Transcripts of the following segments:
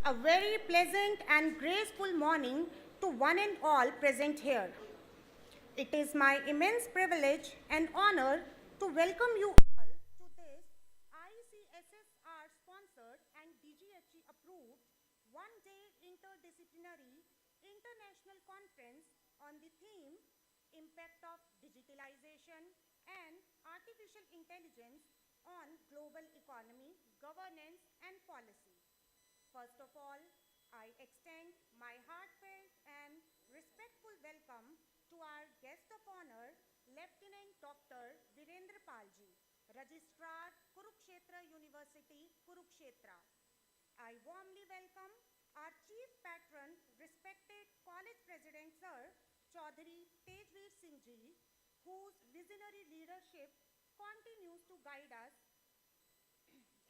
A very pleasant and graceful morning to one and all present here. It is my immense privilege and honor to welcome you all to this ICSSR sponsored and DGHE approved one-day interdisciplinary international conference on the theme Impact of Digitalization and Artificial Intelligence on Global Economy, Governance and Policy. First of all, I extend my heartfelt and respectful welcome to our guest of honor, Lieutenant Dr. Virendra Palji, Registrar, Kurukshetra University, Kurukshetra. I warmly welcome our Chief Patron, respected College President Sir, Chaudhary Tejveer Singh Ji, whose visionary leadership continues to guide us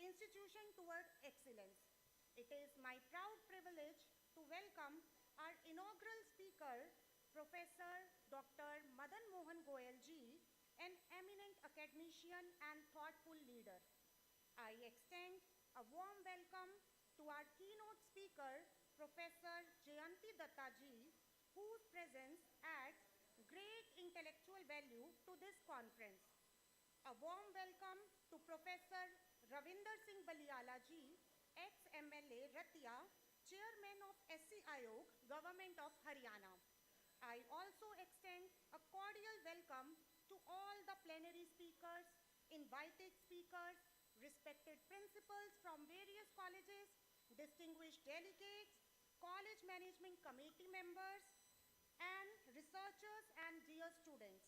institution toward excellence. It is my proud privilege to welcome our inaugural speaker, Professor Dr. Madan Mohan Goyal ji, an eminent academician and thoughtful leader. I extend a warm welcome to our keynote speaker, Professor Jayanti Datta ji, whose presence adds great intellectual value to this conference. A warm welcome to Professor Ravinder Singh Baliala ji, ex-MLA Ratia, Chairman of SC Ayog, Government of Haryana. I also extend a cordial welcome to all the plenary speakers, invited speakers, respected principals from various colleges, distinguished delegates, college management committee members, and researchers and dear students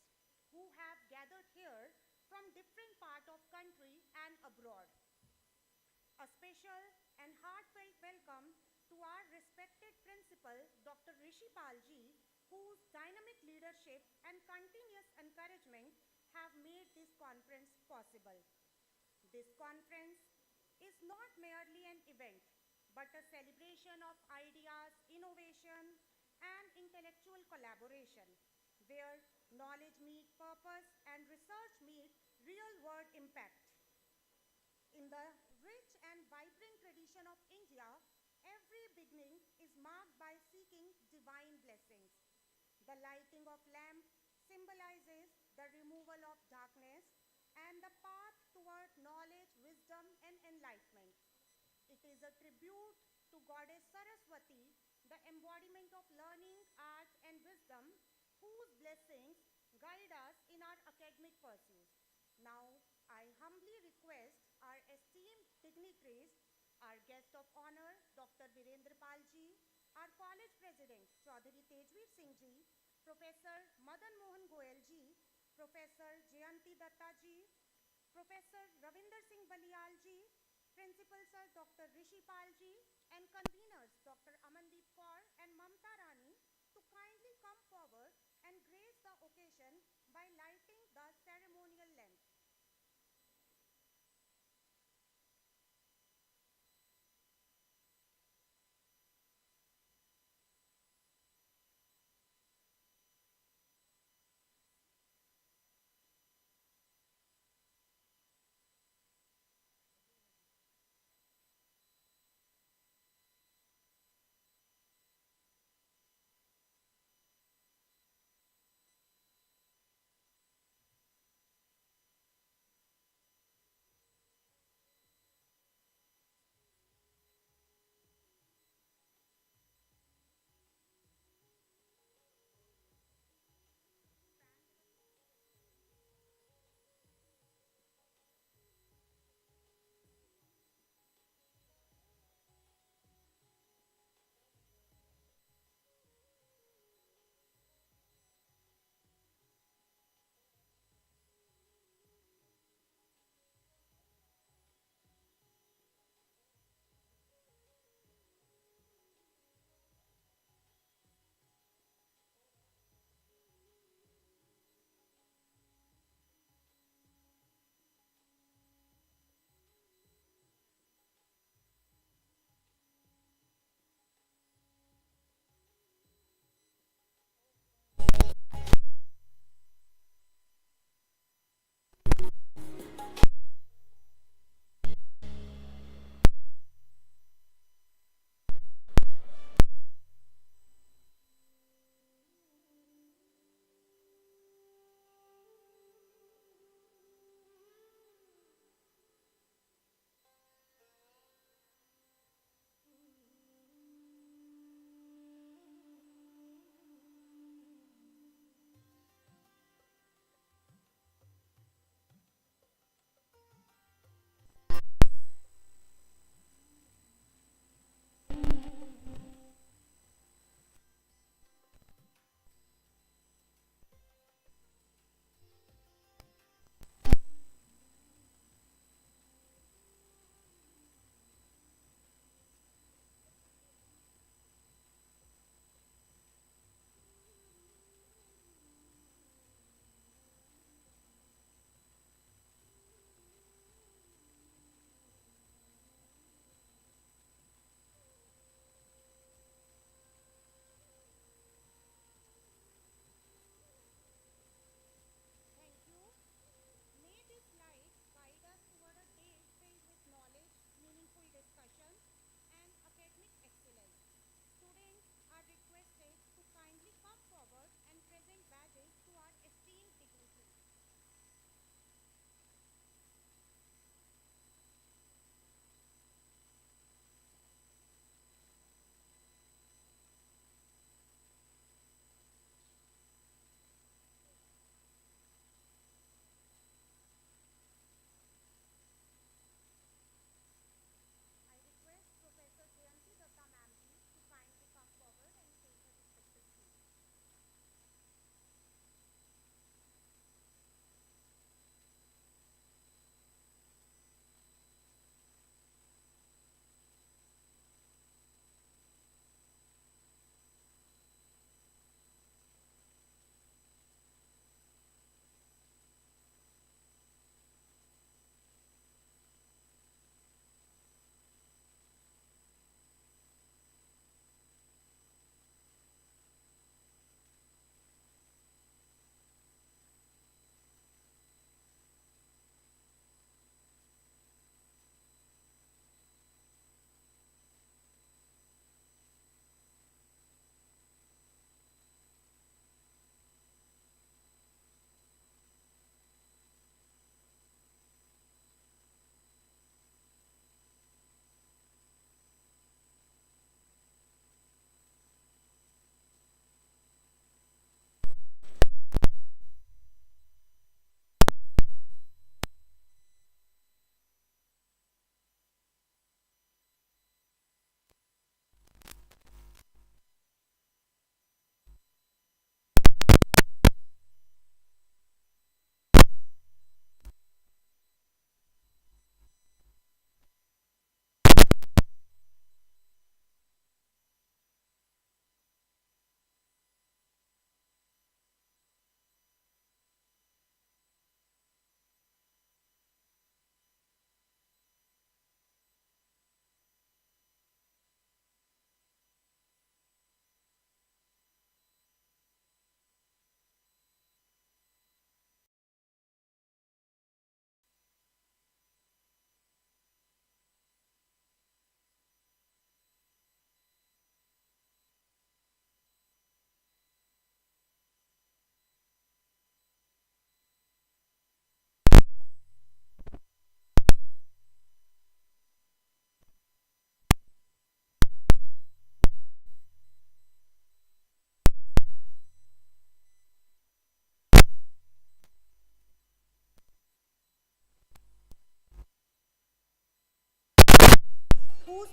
who have gathered here from different parts of country and abroad. A special and heartfelt welcome to our respected principal, Dr. Rishi Palji, whose dynamic leadership and continuous encouragement have made this conference possible. This conference is not merely an event, but a celebration of ideas, innovation, and intellectual collaboration, where knowledge meets purpose and research meets real-world impact. In the rich and vibrant tradition of India, every beginning is marked by seeking divine blessings. The lighting of lamp symbolizes the removal of darkness and the path toward knowledge, wisdom, and enlightenment. It is a tribute to Goddess Saraswati, the embodiment of learning, art, and wisdom, whose blessings guide us in our academic pursuits. Now, I humbly request our esteemed dignitaries, our guest of honor, Dr. Virendra Palji, our college president, Chaudhary Tejveer Singh Ji, Professor Madan Mohan Goyal Ji, Professor Jayanti Datta Ji, Professor Ravinder Singh Balial Ji, Principal Sir Dr. Rishi Palji, and conveners Dr. Amandeep Kaur and Mamta Rani to kindly come forward and grace the occasion by lighting the ceremonial lamp.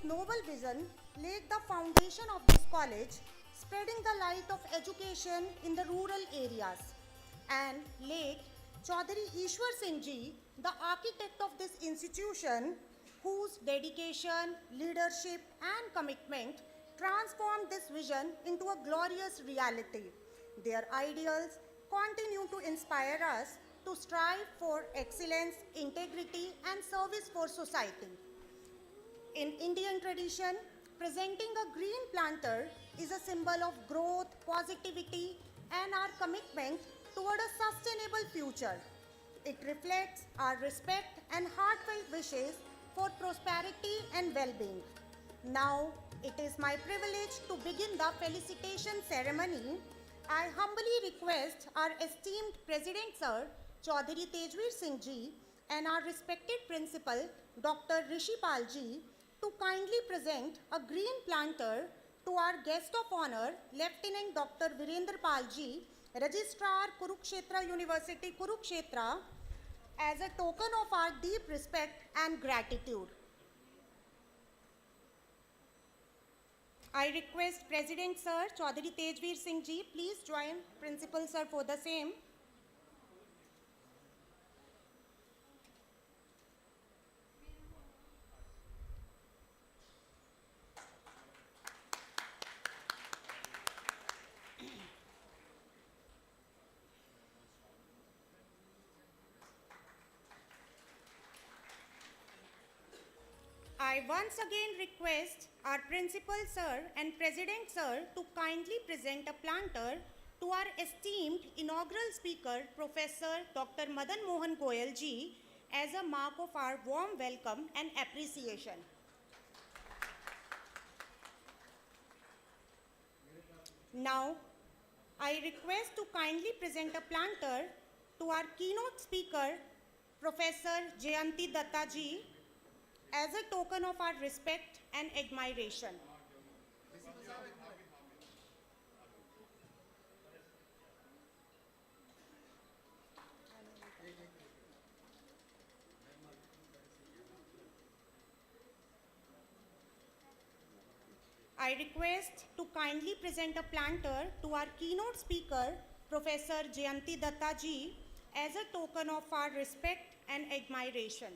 noble vision laid the foundation of this college, spreading the light of education in the rural areas. And late Chaudhary Ishwar Singh Ji, the architect of this institution, whose dedication, leadership and commitment transformed this vision into a glorious reality. Their ideals continue to inspire us to strive for excellence, integrity and service for society. In Indian tradition, presenting a green planter is a symbol of growth, positivity, and our commitment toward a sustainable future. It reflects our respect and heartfelt wishes for prosperity and well-being. Now, it is my privilege to begin the felicitation ceremony. I humbly request our esteemed President Sir, Chaudhary Tejveer Singh Ji, and our respected Principal, Dr. Rishipal Ji, to kindly present a green planter to our guest of honor, Lieutenant Dr. Virendra Pal Ji, Registrar, Kurukshetra University, Kurukshetra, as a token of our deep respect and gratitude. I request President Sir, Chaudhary Tejveer Singh Ji, please join Principal Sir for the same. I once again request our Principal Sir and President Sir to kindly present a planter to our esteemed inaugural speaker, Professor Dr. Madan Mohan Goyal Ji, as a mark of our warm welcome and appreciation. Now, I request to kindly present a planter to our keynote speaker, Professor Jayanti Datta Ji, as a token of our respect and admiration. I request to kindly present a planter to our keynote speaker, Professor Jayanti Datta Ji, as a token of our respect and admiration.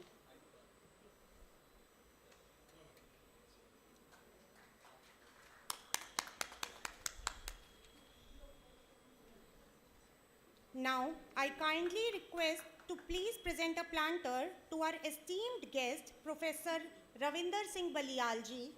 Now, I kindly request to please present a planter to our esteemed guest, Professor Ravinder Singh Baliyal Ji.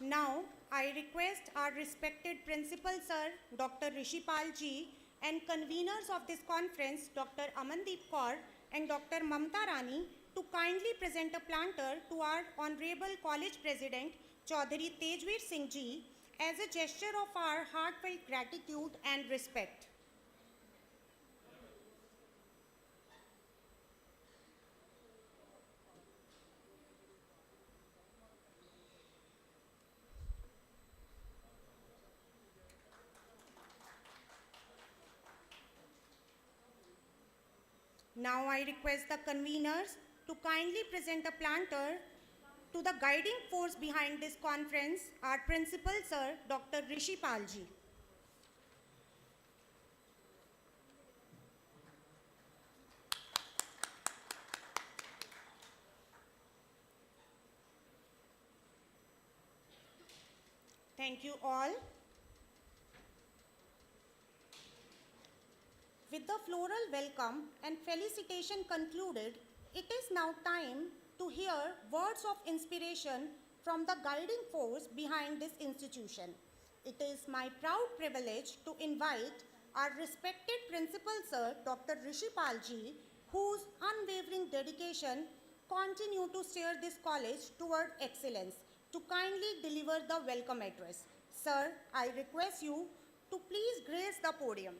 Now, I request our respected Principal Sir, Dr. Rishipal Ji, and conveners of this conference, Dr. Amandeep Kaur and Dr. Mamta Rani, to kindly present a planter to our Honorable College President, Chaudhary Tejveer Singh Ji, as a gesture of our heartfelt gratitude and respect. Now I request the conveners to kindly present a planter to the guiding force behind this conference, our Principal Sir, Dr. Rishipal Ji. Thank you all. With the floral welcome and felicitation concluded, it is now time to hear words of inspiration from the guiding force behind this institution. It is my proud privilege to invite our respected Principal Sir, Dr. Rishipal Ji, whose unwavering dedication continue to steer this college toward excellence, to kindly deliver the welcome address. Sir, I request you to please grace the podium.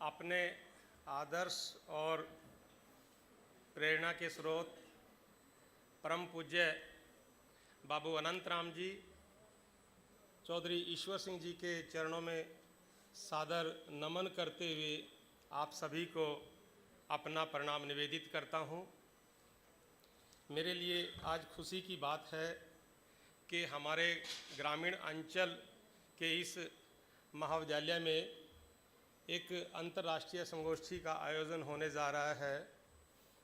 अपने आदर्श और प्रेरणा के स्रोत परम पूज्य बाबू अनंत राम जी, चौधरी ईश्वर सिंह जी के चरणों में सादर नमन करते हुए आप सभी को अपना प्रणाम निवेदित करता हूँ। मेरे लिए आज खुशी की बात है कि हमारे ग्रामीण अंचल के इस महाविद्यालय में एक अंतर्राष्ट्रीय संगोष्ठी का आयोजन होने जा रहा है,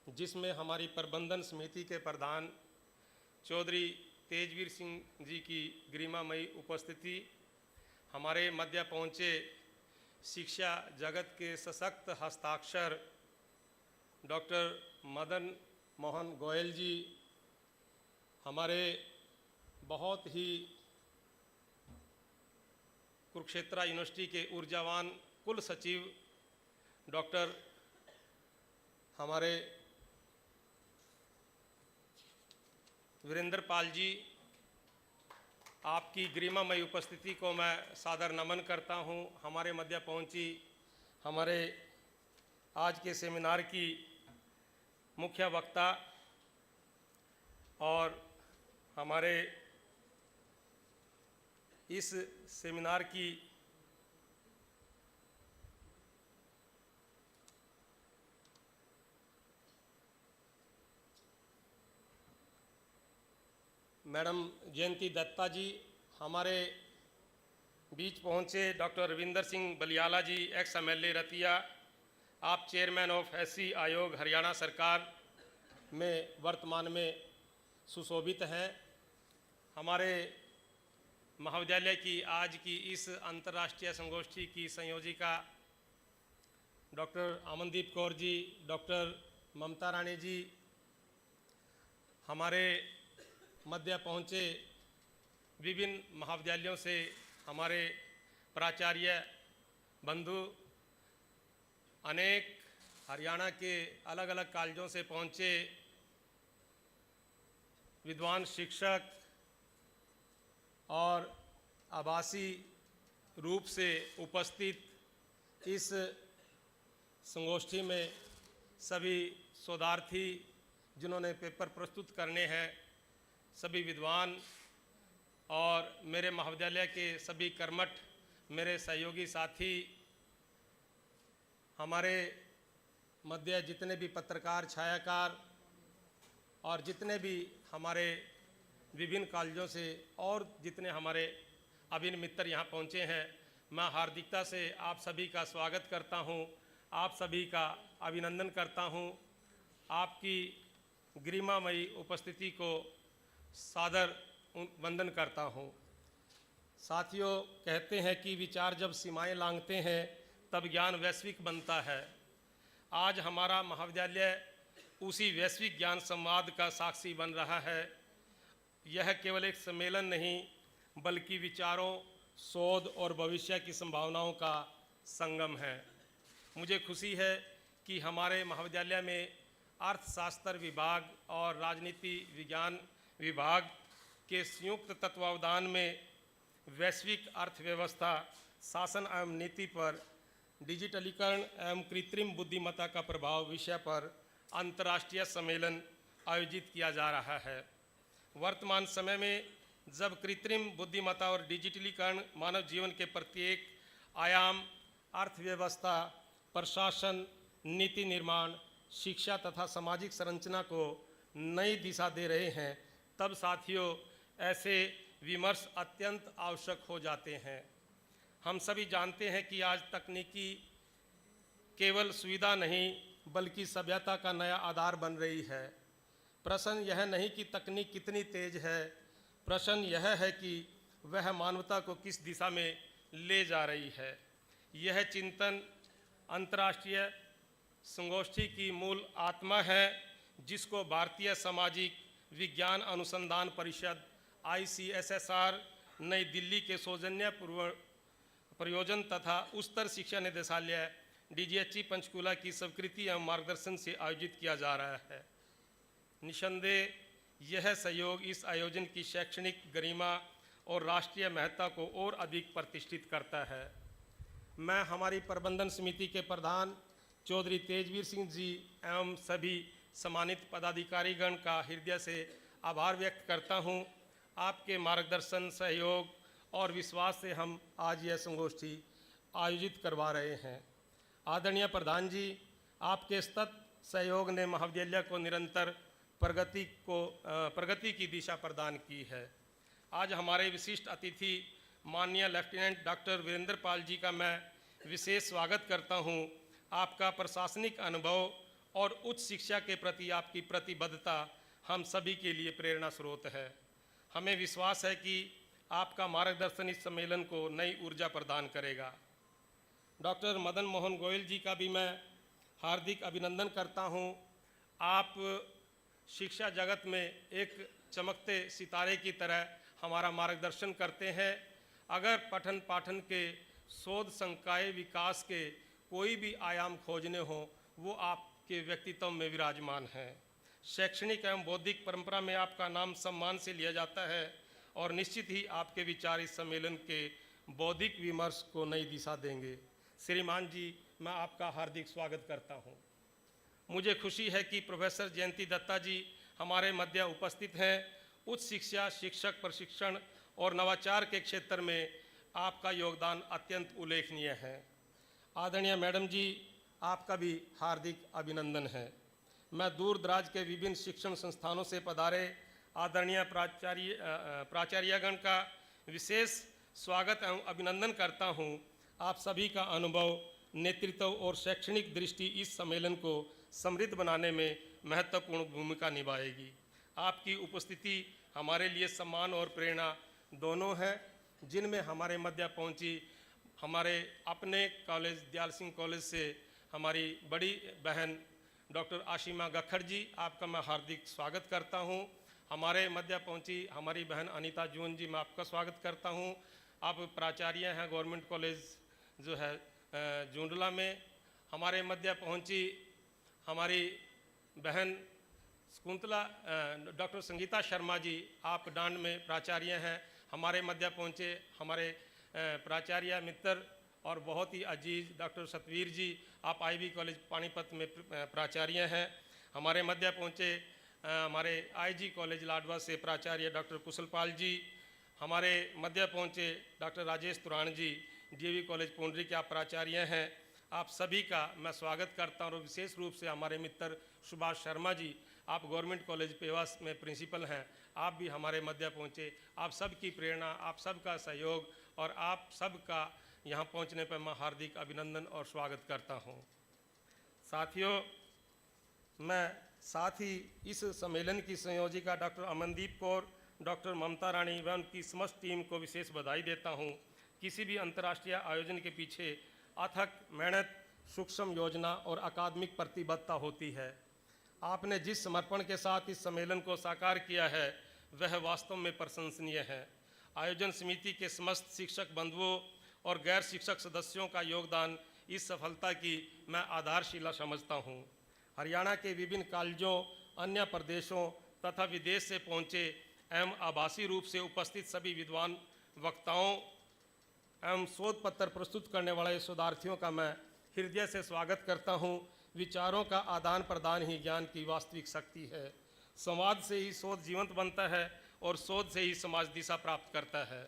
जिसमें हमारी प्रबंधन समिति के प्रधान चौधरी तेजवीर सिंह जी की गरिमामयी उपस्थिति, हमारे मध्य पहुँचे शिक्षा जगत के सशक्त हस्ताक्षर डॉक्टर मदन मोहन गोयल जी, हमारे बहुत ही कुरुक्षेत्र यूनिवर्सिटी के ऊर्जावान कुल सचिव डॉक्टर हमारे वीरेंद्र पाल जी, आपकी गरिमामयी उपस्थिति को मैं सादर नमन करता हूं। हमारे मध्य पहुंची हमारे आज के सेमिनार की मुख्य वक्ता और हमारे इस सेमिनार की मैडम जयंती दत्ता जी, हमारे बीच पहुंचे डॉक्टर रविंदर सिंह बलियाला जी, एक्स MLA रतिया, आप चेयरमैन ऑफ SC आयोग हरियाणा सरकार में वर्तमान में सुशोभित हैं। हमारे महाविद्यालय की आज की इस अंतर्राष्ट्रीय संगोष्ठी की संयोजिका डॉक्टर अमनदीप कौर जी, डॉक्टर ममता रानी जी, हमारे मध्य पहुँचे विभिन्न महाविद्यालयों से हमारे प्राचार्य बंधु, अनेक हरियाणा के अलग अलग कॉलेजों से पहुँचे विद्वान शिक्षक और आभासी रूप से उपस्थित इस संगोष्ठी में सभी शोधार्थी जिन्होंने पेपर प्रस्तुत करने हैं, सभी विद्वान और मेरे महाविद्यालय के सभी कर्मठ मेरे सहयोगी साथी, हमारे मध्य जितने भी पत्रकार, छायाकार और जितने भी हमारे विभिन्न कॉलेजों से और जितने हमारे अभिन्न मित्र यहाँ पहुँचे हैं, मैं हार्दिकता से आप सभी का स्वागत करता हूँ, आप सभी का अभिनंदन करता हूँ। आपकी गरिमामयी उपस्थिति को सादर वंदन करता हूँ। साथियों, कहते हैं कि विचार जब सीमाएं लांघते हैं तब ज्ञान वैश्विक बनता है। आज हमारा महाविद्यालय उसी वैश्विक ज्ञान संवाद का साक्षी बन रहा है। यह केवल एक सम्मेलन नहीं बल्कि विचारों, शोध और भविष्य की संभावनाओं का संगम है। मुझे खुशी है कि हमारे महाविद्यालय में अर्थशास्त्र विभाग और राजनीति विज्ञान विभाग के संयुक्त तत्वावधान में वैश्विक अर्थव्यवस्था, शासन एवं नीति पर डिजिटलीकरण एवं कृत्रिम बुद्धिमत्ता का प्रभाव विषय पर अंतर्राष्ट्रीय सम्मेलन आयोजित किया जा रहा है। वर्तमान समय में जब कृत्रिम बुद्धिमत्ता और डिजिटलीकरण मानव जीवन के प्रत्येक आयाम, अर्थव्यवस्था, प्रशासन, नीति निर्माण, शिक्षा तथा सामाजिक संरचना को नई दिशा दे रहे हैं, तब साथियों ऐसे विमर्श अत्यंत आवश्यक हो जाते हैं। हम सभी जानते हैं कि आज तकनीकी केवल सुविधा नहीं बल्कि सभ्यता का नया आधार बन रही है। प्रश्न यह नहीं कि तकनीक कितनी तेज है, प्रश्न यह है कि वह मानवता को किस दिशा में ले जा रही है। यह चिंतन अंतर्राष्ट्रीय संगोष्ठी की मूल आत्मा है, जिसको भारतीय सामाजिक विज्ञान अनुसंधान परिषद ICSSR नई दिल्ली के सौजन्य प्रयोजन तथा उच्चतर शिक्षा निदेशालय DGHE पंचकूला की स्वीकृति एवं मार्गदर्शन से आयोजित किया जा रहा है। निसंदेह यह सहयोग इस आयोजन की शैक्षणिक गरिमा और राष्ट्रीय महत्ता को और अधिक प्रतिष्ठित करता है। मैं हमारी प्रबंधन समिति के प्रधान चौधरी तेजवीर सिंह जी एवं सभी सम्मानित पदाधिकारीगण का हृदय से आभार व्यक्त करता हूं। आपके मार्गदर्शन, सहयोग और विश्वास से हम आज यह संगोष्ठी आयोजित करवा रहे हैं। आदरणीय प्रधान जी, आपके सतत सहयोग ने महाविद्यालय को निरंतर प्रगति की दिशा प्रदान की है। आज हमारे विशिष्ट अतिथि माननीय लेफ्टिनेंट डॉक्टर वीरेंद्र पाल जी का मैं विशेष स्वागत करता हूं। आपका प्रशासनिक अनुभव और उच्च शिक्षा के प्रति आपकी प्रतिबद्धता हम सभी के लिए प्रेरणा स्रोत है। हमें विश्वास है कि आपका मार्गदर्शन इस सम्मेलन को नई ऊर्जा प्रदान करेगा। डॉक्टर मदन मोहन गोयल जी का भी मैं हार्दिक अभिनंदन करता हूं। आप शिक्षा जगत में एक चमकते सितारे की तरह हमारा मार्गदर्शन करते हैं। अगर पठन पाठन के शोध संकाय विकास के कोई भी आयाम खोजने हो, वो आपके व्यक्तित्व में विराजमान हैं। शैक्षणिक एवं बौद्धिक परंपरा में आपका नाम सम्मान से लिया जाता है और निश्चित ही आपके विचार इस सम्मेलन के बौद्धिक विमर्श को नई दिशा देंगे। श्रीमान जी, मैं आपका हार्दिक स्वागत करता हूं। मुझे खुशी है कि प्रोफेसर जयंती दत्ता जी हमारे मध्य उपस्थित हैं। उच्च शिक्षा, शिक्षक प्रशिक्षण और नवाचार के क्षेत्र में आपका योगदान अत्यंत उल्लेखनीय है। आदरणीय मैडम जी, आपका भी हार्दिक अभिनंदन है। मैं दूर दराज के विभिन्न शिक्षण संस्थानों से पधारे आदरणीय प्राचार्यगण का विशेष स्वागत एवं अभिनंदन करता हूं। आप सभी का अनुभव, नेतृत्व और शैक्षणिक दृष्टि इस सम्मेलन को समृद्ध बनाने में महत्वपूर्ण भूमिका निभाएगी। आपकी उपस्थिति हमारे लिए सम्मान और प्रेरणा दोनों है, जिनमें हमारे मध्य पहुंची हमारे अपने कॉलेज दयाल सिंह कॉलेज से हमारी बड़ी बहन डॉक्टर आशिमा गखड़ जी, आपका मैं हार्दिक स्वागत करता हूं। हमारे मध्य पहुंची हमारी बहन अनीता जून जी, मैं आपका स्वागत करता हूं। आप प्राचार्य हैं गवर्नमेंट कॉलेज जो है जूंडला में। हमारे मध्य पहुंची हमारी बहन शकुंतला डॉक्टर संगीता शर्मा जी, आप डांड में प्राचार्य हैं। हमारे मध्य पहुंचे हमारे प्राचार्य मित्र और बहुत ही अजीज डॉक्टर सतवीर जी, आप आईबी कॉलेज पानीपत में प्राचार्य हैं। हमारे मध्य पहुंचे हमारे आईजी कॉलेज लाडवा से प्राचार्य डॉक्टर कुशलपाल जी। हमारे मध्य पहुंचे डॉक्टर राजेश तुरान जी, डीएवी कॉलेज पुंडरी के आप प्राचार्य हैं। आप सभी का मैं स्वागत करता हूँ और विशेष रूप से हमारे मित्र सुभाष शर्मा जी, आप गवर्नमेंट कॉलेज पेवास में प्रिंसिपल हैं, आप भी हमारे मध्य पहुँचे। आप सबकी प्रेरणा, आप सबका सहयोग और आप सबका यहाँ पहुँचने पर मैं हार्दिक अभिनंदन और स्वागत करता हूँ। साथियों, मैं साथ ही इस सम्मेलन की संयोजिका डॉक्टर अमनदीप कौर, डॉक्टर ममता रानी व उनकी समस्त टीम को विशेष बधाई देता हूँ। किसी भी अंतर्राष्ट्रीय आयोजन के पीछे अथक मेहनत, सूक्ष्म योजना और अकादमिक प्रतिबद्धता होती है। आपने जिस समर्पण के साथ इस सम्मेलन को साकार किया है, वह वास्तव में प्रशंसनीय है। आयोजन समिति के समस्त शिक्षक बंधुओं और गैर शिक्षक सदस्यों का योगदान इस सफलता की मैं आधारशिला समझता हूँ। हरियाणा के विभिन्न कॉलेजों, अन्य प्रदेशों तथा विदेश से पहुँचे एवं आभासी रूप से उपस्थित सभी विद्वान वक्ताओं एवं शोध पत्र प्रस्तुत करने वाले शोधार्थियों का मैं हृदय से स्वागत करता हूँ। विचारों का आदान प्रदान ही ज्ञान की वास्तविक शक्ति है। संवाद से ही शोध जीवंत बनता है और शोध से ही समाज दिशा प्राप्त करता है।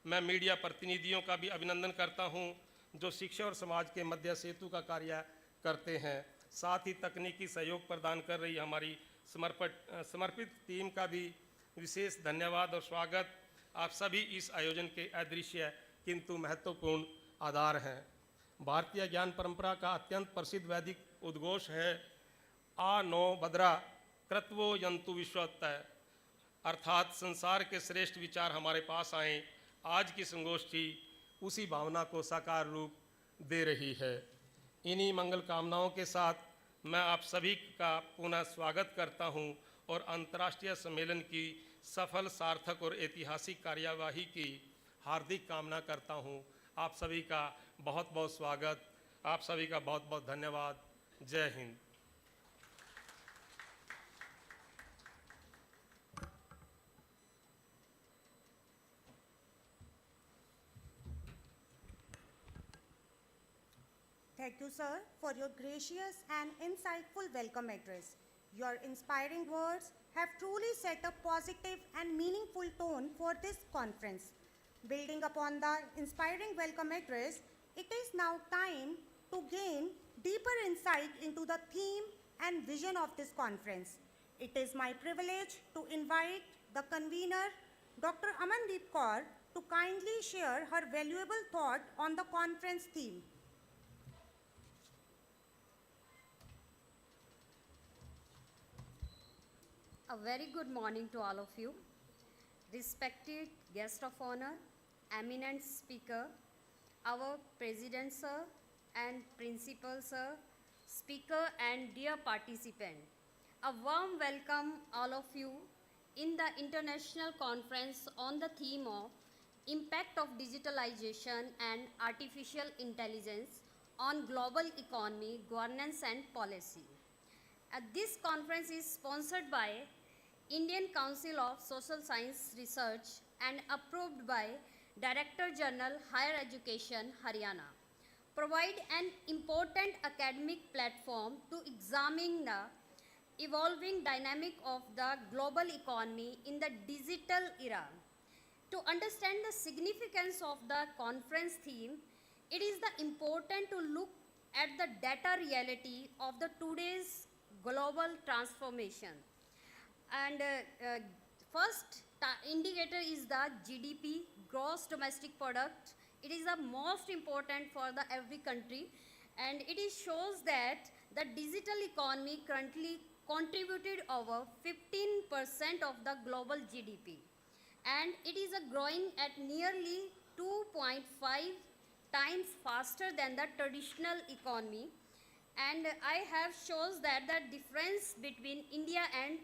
मैं मीडिया प्रतिनिधियों का भी अभिनंदन करता हूँ, जो शिक्षा और समाज के मध्य सेतु का कार्य करते हैं। साथ ही तकनीकी सहयोग प्रदान कर रही हमारी समर्पित टीम का भी विशेष धन्यवाद और स्वागत। आप सभी इस आयोजन के अदृश्य किंतु महत्वपूर्ण आधार हैं। भारतीय ज्ञान परंपरा का अत्यंत प्रसिद्ध वैदिक उद्घोष है, आ नो भद्रा कृत्वो यंतु विश्वतः, अर्थात संसार के श्रेष्ठ विचार हमारे पास आएँ। आज की संगोष्ठी उसी भावना को साकार रूप दे रही है। इन्हीं मंगल कामनाओं के साथ मैं आप सभी का पुनः स्वागत करता हूं और अंतर्राष्ट्रीय सम्मेलन की सफल, सार्थक और ऐतिहासिक कार्यवाही की हार्दिक कामना करता हूं। आप सभी का बहुत बहुत स्वागत, आप सभी का बहुत बहुत धन्यवाद। जय Hind. Thank you, sir, for your gracious and insightful welcome address. Your inspiring words have truly set a positive and meaningful tone for this conference. Building upon the inspiring welcome address, it is now time to gain deeper insight into the theme and vision of this conference. It is my privilege to invite the convener, Dr. Amandeep Kaur, to kindly share her valuable thought on the conference theme. A very good morning to all of you. Respected guest of honor, eminent speaker, our president sir and principal sir, speaker and dear participant. A warm welcome all of you in the international conference on the theme of impact of digitalization and artificial intelligence on global economy, governance and policy. This conference is sponsored by Indian Council of Social Science Research and approved by Director General Higher Education, Haryana. Provide an important academic platform to examine the evolving dynamic of the global economy in the digital era. To understand the significance of the conference theme, it is important to look at the data reality of the today's global transformation. And first indicator is the GDP, gross domestic product. It is the most important for the every country, and it shows that the digital economy currently contributed over 15% of the global GDP, and it is growing at nearly 2.5 times faster than the traditional economy. And I have shows that the difference between India and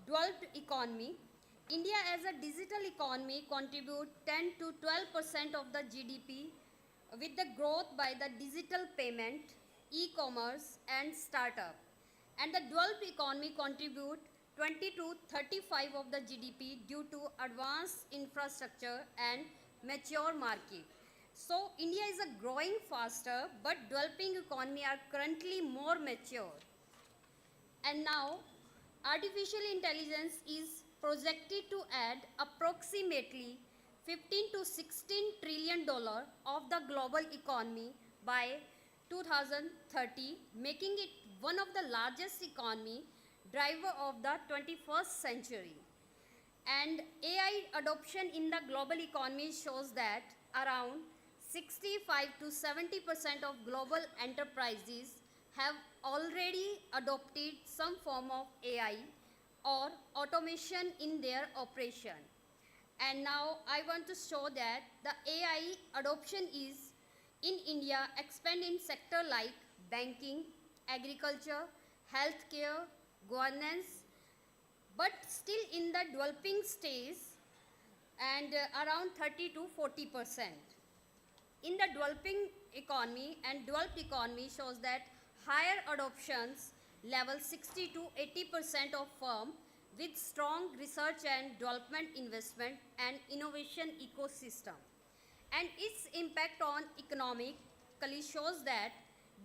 developed economy. India as a digital economy contribute 10 to 12% of the GDP with the growth by the digital payment, e-commerce and startup. And the developed economy contribute 20 to 35 of the GDP due to advanced infrastructure and mature market. So India is growing faster, but developing economy are currently more mature. And now, artificial intelligence is projected to add approximately 15 to 16 trillion dollar of the global economy by 2030, making it one of the largest economy driver of the 21st century. And AI adoption in the global economy shows that around 65 to 70% of global enterprises have already adopted some form of AI or automation in their operation. And now I want to show that the AI adoption is in India expand in sector like banking, agriculture, healthcare, governance, but still in the developing stage and around 30 to 40%. In the developing economy and developed economy shows that higher adoptions level 60 to 80% of firm with strong research and development investment and innovation ecosystem. And its impact on economically shows that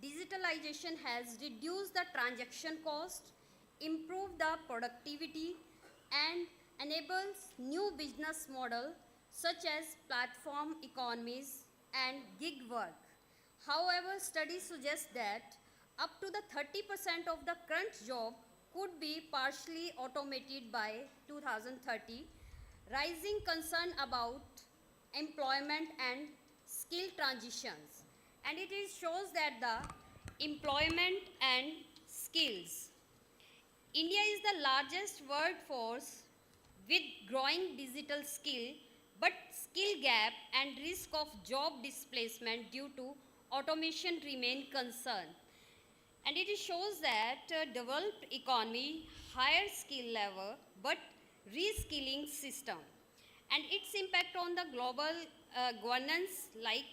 digitalization has reduced the transaction cost, improved the productivity and enables new business model such as platform economies and gig work. However, studies suggest that up to the 30% of the current job could be partially automated by 2030, rising concern about employment and skill transitions. And it shows that the employment and skills. India is the largest workforce with growing digital skill, but skill gap and risk of job displacement due to automation remain concern. And it shows that developed economy, higher skill level, but reskilling system. And its impact on the global governance like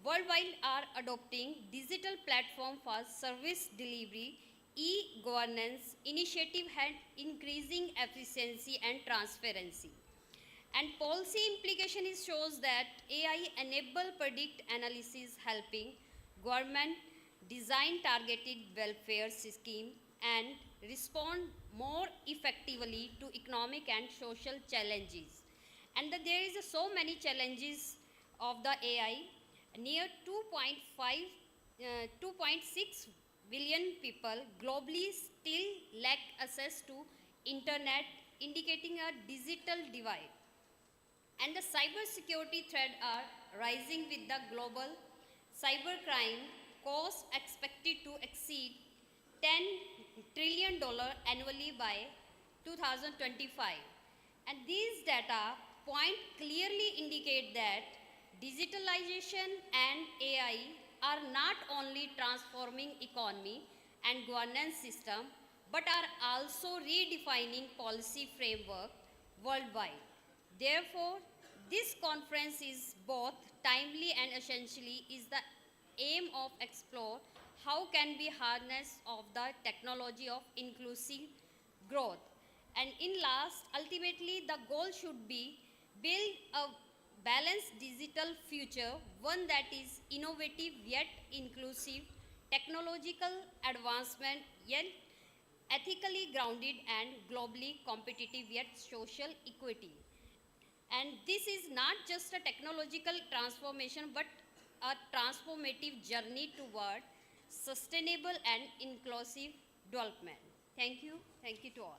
worldwide are adopting digital platform for service delivery, e-governance initiative had increasing efficiency and transparency. And policy implication shows that AI enable predict analysis helping government design targeted welfare scheme, and respond more effectively to economic and social challenges. And there is so many challenges of the AI. Near 2.6 billion people globally still lack access to internet, indicating a digital divide. And the cybersecurity threats are rising with the global cybercrime costs expected to exceed $10 trillion annually by 2025. And these data point clearly indicate that digitalization and AI are not only transforming economy and governance system, but are also redefining policy framework worldwide. Therefore, this conference is both timely and essentially is the aim of explore how can we harness of the technology of inclusive growth. And in last, ultimately the goal should be build a balanced digital future, one that is innovative yet inclusive, technological advancement yet ethically grounded, and globally competitive yet social equity. And this is not just a technological transformation, but a transformative journey toward sustainable and inclusive development. Thank you. Thank you to all.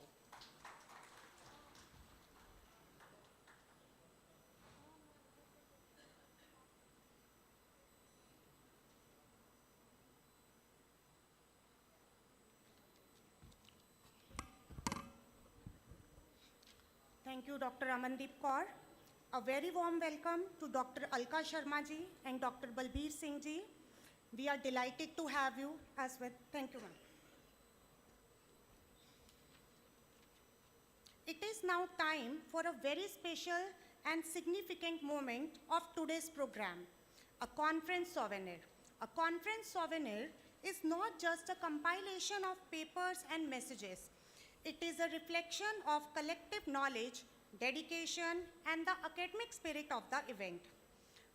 Thank you, Dr. Amandeep Kaur. A very warm welcome to Dr. Alka Sharma ji and Dr. Balbir Singh ji. We are delighted to have you as well. Thank you, ma'am. It is now time for a very special and significant moment of today's program, a conference souvenir. A conference souvenir is not just a compilation of papers and messages. It is a reflection of collective knowledge, dedication, and the academic spirit of the event.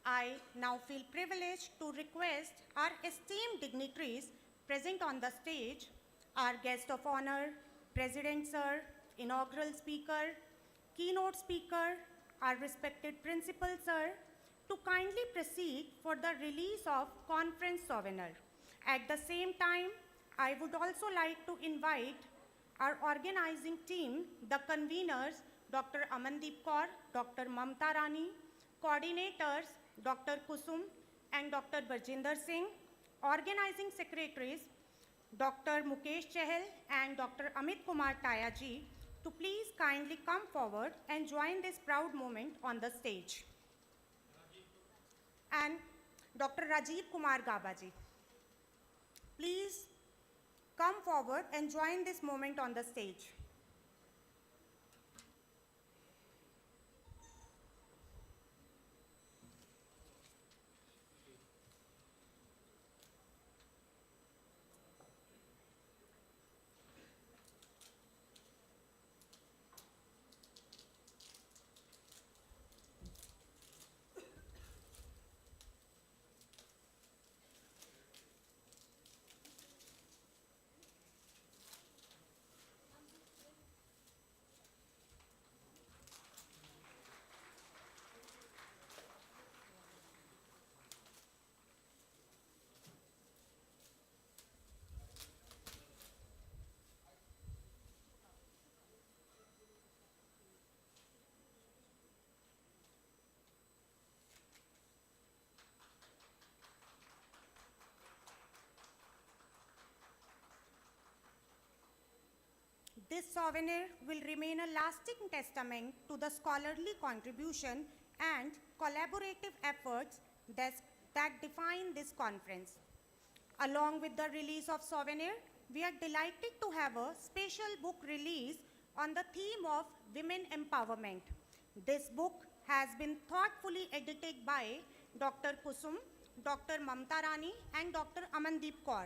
I now feel privileged to request our esteemed dignitaries present on the stage, our guest of honor, President Sir, Inaugural Speaker, Keynote Speaker, our respected Principal Sir, to kindly proceed for the release of conference souvenir. At the same time, I would also like to invite our organizing team, the conveners, Dr. Amandeep Kaur, Dr. Mamta Rani, coordinators, Dr. Kusum and Dr. Barjinder Singh, organizing secretaries, Dr. Mukesh Chahal and Dr. Amit Kumar Tayaji, to please kindly come forward and join this proud moment on the stage. And Dr. Rajiv Kumar Gabaji, please come forward and join this moment on the stage. This souvenir will remain a lasting testament to the scholarly contribution and collaborative efforts that define this conference. Along with the release of souvenir, we are delighted to have a special book release on the theme of women empowerment. This book has been thoughtfully edited by Dr. Kusum, Dr. Mamta Rani and Dr. Amandeep Kaur.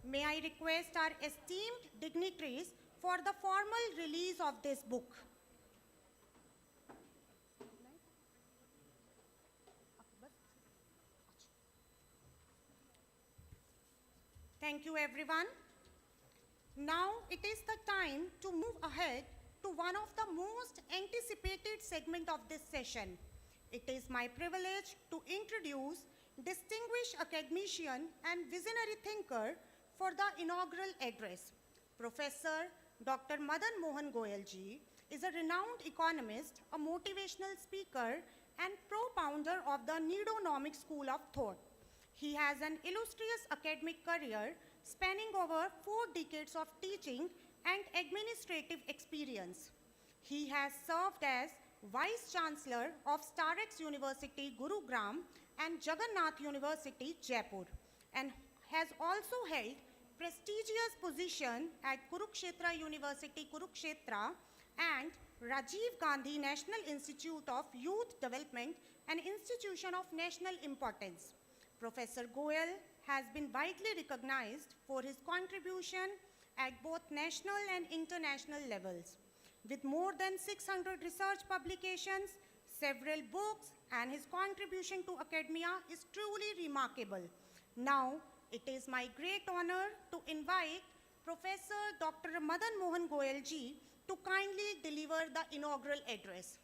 May I request our esteemed dignitaries for the formal release of this book. Thank you, everyone. Now it is the time to move ahead to one of the most anticipated segment of this session. It is my privilege to introduce distinguished academician and visionary thinker for the inaugural address. Professor Dr. Madan Mohan Goyal ji is a renowned economist, a motivational speaker, and propounder of the Neonomic school of thought. He has an illustrious academic career spanning over 4 decades of teaching and administrative experience. He has served as Vice Chancellor of Starex University, Gurugram, and Jagannath University, Jaipur, and has also held prestigious position at Kurukshetra University, Kurukshetra, and Rajiv Gandhi National Institute of Youth Development, an institution of national importance. Professor Goyal has been widely recognized for his contribution at both national and international levels. With more than 600 research publications, several books, and his contribution to academia is truly remarkable. Now, it is my great honor to invite Professor Dr. Madan Mohan Goyal ji to kindly deliver the inaugural address.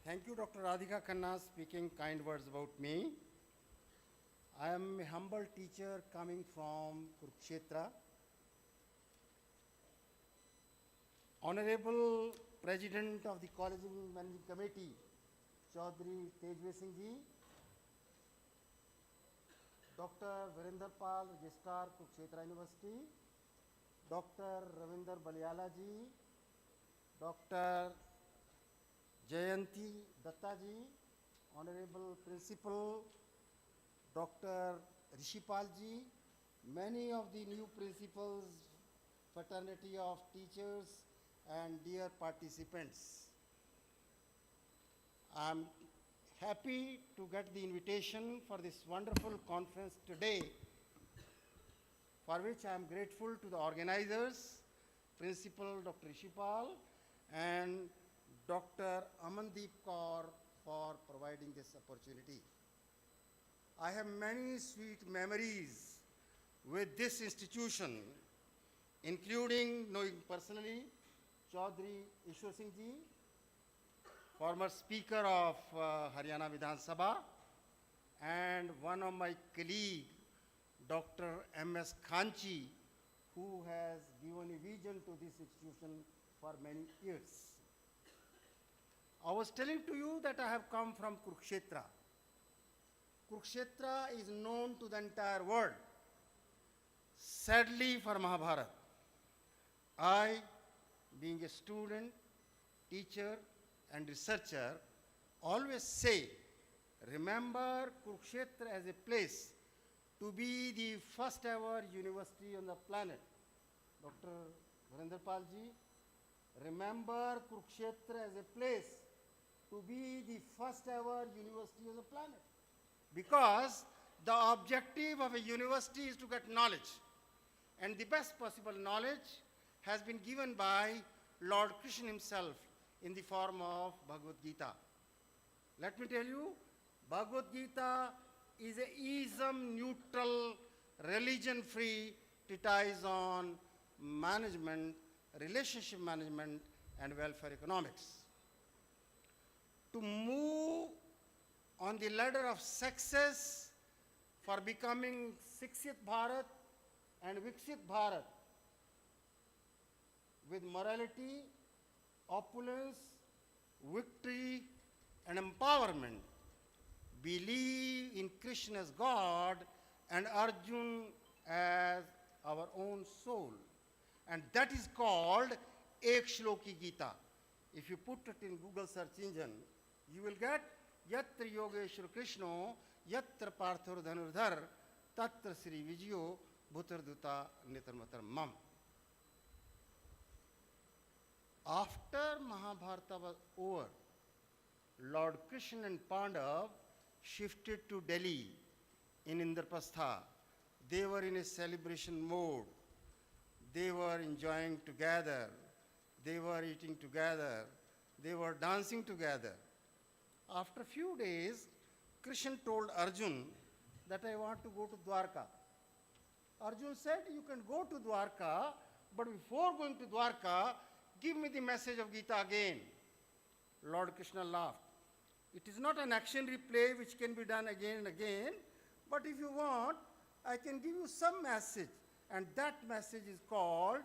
Thank you, Dr. Radhika Khanna, speaking kind words about me. I am a humble teacher coming from Kurukshetra. Honorable President of the College Managing Committee, Chaudhry Tejveer Singh ji, Dr. Virender Pal, Registrar, Kurukshetra University, Dr. Ravinder Baliala ji, Dr. Jayanti Datta ji, Honorable Principal, Dr. Rishipal ji, many of the new principals, fraternity of teachers, and dear participants. I'm happy to get the invitation for this wonderful conference today, for which I am grateful to the organizers, Principal Dr. Rishipal and Dr. Amandeep Kaur for providing this opportunity. I have many sweet memories with this institution, including knowing personally Chaudhry Ishwar Singh ji, former Speaker of Haryana Vidhan Sabha, and one of my colleagues, Dr. M.S. Khanchi, who has given a vision to this institution for many years. I was telling to you that I have come from Kurukshetra. Kurukshetra is known to the entire world. Sadly for Mahabharata, I, being a student, teacher, and researcher, always say, remember Kurukshetra as a place to be the first ever university on the planet. Dr. Virender Pal ji, remember Kurukshetra as a place to be the first ever university on the planet. Because the objective of a university is to get knowledge. And the best possible knowledge has been given by Lord Krishna himself in the form of Bhagavad Gita. Let me tell you, Bhagavad Gita is a ism-neutral, religion-free treatise on management, relationship management, and welfare economics. To move on the ladder of success for becoming Sikshit Bharat and Viksit Bharat with morality, opulence, victory, and empowerment, believe in Krishna as God and Arjun as our own soul. And that is called Ek Shloki Gita. If you put it in Google search engine, you will get Yatra Yogeshwar Krishna, Yatra Parthur Dhanurdhar, Tatra Sri Vijayo, Bhutarduta Nitarmatar Mam. After Mahabharata was over, Lord Krishna and Pandav shifted to Delhi in Indraprastha. They were in a celebration mode. They were enjoying together. They were eating together. They were dancing together. After a few days, Krishna told Arjun that I want to go to Dwarka. Arjun said, you can go to Dwarka, but before going to Dwarka, give me the message of Gita again. Lord Krishna laughed. It is not an action replay which can be done again and again, but if you want, I can give you some message, and that message is called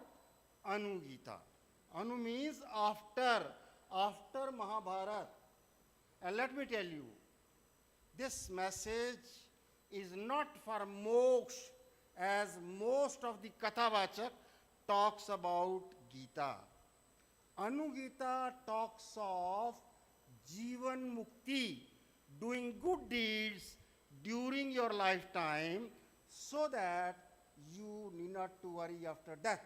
Anu Gita. Anu means after Mahabharata. And let me tell you, this message is not for moksha, as most of the Kathavachak talks about Gita. Anu Gita talks of Jivan Mukti, doing good deeds during your lifetime so that you need not to worry after death.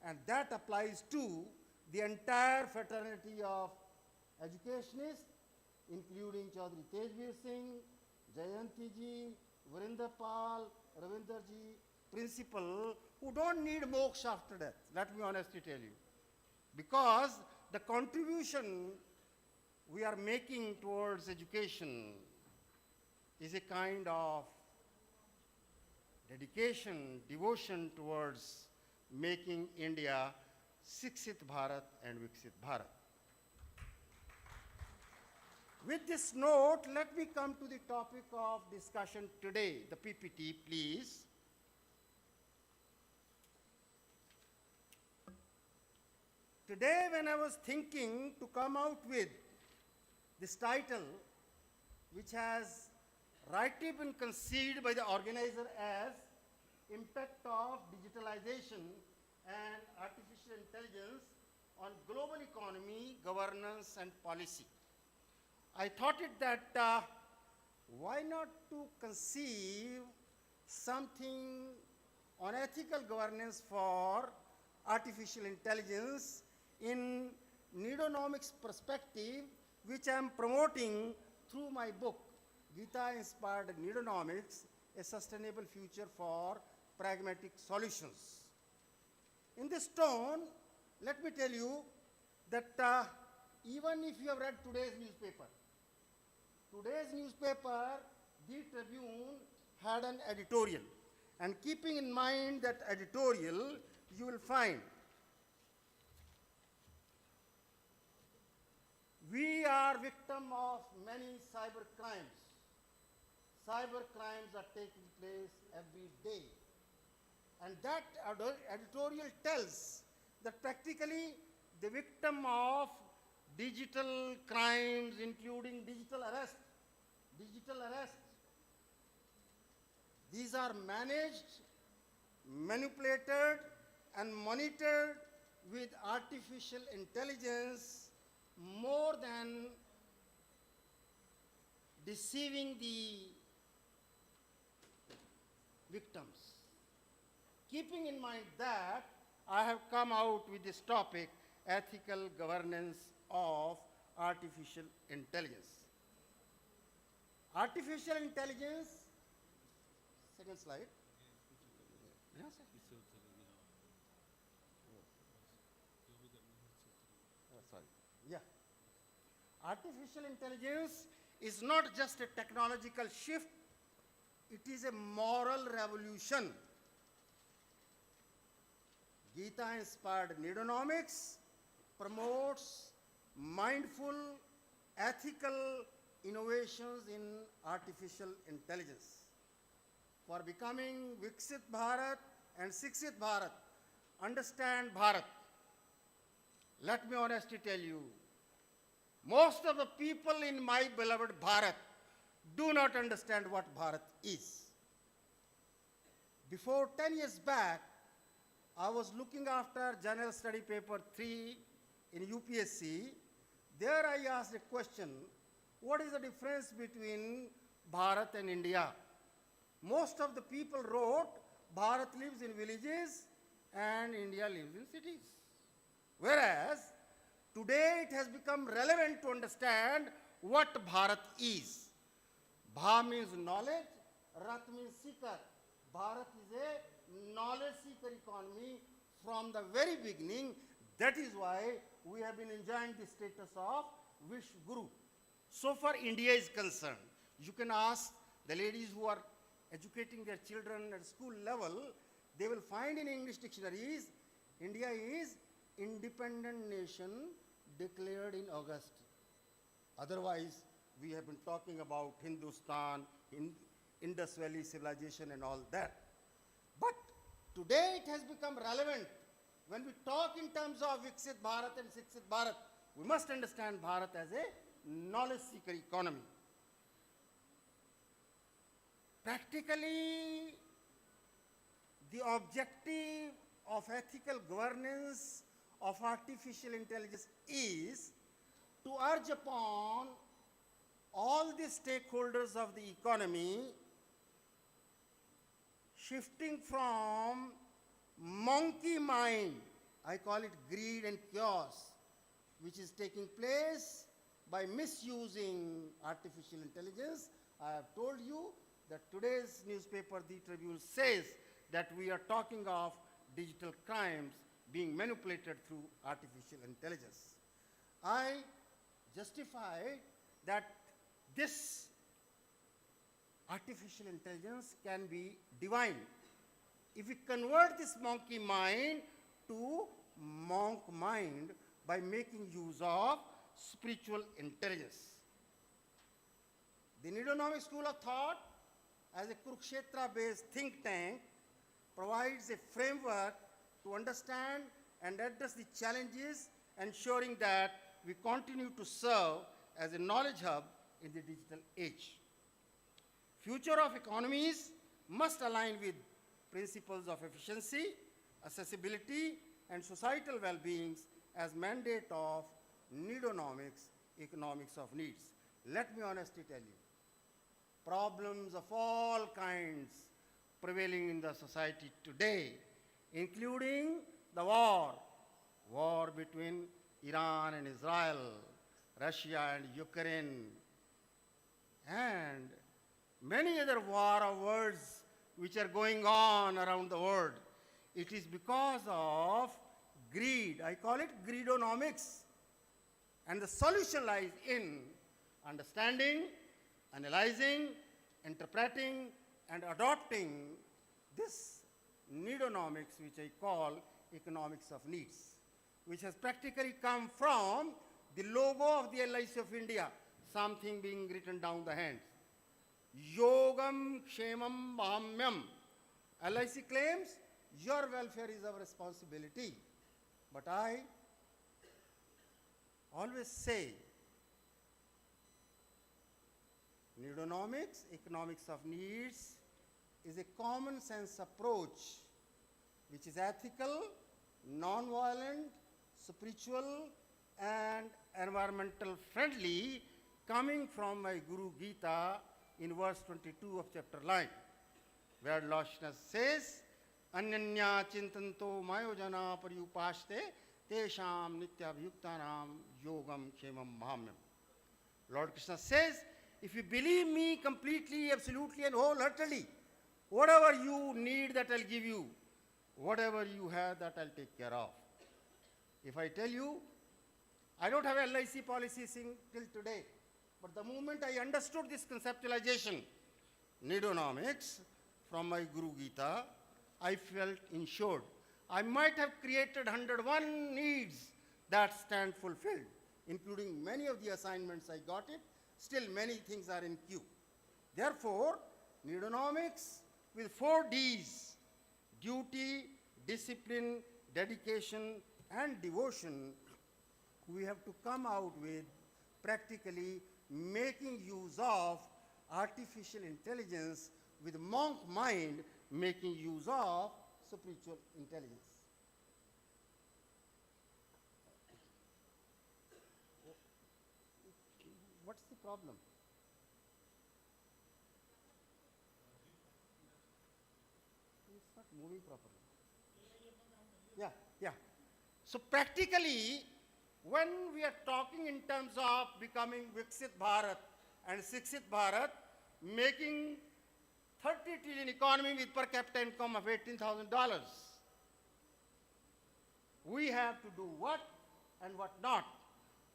And that applies to the entire fraternity of educationists, including Chaudhry Tejveer Singh, Jayanti ji, Vrindapal, Ravinder ji, principal, who don't need moksha after death. Let me honestly tell you. Because the contribution we are making towards education is a kind of dedication, devotion towards making India Sikshit Bharat and Viksit Bharat. With this note, let me come to the topic of discussion today. The PPT, please. Today, when I was thinking to come out with this title, which has rightly been conceived by the organizer as Impact of Digitalization and Artificial Intelligence on Global Economy, Governance and Policy, I thought it that why not to conceive something on ethical governance for artificial intelligence in Nidonomics perspective, which I am promoting through my book, Gita-inspired Nidonomics, a sustainable future for pragmatic solutions. In this tone, let me tell you that even if you have read today's newspaper, The Tribune had an editorial. And keeping in mind that editorial, you will find we are victim of many cyber crimes. Cyber crimes are taking place every day. And that editorial tells that practically the victim of digital crimes, including digital arrest, these are managed, manipulated, and monitored with artificial intelligence more than deceiving the victims. Keeping in mind that, I have come out with this topic, ethical governance of artificial intelligence. Artificial intelligence, second slide. Yes, sir. Sorry. Yeah. Artificial intelligence is not just a technological shift, it is a moral revolution. Gita-inspired Nidonomics promotes mindful, ethical innovations in artificial intelligence. For becoming Viksit Bharat and Sikshit Bharat, understand Bharat. Let me honestly tell you, most of the people in my beloved Bharat do not understand what Bharat is. Before 10 years back, I was looking after General Study Paper 3 in UPSC. There I asked a question, what is the difference between Bharat and India? Most of the people wrote, Bharat lives in villages and India lives in cities. Whereas, today it has become relevant to understand what Bharat is. Bha means knowledge, Rat means seeker. Bharat is a knowledge seeker economy, from the very beginning. That is why we have been enjoying the status of Wish Guru. So far India is concerned, you can ask the ladies who are educating their children at school level, they will find in English dictionaries, India is independent nation declared in August. Otherwise, we have been talking about Hindustan, Indus Valley civilization and all that. But today it has become relevant. When we talk in terms of Viksit Bharat and Shikshit Bharat, we must understand Bharat as a knowledge seeker economy. Practically, the objective of ethical governance of artificial intelligence is to urge upon all the stakeholders of the economy, shifting from monkey mind, I call it greed and chaos, which is taking place by misusing artificial intelligence. I have told you that today's newspaper, The Tribune, says that we are talking of digital crimes being manipulated through artificial intelligence. I justify that this artificial intelligence can be divine if we convert this monkey mind to monk mind by making use of spiritual intelligence. The Nidonomic School of Thought, as a Kurukshetra-based think tank, provides a framework to understand and address the challenges, ensuring that we continue to serve as a knowledge hub in the digital age. Future of economies must align with principles of efficiency, accessibility, and societal well-being as mandate of Nidonomics, economics of needs. Let me honestly tell you, problems of all kinds prevailing in the society today, including the war between Iran and Israel, Russia and Ukraine, and many other war of words which are going on around the world. It is because of greed. I call it greedonomics. And the solution lies in understanding, analyzing, interpreting, and adopting this needonomics, which I call economics of needs, which has practically come from the logo of the LIC of India, something being written down the hands. Yogam Kshemam Mahamyam. LIC claims your welfare is our responsibility. But I always say, Nidonomics, economics of needs, is a common sense approach which is ethical, non-violent, spiritual, and environmental friendly, coming from my Guru Gita in verse 22 of chapter 9, where Lord Krishna says, Anyanya chintanto mayojana paryupaste tesham nityabhyuktanam yogam kshemam mahamyam. Lord Krishna says, if you believe me completely, absolutely, and wholeheartedly, whatever you need, that I'll give you. Whatever you have, that I'll take care of. If I tell you, I don't have LIC policy till today, but the moment I understood this conceptualization, Nidonomics, from my Guru Gita, I felt insured. I might have created 101 needs that stand fulfilled, including many of the assignments I got it. Still many things are in queue. Therefore, Nidonomics with 4 Ds, duty, discipline, dedication, and devotion, we have to come out with practically making use of artificial intelligence with monk mind making use of spiritual intelligence. What's the problem? It's not moving properly. Yeah. So practically, when we are talking in terms of becoming Viksit Bharat and Shikshit Bharat, making 30 trillion economy with per capita income of $18,000, We have to do what and what not.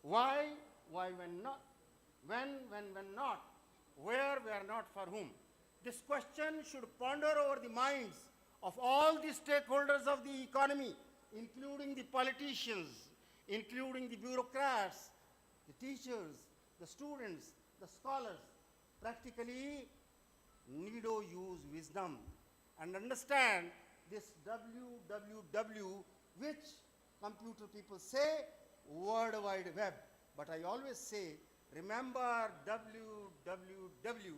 Why when not, when not, where not, for whom. This question should ponder over the minds of all the stakeholders of the economy, including the politicians, including the bureaucrats, the teachers, the students, the scholars. Practically, need to use wisdom and understand this www, which computer people say World Wide Web. But I always say, remember www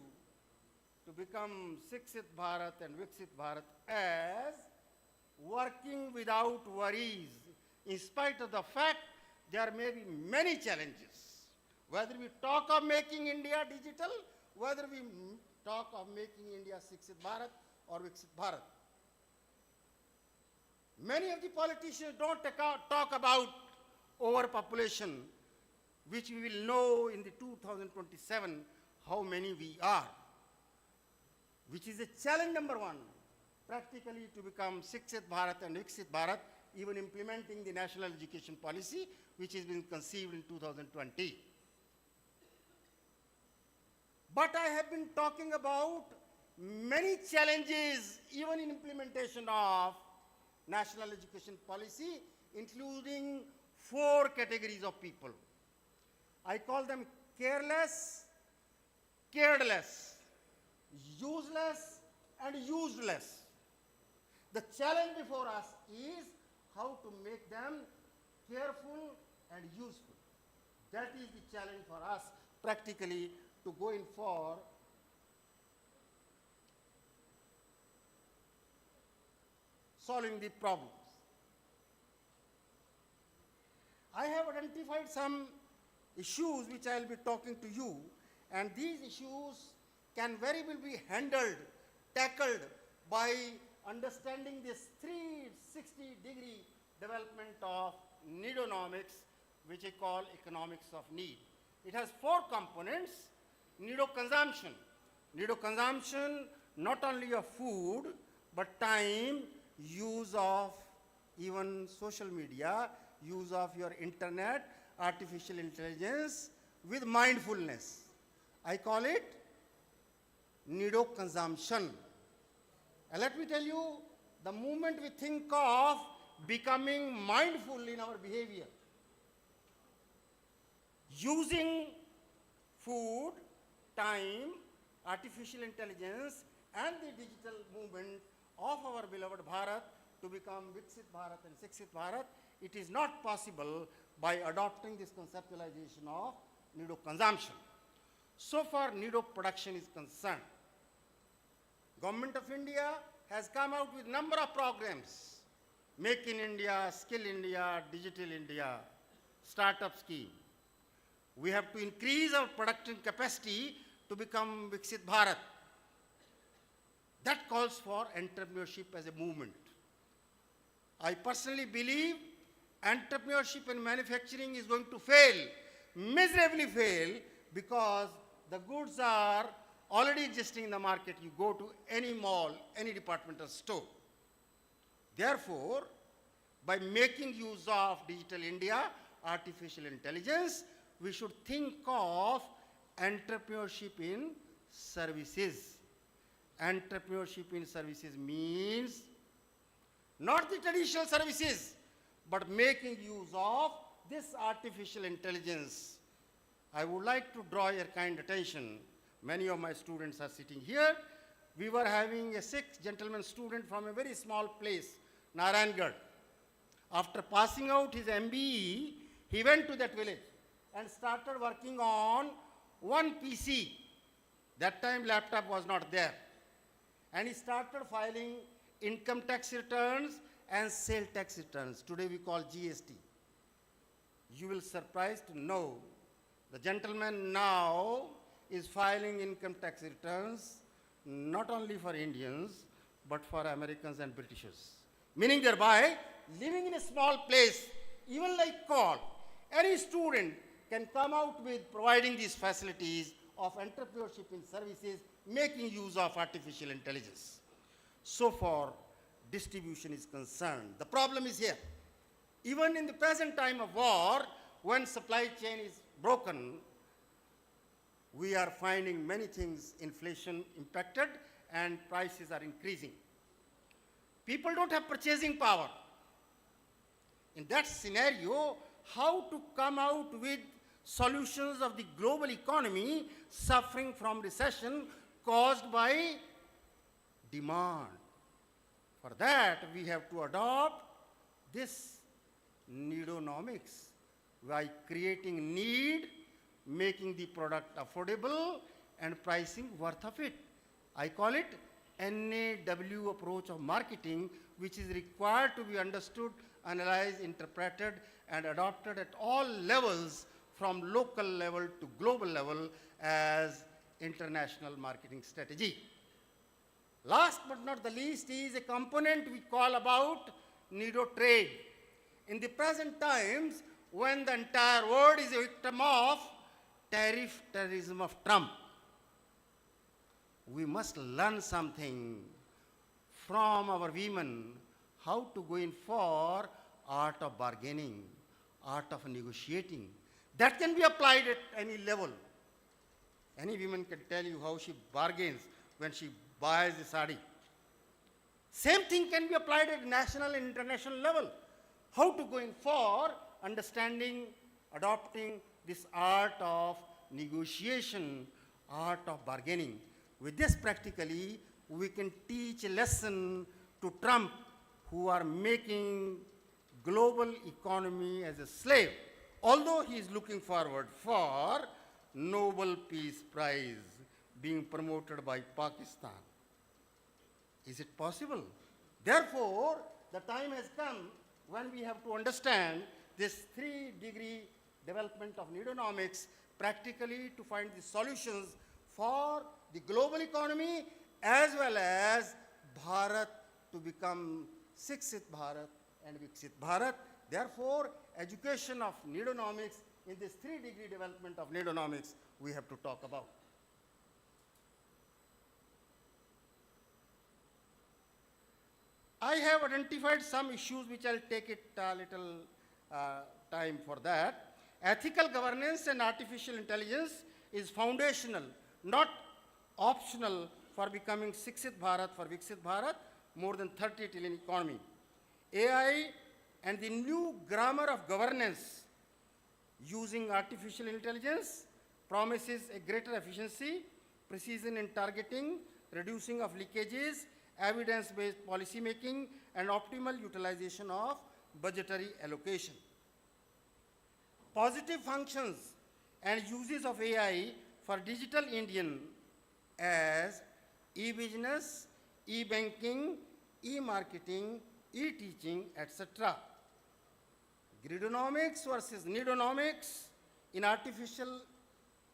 to become Sikshit Bharat and Viksit Bharat as working without worries, in spite of the fact there may be many challenges. Whether we talk of making India digital, whether we talk of making India Sikshit Bharat or Viksit Bharat. Many of the politicians don't talk about overpopulation, which we will know in the 2027 how many we are, which is a challenge number one, practically to become Sikshit Bharat and Viksit Bharat, even implementing the national education policy, which has been conceived in 2020. But I have been talking about many challenges, even in implementation of national education policy, including 4 categories of people. I call them careless, caredless, useless, and useless. The challenge before us is how to make them careful and useful. That is the challenge for us practically to go in for solving the problems. I have identified some issues which I will be talking to you, and these issues can very well be handled, tackled by understanding this 360-degree development of needonomics, which I call economics of need. It has 4 components. Needo-consumption. Needo-consumption not only of food, but time, use of even social media, use of your internet, artificial intelligence with mindfulness. I call it needo-consumption. And let me tell you, the moment we think of becoming mindful in our behavior, using food, time, artificial intelligence, and the digital movement of our beloved Bharat to become Viksit Bharat and Sikshit Bharat, it is not possible by adopting this conceptualization of needo-consumption. So far, needo-production is concerned. Government of India has come out with number of programs. Make in India, Skill India, Digital India, Startup Scheme. We have to increase our production capacity to become Viksit Bharat. That calls for entrepreneurship as a movement. I personally believe entrepreneurship and manufacturing is going to fail, miserably fail, because the goods are already existing in the market. You go to any mall, any departmental store. Therefore, by making use of Digital India, artificial intelligence, we should think of entrepreneurship in services. Entrepreneurship in services means not the traditional services, but making use of this artificial intelligence. I would like to draw your kind attention. Many of my students are sitting here. We were having a 6 gentleman student from a very small place, Narayangarh. After passing out his MBE, he went to that village and started working on one PC. That time laptop was not there. And he started filing income tax returns and sale tax returns. Today we call GST. You will be surprised to know the gentleman now is filing income tax returns not only for Indians, but for Americans and Britishers. Meaning thereby, living in a small place, even like KAUL, any student can come out with providing these facilities of entrepreneurship in services, making use of artificial intelligence. So far, distribution is concerned. The problem is here. Even in the present time of war, when supply chain is broken, we are finding many things inflation impacted and prices are increasing. People don't have purchasing power. In that scenario, how to come out with solutions of the global economy suffering from recession caused by demand? For that, we have to adopt this needonomics by creating need, making the product affordable, and pricing worth of it. I call it NAW approach of marketing, which is required to be understood, analyzed, interpreted, and adopted at all levels, from local level to global level, as international marketing strategy. Last but not the least is a component we call about needo trade. In the present times, when the entire world is a victim of terrorism of Trump, we must learn something from our women, how to go in for art of bargaining, art of negotiating. That can be applied at any level. Any woman can tell you how she bargains when she buys a sari. Same thing can be applied at national and international level. How to go in for understanding, adopting this art of negotiation, art of bargaining. With this practically, we can teach a lesson to Trump, who are making global economy as a slave, although he is looking forward for Nobel Peace Prize being promoted by Pakistan. Is it possible? Therefore, the time has come when we have to understand this 3-degree development of needonomics practically to find the solutions for the global economy as well as Bharat to become Sikshit Bharat and Viksit Bharat. Therefore, education of needonomics in this 3-degree development of needonomics we have to talk about. I have identified some issues which I'll take it a little time for that. Ethical governance and artificial intelligence is foundational, not optional, for becoming Sikshit Bharat, for Viksit Bharat, more than 30 trillion economy. AI and the new grammar of governance using artificial intelligence promises a greater efficiency, precision in targeting, reducing of leakages, evidence-based policy making, and optimal utilization of budgetary allocation. Positive functions and uses of AI for digital Indian as e-business, e-banking, e-marketing, e-teaching, etc. Gridonomics versus needonomics. In artificial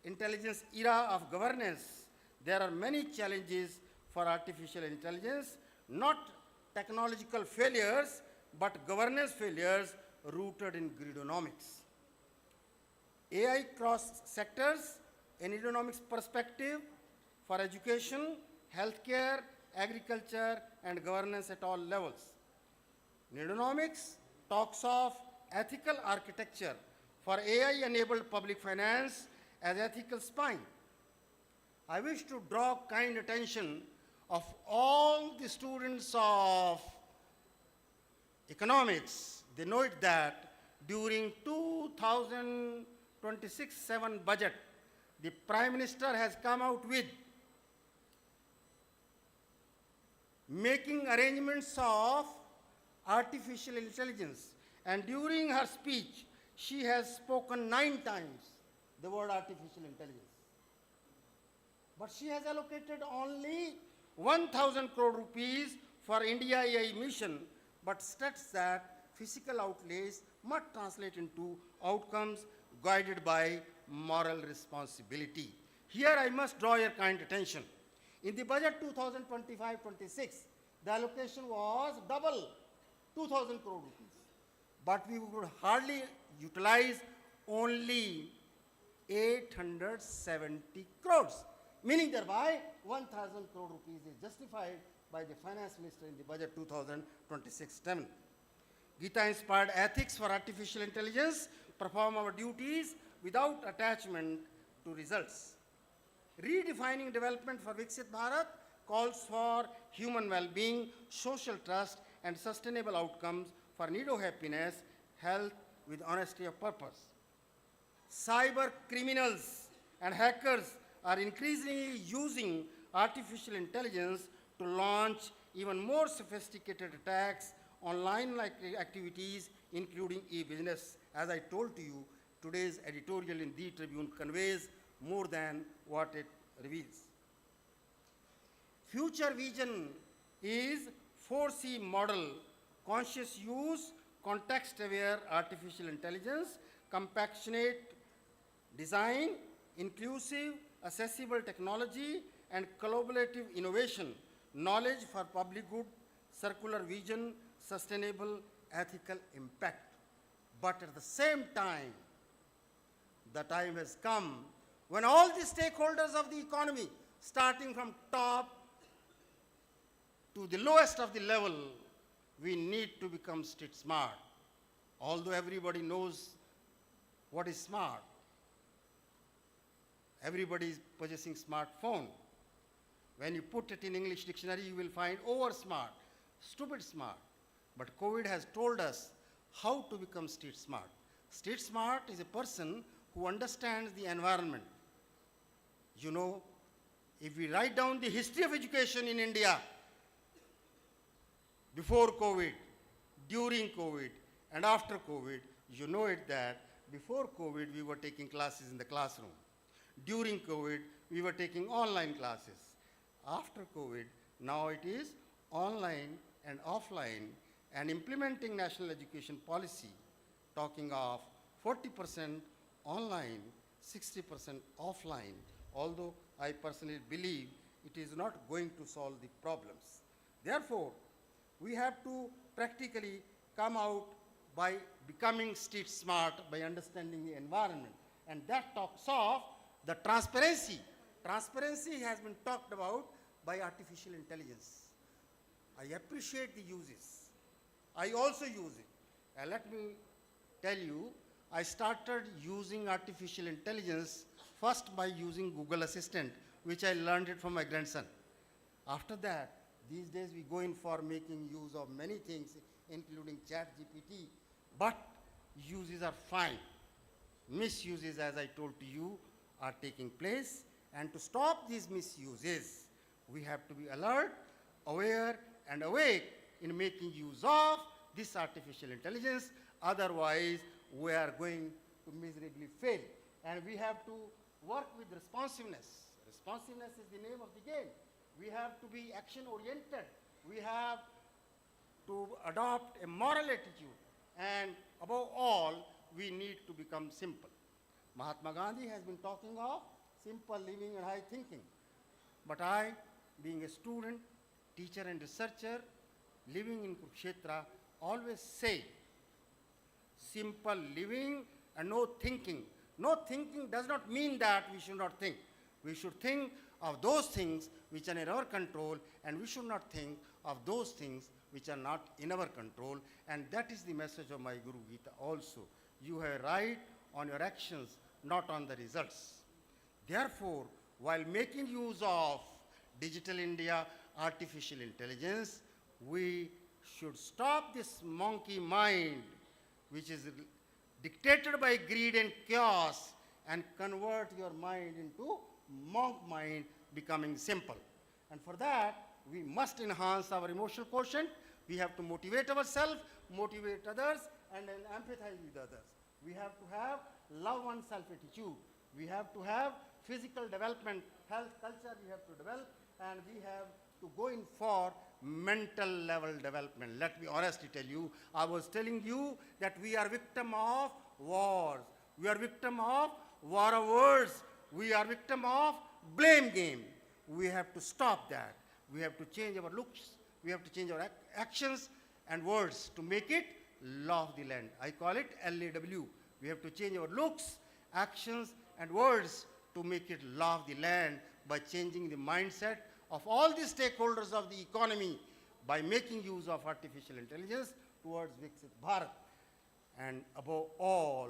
intelligence era of governance, there are many challenges for artificial intelligence, not technological failures, but governance failures rooted in gridonomics. AI cross sectors, an economics perspective for education, healthcare, agriculture, and governance at all levels. Needonomics talks of ethical architecture for AI-enabled public finance as ethical spine. I wish to draw kind attention of all the students of economics. They know it that during 2026-7 budget, the Prime Minister has come out with making arrangements of artificial intelligence. And during her speech, she has spoken 9 times the word artificial intelligence. But she has allocated only 1,000 crore rupees for India AI mission, but states that physical outlays must translate into outcomes guided by moral responsibility. Here I must draw your kind attention. In the budget 2025-26, the allocation was double, 2,000 crore rupees. But we would hardly utilize only 870 crores, meaning thereby 1,000 crore rupees is justified by the finance minister in the budget 2026-7. Gita inspired ethics for artificial intelligence, perform our duties without attachment to results. Redefining development for Viksit Bharat calls for human well-being, social trust, and sustainable outcomes for Nido happiness, health with honesty of purpose. Cyber criminals and hackers are increasingly using artificial intelligence to launch even more sophisticated attacks on online-like activities, including e-business. As I told to you, today's editorial in the Tribune conveys more than what it reveals. Future vision is 4C model: conscious use, context-aware artificial intelligence, compassionate design, inclusive, accessible technology, and collaborative innovation, knowledge for public good, circular vision, sustainable, ethical impact. But at the same time, the time has come when all the stakeholders of the economy, starting from top to the lowest of the level, we need to become street smart. Although everybody knows what is smart. Everybody is possessing smartphone. When you put it in English dictionary, you will find over smart, stupid smart. But COVID has told us how to become street smart. Street smart is a person who understands the environment. You know, if we write down the history of education in India, before COVID, during COVID, and after COVID, you know it that before COVID, we were taking classes in the classroom. During COVID, we were taking online classes. After COVID, now it is online and offline, and implementing national education policy, talking of 40% online, 60% offline, although I personally believe it is not going to solve the problems. Therefore, we have to practically come out by becoming street smart, by understanding the environment. And that talks of the transparency. Transparency has been talked about by artificial intelligence. I appreciate the uses. I also use it. And let me tell you, I started using artificial intelligence first by using Google Assistant, which I learned it from my grandson. After that, these days we go in for making use of many things, including ChatGPT, but uses are fine. Misuses, as I told to you, are taking place, and to stop these misuses, we have to be alert, aware, and awake in making use of this artificial intelligence. Otherwise, we are going to miserably fail. And we have to work with responsiveness. Responsiveness is the name of the game. We have to be action-oriented. We have to adopt a moral attitude. And above all, we need to become simple. Mahatma Gandhi has been talking of simple living and high thinking. But I, being a student, teacher, and researcher living in Kurukshetra, always say simple living and no thinking. No thinking does not mean that we should not think. We should think of those things which are in our control, and we should not think of those things which are not in our control. And that is the message of my Guru Gita also. You have right on your actions, not on the results. Therefore, while making use of digital India, artificial intelligence, we should stop this monkey mind, which is dictated by greed and chaos, and convert your mind into monk mind, becoming simple. And for that, we must enhance our emotional quotient. We have to motivate ourselves, motivate others, and then empathize with others. We have to have love oneself attitude. We have to have physical development, health, culture we have to develop, and we have to go in for mental level development. Let me honestly tell you, I was telling you that we are victim of wars. We are victim of war of words. We are victim of blame game. We have to stop that. We have to change our looks. We have to change our actions and words to make it law of the land. I call it LAW. We have to change our looks, actions, and words to make it law of the land by changing the mindset of all the stakeholders of the economy by making use of artificial intelligence towards Viksit Bharat. And above all,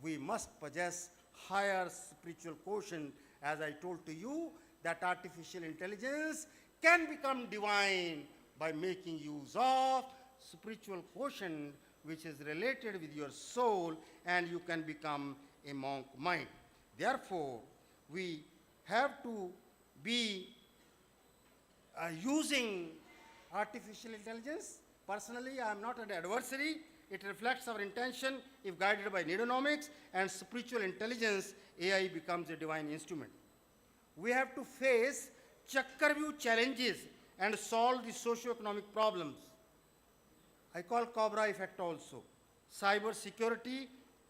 we must possess higher spiritual quotient. As I told to you, that artificial intelligence can become divine by making use of spiritual quotient which is related with your soul, and you can become a monk mind. Therefore, we have to be using artificial intelligence. Personally, I am not an adversary. It reflects our intention. If guided by neuronomics and spiritual intelligence, AI becomes a divine instrument. We have to face Chakravyuh challenges and solve the socio-economic problems. I call Cobra effect also. Cyber security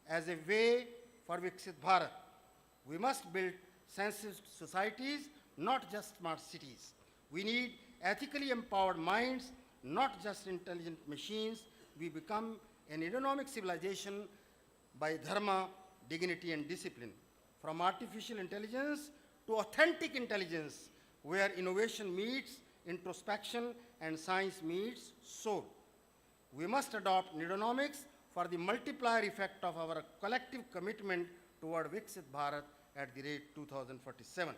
as a way for Viksit Bharat. We must build sensitive societies, not just smart cities. We need ethically empowered minds, not just intelligent machines. We become an autonomic civilization by dharma, dignity, and discipline. From artificial intelligence to authentic intelligence, where innovation meets introspection and science meets soul. We must adopt neuronomics for the multiplier effect of our collective commitment toward Viksit Bharat at the rate 2047.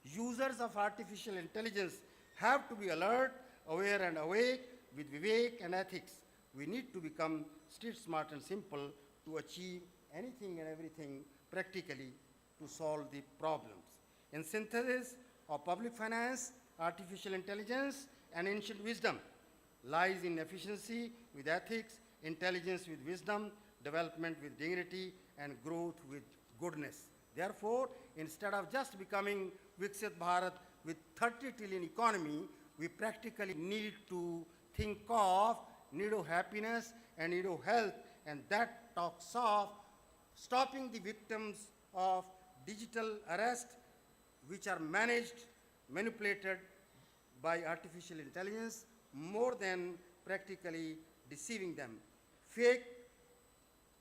Users of artificial intelligence have to be alert, aware, and awake with Vivek and ethics. We need to become street smart and simple to achieve anything and everything practically to solve the problems. In synthesis of public finance, artificial intelligence, and ancient wisdom lies in efficiency with ethics, intelligence with wisdom, development with dignity, and growth with goodness. Therefore, instead of just becoming Viksit Bharat with 30 trillion economy, we practically need to think of need of happiness and need of health, and that talks of stopping the victims of digital arrest, which are managed, manipulated by artificial intelligence, more than practically deceiving them. Fake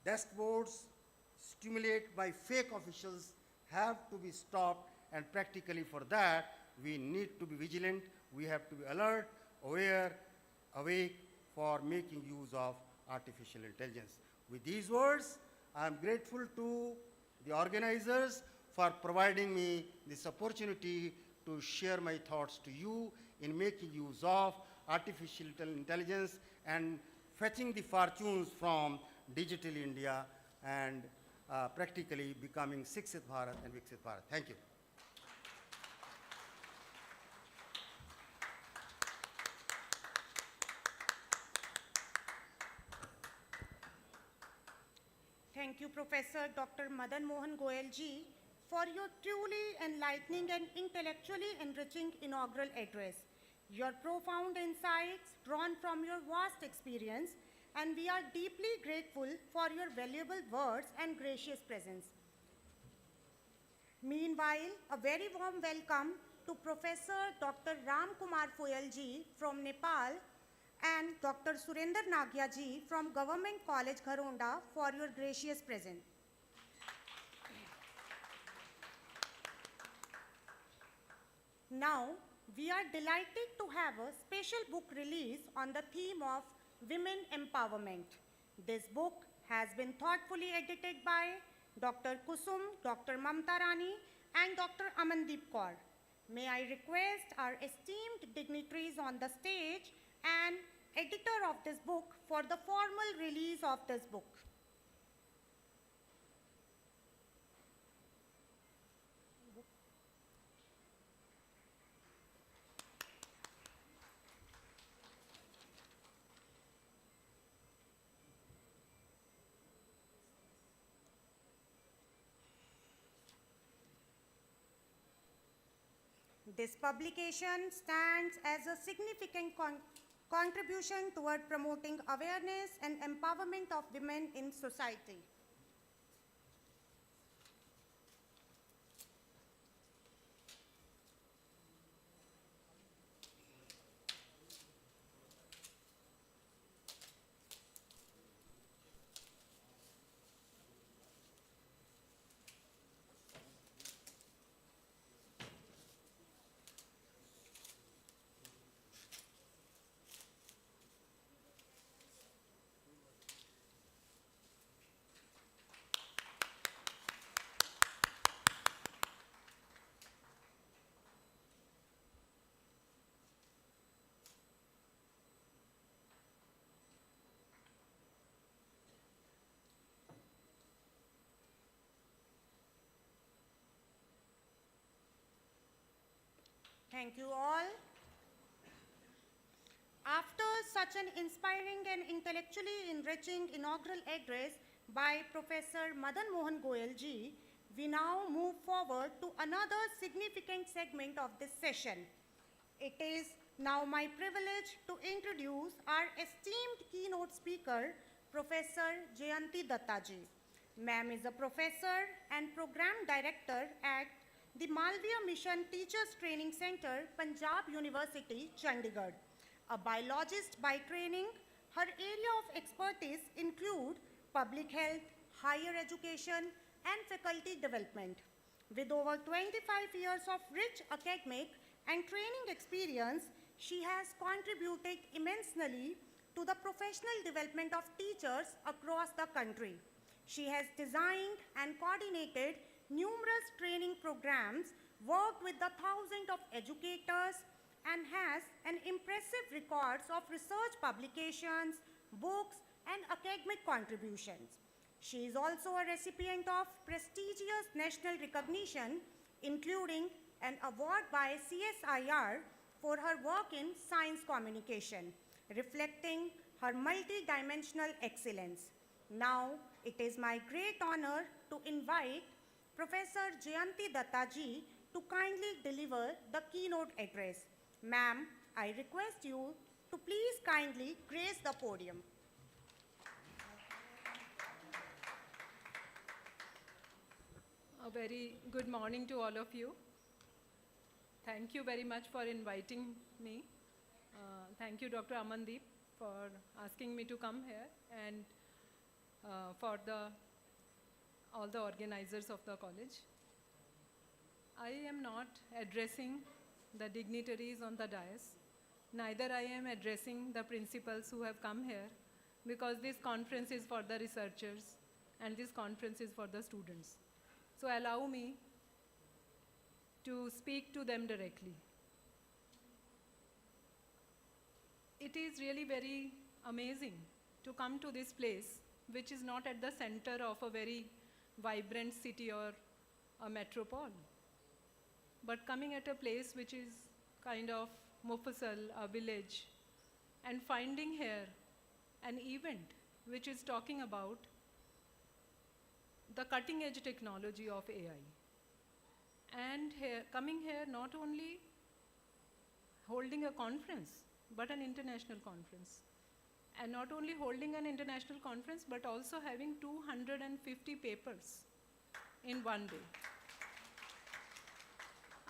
dashboards stimulated by fake officials have to be stopped, and practically for that, we need to be vigilant. We have to be alert, aware, awake for making use of artificial intelligence. With these words, I am grateful to the organizers for providing me this opportunity to share my thoughts to you in making use of artificial intelligence and fetching the fortunes from digital India and practically becoming Sikshit Bharat and Viksit Bharat. Thank you. Thank you, Professor Dr. Madan Mohan Goyal ji, for your truly enlightening and intellectually enriching inaugural address. Your profound insights drawn from your vast experience, and we are deeply grateful for your valuable words and gracious presence. Meanwhile, a very warm welcome to Professor Dr. Ram Kumar Foyal ji from Nepal and Dr. Surender Nagia ji from Government College Gharonda for your gracious presence. Now, we are delighted to have a special book release on the theme of women empowerment. This book has been thoughtfully edited by Dr. Kusum, Dr. Mamta Rani, and Dr. Amandeep Kaur. May I request our esteemed dignitaries on the stage and editor of this book for the formal release of this book. This publication stands as a significant contribution toward promoting awareness and empowerment of women in society. Thank you all. After such an inspiring and intellectually enriching inaugural address by Professor Madan Mohan Goyal ji, we now move forward to another significant segment of this session. It is now my privilege to introduce our esteemed keynote speaker, Professor Jayanti Datta ji. Ma'am is a professor and program director at the Malviya Mission Teachers Training Center, Punjab University, Chandigarh. A biologist by training, her area of expertise include public health, higher education, and faculty development. With over 25 years of rich academic and training experience, she has contributed immensely to the professional development of teachers across the country. She has designed and coordinated numerous training programs, worked with the thousands of educators, and has an impressive records of research publications, books, and academic contributions. She is also a recipient of prestigious national recognition, including an award by CSIR for her work in science communication, reflecting her multi-dimensional excellence. Now, it is my great honor to invite Professor Jayanti Datta ji to kindly deliver the keynote address. Ma'am, I request you to please kindly grace the podium. A very good morning to all of you. Thank you very much for inviting me. Thank you, Dr. Amandeep, for asking me to come here, and for all the organizers of the college. I am not addressing the dignitaries on the dais. Neither I am addressing the principals who have come here, because this conference is for the researchers and this conference is for the students. So allow me to speak to them directly. It is really very amazing to come to this place, which is not at the center of a very vibrant city or a metropole, but coming at a place which is kind of Mufasal, a village, and finding here an event which is talking about the cutting edge technology of AI. And coming here not only holding a conference, but an international conference. And not only holding an international conference, but also having 250 papers in one day.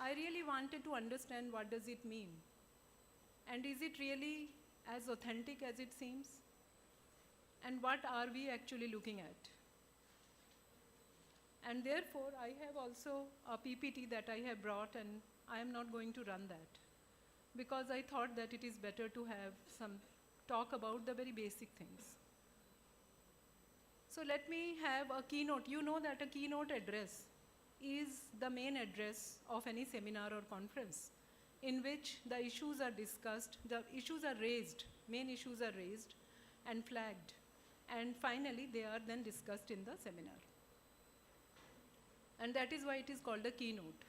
I really wanted to understand what does it mean, and is it really as authentic as it seems, and what are we actually looking at. And therefore, I have also a PPT that I have brought, and I am not going to run that, because I thought that it is better to have some talk about the very basic things. So let me have a keynote. You know that a keynote address is the main address of any seminar or conference, in which the issues are discussed, the issues are raised, main issues are raised and flagged, and finally they are then discussed in the seminar. And that is why it is called a keynote.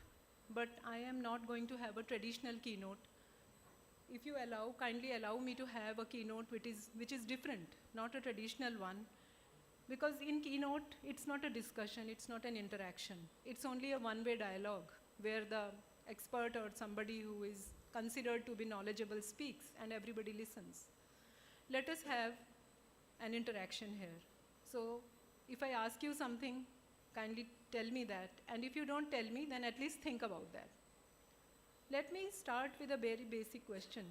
But I am not going to have a traditional keynote. If you allow, kindly allow me to have a keynote which is different, not a traditional one. Because in keynote, it's not a discussion, it's not an interaction. It's only a one-way dialogue where the expert or somebody who is considered to be knowledgeable speaks and everybody listens. Let us have an interaction here. So if I ask you something, kindly tell me that. And if you don't tell me, then at least think about that. Let me start with a very basic question.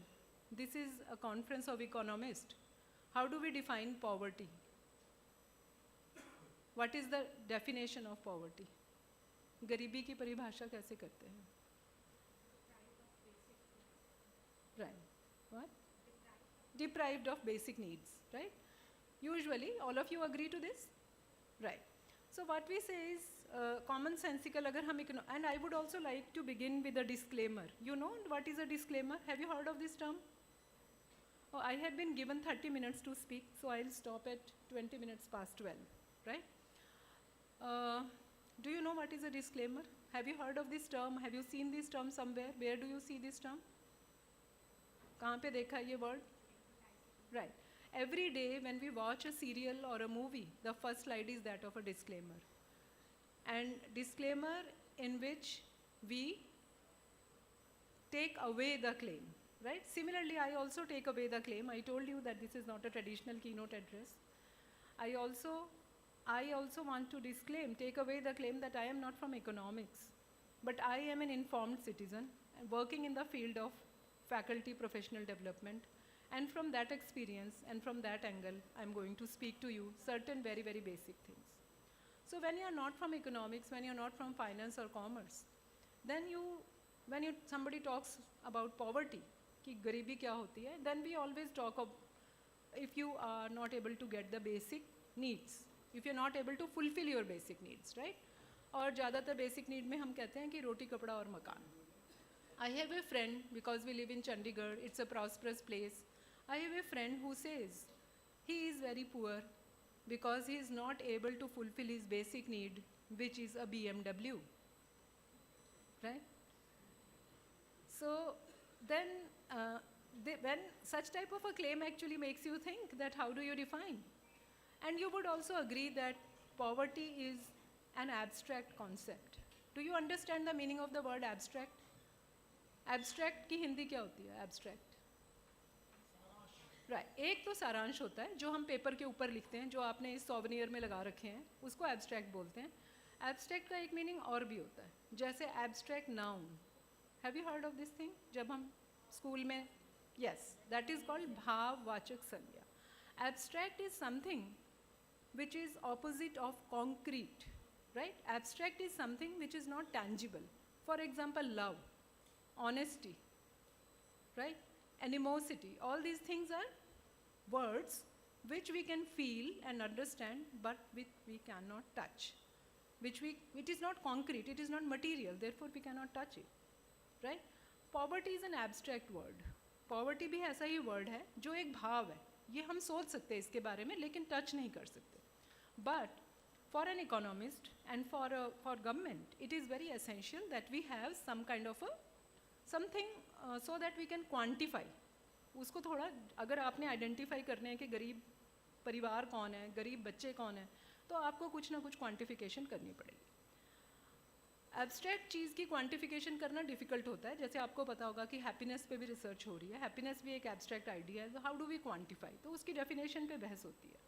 This is a conference of economists. How do we define poverty? What is the definition of poverty? गरीबी की परिभाषा कैसे करते हैं? Right. What? Deprived of basic needs, right? Usually, all of you agree to this? Right. So what we say is commonsensical. अगर हम and I would also like to begin with a disclaimer. You know what is a disclaimer? Have you heard of this term? Oh, I have been given 30 minutes to speak, so I'll stop at 20 minutes past 12, right? Do you know what is a disclaimer? Have you heard of this term? Have you seen this term somewhere? Where do you see this term? कहाँ पे देखा है ये word? Right. Every day when we watch a serial or a movie, the first slide is that of a disclaimer. And disclaimer in which we take away the claim, right? Similarly, I also take away the claim. I told you that this is not a traditional keynote address. I also want to disclaim, take away the claim that I am not from economics, but I am an informed citizen working in the field of faculty professional development. And from that experience and from that angle, I'm going to speak to you certain very, very basic things. So when you're not from economics, when you're not from finance or commerce, then when somebody talks about poverty, कि गरीबी क्या होती है, then we always talk of if you are not able to get the basic needs, if you're not able to fulfill your basic needs, right? और ज़्यादातर basic need में हम कहते हैं कि रोटी कपड़ा और मकान. I have a friend, because we live in Chandigarh, it's a prosperous place. I have a friend who says he is very poor because he is not able to fulfill his basic need, which is a BMW, right? So then when such type of a claim actually makes you think that how do you define? And you would also agree that poverty is an abstract concept. Do you understand the meaning of the word abstract? Abstract की हिंदी क्या होती है? Abstract. Right. एक तो सारांश होता है जो हम पेपर के ऊपर लिखते हैं, जो आपने इस souvenir में लगा रखे हैं, उसको abstract बोलते हैं. Abstract का एक meaning और भी होता है, जैसे abstract noun. Have you heard of this thing? जब हम स्कूल में, yes, that is called भाववाचक संज्ञा. Abstract is something which is opposite of concrete, right? Abstract is something which is not tangible. For example, love, honesty, right? Animosity, all these things are words which we can feel and understand, but which we cannot touch. It is not concrete, it is not material, therefore we cannot touch it, right? Poverty is an abstract word. Poverty भी ऐसा ही word है जो एक भाव है. ये हम सोच सकते हैं इसके बारे में, लेकिन touch नहीं कर सकते. But for an economist and for government, it is very essential that we have some kind of a something so that we can quantify. उसको थोड़ा अगर आपने identify करने हैं कि गरीब परिवार कौन है, गरीब बच्चे कौन है, तो आपको कुछ ना कुछ quantification करनी पड़ेगी. Abstract चीज़ की quantification करना difficult होता है. जैसे आपको पता होगा कि happiness पे भी research हो रही है. Happiness भी एक abstract idea है. तो how do we quantify? तो उसकी definition पे बहस होती है.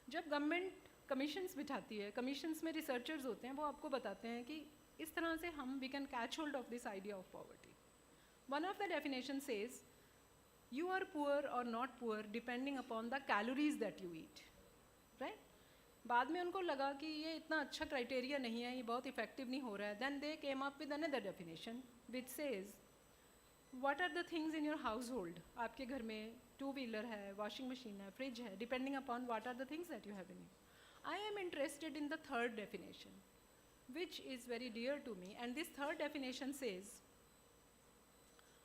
जब government commissions बिठाती है, commissions में researchers होते हैं, वो आपको बताते हैं कि इस तरह से हम we can catch hold of this idea of poverty. One of the definitions says, you are poor or not poor depending upon the calories that you eat, right? बाद में उनको लगा कि ये इतना अच्छा criteria नहीं है, ये बहुत effective नहीं हो रहा है. Then they came up with another definition which says, what are the things in your household? आपके घर में two-wheeler है, washing machine है, fridge है, depending upon what are the things that you have in it. I am interested in the third definition, which is very dear to me, and this third definition says,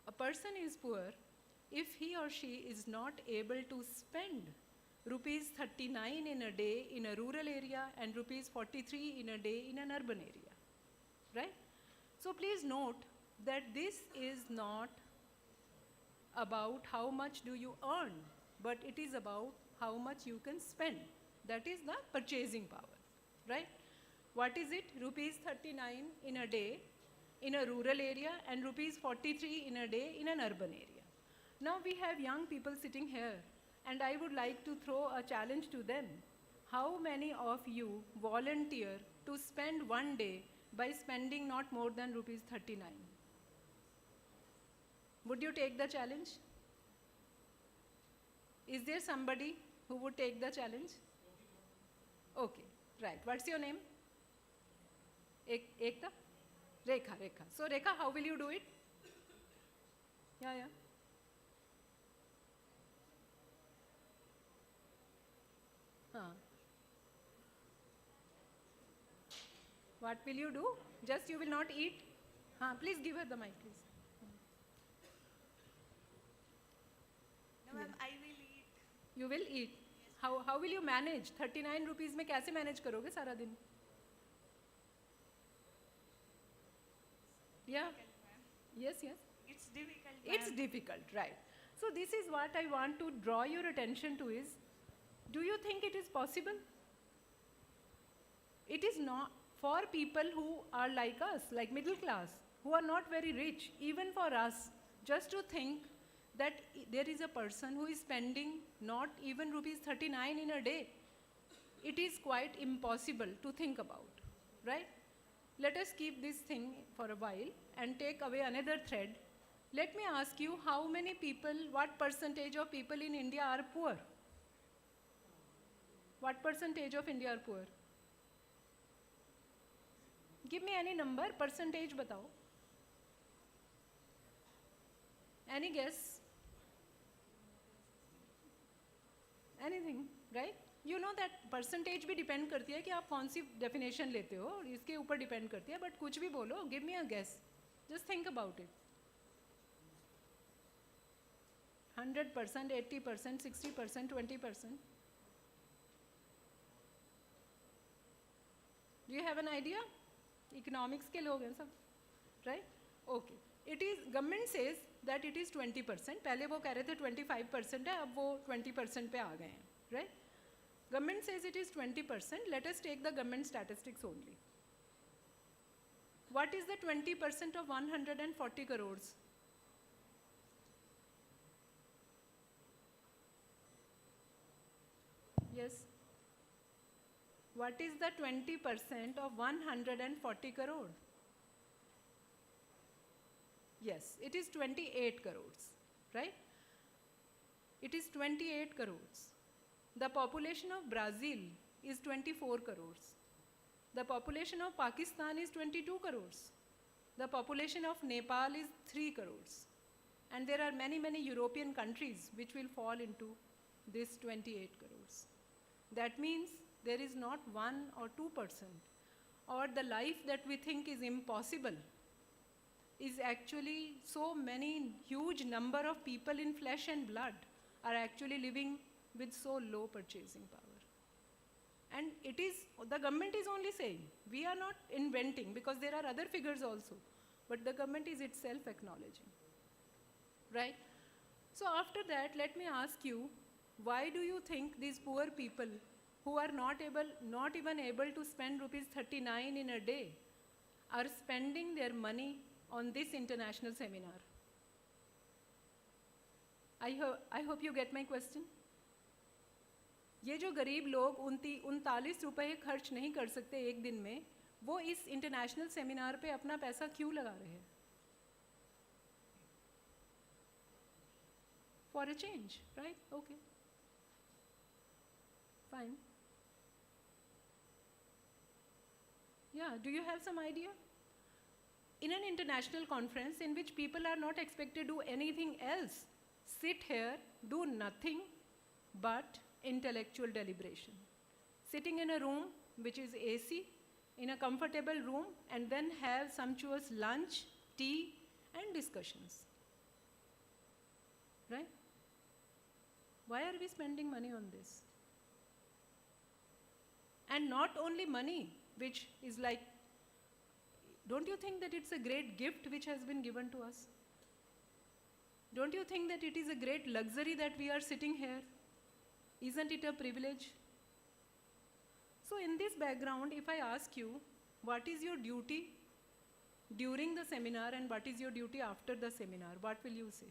a person is poor if he or she is not able to spend rupees 39 in a day in a rural area and rupees 43 in a day in an urban area, right? So please note that this is not about how much do you earn, but it is about how much you can spend. That is the purchasing power, right? What is it? Rupees 39 in a day in a rural area and rupees 43 in a day in an urban area. Now we have young people sitting here, and I would like to throw a challenge to them. How many of you volunteer to spend one day by spending not more than rupees 39? Would you take the challenge? Is there somebody who would take the challenge? Okay, right. What's your name? Ekta? Rekha. So Rekha, how will you do it? Yeah. What will you do? Just you will not eat? Please give her the mic, please. No, ma'am, I will eat. You will eat? Yes. How will you manage? 39 rupees में कैसे manage करोगे सारा दिन? Yeah. difficult, ma'am. Yes, yes. It's difficult, It's ma'am. difficult, right. So this is what I want to draw your attention to is, do you think it is possible? It is not for people who are like us, like middle class, who are not very rich, even for us, just to think that there is a person who is spending not even rupees 39 in a day. It is quite impossible to think about, right? Let us keep this thing for a while and take away another thread. Let me ask you, how many people, what percentage of people in India are poor? What percentage of India are poor? Give me any number, percentage batao. Any guess? Anything, right? You know that percentage भी depend करती है कि आप कौन सी definition लेते हो, इसके ऊपर depend करती है, but कुछ भी बोलो, give me a guess. Just think about it. 100%, 80%, 60%, 20%. Do you have an idea? Economics के लोग हैं सब, right? Okay. It is, government says that it is 20%. पहले वो कह रहे थे 25% है, अब वो 20% पे आ गए हैं, right? Government says it is 20%. Let us take the government statistics only. What is the 20% of 140 crores? Yes. What is the 20% of 140 crore? Yes, it is 28 crores, right? It is 28 crores. The population of Brazil is 24 crores. The population of Pakistan is 22 crores. The population of Nepal is 3 crores. And there are many, many European countries which will fall into this 28 crores. That means there is not 1 or 2%, or the life that we think is impossible is actually so many huge number of people in flesh and blood are actually living with so low purchasing power. And it is, the government is only saying, we are not inventing, because there are other figures also, but the government is itself acknowledging, right? So after that, let me ask you, why do you think these poor people who are not even able to spend rupees 39 in a day are spending their money on this international seminar? I hope you get my question. ये जो गरीब लोग 39 रुपये खर्च नहीं कर सकते एक दिन में, वो इस इंटरनेशनल सेमिनार पे अपना पैसा क्यों लगा रहे हैं? For a change, right? Okay. Fine. Yeah, do you have some idea? In an international conference in which people are not expected to do anything else, sit here, do nothing but intellectual deliberation. Sitting in a room which is AC, in a comfortable room, and then have sumptuous lunch, tea, and discussions. Right? Why are we spending money on this? And not only money, which is like, don't you think that it's a great gift which has been given to us? Don't you think that it is a great luxury that we are sitting here? Isn't it a privilege? So in this background, if I ask you, what is your duty during the seminar and what is your duty after the seminar, what will you say?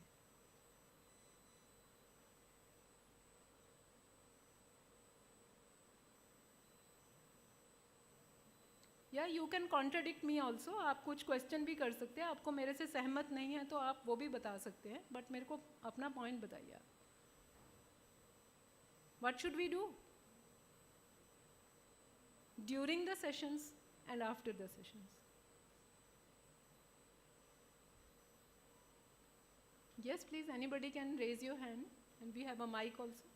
या you can contradict me also, आप कुछ question भी कर सकते हैं, आपको मेरे से सहमत नहीं है तो आप वो भी बता सकते हैं, बट मेरे को अपना पॉइंट बताइए आप. What should we do during the sessions and after the sessions? Yes, please, anybody can raise your hand, and we have a mic also.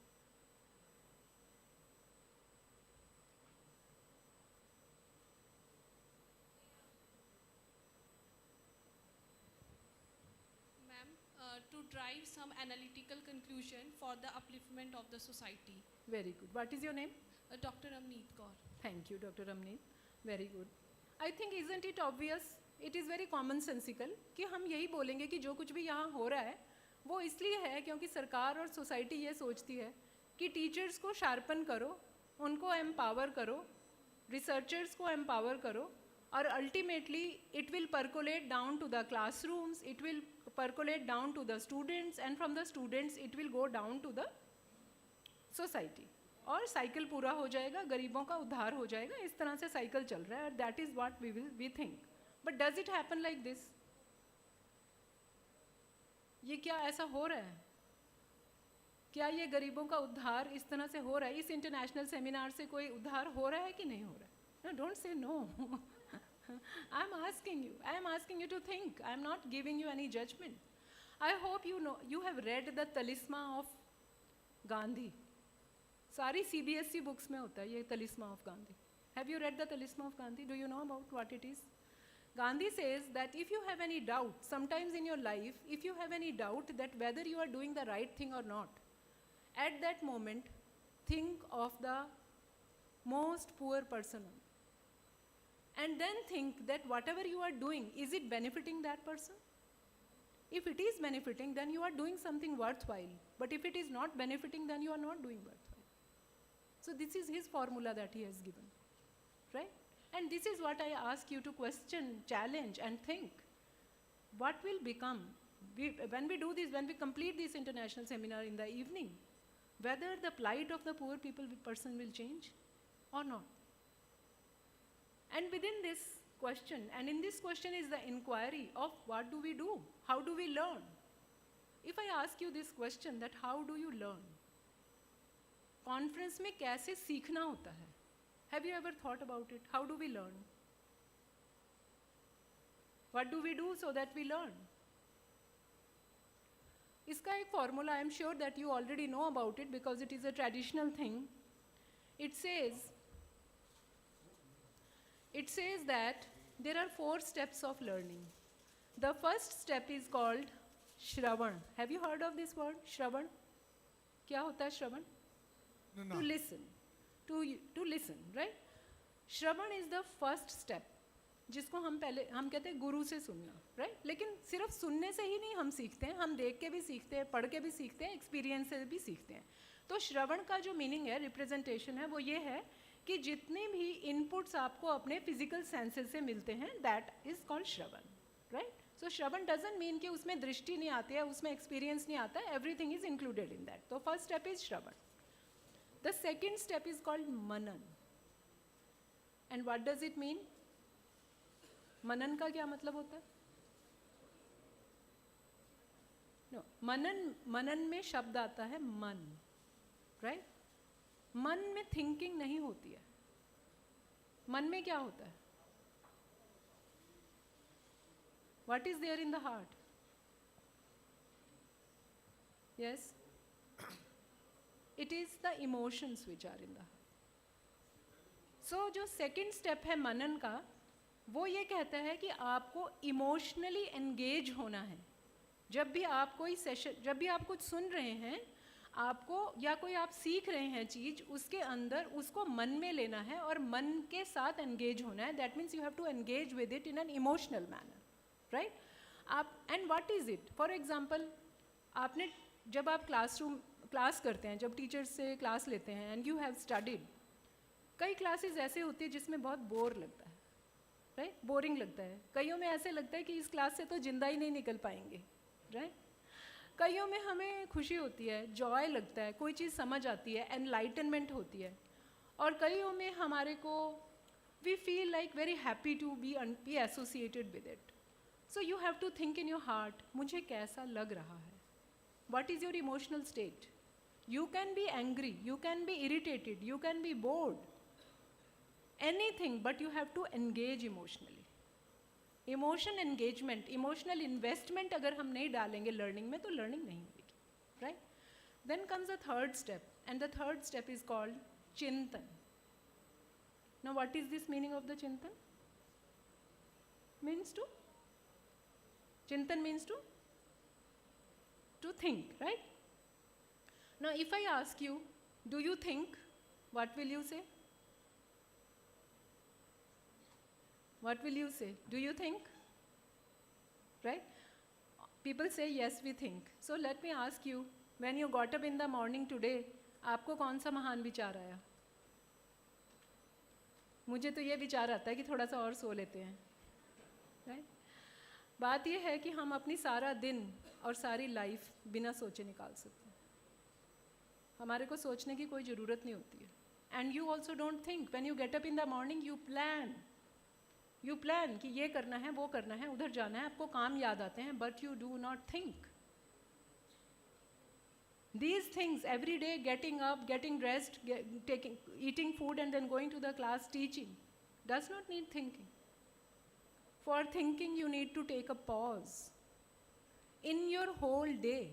To drive some analytical conclusion for the upliftment of the society. Very good. What is your name? Dr. Amneet Kaur. Thank you, Dr. Ramneet. Very good. I think, isn't it obvious it is very common sensical कि हम यही बोलेंगे कि जो कुछ भी यहाँ हो रहा है वो इसलिए है क्योंकि सरकार और सोसाइटी ये सोचती है कि टीचर्स को शार्पन करो, उनको एम्पावर करो, रिसर्चर्स को एम्पावर करो, और ultimately it will percolate down to the classrooms, it will percolate down to the students, and from the students it will go down to the society, और cycle पूरा हो जाएगा, गरीबों का उद्धार हो जाएगा. इस तरह से साइकिल चल रहा है, और that is what we think. But does it happen like this? ये क्या ऐसा हो रहा है? क्या ये गरीबों का उद्धार इस तरह से हो रहा है? इस इंटरनेशनल सेमिनार से कोई उद्धार हो रहा है कि नहीं हो रहा है? No, don't say no. I am asking you to think. I am not giving you any judgment. I hope you know, you have read the Talisman of Gandhi. सारी CBSE books में होता है ये Talisman of Gandhi. Have you read the Talisman of Gandhi? Do you know about what it is? Gandhi says that if you have any doubt, sometimes in your life, if you have any doubt that whether you are doing the right thing or not, at that moment, think of the most poor person. And then think that whatever you are doing, is it benefiting that person? If it is benefiting, then you are doing something worthwhile. But if it is not benefiting, then you are not doing worthwhile. So this is his formula that he has given, right? And this is what I ask you to question, challenge, and think. What will become, when we do this, when we complete this international seminar in the evening, whether the plight of the poor person will change or not. And within this question, and in this question is the inquiry of what do we do? How do we learn? If I ask you this question, that how do you learn? Conference में कैसे सीखना होता है? Have you ever thought about it? How do we learn? What do we do so that we learn? इसका एक formula, I am sure that you already know about it because it is a traditional thing. It says that there are 4 steps of learning. The first step is called Shravan. Have you heard of this word, Shravan? क्या होता है Shravan? No. To listen. To listen, right? Shravan is the first step, जिसको हम कहते हैं गुरु से सुनना, right? लेकिन सिर्फ सुनने से ही नहीं हम सीखते हैं, हम देख के भी सीखते हैं, पढ़ के भी सीखते हैं, एक्सपीरियंस से भी सीखते हैं. तो श्रवण का जो मीनिंग है, रिप्रेजेंटेशन है, वो ये है कि जितने भी इनपुट्स आपको अपने फिजिकल सेंसेस से मिलते हैं, that is called Shravan, right? So Shravan doesn't mean कि उसमें दृष्टि नहीं आती है, उसमें एक्सपीरियंस नहीं आता है, everything is included in that. तो फर्स्ट स्टेप इज श्रवण. The second step is called manan. And what does it mean? मनन का क्या मतलब होता है? No, मनन में शब्द आता है मन, right? मन में थिंकिंग नहीं होती है. मन में क्या होता है? What is there in the heart? Yes? It is the emotions which are in the heart. So जो second step है मनन का, वो ये कहता है कि आपको इमोशनली एंगेज होना है. जब भी आप कोई सेशन, जब भी आप कुछ सुन रहे हैं, आपको या कोई आप सीख रहे हैं चीज़, उसके अंदर उसको मन में लेना है और मन के साथ एंगेज होना है. That means you have to engage with it in an emotional manner, right? आप and what is it? For example, आपने जब आप क्लास करते हैं, जब टीचर्स से क्लास लेते हैं एंड यू हैव स्टडीड, कई क्लासेस ऐसे होती है जिसमें बहुत बोर लगता है, राइट? बोरिंग लगता है. कईयों में ऐसे लगता है कि इस क्लास से तो जिंदा ही नहीं निकल पाएंगे, राइट? कईयों में हमें खुशी होती है, जॉय लगता है, कोई चीज़ समझ आती है, एनलाइटनमेंट होती है. और कईयों में हमारे को we feel like very happy to be associated with it. So you have to think in your heart, मुझे कैसा लग रहा है? What is your emotional state? You can be angry, you can be irritated, you can be bored, anything, but you have to engage emotionally. Emotion engagement, emotional investment अगर हम नहीं डालेंगे learning में, तो learning नहीं होगी, right? Then comes the third step, and the third step is called Chintan. Now what is this meaning of the Chintan? Chintan means to think, right? Now, if I ask you, do you think, what will you say? What will you say? Do you think? right? People say yes, we think. So let me ask you, when you got up in the morning today, आपको कौन सा महान विचार आया? मुझे तो ये विचार आता है कि थोड़ा सा और सो लेते हैं, right? बात ये है कि हम अपनी सारा दिन और सारी लाइफ बिना सोचे निकाल सकते हैं. हमारे को सोचने की कोई ज़रूरत नहीं होती है. And you also don't think. When you get up in the morning, you plan. You plan कि ये करना है, वो करना है, उधर जाना है, आपको काम याद आते हैं, but you do not think. These things, every day getting up, getting dressed, eating food and then going to the class teaching, does not need thinking. For thinking, you need to take a pause. In your whole day,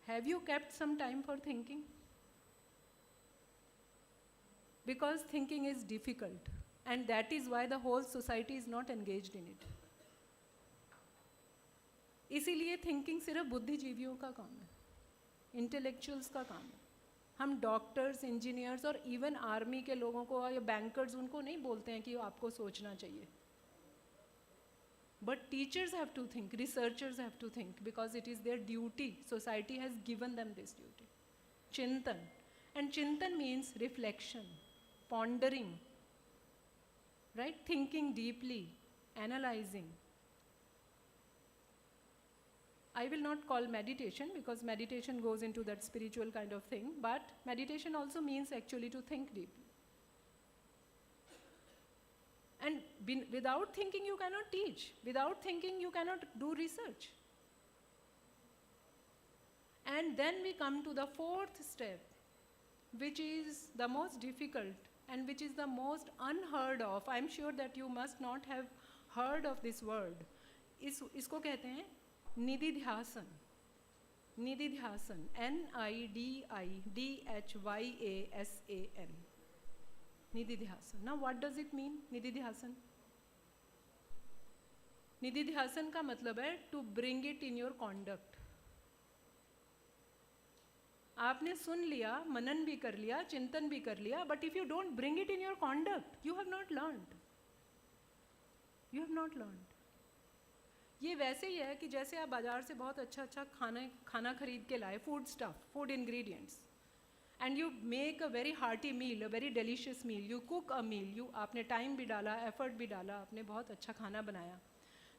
have you kept some time for thinking? Because thinking is difficult, and that is why the whole society is not engaged in it. इसीलिए thinking सिर्फ बुद्धिजीवियों का काम है, intellectuals का काम है. हम डॉक्टर्स, इंजीनियर्स और इवन आर्मी के लोगों को या बैंकर्स उनको नहीं बोलते हैं कि आपको सोचना चाहिए. But teachers have to think, researchers have to think, because it is their duty. Society has given them this duty. Chintan. And chintan means reflection, pondering, right? Thinking deeply, analyzing. I will not call meditation because meditation goes into that spiritual kind of thing, but meditation also means actually to think deeply. And without thinking, you cannot teach. Without thinking, you cannot do research. And then we come to the fourth step, which is the most difficult and which is the most unheard of. I'm sure that you must not have heard of this word. इसको कहते हैं निधिध्यासन. निधिध्यासन. NIDIDHYASAN. निधिध्यासन. Now what does it mean, निधिध्यासन? निधिध्यासन का मतलब है to bring it in your conduct. आपने सुन लिया, मनन भी कर लिया, चिंतन भी कर लिया, but if you don't bring it in your conduct, you have not learned. You have not learned. ये वैसे ही है कि जैसे आप बाजार से बहुत अच्छा अच्छा खाना खरीद के लाए, food stuff, food ingredients, and you make a very hearty meal, a very delicious meal. You cook a meal. आपने time भी डाला, effort भी डाला, आपने बहुत अच्छा खाना बनाया.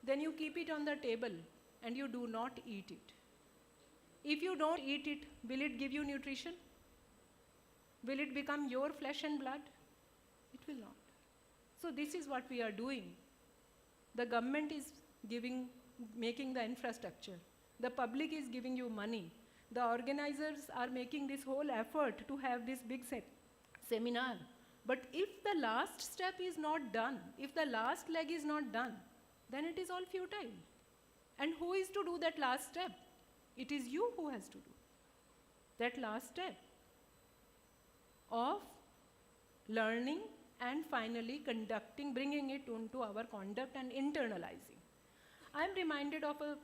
Then you keep it on the table and you do not eat it. If you don't eat it, will it give you nutrition? Will it become your flesh and blood? It will not. So this is what we are doing. The government is making the infrastructure. The public is giving you money. The organizers are making this whole effort to have this big seminar. But if the last step is not done, if the last leg is not done, then it is all futile. And who is to do that last step? It is you who has to do that last step of learning and finally conducting, bringing it into our conduct and internalizing. I am reminded of a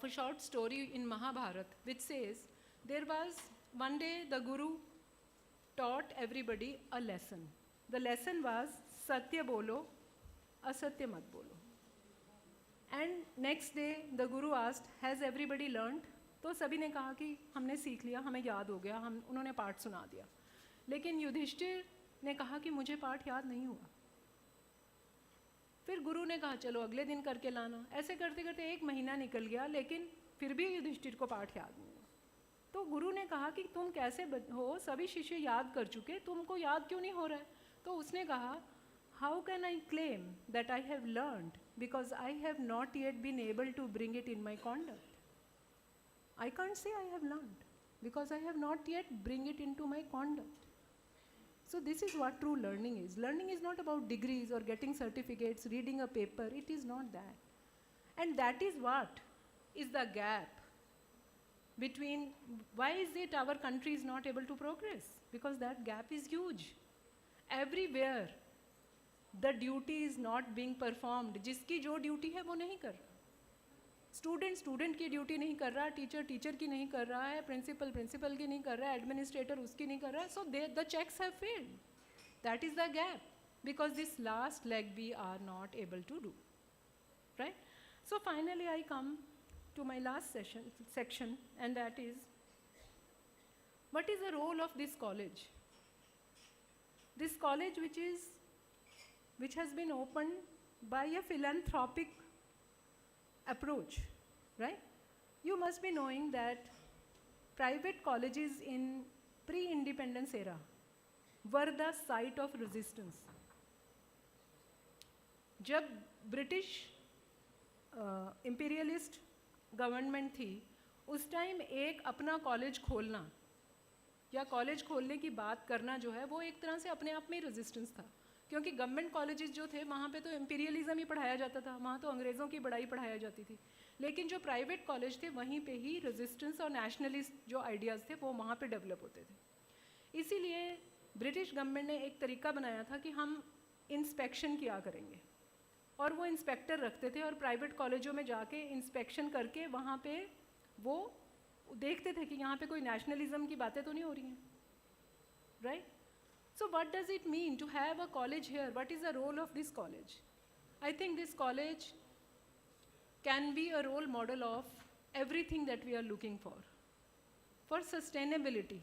short story in Mahabharata which says there was one day the Guru taught everybody a lesson. The lesson was Satya bolo, Asatya mat bolo. And next day the Guru asked, has everybody learned? तो सभी ने कहा कि हमने सीख लिया, हमें याद हो गया, उन्होंने पाठ सुना दिया. लेकिन युधिष्ठिर ने कहा कि मुझे पाठ याद नहीं हुआ. फिर गुरु ने कहा चलो अगले दिन करके लाना. ऐसे करते करते 1 महीना निकल गया, लेकिन फिर भी युधिष्ठिर को पाठ याद नहीं हुआ. तो गुरु ने कहा कि तुम कैसे हो, सभी शिष्य याद कर चुके, तुमको याद क्यों नहीं हो रहा है? तो उसने कहा, how can I claim that I have learned because I have not yet been able to bring it in my conduct? I can't say I have learned because I have not yet bring it into my conduct. So this is what true learning is. Learning is not about degrees or getting certificates, reading a paper. It is not that. And that is what is the gap between why is it our country is not able to progress? Because that gap is huge. Everywhere the duty is not being performed. जिसकी जो duty है वो नहीं कर रहा. Student की duty नहीं कर रहा, टीचर की नहीं कर रहा है, प्रिंसिपल की नहीं कर रहा है, एडमिनिस्ट्रेटर उसकी नहीं कर रहा है. So the checks have failed. That is the gap because this last leg we are not able to do, right? So finally I come to my last section, and that is, what is the role of this college? This college which has been opened by a philanthropic approach, right? You must be knowing that private colleges in pre-independence era were the site of resistance. जब British imperialist government थी, उस time एक अपना college खोलना या college खोलने की बात करना जो है वो एक तरह से अपने आप में रेजिस्टेंस था, क्योंकि गवर्नमेंट कॉलेजेस जो थे वहाँ पे तो इम्पीरियलिज्म ही पढ़ाया जाता था, वहाँ तो अंग्रेज़ों की बड़ाई पढ़ाया जाती थी। लेकिन जो प्राइवेट कॉलेज थे वहीं पे ही रेजिस्टेंस और नेशनलिस्ट जो आइडियाज़ थे वो वहाँ पे डेवलप होते थे। इसीलिए ब्रिटिश गवर्नमेंट ने एक तरीका बनाया था कि हम इंस्पेक्शन किया करेंगे, और वो इंस्पेक्टर रखते थे और प्राइवेट कॉलेजों में जाके इंस्पेक्शन करके वहाँ पे वो देखते थे कि यहाँ पे कोई नेशनलिज्म की बातें तो नहीं हो रही हैं, right? So what does it mean to have a college here? What is the role of this college? I think this college can be a role model of everything that we are looking for. For sustainability,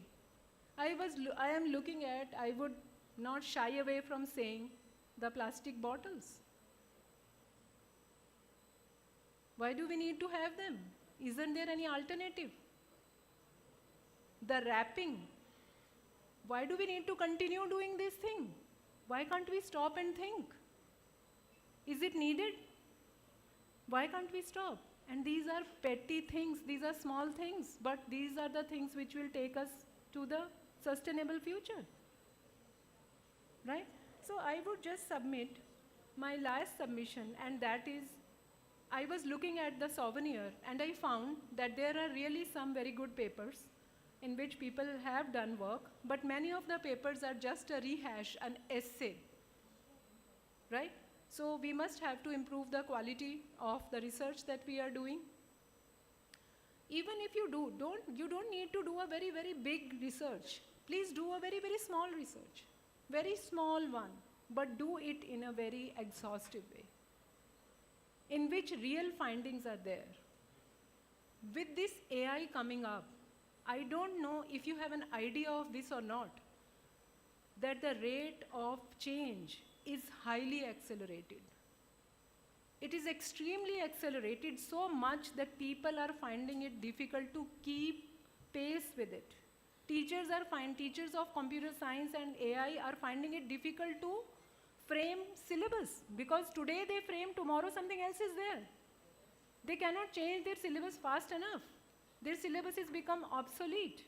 I am looking at, I would not shy away from saying the plastic bottles. Why do we need to have them? Isn't there any alternative? The wrapping. Why do we need to continue doing this thing? Why can't we stop and think? Is it needed? Why can't we stop? And these are petty things, these are small things, but these are the things which will take us to the sustainable future, right? So I would just submit my last submission, and that is, I was looking at the souvenir and I found that there are really some very good papers in which people have done work, but many of the papers are just a rehash, an essay, right? So we must have to improve the quality of the research that we are doing. Even if you you don't need to do a very, very big research. Please do a very, very small research, very small one, but do it in a very exhaustive way, in which real findings are there. With this AI coming up, I don't know if you have an idea of this or not, that the rate of change is highly accelerated. It is extremely accelerated, so much that people are finding it difficult to keep pace with it. Teachers of computer science and AI are finding it difficult to frame syllabus, because today they frame, tomorrow something else is there. They cannot change their syllabus fast enough. Their syllabus has become obsolete,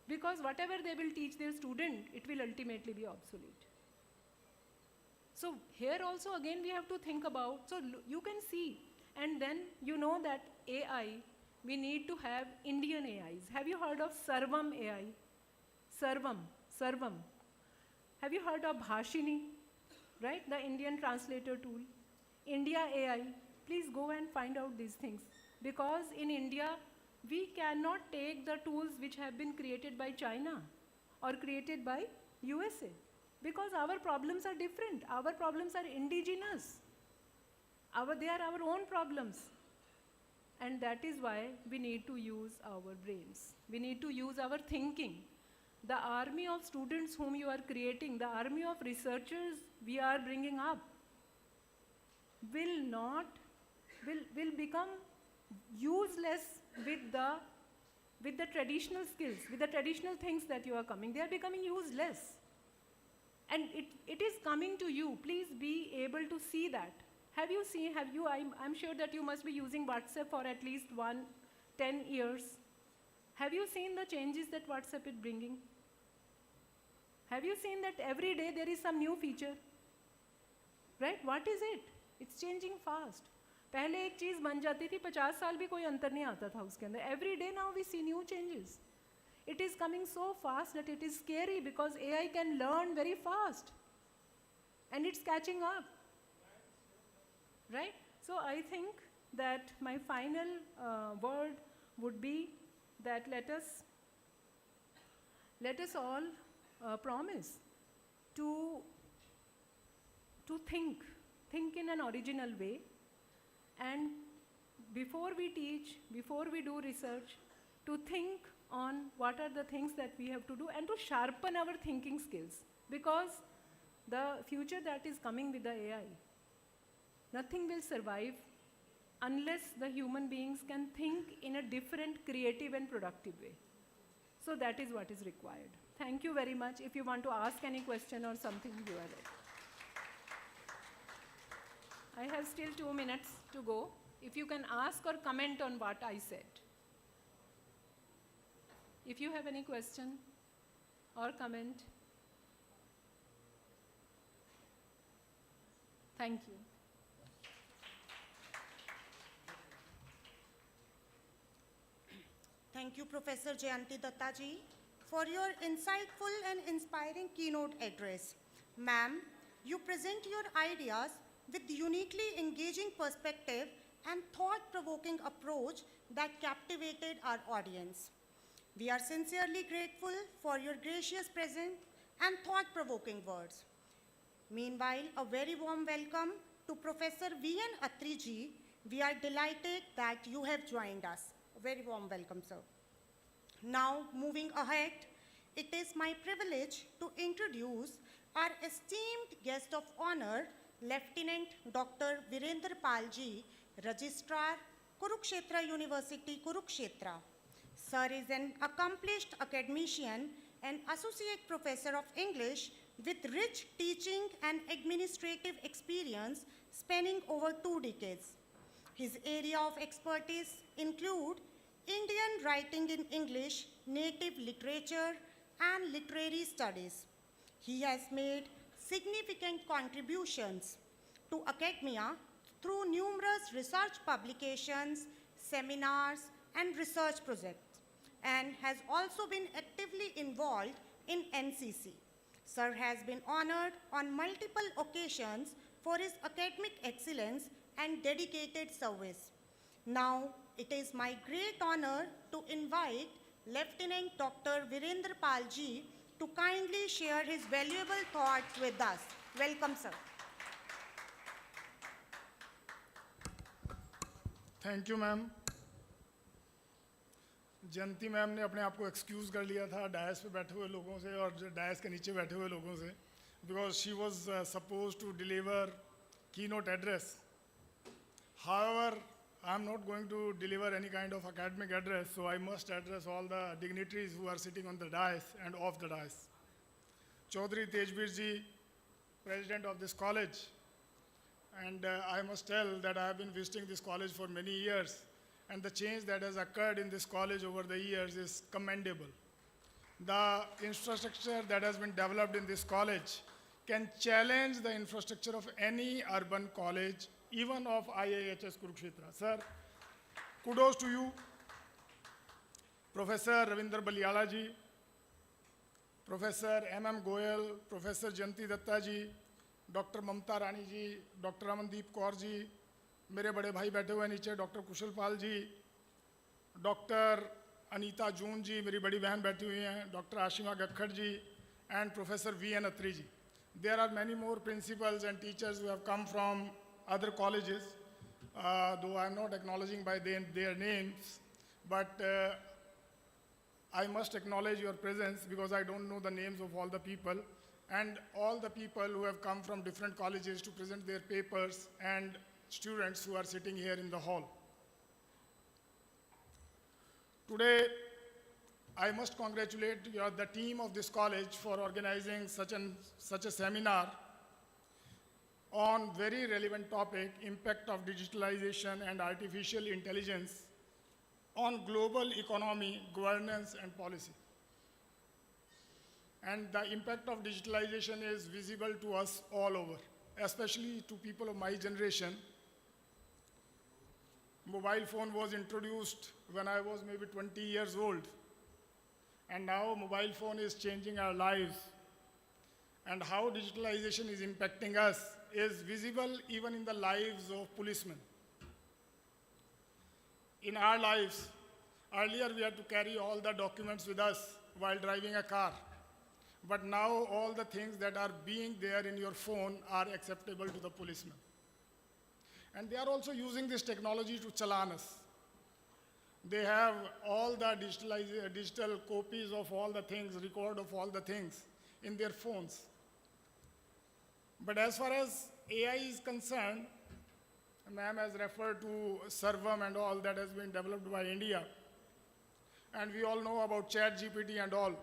because whatever they will teach their student, it will ultimately be obsolete. So here also again we have to think about, so you can see, and then you know that AI, we need to have Indian AIs. Have you heard of Sarvam AI? Sarvam. Have you heard of Bhashini, right? The Indian translator tool. India AI, please go and find out these things. Because in India, we cannot take the tools which have been created by China or created by USA. Because our problems are different. Our problems are indigenous. They are our own problems. And that is why we need to use our brains. We need to use our thinking. The army of students whom you are creating, the army of researchers we are bringing up, will become useless with the traditional skills, with the traditional things that you are coming. They are becoming useless. And it is coming to you. Please be able to see that. I'm sure that you must be using WhatsApp for at least 10 years. Have you seen the changes that WhatsApp is bringing? Have you seen that every day there is some new feature? Right? What is it? It's changing fast. पहले एक चीज़ बन जाती थी, 50 साल भी कोई अंतर नहीं आता था उसके अंदर. Every day now we see new changes. It is coming so fast that it is scary, because AI can learn very fast. And it's catching up. Right? So I think that my final word would be that let us all promise to think in an original way, And before we teach, before we do research, to think on what are the things that we have to do and to sharpen our thinking skills. Because the future that is coming with the AI, nothing will survive unless the human beings can think in a different, creative and productive way. So that is what is required. Thank you very much. If you want to ask any question or something, you are ready. I have still 2 minutes to go. If you can ask or comment on what I said. If you have any question or comment. Thank you. Thank you, Professor Jayanti Dattaji, for your insightful and inspiring keynote address. Ma'am, you present your ideas with uniquely engaging perspective and thought-provoking approach that captivated our audience. We are sincerely grateful for your gracious presence and thought-provoking words. Meanwhile, a very warm welcome to Professor V.N. Atriji. We are delighted that you have joined us. A very warm welcome, sir. Now, moving ahead, it is my privilege to introduce our esteemed guest of honor, Lieutenant Dr. Virendra Palji, Registrar, Kurukshetra University, Kurukshetra. Sir is an accomplished academician and Associate Professor of English with rich teaching and administrative experience spanning over 2 decades. His area of expertise include Indian writing in English, native literature, and literary studies. He has made significant contributions to academia through numerous research publications, seminars, and research projects, and has also been actively involved in NCC. Sir has been honored on multiple occasions for his academic excellence and dedicated service. Now, it is my great honor to invite Lieutenant Dr. Virendra Palji to kindly share his valuable thoughts with us. Welcome, sir. Thank you ma'am. Jayanti ma'am ने अपने आप को excuse कर लिया था DISE पे बैठे हुए लोगों से और डायस के नीचे बैठे हुए लोगों से, because she was suppose to deliver keynote address. However, I am not going to deliver any kind of academic address, so I must address all the dignitaries who are sitting on the dais and off the dais. Chaudhary Tejbir ji, President of this college, and I must tell that I have been visiting this college for many years, and the change that has occurred in this college over the years is commendable. The infrastructure that has been developed in this college can challenge the infrastructure of any urban college, even of IIHS Kurukshetra. Sir, kudos to you. Professor Ravindra Baliala ji, Professor M.M. Goyal, Professor Jayanti Datta ji, Dr. Mamta Rani ji, Dr. Amandeep Kaur ji, मेरे बड़े भाई बैठे हुए नीचे doctor Kushal Pal ji, doctor Anita Joon ji, मेरी बड़ी बहन बैठी हुई हैं, doctor Ashima Gakhar ji, and Professor V.N. Atri ji. There are many more principals and teachers who have come from other colleges, though I am not acknowledging by their names, but I must acknowledge your presence because I don't know the names of all the people, and all the people who have come from different colleges to present their papers, and students who are sitting here in the hall. Today, I must congratulate the team of this college for organizing such a seminar on very relevant topic, impact of digitalization and artificial intelligence on global economy, governance and policy. And the impact of digitalization is visible to us all over, especially to people of my generation. Mobile phone was introduced when I was maybe 20 years old. And now mobile phone is changing our lives. And how digitalization is impacting us is visible even in the lives of policemen. In our lives, earlier we had to carry all the documents with us while driving a car. But now all the things that are being there in your phone are acceptable to the policeman. And they are also using this technology to challan us. They have all the digital copies of all the things, record of all the things in their phones. But as far as AI is concerned, ma'am has referred to Servam and all that has been developed by India. And we all know about ChatGPT and all.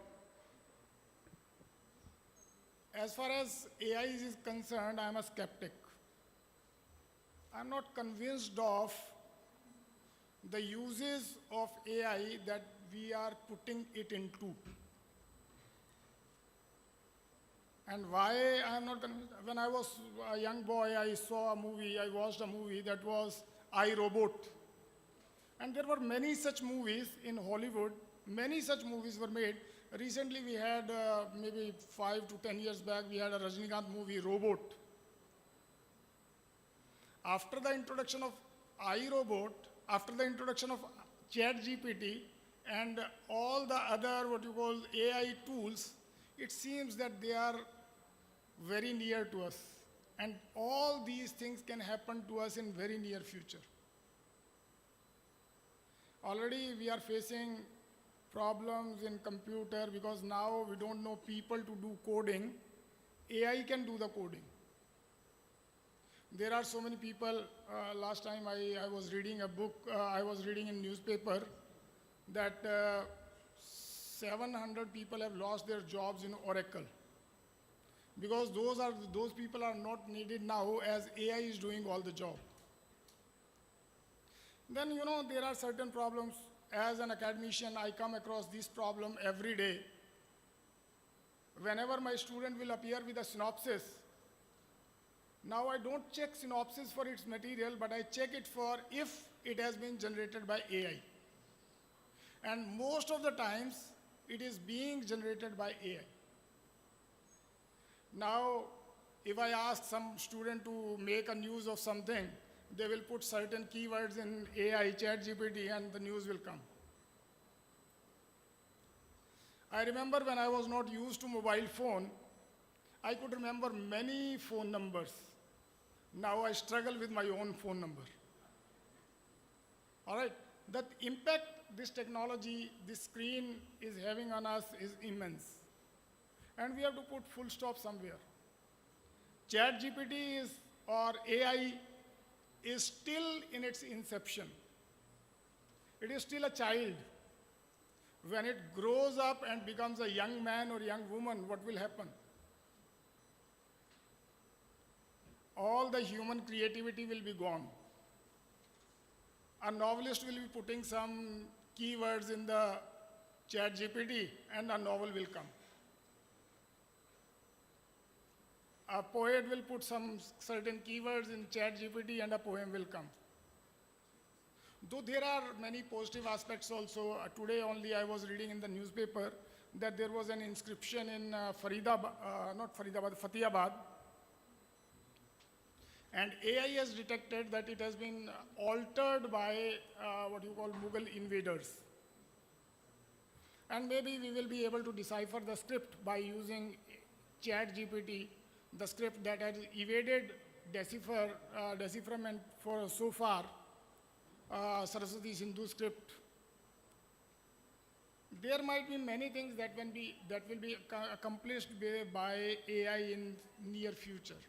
As far as AI is concerned, I am a skeptic. I am not convinced of the uses of AI that we are putting it into. And why I am not convinced? When I was a young boy, I watched a movie that was I, Robot. And there were many such movies in Hollywood, many such movies were made. Recently we had, maybe 5 to 10 years back, we had a Rajinikanth movie, Robot. After the introduction of iRobot, after the introduction of ChatGPT and all the other what you call AI tools, it seems that they are very near to us. And all these things can happen to us in very near future. Already we are facing problems in computer because now we don't know people to do coding. AI can do the coding. There are so many people, last time I was reading a book, I was reading in newspaper that 700 people have lost their jobs in Oracle. Because those people are not needed now as AI is doing all the job. Then there are certain problems. As an academician, I come across this problem every day. Whenever my student will appear with a synopsis, now I don't check synopsis for its material, but I check it for if it has been generated by AI. And most of the times, it is being generated by AI. Now, if I ask some student to make a news of something, they will put certain keywords in AI, ChatGPT, and the news will come. I remember when I was not used to mobile phone, I could remember many phone numbers. Now I struggle with my own phone number. All right, the impact this technology, this screen is having on us is immense. And we have to put full stop somewhere. ChatGPT or AI is still in its inception. It is still a child. When it grows up and becomes a young man or young woman, what will happen? All the human creativity will be gone. A novelist will be putting some keywords in the ChatGPT and a novel will come. A poet will put some certain keywords in ChatGPT and a poem will come. Though there are many positive aspects also, today only I was reading in the newspaper that there was an inscription in Fatehabad, and AI has detected that it has been altered by what you call Mughal invaders. And maybe we will be able to decipher the script by using ChatGPT, the script that has evaded decipherment for so far, Saraswati Sindhu script. There might be many things that will be accomplished by AI in near future.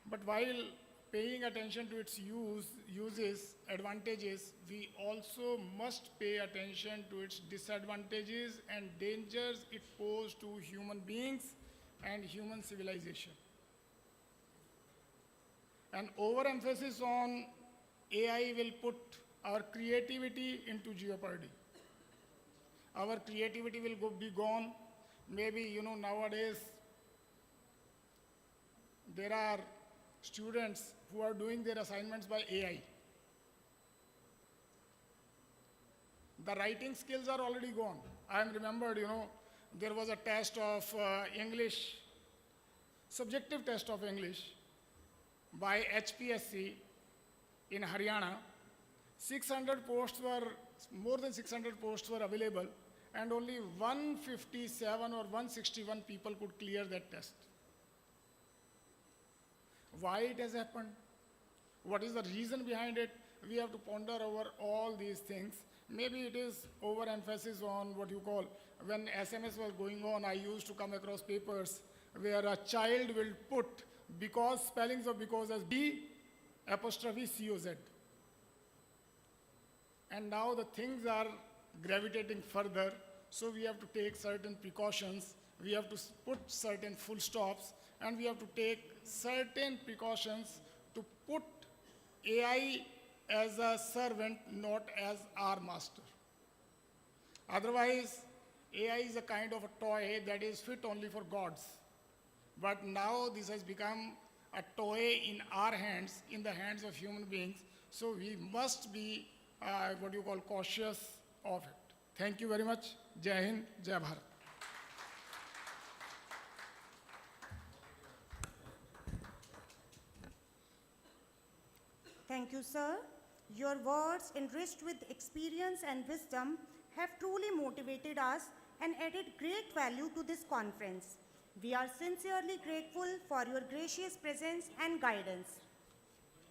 But while paying attention to its uses, advantages, we also must pay attention to its disadvantages and dangers it poses to human beings and human civilization. An overemphasis on AI will put our creativity into jeopardy. Our creativity will be gone. Maybe, nowadays, there are students who are doing their assignments by AI. The writing skills are already gone. I am remembered, there was a test of English, subjective test of English by HPSC in Haryana. More than 600 posts were available, and only 157 or 161 people could clear that test. why it has happened, what is the reason behind it. We have to ponder over all these things. Maybe it is overemphasis on what you call, when SMS was going on, I used to come across papers where a child will put because, spellings of because as B''COZ. And now the things are gravitating further, so we have to take certain precautions, we have to put certain full stops, and we have to take certain precautions to put AI as a servant, not as our master. Otherwise, AI is a kind of a toy that is fit only for gods. But now this has become a toy in our hands, in the hands of human beings, so we must be what you call cautious of it. Thank you very much. Jai Hind, Jai Bharat. Thank you, sir. Your words, enriched with experience and wisdom, have truly motivated us and added great value to this conference. We are sincerely grateful for your gracious presence and guidance.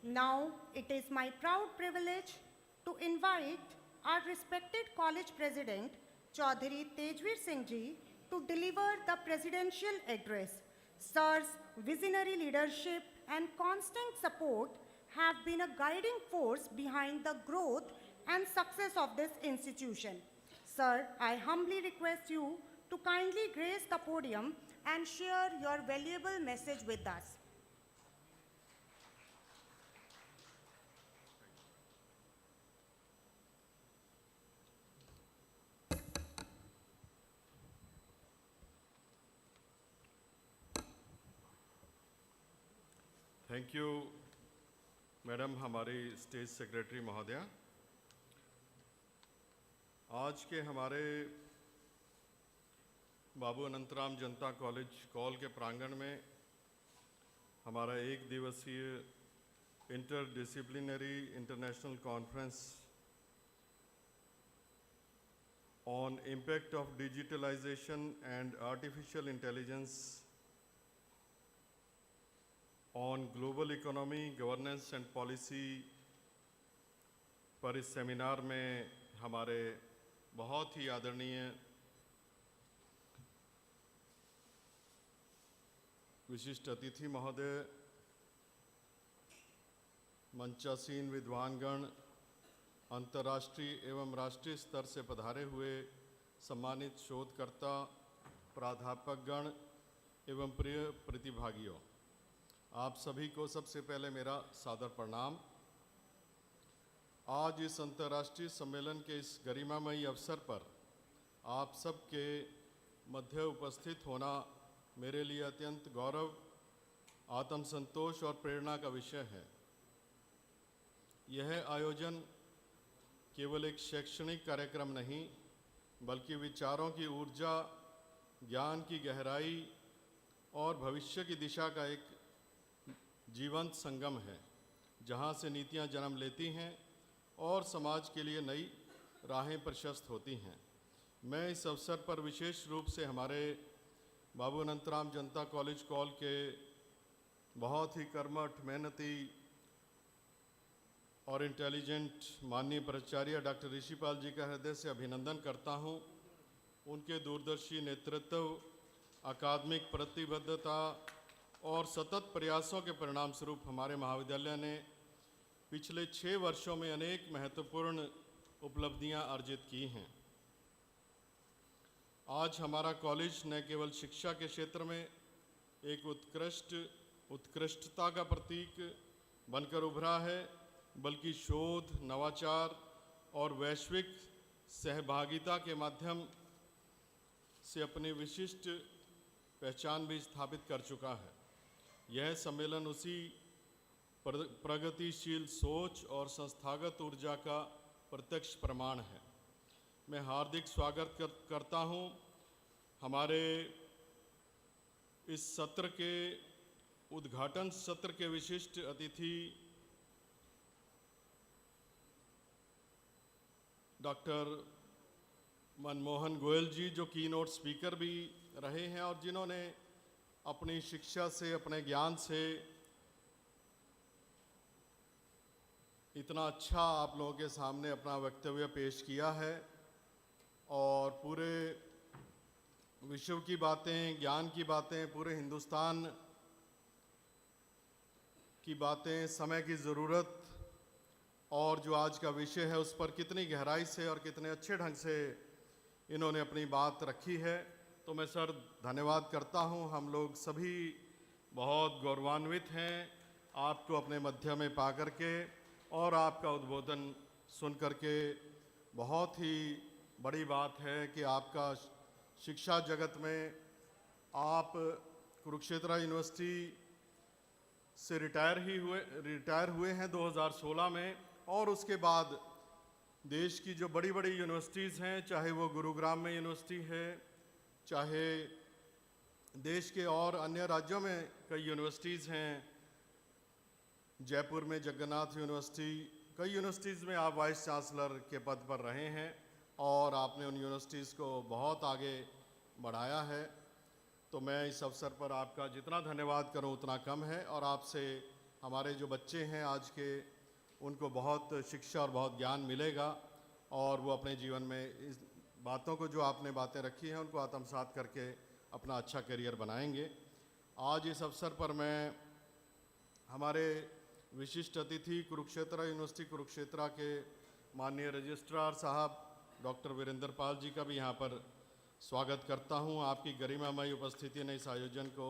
Now, it is my proud privilege to invite our respected college president, Chaudhary Tejveer Singh Ji, to deliver the presidential address. Sir's visionary leadership and constant support have been a guiding force behind the growth and success of this institution. Sir, I humbly request you to kindly grace the podium and share your valuable message with us. Thank you madam, हमारी stage secretary महोदया। आज के हमारे बाबू अनंतराम जनता college Kaul के प्रांगण में हमारा एक दिवसीय interdisciplinary international conference on impact of digitalization and artificial intelligence on global economy governance and policy पर इस सेमिनार में हमारे बहुत ही आदरणीय विशिष्ट अतिथि महोदय, मंचासीन विद्वानगण, अंतर्राष्ट्रीय एवं राष्ट्रीय स्तर से पधारे हुए सम्मानित शोधकर्ता, प्राध्यापकगण एवं प्रिय प्रतिभागियों, आप सभी को सबसे पहले मेरा सादर प्रणाम। आज इस अंतर्राष्ट्रीय सम्मेलन के इस गरिमामयी अवसर पर आप सबके मध्य उपस्थित होना मेरे लिए अत्यंत गौरव, आत्मसंतोष और प्रेरणा का विषय है। यह आयोजन केवल एक शैक्षणिक कार्यक्रम नहीं, बल्कि विचारों की ऊर्जा, ज्ञान की गहराई और भविष्य की दिशा का एक जीवंत संगम है, जहां से नीतियां जन्म लेती हैं और समाज के लिए नई राहें प्रशस्त होती हैं। मैं इस अवसर पर विशेष रूप से हमारे बाबू अनंतराम जनता कॉलेज कौल के बहुत ही कर्मठ, मेहनती और इंटेलिजेंट माननीय प्राचार्य डॉक्टर ऋषिपाल जी का हृदय से अभिनंदन करता हूं। उनके दूरदर्शी नेतृत्व, अकादमिक प्रतिबद्धता और सतत प्रयासों के परिणाम स्वरूप हमारे महाविद्यालय ने पिछले 6 वर्षों में अनेक महत्वपूर्ण उपलब्धियां अर्जित की हैं। आज हमारा कॉलेज न केवल शिक्षा के क्षेत्र में एक उत्कृष्टता का प्रतीक बनकर उभरा है, बल्कि शोध, नवाचार और वैश्विक सहभागिता के माध्यम से अपनी विशिष्ट पहचान भी स्थापित कर चुका है। यह सम्मेलन उसी प्रगतिशील सोच और संस्थागत ऊर्जा का प्रत्यक्ष प्रमाण है। मैं हार्दिक स्वागत करता हूं हमारे इस सत्र के उद्घाटन सत्र के विशिष्ट अतिथि डॉक्टर मनमोहन गोयल जी, जो कीनोट स्पीकर भी रहे हैं और जिन्होंने अपनी शिक्षा से, अपने ज्ञान से इतना अच्छा आप लोगों के सामने अपना वक्तव्य पेश किया है और पूरे विश्व की बातें, ज्ञान की बातें, पूरे हिंदुस्तान की बातें, समय की ज़रूरत और जो आज का विषय है उस पर कितनी गहराई से और कितने अच्छे ढंग से इन्होंने अपनी बात रखी है। तो मैं सर धन्यवाद करता हूं। हम लोग सभी बहुत गौरवान्वित हैं आपको अपने मध्य में पा करके और आपका उद्बोधन सुन करके। बहुत ही बड़ी बात है कि आपका शिक्षा जगत में आप कुरुक्षेत्र यूनिवर्सिटी से रिटायर हुए हैं 2016 में, और उसके बाद देश की जो बड़ी बड़ी यूनिवर्सिटीज़ हैं, चाहे वो गुरुग्राम में यूनिवर्सिटी है, चाहे देश के और अन्य राज्यों में कई यूनिवर्सिटीज़ हैं, जयपुर में जगन्नाथ यूनिवर्सिटी, कई यूनिवर्सिटीज़ में आप वाइस चांसलर के पद पर रहे हैं और आपने उन यूनिवर्सिटीज़ को बहुत आगे बढ़ाया है। तो मैं इस अवसर पर आपका जितना धन्यवाद करूं उतना कम है, और आपसे हमारे जो बच्चे हैं आज के, उनको बहुत शिक्षा और बहुत ज्ञान मिलेगा और वो अपने जीवन में इस बातों को, जो आपने बातें रखी हैं, उनको आत्मसात करके अपना अच्छा करियर बनाएंगे। आज इस अवसर पर मैं हमारे विशिष्ट अतिथि कुरुक्षेत्र यूनिवर्सिटी कुरुक्षेत्र के माननीय रजिस्ट्रार साहब डॉक्टर वीरेंद्र पाल जी का भी यहाँ पर स्वागत करता हूँ। आपकी गरिमामय उपस्थिति ने इस आयोजन को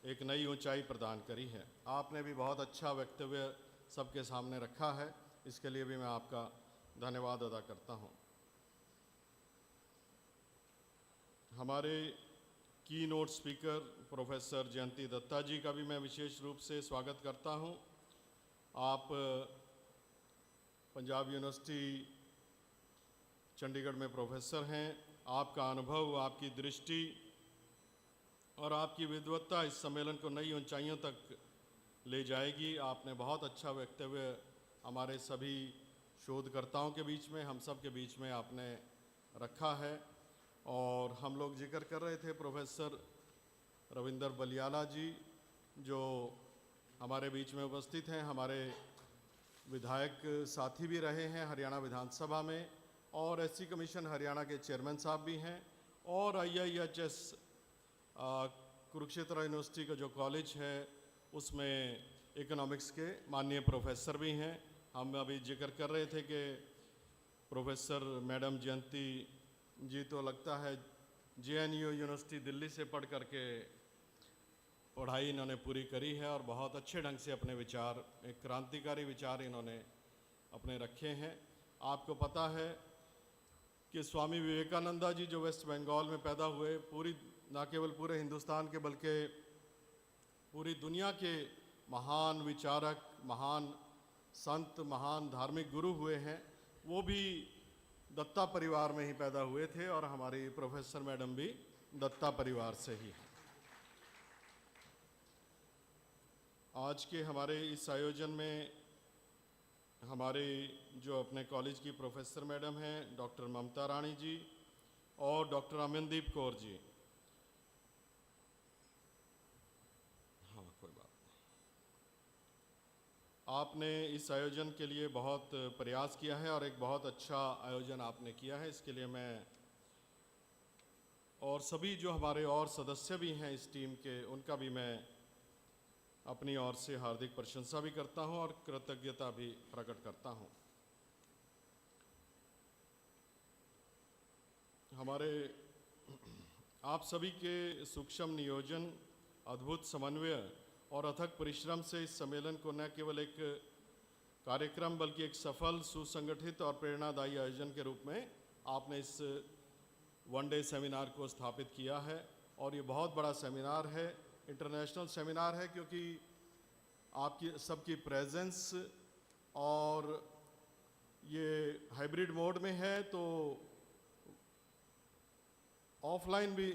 एक नई ऊंचाई प्रदान करी है। आपने भी बहुत अच्छा वक्तव्य सबके सामने रखा है, इसके लिए भी मैं आपका धन्यवाद अदा करता हूँ। हमारे की नोट स्पीकर प्रोफेसर जयंती दत्ता जी का भी मैं विशेष रूप से स्वागत करता हूँ। आप पंजाब यूनिवर्सिटी चंडीगढ़ में प्रोफेसर हैं। आपका अनुभव, आपकी दृष्टि और आपकी विद्वत्ता इस सम्मेलन को नई ऊंचाइयों तक ले जाएगी। आपने बहुत अच्छा वक्तव्य हमारे सभी शोधकर्ताओं के बीच में, हम सब के बीच में आपने रखा है। और हम लोग जिक्र कर रहे थे प्रोफेसर रविंदर बलियाला जी, जो हमारे बीच में उपस्थित हैं, हमारे विधायक साथी भी रहे हैं हरियाणा विधानसभा में, और एससी कमीशन हरियाणा के चेयरमैन साहब भी हैं, और IIHS कुरुक्षेत्र यूनिवर्सिटी का जो कॉलेज है उसमें इकोनॉमिक्स के माननीय प्रोफेसर भी हैं। हम अभी जिक्र कर रहे थे कि प्रोफेसर मैडम जयंती जी तो लगता है JNU यूनिवर्सिटी दिल्ली से पढ़ करके पढ़ाई इन्होंने पूरी करी है और बहुत अच्छे ढंग से अपने विचार, एक क्रांतिकारी विचार इन्होंने अपने रखे हैं। आपको पता है कि स्वामी विवेकानंदा जी जो वेस्ट बंगाल में पैदा हुए, न केवल पूरे हिंदुस्तान के बल्कि पूरी दुनिया के महान विचारक, महान संत, महान धार्मिक गुरु हुए हैं, वो भी दत्ता परिवार में ही पैदा हुए थे और हमारी प्रोफेसर मैडम भी दत्ता परिवार से ही हैं। आज के हमारे इस आयोजन में हमारे जो अपने कॉलेज की प्रोफेसर मैडम हैं डॉक्टर ममता रानी जी और डॉक्टर अमनदीप कौर जी, हाँ कोई बात नहीं, आपने इस आयोजन के लिए बहुत प्रयास किया है और एक बहुत अच्छा आयोजन आपने किया है। इसके लिए मैं और सभी जो हमारे और सदस्य भी हैं इस टीम के, उनका भी मैं अपनी ओर से हार्दिक प्रशंसा भी करता हूं और कृतज्ञता भी प्रकट करता हूं। हमारे आप सभी के सूक्ष्म नियोजन, अद्भुत समन्वय और अथक परिश्रम से इस सम्मेलन को न केवल एक कार्यक्रम बल्कि एक सफल, सुसंगठित और प्रेरणादायी आयोजन के रूप में आपने इस वन डे सेमिनार को स्थापित किया है। और ये बहुत बड़ा सेमिनार है, इंटरनेशनल सेमिनार है, क्योंकि आपकी सबकी प्रेजेंस और ये हाइब्रिड मोड में है, तो ऑफलाइन भी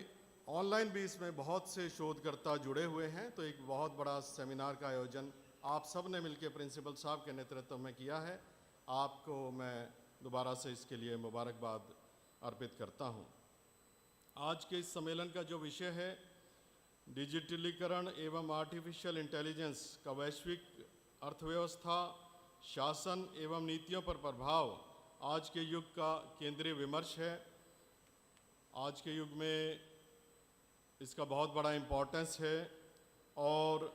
ऑनलाइन भी इसमें बहुत से शोधकर्ता जुड़े हुए हैं। तो एक बहुत बड़ा सेमिनार का आयोजन आप सब ने मिलकर प्रिंसिपल साहब के नेतृत्व में किया है। आपको मैं दोबारा से इसके लिए मुबारकबाद अर्पित करता हूं। आज के इस सम्मेलन का जो विषय है, डिजिटलीकरण एवं आर्टिफिशियल इंटेलिजेंस का वैश्विक अर्थव्यवस्था, शासन एवं नीतियों पर प्रभाव आज के युग का केंद्रीय विमर्श है। आज के युग में इसका बहुत बड़ा इम्पोर्टेंस है और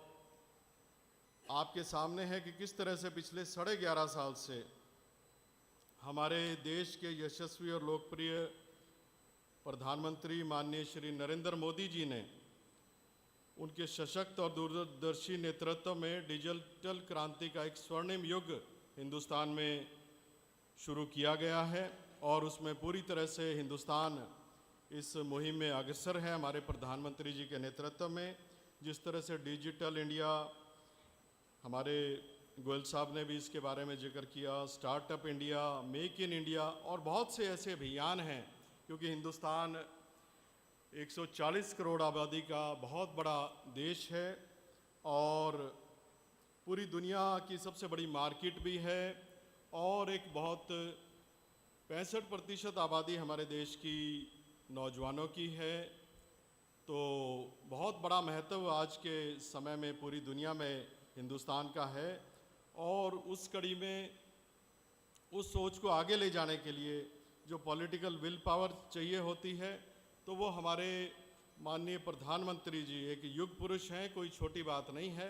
आपके सामने है कि किस तरह से पिछले 11.5 साल से हमारे देश के यशस्वी और लोकप्रिय प्रधानमंत्री माननीय श्री नरेंद्र मोदी जी ने उनके सशक्त और दूरदर्शी नेतृत्व में डिजिटल क्रांति का एक स्वर्णिम युग हिंदुस्तान में शुरू किया गया है और उसमें पूरी तरह से हिंदुस्तान इस मुहिम में अग्रसर है। हमारे प्रधानमंत्री जी के नेतृत्व में जिस तरह से डिजिटल इंडिया, हमारे गोयल साहब ने भी इसके बारे में जिक्र किया, startup India, make in India और बहुत से ऐसे अभियान हैं, क्योंकि हिंदुस्तान 140 करोड़ आबादी का बहुत बड़ा देश है और पूरी दुनिया की सबसे बड़ी मार्केट भी है और एक बहुत 65% आबादी हमारे देश की नौजवानों की है। तो बहुत बड़ा महत्व आज के समय में पूरी दुनिया में हिंदुस्तान का है और उस कड़ी में उस सोच को आगे ले जाने के लिए जो पॉलिटिकल विल पावर चाहिए होती है, तो वो हमारे माननीय प्रधानमंत्री जी एक युग पुरुष हैं, कोई छोटी बात नहीं है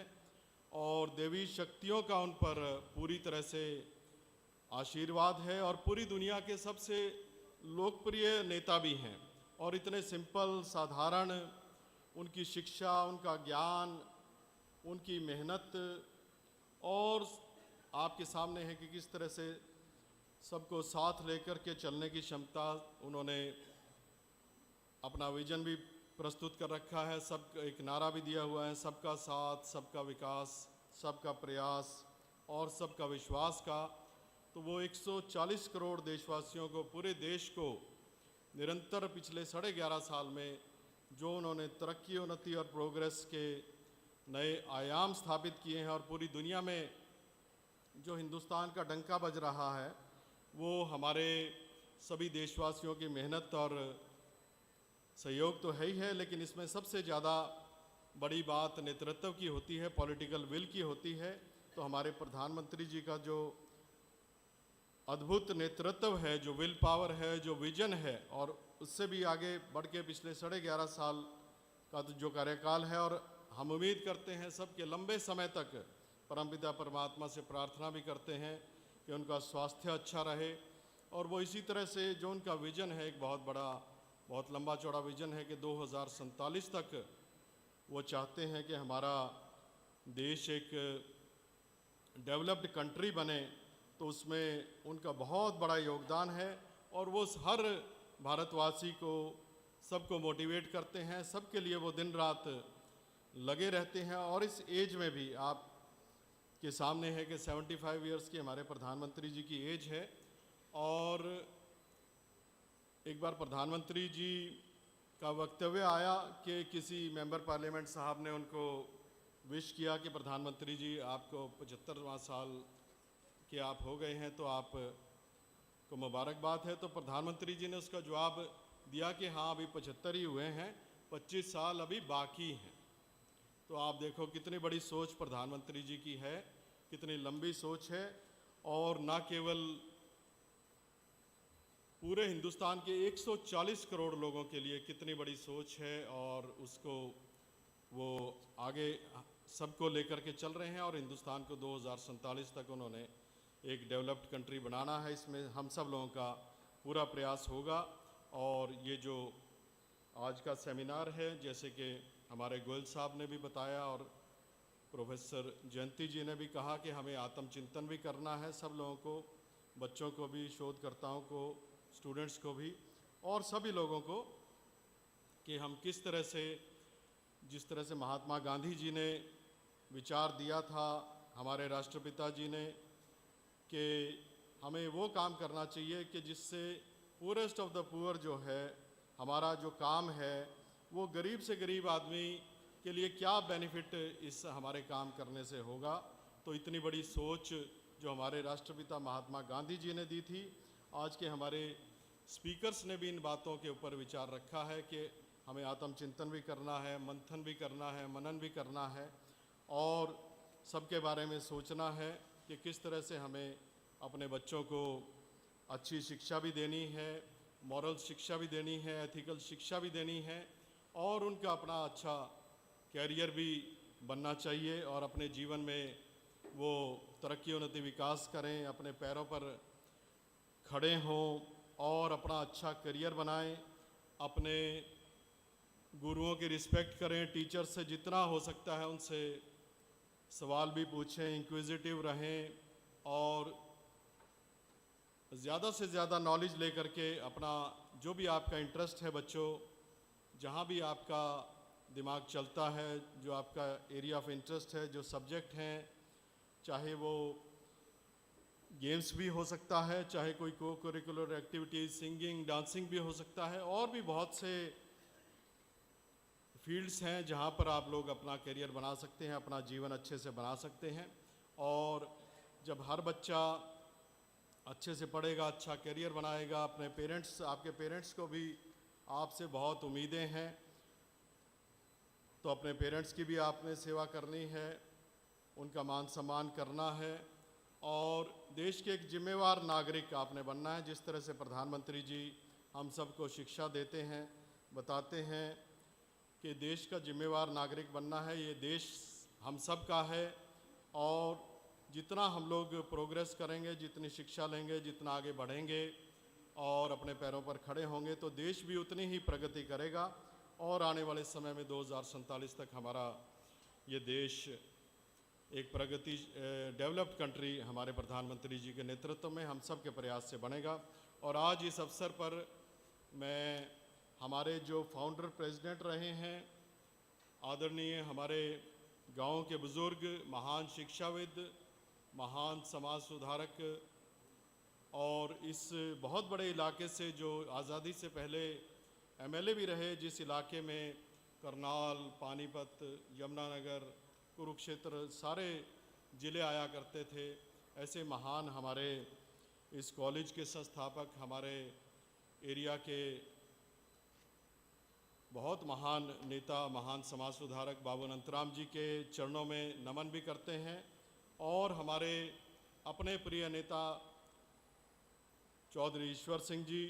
और देवी शक्तियों का उन पर पूरी तरह से आशीर्वाद है और पूरी दुनिया के सबसे लोकप्रिय नेता भी हैं और इतने सिंपल साधारण उनकी शिक्षा, उनका ज्ञान, उनकी मेहनत और आपके सामने है कि किस तरह से सबको साथ लेकर के चलने की क्षमता, उन्होंने अपना विजन भी प्रस्तुत कर रखा है। सब एक नारा भी दिया हुआ है, सबका साथ, सबका विकास, सबका प्रयास और सबका विश्वास का। तो वो 140 करोड़ देशवासियों को, पूरे देश को निरंतर पिछले 11.5 साल में जो उन्होंने तरक्की, उन्नति और प्रोग्रेस के नए आयाम स्थापित किए हैं और पूरी दुनिया में जो हिंदुस्तान का डंका बज रहा है वो हमारे सभी देशवासियों की मेहनत और सहयोग तो है ही है, लेकिन इसमें सबसे ज़्यादा बड़ी बात नेतृत्व की होती है, पॉलिटिकल विल की होती है। तो हमारे प्रधानमंत्री जी का जो अद्भुत नेतृत्व है, जो विल पावर है, जो विजन है और उससे भी आगे बढ़ के पिछले 11.5 साल का जो कार्यकाल है और हम उम्मीद करते हैं सबके लंबे समय तक परमपिता परमात्मा से प्रार्थना भी करते हैं कि उनका स्वास्थ्य अच्छा रहे और वो इसी तरह से जो उनका विजन है, एक बहुत बड़ा, बहुत लंबा चौड़ा विजन है कि 2047 तक वो चाहते हैं कि हमारा देश एक डेवलप्ड कंट्री बने। तो उसमें उनका बहुत बड़ा योगदान है और वो हर भारतवासी को, सबको मोटिवेट करते हैं, सबके लिए वो दिन रात लगे रहते हैं। और इस एज में भी आप के सामने है कि 75 इयर्स की हमारे प्रधानमंत्री जी की एज है और एक बार प्रधानमंत्री जी का वक्तव्य आया कि किसी मेंबर पार्लियामेंट साहब ने उनको विश किया कि प्रधानमंत्री जी आपको 75वां साल के आप हो गए हैं, तो आप को मुबारकबाद है। तो प्रधानमंत्री जी ने उसका जवाब दिया कि हाँ, अभी 75 ही हुए हैं, 25 साल अभी बाकी हैं। तो आप देखो कितनी बड़ी सोच प्रधानमंत्री जी की है, कितनी लंबी सोच है और न केवल पूरे हिंदुस्तान के 140 करोड़ लोगों के लिए कितनी बड़ी सोच है और उसको वो आगे सबको लेकर के चल रहे हैं और हिंदुस्तान को 2047 तक उन्होंने एक डेवलप्ड कंट्री बनाना है। इसमें हम सब लोगों का पूरा प्रयास होगा। और ये जो आज का सेमिनार है, जैसे कि हमारे गोयल साहब ने भी बताया और प्रोफेसर जयंती जी ने भी कहा कि हमें आत्मचिंतन भी करना है, सब लोगों को, बच्चों को भी, शोधकर्ताओं को, स्टूडेंट्स को भी और सभी लोगों को, कि हम किस तरह से, जिस तरह से महात्मा गांधी जी ने विचार दिया था, हमारे राष्ट्रपिता जी ने, कि हमें वो काम करना चाहिए कि जिससे पूरेस्ट ऑफ द पुअर जो है, हमारा जो काम है वो गरीब से गरीब आदमी के लिए क्या बेनिफिट इस हमारे काम करने से होगा। तो इतनी बड़ी सोच जो हमारे राष्ट्रपिता महात्मा गांधी जी ने दी थी, आज के हमारे स्पीकर्स ने भी इन बातों के ऊपर विचार रखा है कि हमें आत्मचिंतन भी करना है, मंथन भी करना है, मनन भी करना है और सबके बारे में सोचना है। कि किस तरह से हमें अपने बच्चों को अच्छी शिक्षा भी देनी है, मॉरल शिक्षा भी देनी है, एथिकल शिक्षा भी देनी है और उनका अपना अच्छा कैरियर भी बनना चाहिए और अपने जीवन में वो तरक्की उन्नति विकास करें, अपने पैरों पर खड़े हों और अपना अच्छा करियर बनाएं, अपने गुरुओं की रिस्पेक्ट करें, टीचर से जितना हो सकता है उनसे सवाल भी पूछें, इंक्विजिटिव रहें और ज़्यादा से ज़्यादा नॉलेज लेकर के अपना जो भी आपका इंटरेस्ट है बच्चों, जहाँ भी आपका दिमाग चलता है, जो आपका एरिया ऑफ इंटरेस्ट है, जो सब्जेक्ट हैं, चाहे वो गेम्स भी हो सकता है, चाहे कोई को करिकुलर एक्टिविटीज़, सिंगिंग, डांसिंग भी हो सकता है और भी बहुत से फील्ड्स हैं जहाँ पर आप लोग अपना करियर बना सकते हैं, अपना जीवन अच्छे से बना सकते हैं। और जब हर बच्चा अच्छे से पढ़ेगा, अच्छा करियर बनाएगा, आपके पेरेंट्स को भी आपसे बहुत उम्मीदें हैं, तो अपने पेरेंट्स की भी आपने सेवा करनी है, उनका मान सम्मान करना है और देश के एक जिम्मेवार नागरिक आपने बनना है। जिस तरह से प्रधानमंत्री जी हम सबको शिक्षा देते हैं, बताते हैं कि देश का जिम्मेवार नागरिक बनना है, ये देश हम सब का है और जितना हम लोग प्रोग्रेस करेंगे, जितनी शिक्षा लेंगे, जितना आगे बढ़ेंगे और अपने पैरों पर खड़े होंगे तो देश भी उतनी ही प्रगति करेगा और आने वाले समय में 2047 तक हमारा ये देश एक प्रगति डेवलप्ड कंट्री हमारे प्रधानमंत्री जी के नेतृत्व में हम सब के प्रयास से बनेगा। और आज इस अवसर पर मैं हमारे जो फाउंडर प्रेसिडेंट रहे हैं, आदरणीय हमारे गांव के बुज़ुर्ग, महान शिक्षाविद, महान समाज सुधारक और इस बहुत बड़े इलाके से जो आज़ादी से पहले एमएलए भी रहे, जिस इलाके में करनाल, पानीपत, यमुनानगर, कुरुक्षेत्र सारे ज़िले आया करते थे, ऐसे महान हमारे इस कॉलेज के संस्थापक, हमारे एरिया के बहुत महान नेता, महान समाज सुधारक बाबू अनंत जी के चरणों में नमन भी करते हैं और हमारे अपने प्रिय नेता चौधरी ईश्वर सिंह जी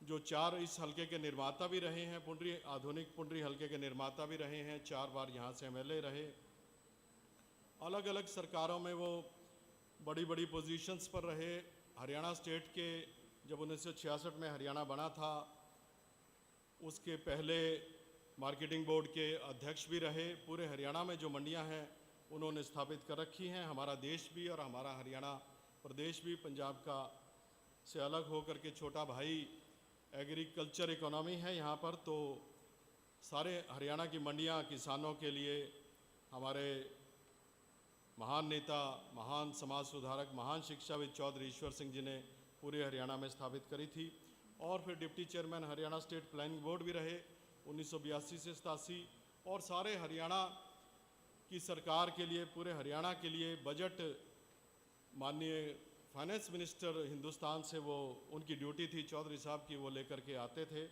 जो इस हलके के निर्माता भी रहे हैं, आधुनिक पुंडरी हलके के निर्माता भी रहे हैं, 4 बार यहाँ से एमएलए रहे, अलग अलग सरकारों में वो बड़ी बड़ी पोजीशंस पर रहे। हरियाणा स्टेट के जब 1966 में हरियाणा बना था उसके पहले मार्केटिंग बोर्ड के अध्यक्ष भी रहे। पूरे हरियाणा में जो मंडियां हैं उन्होंने स्थापित कर रखी हैं। हमारा देश भी और हमारा हरियाणा प्रदेश भी पंजाब का से अलग होकर के छोटा भाई एग्रीकल्चर इकोनॉमी है यहाँ पर, तो सारे हरियाणा की मंडियाँ किसानों के लिए हमारे महान नेता, महान समाज सुधारक, महान शिक्षाविद चौधरी ईश्वर सिंह जी ने पूरे हरियाणा में स्थापित करी थी। और फिर deputy chairman Haryana state planning board भी रहे 1982 से 87 और सारे हरियाणा की सरकार के लिए, पूरे हरियाणा के लिए बजट माननीय फाइनेंस मिनिस्टर हिंदुस्तान से वो उनकी ड्यूटी थी चौधरी साहब की, वो लेकर के आते थे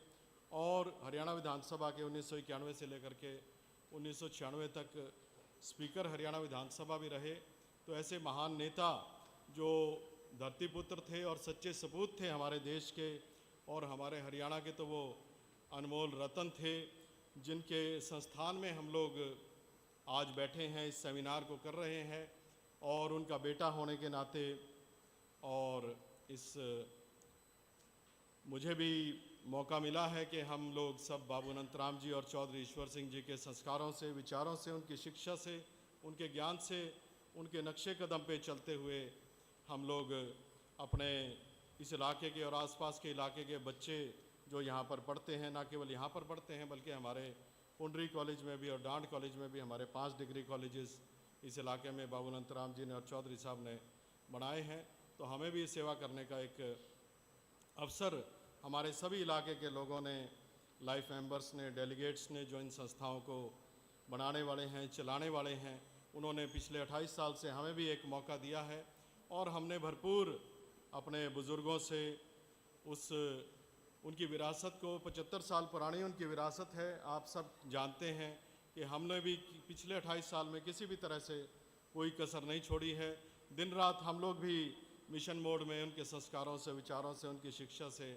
और हरियाणा विधानसभा के 1991 से लेकर के 1996 तक स्पीकर हरियाणा विधानसभा भी रहे। तो ऐसे महान नेता जो धरतीपुत्र थे और सच्चे सपूत थे हमारे देश के और हमारे हरियाणा के, तो वो अनमोल रतन थे जिनके संस्थान में हम लोग आज बैठे हैं, इस सेमिनार को कर रहे हैं और उनका बेटा होने के नाते और इस मुझे भी मौका मिला है कि हम लोग सब बाबू अनंत जी और चौधरी ईश्वर सिंह जी के संस्कारों से, विचारों से, उनकी शिक्षा से, उनके ज्ञान से, उनके नक्शे कदम पे चलते हुए हम लोग अपने इस इलाके के और आसपास के इलाके के बच्चे जो यहाँ पर पढ़ते हैं, ना केवल यहाँ पर पढ़ते हैं बल्कि हमारे पुंडरी कॉलेज में भी और डांड कॉलेज में भी, हमारे 5 डिग्री कॉलेजेस इस इलाके में बाबू अनंत जी ने और चौधरी साहब ने बनाए हैं। तो हमें भी सेवा करने का एक अवसर हमारे सभी इलाके के लोगों ने, लाइफ मेंबर्स ने, डेलीगेट्स ने, जो इन संस्थाओं को बनाने वाले हैं, चलाने वाले हैं, उन्होंने पिछले 28 साल से हमें भी एक मौका दिया है और हमने भरपूर अपने बुज़ुर्गों से उनकी विरासत को, 75 साल पुरानी उनकी विरासत है, आप सब जानते हैं कि हमने भी पिछले 28 साल में किसी भी तरह से कोई कसर नहीं छोड़ी है। दिन रात हम लोग भी मिशन मोड में उनके संस्कारों से, विचारों से, उनकी शिक्षा से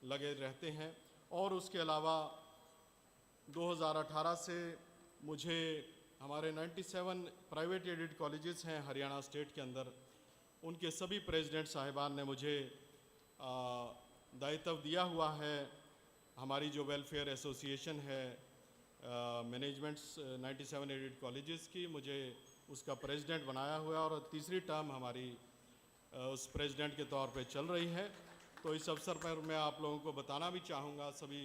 लगे रहते हैं। और उसके अलावा 2018 से मुझे हमारे 97 प्राइवेट एडेड कॉलेजेस हैं हरियाणा स्टेट के अंदर, उनके सभी प्रेसिडेंट साहिबान ने मुझे दायित्व दिया हुआ है। हमारी जो वेलफेयर एसोसिएशन है मैनेजमेंट्स 97 एडेड कॉलेजेस की, मुझे उसका प्रेसिडेंट बनाया हुआ है और तीसरी टर्म हमारी उस प्रेसिडेंट के तौर पे चल रही है। तो इस अवसर पर मैं आप लोगों को बताना भी चाहूँगा, सभी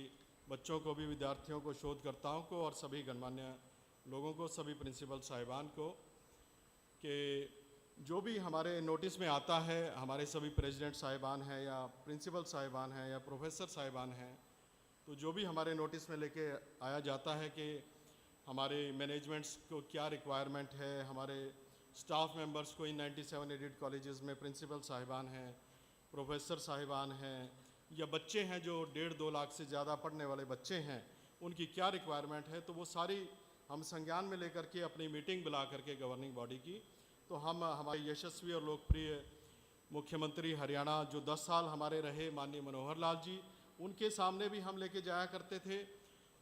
बच्चों को भी, विद्यार्थियों को, शोधकर्ताओं को और सभी गणमान्य लोगों को, सभी प्रिंसिपल साहिबान को, कि जो भी हमारे नोटिस में आता है, हमारे सभी प्रेसिडेंट साहिबान हैं या प्रिंसिपल साहिबान हैं या प्रोफेसर साहिबान हैं, तो जो भी हमारे नोटिस में लेके आया जाता है कि हमारे मैनेजमेंट्स को क्या रिक्वायरमेंट है, हमारे स्टाफ मेंबर्स को इन 97 एडेड कॉलेजेस में प्रिंसिपल साहिबान हैं, प्रोफेसर साहिबान हैं या बच्चे हैं जो 1.5-2 लाख से ज़्यादा पढ़ने वाले बच्चे हैं, उनकी क्या रिक्वायरमेंट है, तो वो सारी हम संज्ञान में लेकर के अपनी मीटिंग बुला करके गवर्निंग बॉडी की, तो हम हमारे यशस्वी और लोकप्रिय मुख्यमंत्री हरियाणा जो 10 साल हमारे रहे, माननीय मनोहर लाल जी, उनके सामने भी हम लेके जाया करते थे।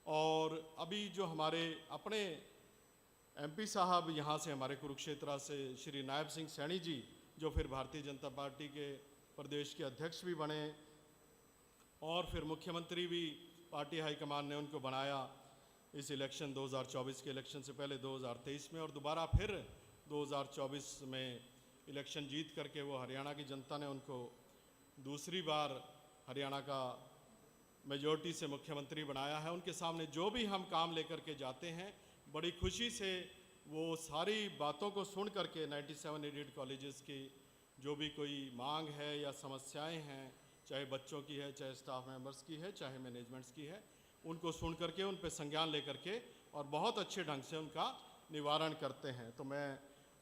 और अभी जो हमारे अपने एमपी साहब यहाँ से, हमारे कुरुक्षेत्र से श्री नायब सिंह सैनी जी, जो फिर भारतीय जनता पार्टी के प्रदेश के अध्यक्ष भी बने और फिर मुख्यमंत्री भी पार्टी हाईकमान ने उनको बनाया इस इलेक्शन 2024 के इलेक्शन से पहले 2023 में, और दोबारा फिर 2024 में इलेक्शन जीत करके वो हरियाणा की जनता ने उनको दूसरी बार हरियाणा का मेजॉरिटी से मुख्यमंत्री बनाया है। उनके सामने जो भी हम काम लेकर के जाते हैं, बड़ी खुशी से वो सारी बातों को सुन करके 97 एडेड कॉलेजेस की जो भी कोई मांग है या समस्याएं हैं, चाहे बच्चों की है, चाहे स्टाफ मेंबर्स की है, चाहे मैनेजमेंट्स की है, उनको सुन करके उन पे संज्ञान लेकर के और बहुत अच्छे ढंग से उनका निवारण करते हैं। तो मैं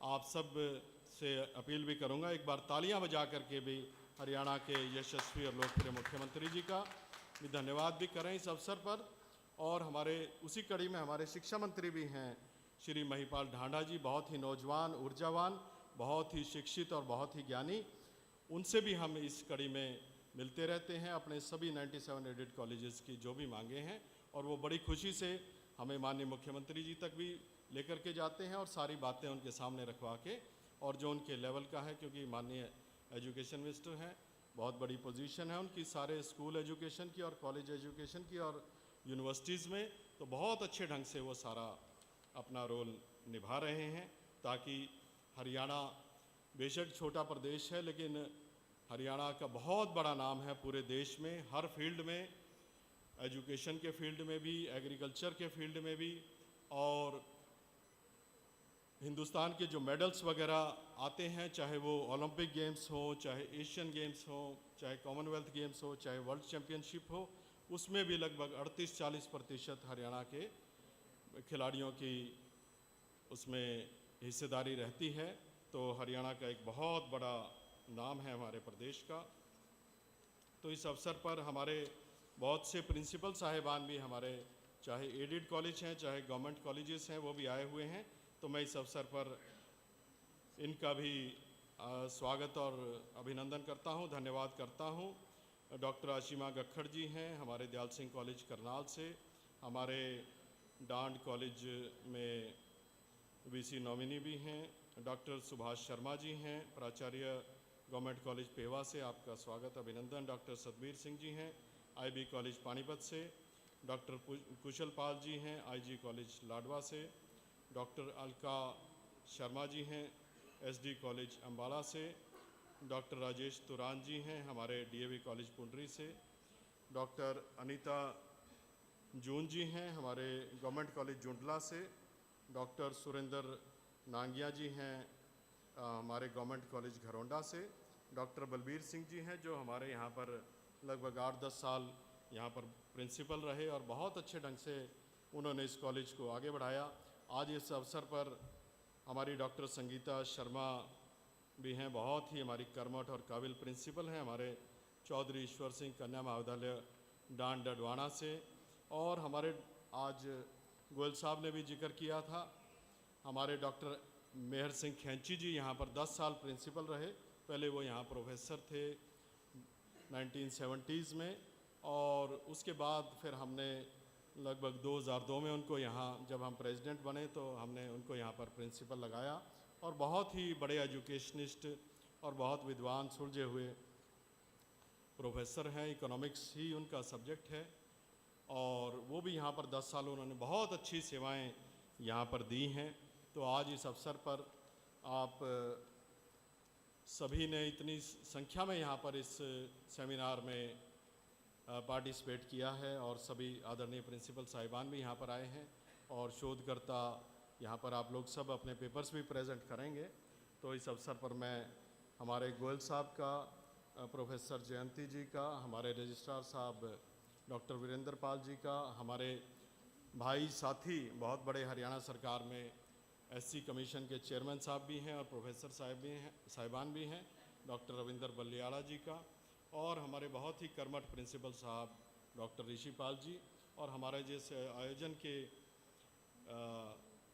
आप सब से अपील भी करूंगा, एक बार तालियां बजा करके भी हरियाणा के यशस्वी और लोकप्रिय मुख्यमंत्री जी का भी धन्यवाद भी करें इस अवसर पर। और हमारे उसी कड़ी में हमारे शिक्षा मंत्री भी हैं श्री महिपाल ढांडा जी, बहुत ही नौजवान, ऊर्जावान, बहुत ही शिक्षित और बहुत ही ज्ञानी, उनसे भी हम इस कड़ी में मिलते रहते हैं अपने सभी 97 एडेड कॉलेजेस की जो भी मांगे हैं, और वो बड़ी खुशी से हमें माननीय मुख्यमंत्री जी तक भी लेकर के जाते हैं और सारी बातें उनके सामने रखवा के, और जो उनके लेवल का है, क्योंकि माननीय एजुकेशन मिनिस्टर हैं, बहुत बड़ी पोजीशन है उनकी सारे स्कूल एजुकेशन की और कॉलेज एजुकेशन की और यूनिवर्सिटीज़ में, तो बहुत अच्छे ढंग से वो सारा अपना रोल निभा रहे हैं, ताकि हरियाणा बेशक छोटा प्रदेश है, लेकिन हरियाणा का बहुत बड़ा नाम है पूरे देश में, हर फील्ड में, एजुकेशन के फील्ड में भी, एग्रीकल्चर के फील्ड में भी, और हिंदुस्तान के जो मेडल्स वगैरह आते हैं, चाहे वो ओलंपिक गेम्स हो, चाहे एशियन गेम्स हो, चाहे कॉमनवेल्थ गेम्स हो, चाहे वर्ल्ड चैम्पियनशिप हो, उसमें भी लगभग 38-40% हरियाणा के खिलाड़ियों की उसमें हिस्सेदारी रहती है। तो हरियाणा का एक बहुत बड़ा नाम है हमारे प्रदेश का। तो इस अवसर पर हमारे बहुत से प्रिंसिपल साहिबान भी हमारे, चाहे एडेड कॉलेज हैं, चाहे गवर्नमेंट कॉलेजेस हैं, वो भी आए हुए हैं। तो मैं इस अवसर पर इनका भी स्वागत और अभिनंदन करता हूं, धन्यवाद करता हूं। डॉक्टर आशिमा गक्खड़ जी हैं हमारे दयाल सिंह कॉलेज करनाल से, हमारे डांड कॉलेज में वीसी नॉमिनी भी हैं। डॉक्टर सुभाष शर्मा जी हैं प्राचार्य गवर्नमेंट कॉलेज पेवा से, आपका स्वागत अभिनंदन। डॉक्टर सतबीर सिंह जी हैं आईबी कॉलेज पानीपत से। डॉक्टर कुशल पाल जी हैं आईजी कॉलेज लाडवा से। डॉक्टर अलका शर्मा जी हैं एसडी कॉलेज अम्बाला से। डॉक्टर राजेश तुरान जी हैं हमारे डीएवी कॉलेज पुंडरी से। डॉक्टर अनीता जून जी हैं हमारे गवर्नमेंट कॉलेज जुंडला से। डॉक्टर सुरेंद्र नांगिया जी हैं हमारे गवर्नमेंट कॉलेज घरोंडा से। डॉक्टर बलबीर सिंह जी हैं जो हमारे यहाँ पर लगभग 8-10 साल यहाँ पर प्रिंसिपल रहे और बहुत अच्छे ढंग से उन्होंने इस कॉलेज को आगे बढ़ाया। आज इस अवसर पर हमारी डॉक्टर संगीता शर्मा भी हैं, बहुत ही हमारी कर्मठ और काबिल प्रिंसिपल हैं हमारे चौधरी ईश्वर सिंह कन्या महाविद्यालय डांड डडवाना से। और हमारे आज गोयल साहब ने भी जिक्र किया था, हमारे डॉक्टर मेहर सिंह खैंची जी यहाँ पर 10 साल प्रिंसिपल रहे। पहले वो यहाँ प्रोफेसर थे 1970s में, और उसके बाद फिर हमने लगभग 2002 में उनको यहाँ, जब हम प्रेसिडेंट बने तो हमने उनको यहाँ पर प्रिंसिपल लगाया। और बहुत ही बड़े एजुकेशनिस्ट और बहुत विद्वान सुलझे हुए प्रोफेसर हैं। इकोनॉमिक्स ही उनका सब्जेक्ट है, और वो भी यहाँ पर 10 साल उन्होंने बहुत अच्छी सेवाएं यहाँ पर दी हैं। तो आज इस अवसर पर आप सभी ने इतनी संख्या में यहाँ पर इस सेमिनार में पार्टिसिपेट किया है, और सभी आदरणीय प्रिंसिपल साहिबान भी यहाँ पर आए हैं, और शोधकर्ता यहाँ पर आप लोग सब अपने पेपर्स भी प्रेजेंट करेंगे। तो इस अवसर पर मैं हमारे गोयल साहब का, प्रोफेसर जयंती जी का, हमारे रजिस्ट्रार साहब डॉक्टर वीरेंद्र पाल जी का, हमारे भाई साथी बहुत बड़े हरियाणा सरकार में एससी कमीशन के चेयरमैन साहब भी हैं और प्रोफेसर साहिबान भी हैं, डॉक्टर रविंद्र बलियाड़ा जी का, और हमारे बहुत ही कर्मठ प्रिंसिपल साहब डॉक्टर ऋषिपाल जी, और हमारे जैसे आयोजन के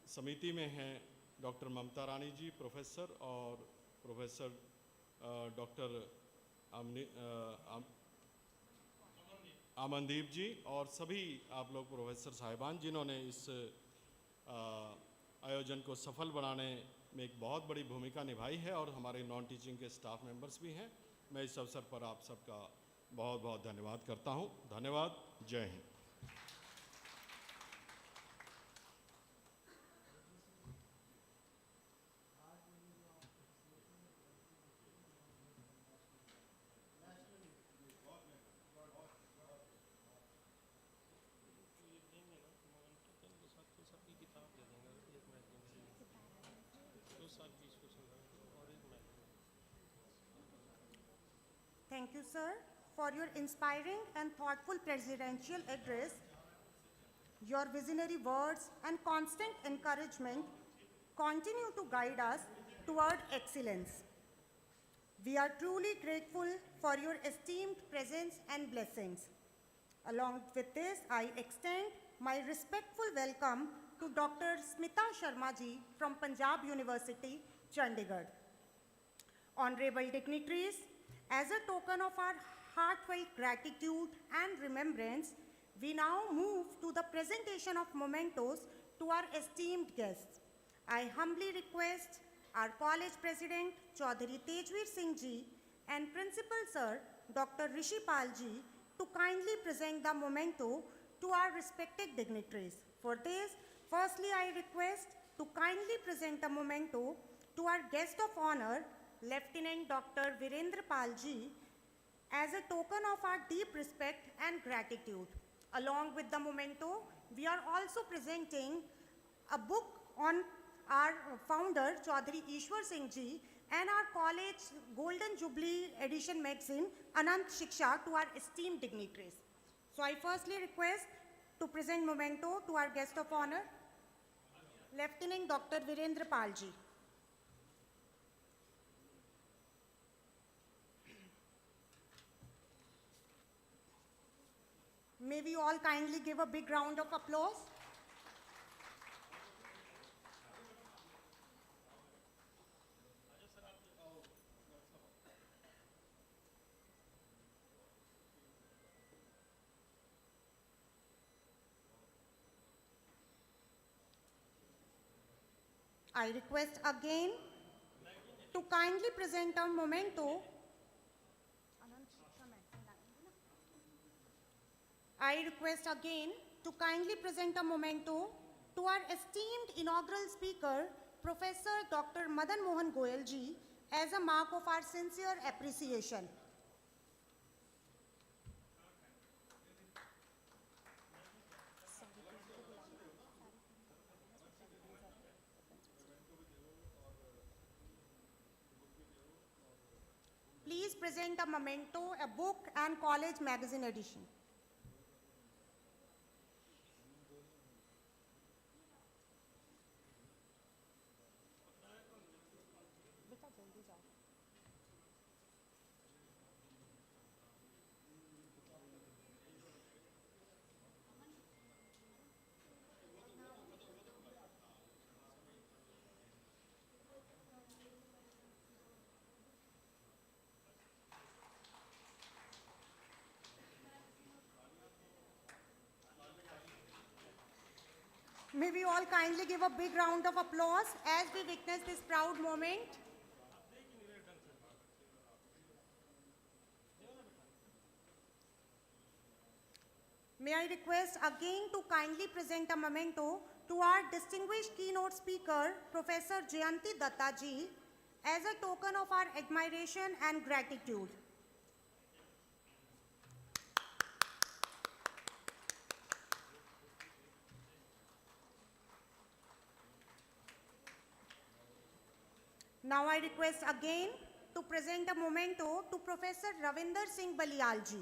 समिति में हैं डॉक्टर ममता रानी जी प्रोफेसर, और प्रोफेसर डॉक्टर अमनदीप जी, और सभी आप लोग प्रोफेसर साहिबान जिन्होंने इस आयोजन को सफल बनाने में एक बहुत बड़ी भूमिका निभाई है, और हमारे नॉन टीचिंग के स्टाफ मेंबर्स भी हैं। मैं इस अवसर पर आप सबका बहुत बहुत धन्यवाद करता हूं। धन्यवाद। जय Hind. Thank you, sir, for your inspiring and thoughtful presidential address. Your visionary words and constant encouragement continue to guide us toward excellence. We are truly grateful for your esteemed presence and blessings. Along with this, I extend my respectful welcome to Dr. Smita Sharma ji from Punjab University, Chandigarh. Honorable dignitaries, as a token of our heartfelt gratitude and remembrance, we now move to the presentation of mementos to our esteemed guests. I humbly request our college president, Chaudhary Tejveer Singh ji, and principal sir, Dr. Rishi Pal ji, to kindly present the memento to our respected dignitaries. For this, firstly, I request to kindly present a memento to our guest of honor, Lieutenant Dr. Virendra Pal ji, as a token of our deep respect and gratitude. Along with the memento, we are also presenting a book on our founder, Chaudhary Ishwar Singh ji, and our college Golden Jubilee edition magazine, Anant Shiksha, to our esteemed dignitaries. So I firstly request to present memento to our guest of honor, Lieutenant Dr. Virendra Pal ji. May we all kindly give a big round of applause. I request again to kindly present a memento. I request again to kindly present a memento to our esteemed inaugural speaker, Professor Dr. Madan Mohan Goyal ji, as a mark of our sincere appreciation. Please present a memento, a book and college magazine edition. May we all kindly give a big round of applause as we witness this proud moment. May I request again to kindly present a memento to our distinguished keynote speaker, Professor Jayanti Datta ji, as a token of our admiration and gratitude. Now I request again to present a memento to Professor Ravinder Singh Balial ji.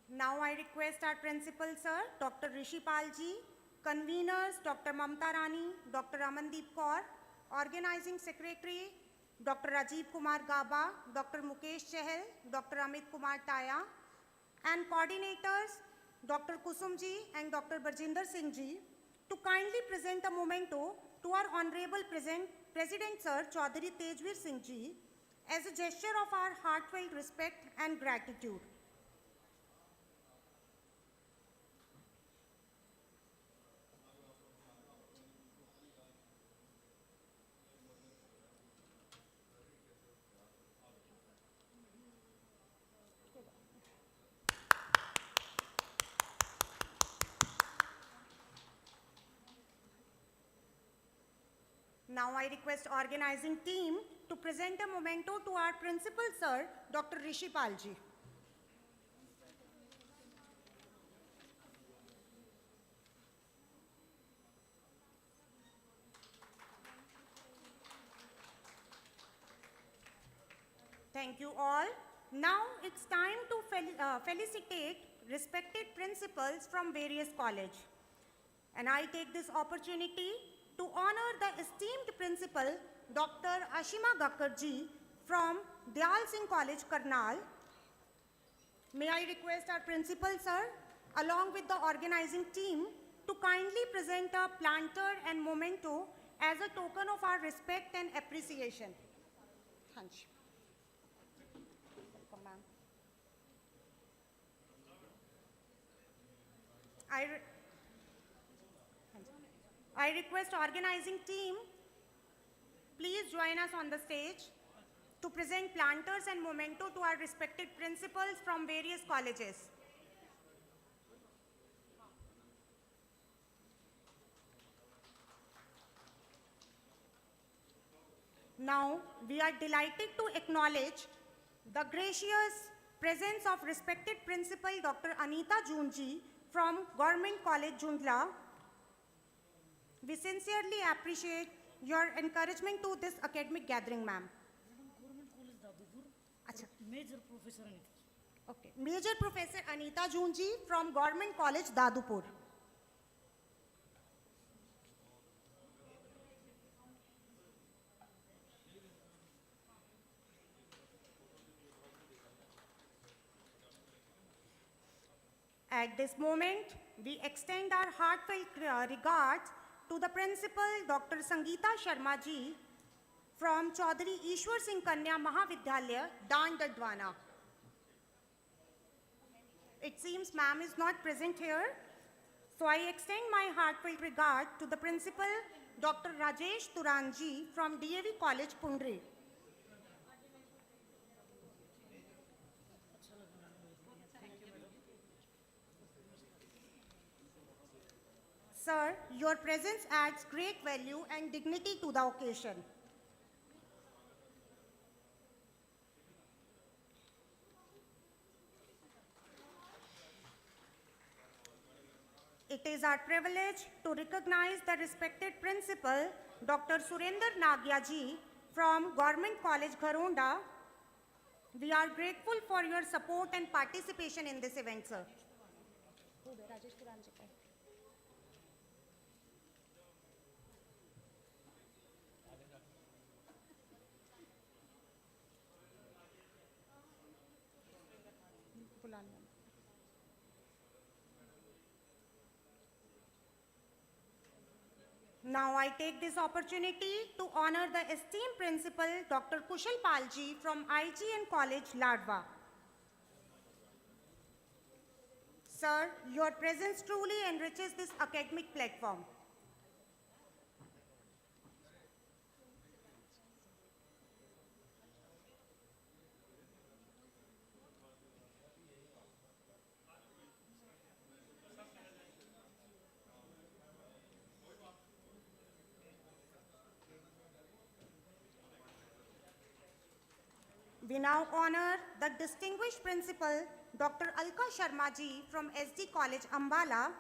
Now I request our principal sir, Dr. Rishi Palji, conveners Dr. Mamta Rani, Dr. Amandeep Kaur, organizing secretary Dr. Rajiv Kumar Gaba, Dr. Mukesh Chahal, Dr. Amit Kumar Taya, and coordinators Dr. Kusum ji and Dr. Barjinder Singh ji to kindly present a memento to our Honorable President Sir Chaudhary Tejveer Singh ji as a gesture of our heartfelt respect and gratitude. Now I request organizing team to present a memento to our principal sir, Dr. Rishi Palji. Thank you all. Now it's time to felicitate respected principals from various colleges. And I take this opportunity to honor the esteemed principal, Dr. Ashima Gakkarji from Dyal Singh College, Karnal. May I request our principal, sir, along with the organizing team, to kindly present a planter and memento as a token of our respect and appreciation. Thank you. Welcome, ma'am. I request organizing team, please join us on the stage to present planters and memento to our respected principals from various colleges. Now, we are delighted to acknowledge the gracious presence of respected principal Dr. Anita Junji from Government College, Jundla. We sincerely appreciate your encouragement to this academic gathering, ma'am. Government College Dadupur. Achha. Major Professor Anita. Okay. Major Professor Anita Junji from Government College, Dadupur. At this moment, we extend our heartfelt regards to the principal, Dr. Sangeeta Sharma ji from Chaudhary Ishwar Singh Kanya Mahavidyalaya, Dan Dadwana. It seems ma'am is not present here, so I extend my heartfelt regard to the principal, Dr. Rajesh Turanji from DAV College, Pundri. Sir, your presence adds great value and dignity to the occasion. It is our privilege to recognize the respected principal, Dr. Surinder Nagya ji from Government College, Gharonda. We are grateful for your support and participation in this event, sir. Now I take this opportunity to honor the esteemed principal, Dr. Kushal Palji from IGN College, Ladwa. Sir, your presence truly enriches this academic platform. We now honor the distinguished principal, Dr. Alka Sharma ji from SD College, Ambala.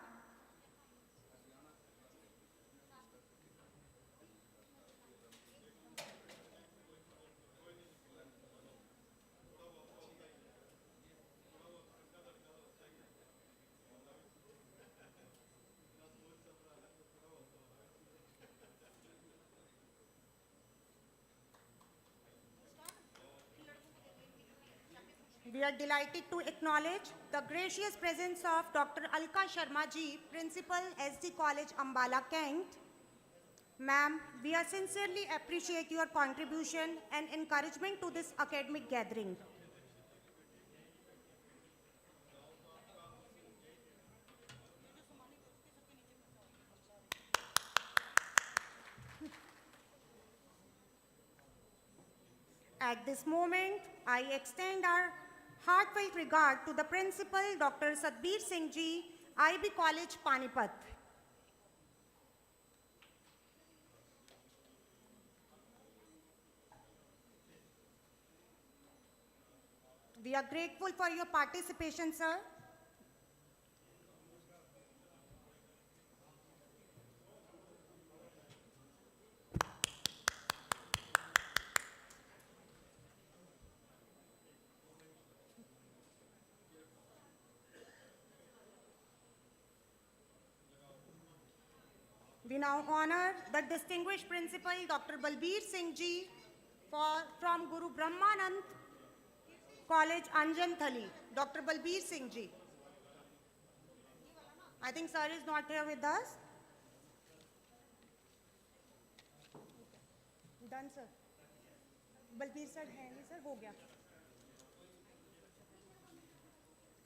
We are delighted to acknowledge the gracious presence of Dr. Alka Sharma ji, Principal, SD College, Ambala, Kent. Ma'am, we are sincerely appreciate your contribution and encouragement to this academic gathering. At this moment, I extend our heartfelt regard to the Principal, Dr. Satbir Singh ji, IB College, Panipat. We are grateful for your participation, sir. We now honor the distinguished principal, Dr. Balbir Singh ji, from Guru Brahmanand College, Anjanthali. Dr. Balbir Singh ji. I think sir is not here with us. Done, sir. Balbir sir, hai nahi, sir, ho gaya.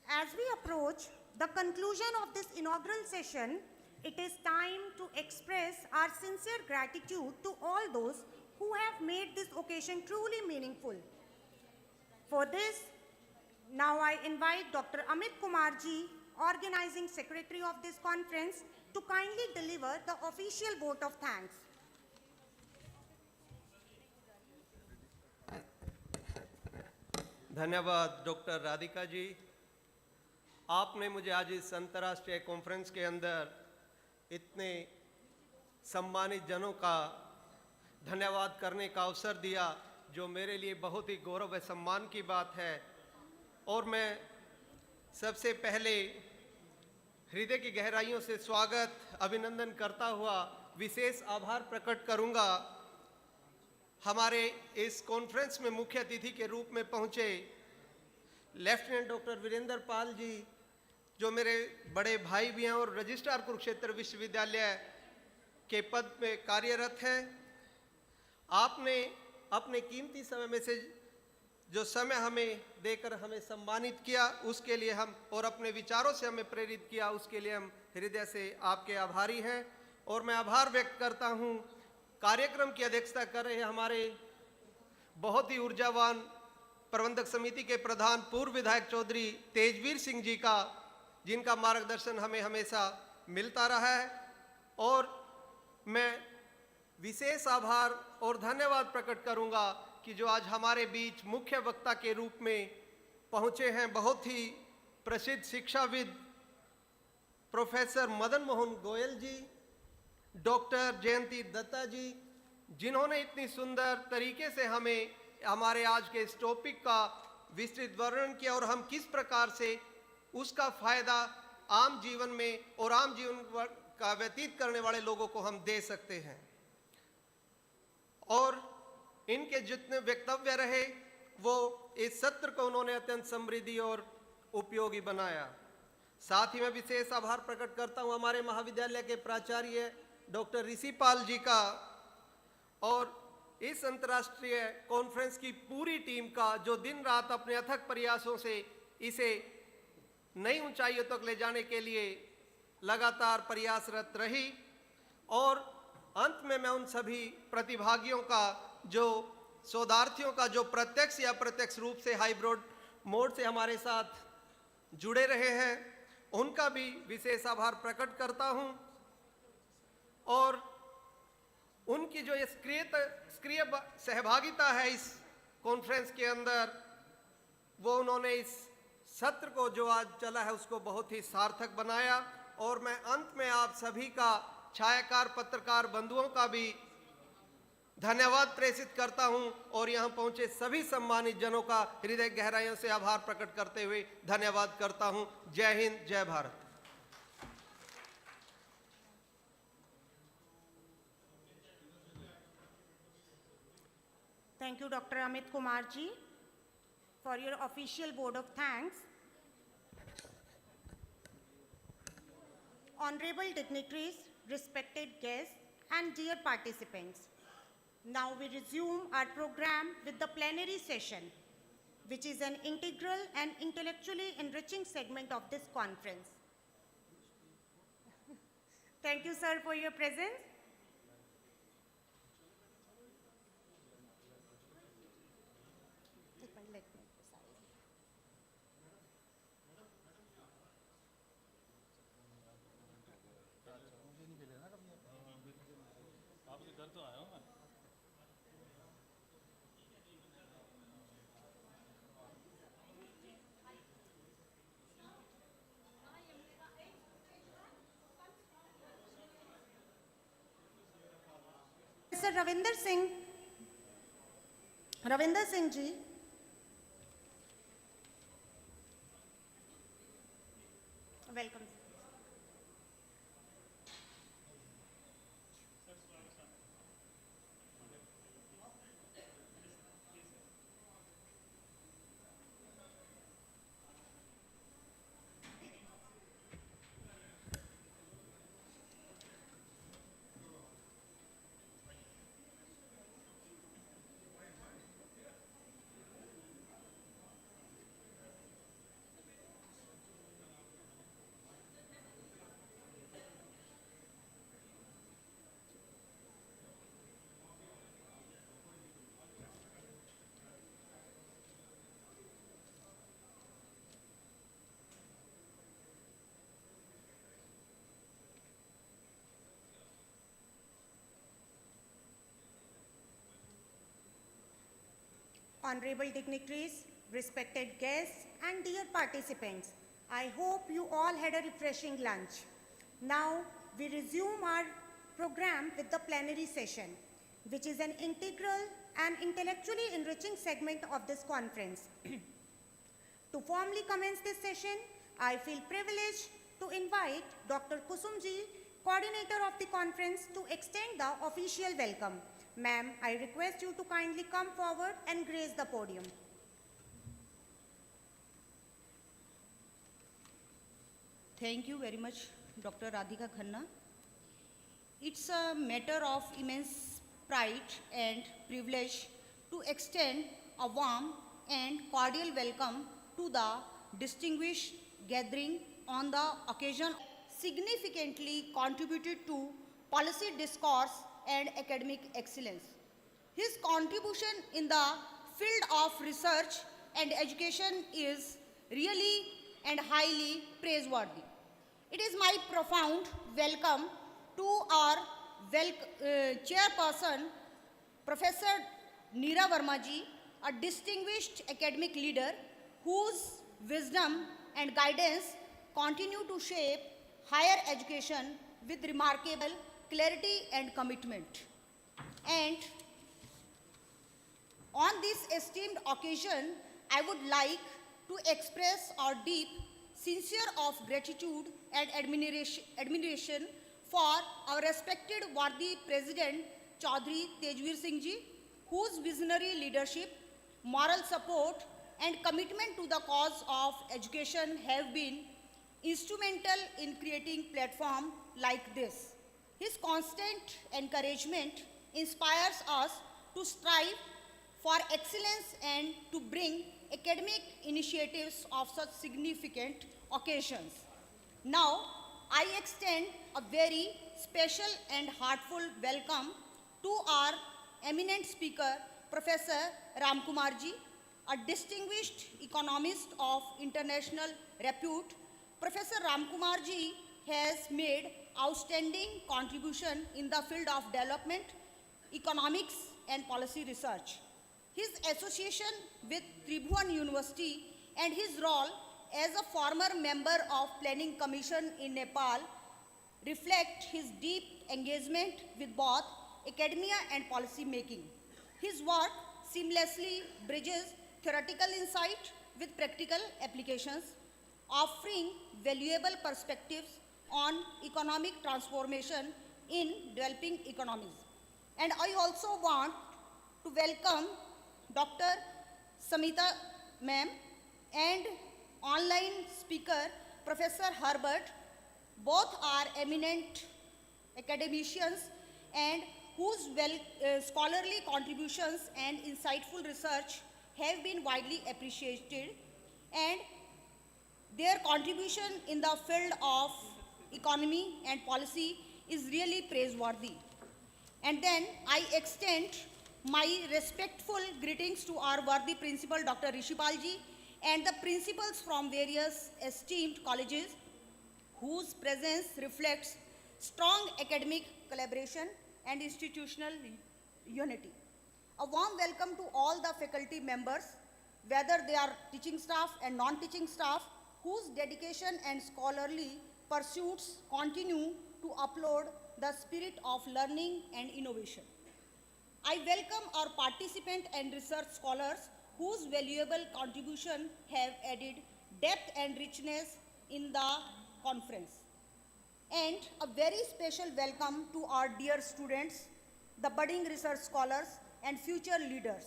As we approach the conclusion of this inaugural session, it is time to express our sincere gratitude to all those who have made this occasion truly meaningful. For this, now I invite Dr. Amit Kumar ji, Organizing Secretary of this conference, to kindly deliver the official vote of thanks. धन्यवाद doctor Radhika ji. आपने मुझे आज इस अंतर्राष्ट्रीय conference के अंदर इतने सम्मानित जनों का धन्यवाद करने का अवसर दिया, जो मेरे लिए बहुत ही गौरव व सम्मान की बात है। और मैं सबसे पहले हृदय की गहराइयों से स्वागत अभिनंदन करता हुआ विशेष आभार प्रकट करूंगा हमारे इस कॉन्फ्रेंस में मुख्य अतिथि के रूप में पहुंचे लेफ्टिनेंट डॉक्टर वीरेंद्र पाल जी, जो मेरे बड़े भाई भी हैं और रजिस्ट्रार कुरुक्षेत्र विश्वविद्यालय के पद में कार्यरत हैं। आपने अपने कीमती समय में से जो समय हमें देकर हमें सम्मानित किया, उसके लिए हम और अपने विचारों से हमें प्रेरित किया, उसके लिए हम हृदय से आपके आभारी हैं। और मैं आभार व्यक्त करता हूं कार्यक्रम की अध्यक्षता कर रहे हमारे बहुत ही ऊर्जावान प्रबंधक समिति के प्रधान पूर्व विधायक चौधरी तेजवीर सिंह जी का, जिनका मार्गदर्शन हमें हमेशा मिलता रहा है। और मैं विशेष आभार और धन्यवाद प्रकट करूंगा कि जो आज हमारे बीच मुख्य वक्ता के रूप में पहुंचे हैं, बहुत ही प्रसिद्ध शिक्षाविद प्रोफेसर मदन मोहन गोयल जी, डॉक्टर जयंती दत्ता जी, जिन्होंने इतनी सुंदर तरीके से हमें हमारे आज के इस टॉपिक का विस्तृत वर्णन किया और हम किस प्रकार से उसका फायदा आम जीवन में और आम जीवन का व्यतीत करने वाले लोगों को हम दे सकते हैं। और इनके जितने वक्तव्य रहे वो इस सत्र को उन्होंने अत्यंत समृद्धि और उपयोगी बनाया। साथ ही मैं विशेष आभार प्रकट करता हूं हमारे महाविद्यालय के प्राचार्य डॉक्टर ऋषिपाल जी का और इस अंतर्राष्ट्रीय कॉन्फ्रेंस की पूरी टीम का, जो दिन रात अपने अथक प्रयासों से इसे नई ऊंचाइयों तक ले जाने के लिए लगातार प्रयासरत रही। और अंत में मैं उन सभी प्रतिभागियों का, जो शोधार्थियों का, जो प्रत्यक्ष या अप्रत्यक्ष रूप से हाइब्रिड मोड से हमारे साथ जुड़े रहे हैं, उनका भी विशेष आभार प्रकट करता हूं। और उनकी जो ये सक्रिय सहभागिता है इस कॉन्फ्रेंस के अंदर, वो उन्होंने इस सत्र को जो आज चला है उसको बहुत ही सार्थक बनाया। और मैं अंत में आप सभी का, छायाकार पत्रकार बंधुओं का भी धन्यवाद प्रेषित करता हूं और यहां पहुंचे सभी सम्मानित जनों का हृदय गहराइयों से आभार प्रकट करते हुए धन्यवाद करता हूं। जय हिंद, जय Bharat. Thank you, Dr. Amit Kumar ji, for your official vote of thanks. Honorable dignitaries, respected guests, and dear participants, now we resume our program with the plenary session, which is an integral and intellectually enriching segment of this conference. Thank you, sir, for your presence. Sir Ravinder Singh ji, welcome. Honorable dignitaries, respected guests, and dear participants, I hope you all had a refreshing lunch. Now, we resume our program with the plenary session, which is an integral and intellectually enriching segment of this conference. To formally commence this session, I feel privileged to invite Dr. Kusumji, coordinator of the conference, to extend the official welcome. Ma'am, I request you to kindly come forward and grace the podium. Thank you very much, Dr. Radhika Khanna. It's a matter of immense pride and privilege to extend a warm and cordial welcome to the distinguished gathering on the occasion significantly contributed to policy discourse and academic excellence. His contribution in the field of research and education is really and highly praiseworthy. It is my profound welcome to our chairperson, Professor Neera Verma ji, a distinguished academic leader whose wisdom and guidance continue to shape higher education with remarkable clarity and commitment. And on this esteemed occasion, I would like to express our deep, sincere of gratitude and admiration for our respected worthy President Chaudhry Tejveer Singh ji, whose visionary leadership, moral support, and commitment to the cause of education have been instrumental in creating platform like this. His constant encouragement inspires us to strive for excellence and to bring academic initiatives of such significant occasions. Now, I extend a very special and heartfelt welcome to our eminent speaker, Professor Ramkumarji, a distinguished economist of international repute. Professor Ramkumarji has made outstanding contribution in the field of development, economics, and policy research. His association with Tribhuvan University and his role as a former member of Planning Commission in Nepal reflect his deep engagement with both academia and policy making. His work seamlessly bridges theoretical insight with practical applications, offering valuable perspectives on economic transformation in developing economies. And I also want to welcome Dr. Samita ma'am and online speaker Professor Herbert. Both are eminent academicians and whose scholarly contributions and insightful research have been widely appreciated, and their contribution in the field of economy and policy is really praiseworthy. And then I extend my respectful greetings to our worthy principal, Dr. Rishipalji, and the principals from various esteemed colleges whose presence reflects strong academic collaboration and institutional unity. A warm welcome to all the faculty members, whether they are teaching staff and non-teaching staff, whose dedication and scholarly pursuits continue to uphold the spirit of learning and innovation. I welcome our participant and research scholars whose valuable contribution have added depth and richness in the conference. And a very special welcome to our dear students, the budding research scholars and future leaders,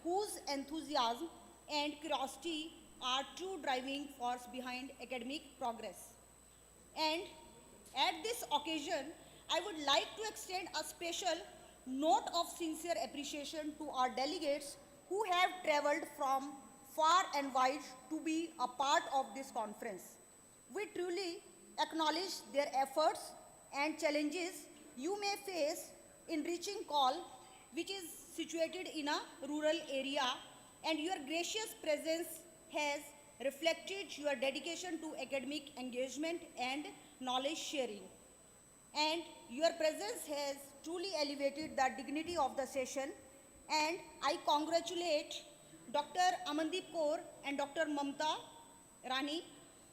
whose enthusiasm and curiosity are true driving force behind academic progress. And at this occasion, I would like to extend a special note of sincere appreciation to our delegates who have traveled from far and wide to be a part of this conference. We truly acknowledge their efforts and challenges you may face in reaching KAUL, which is situated in a rural area, and your gracious presence has reflected your dedication to academic engagement and knowledge sharing. And your presence has truly elevated the dignity of the session, and I congratulate Dr. Amandeep Kaur and Dr. Mamta Rani,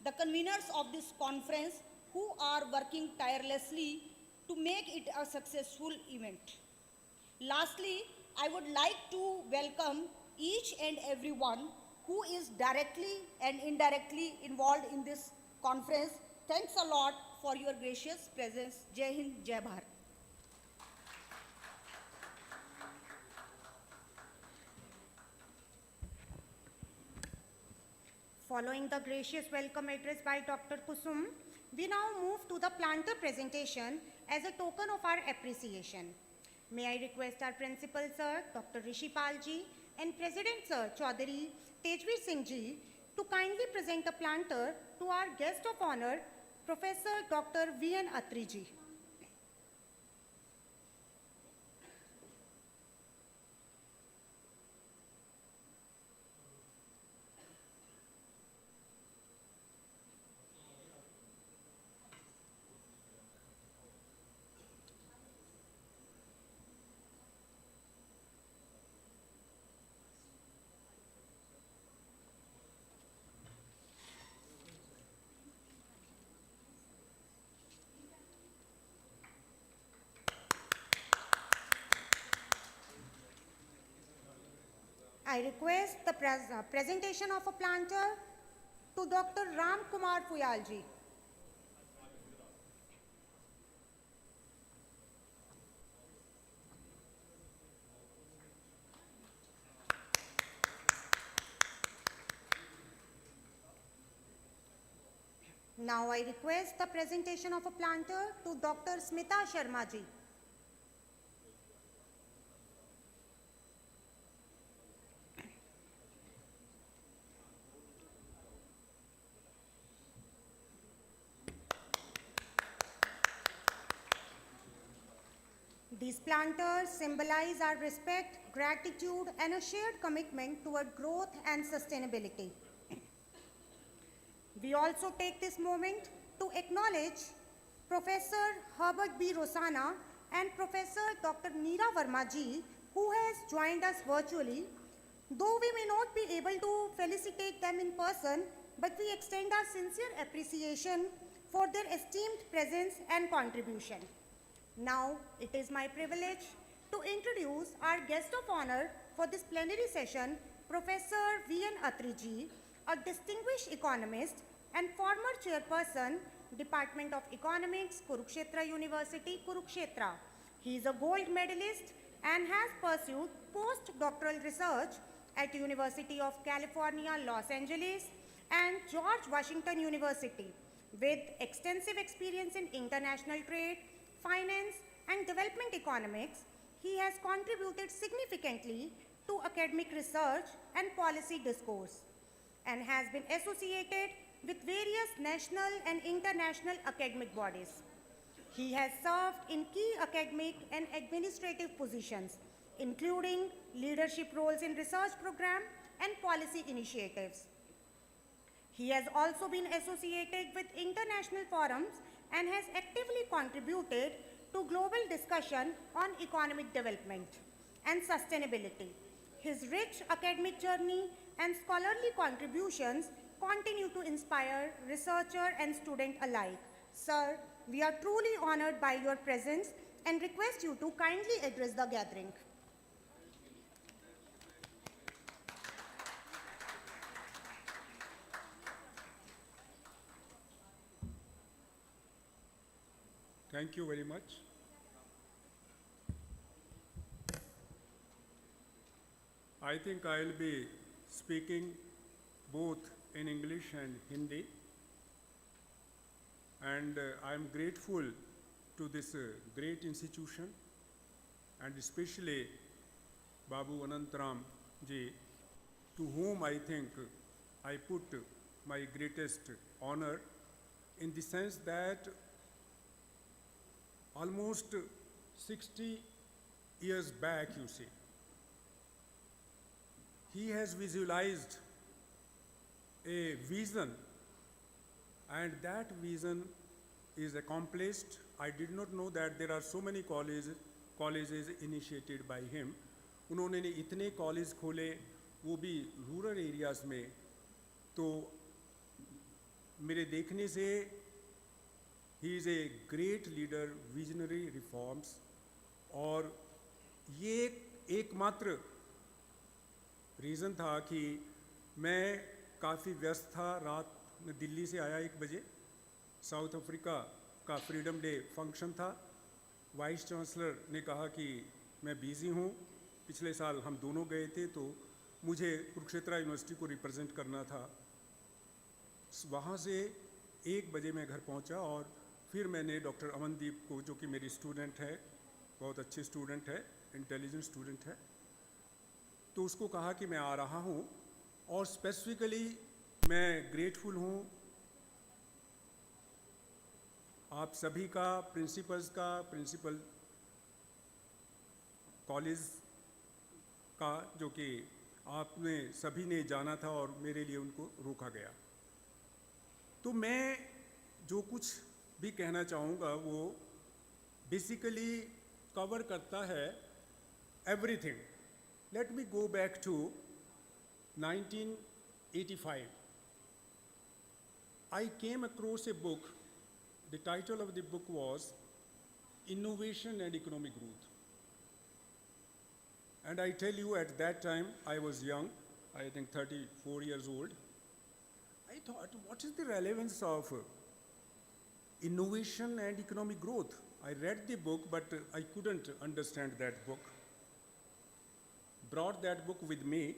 the conveners of this conference, who are working tirelessly to make it a successful event. Lastly, I would like to welcome each and everyone who is directly and indirectly involved in this conference. Thanks a lot for your gracious presence. Jai Hind, Jai Bharat. Following the gracious welcome address by Dr. Kusum, we now move to the planter presentation as a token of our appreciation. May I request our Principal Sir, Dr. Rishipalji, and President Sir, Chaudhary Tejveer Singh Ji, to kindly present a planter to our guest of honor, Professor Dr. V.N. Atri Ji. I request the presentation of a planter to Dr. Ram Kumar Puyalji. Now I request the presentation of a planter to Dr. Smita Sharma ji. These planters symbolize our respect, gratitude, and a shared commitment toward growth and sustainability. We also take this moment to acknowledge Professor Herbert B. Rosana and Professor Dr. Neera Verma ji, who has joined us virtually. Though we may not be able to felicitate them in person, but we extend our sincere appreciation for their esteemed presence and contribution. Now, it is my privilege to introduce our guest of honor for this plenary session, Professor V.N. Atri ji, a distinguished economist and former chairperson, Department of Economics, Kurukshetra University, Kurukshetra. He is a gold medalist and has pursued postdoctoral research at University of California, Los Angeles and George Washington University. With extensive experience in international trade, finance, and development economics, he has contributed significantly to academic research and policy discourse, and has been associated with various national and international academic bodies. He has served in key academic and administrative positions, including leadership roles in research program and policy initiatives. He has also been associated with international forums and has actively contributed to global discussion on economic development and sustainability. His rich academic journey and scholarly contributions continue to inspire researcher and student alike. Sir, we are truly honored by your presence and request you to kindly address the gathering. Thank you very much. I think I'll be speaking both in English and Hindi. And I'm grateful to this great institution, and especially BABU ANANT ji, to whom I think I put my greatest honor, in the sense that almost 60 years back, you see, he has visualized a vision, and that vision is accomplished. I did not know that there are so many colleges initiated by him. उन्होंने इतने college खोले, वो भी rural areas में. तो मेरे देखने से he is a great leader, visionary reforms. और ये एकमात्र रीज़न था कि मैं काफ़ी व्यस्त था. रात में दिल्ली से आया 1 बजे. साउथ अफ्रीका का फ्रीडम डे फंक्शन था. वाइस चांसलर ने कहा कि मैं बिज़ी हूँ. पिछले साल हम दोनों गए थे, तो मुझे कुरुक्षेत्र यूनिवर्सिटी को रिप्रेजेंट करना था. वहाँ से 1 बजे मैं घर पहुँचा, और फिर मैंने डॉक्टर अमनदीप को, जो कि मेरी स्टूडेंट है, बहुत अच्छे स्टूडेंट है, इंटेलिजेंट स्टूडेंट है, तो उसको कहा कि मैं आ रहा हूँ. और स्पेसिफिकली मैं ग्रेटफुल हूँ आप सभी का, प्रिंसिपल्स का, प्रिंसिपल कॉलेज का, जो कि आपने सभी ने जाना था और मेरे लिए उनको रोका गया. तो मैं जो कुछ भी कहना चाहूँगा वो बेसिकली कवर करता है everything. Let me go back to 1985. I came across a book. The title of the book was Innovation and Economic Growth. And I tell you, at that time, I was young, I think 34 years old. I thought, what is the relevance of innovation and economic growth? I read the book, but I couldn't understand that book. Brought that book with me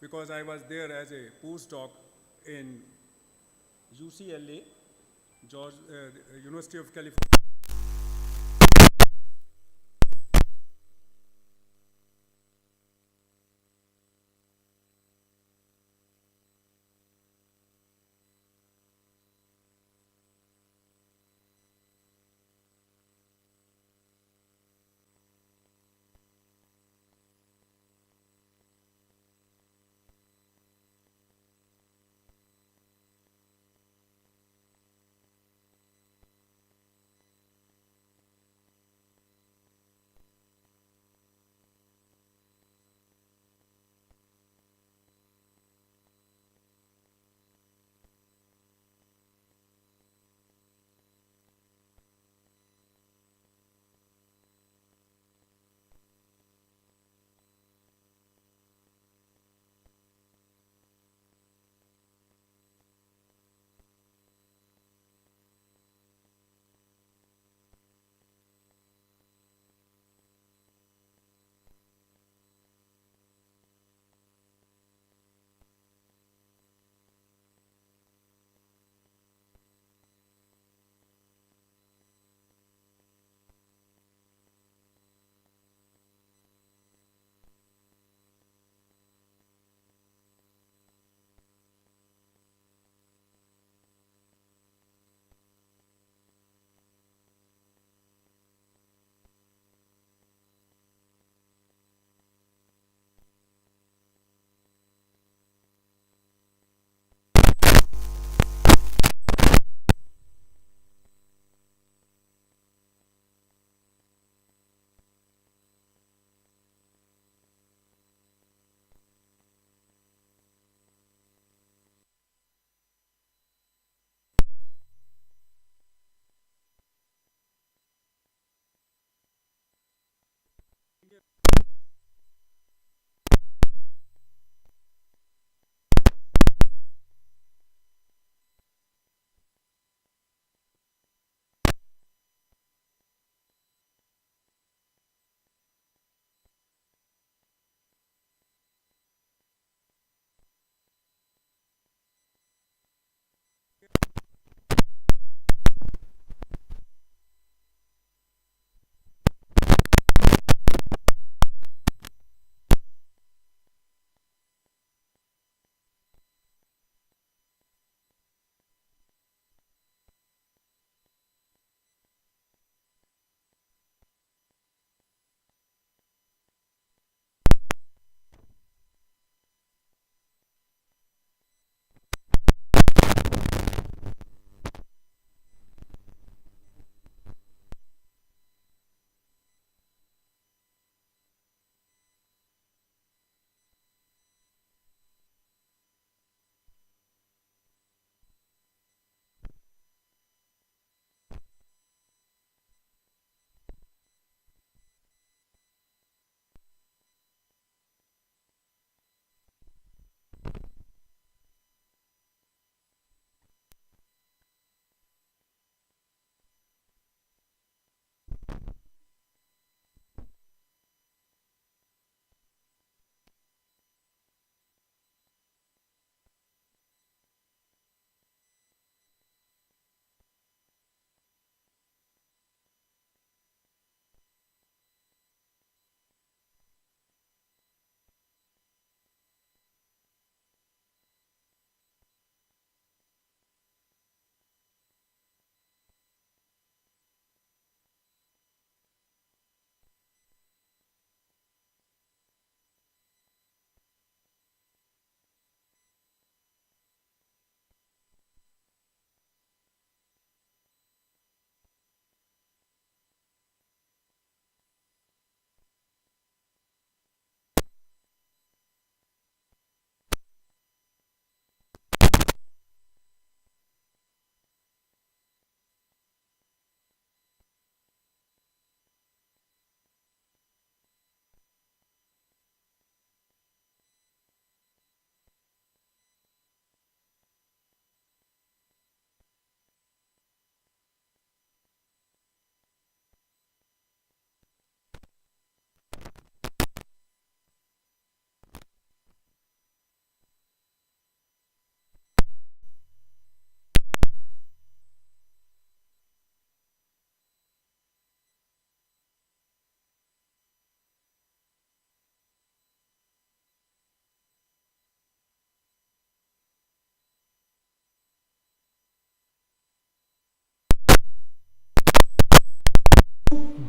because I was there as a postdoc in UCLA, University of California.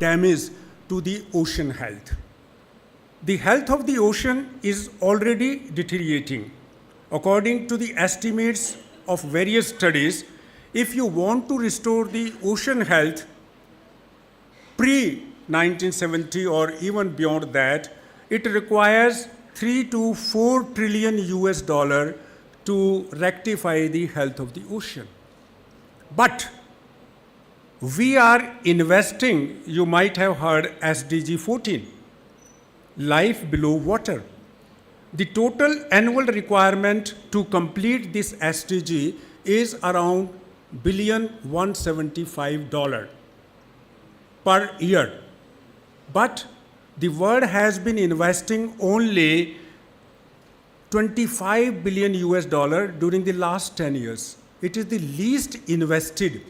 damage to the ocean health. The health of the ocean is already deteriorating. According to the estimates of various studies, if you want to restore the ocean health pre-1970 or even beyond that, it requires 3 to 4 trillion US dollar to rectify the health of the ocean. But we are investing, you might have heard SDG 14, life below water. The total annual requirement to complete this SDG is around $1,175 per year. But the world has been investing only 25 billion US dollar during the last 10 years. It is the least invested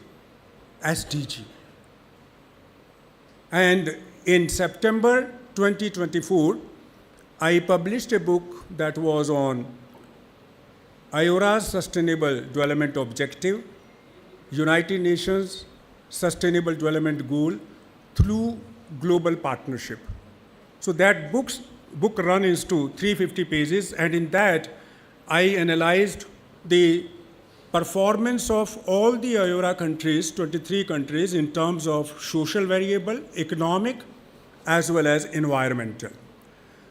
SDG. And in September 2024, I published a book that was on IORA's Sustainable Development Objective, United Nations Sustainable Development Goal through global partnership. So that book runs to 350 pages, and in that I analyzed the performance of all the IORA countries, 23 countries, in terms of social variable, economic, as well as environmental.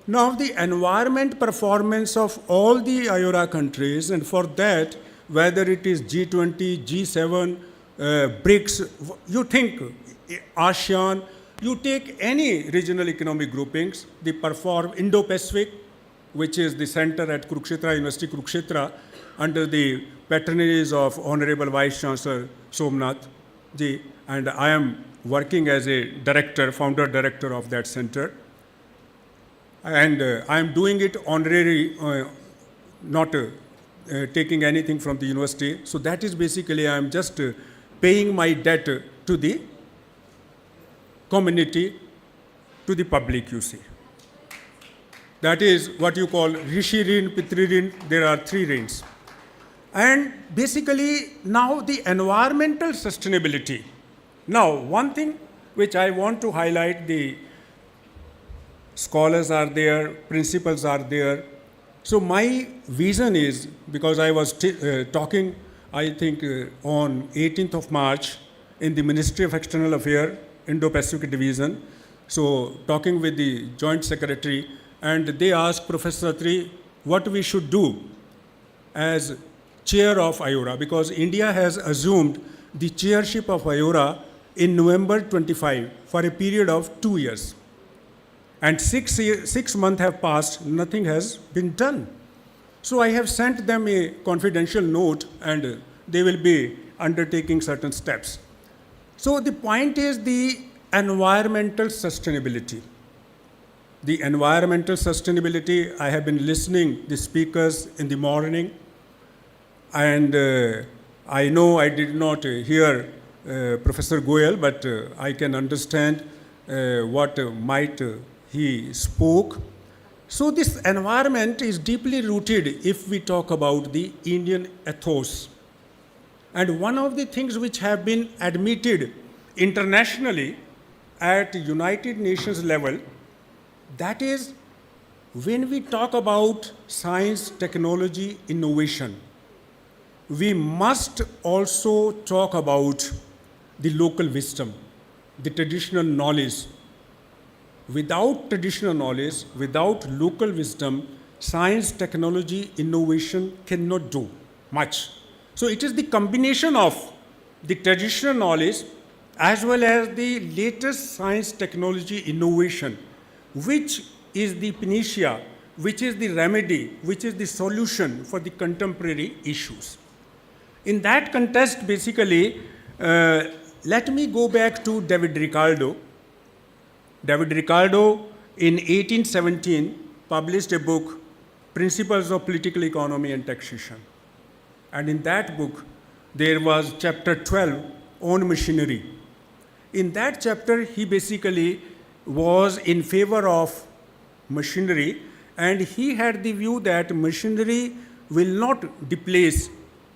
Now, the environment performance of all the IORA countries, and for that, whether it is G20, G7, BRICS, you think ASEAN, you take any regional economic groupings, they perform Indo-Pacific, which is the center at Kurukshetra, University Kurukshetra, under the patronage of Honorable Vice Chancellor Somnath ji, and I am working as a director, founder director of that center. And I am doing it honorary, not taking anything from the university. So that is basically, I am just paying my debt to the community, to the public, you see. That is what you call Rishi Rin, Pitri Rin, there are 3 rins. And basically, now the environmental sustainability. Now, one thing which I want to highlight, the scholars are there, principals are there. So my vision is, because I was talking, I think, on 18th of March in the Ministry of External Affairs, Indo-Pacific Division, so talking with the Joint Secretary, and they asked Professor Atri what we should do as chair of IORA, because India has assumed the chairship of IORA in November 25 for a period of 2 years. And 6 months have passed, nothing has been done. So I have sent them a confidential note, and they will be undertaking certain steps. So the point is the environmental sustainability. The environmental sustainability, I have been listening the speakers in the morning, and I know I did not hear Professor Goyal, but I can understand what might he spoke. So this environment is deeply rooted if we talk about the Indian ethos. And one of the things which have been admitted internationally at United Nations level, that is when we talk about science, technology, innovation, we must also talk about the local wisdom, the traditional knowledge. Without traditional knowledge, without local wisdom, science, technology, innovation cannot do much. So it is the combination of the traditional knowledge as well as the latest science, technology, innovation, which is the panacea, which is the remedy, which is the solution for the contemporary issues. In that context, basically, let me go back to David Ricardo. David Ricardo, in 1817, published a book, Principles of Political Economy and Taxation. And in that book, there was chapter 12 on machinery. In that chapter, he basically was in favor of machinery, and he had the view that machinery will not displace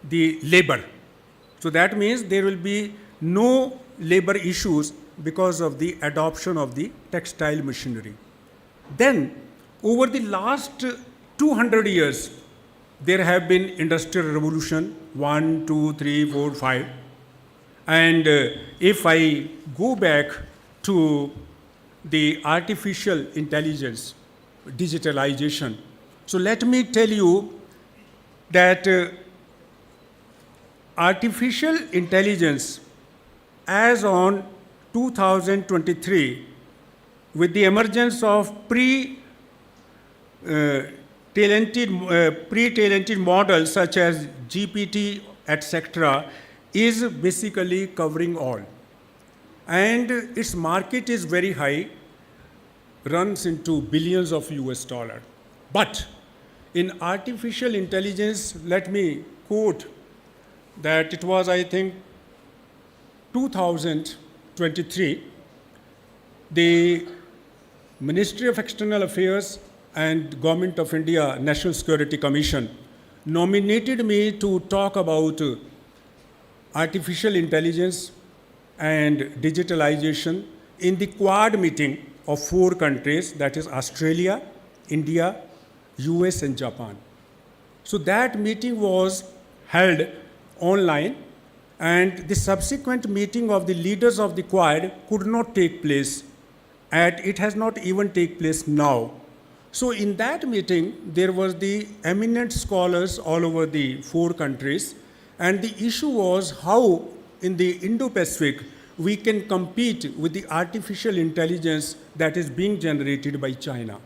the labor. So that means there will be no labor issues because of the adoption of the textile machinery. Then, over the last 200 years, there have been industrial revolution, 1, 2, 3, 4, 5. And if I go back to the artificial intelligence, digitalization, so let me tell you that artificial intelligence as on 2023, with the emergence of pre-talented models such as GPT, etc., is basically covering all. And its market is very high, runs into billions of US dollars. But in artificial intelligence, let me quote that it was, I think, 2023, the Ministry of External Affairs and Government of India National Security Commission nominated me to talk about artificial intelligence and digitalization in the Quad meeting of 4 countries, that is Australia, India, US and Japan. So that meeting was held online, and the subsequent meeting of the leaders of the Quad could not take place, and it has not even taken place now. So in that meeting, there was the eminent scholars all over the 4 countries, and the issue was how in the Indo-Pacific we can compete with the artificial intelligence that is being generated by China.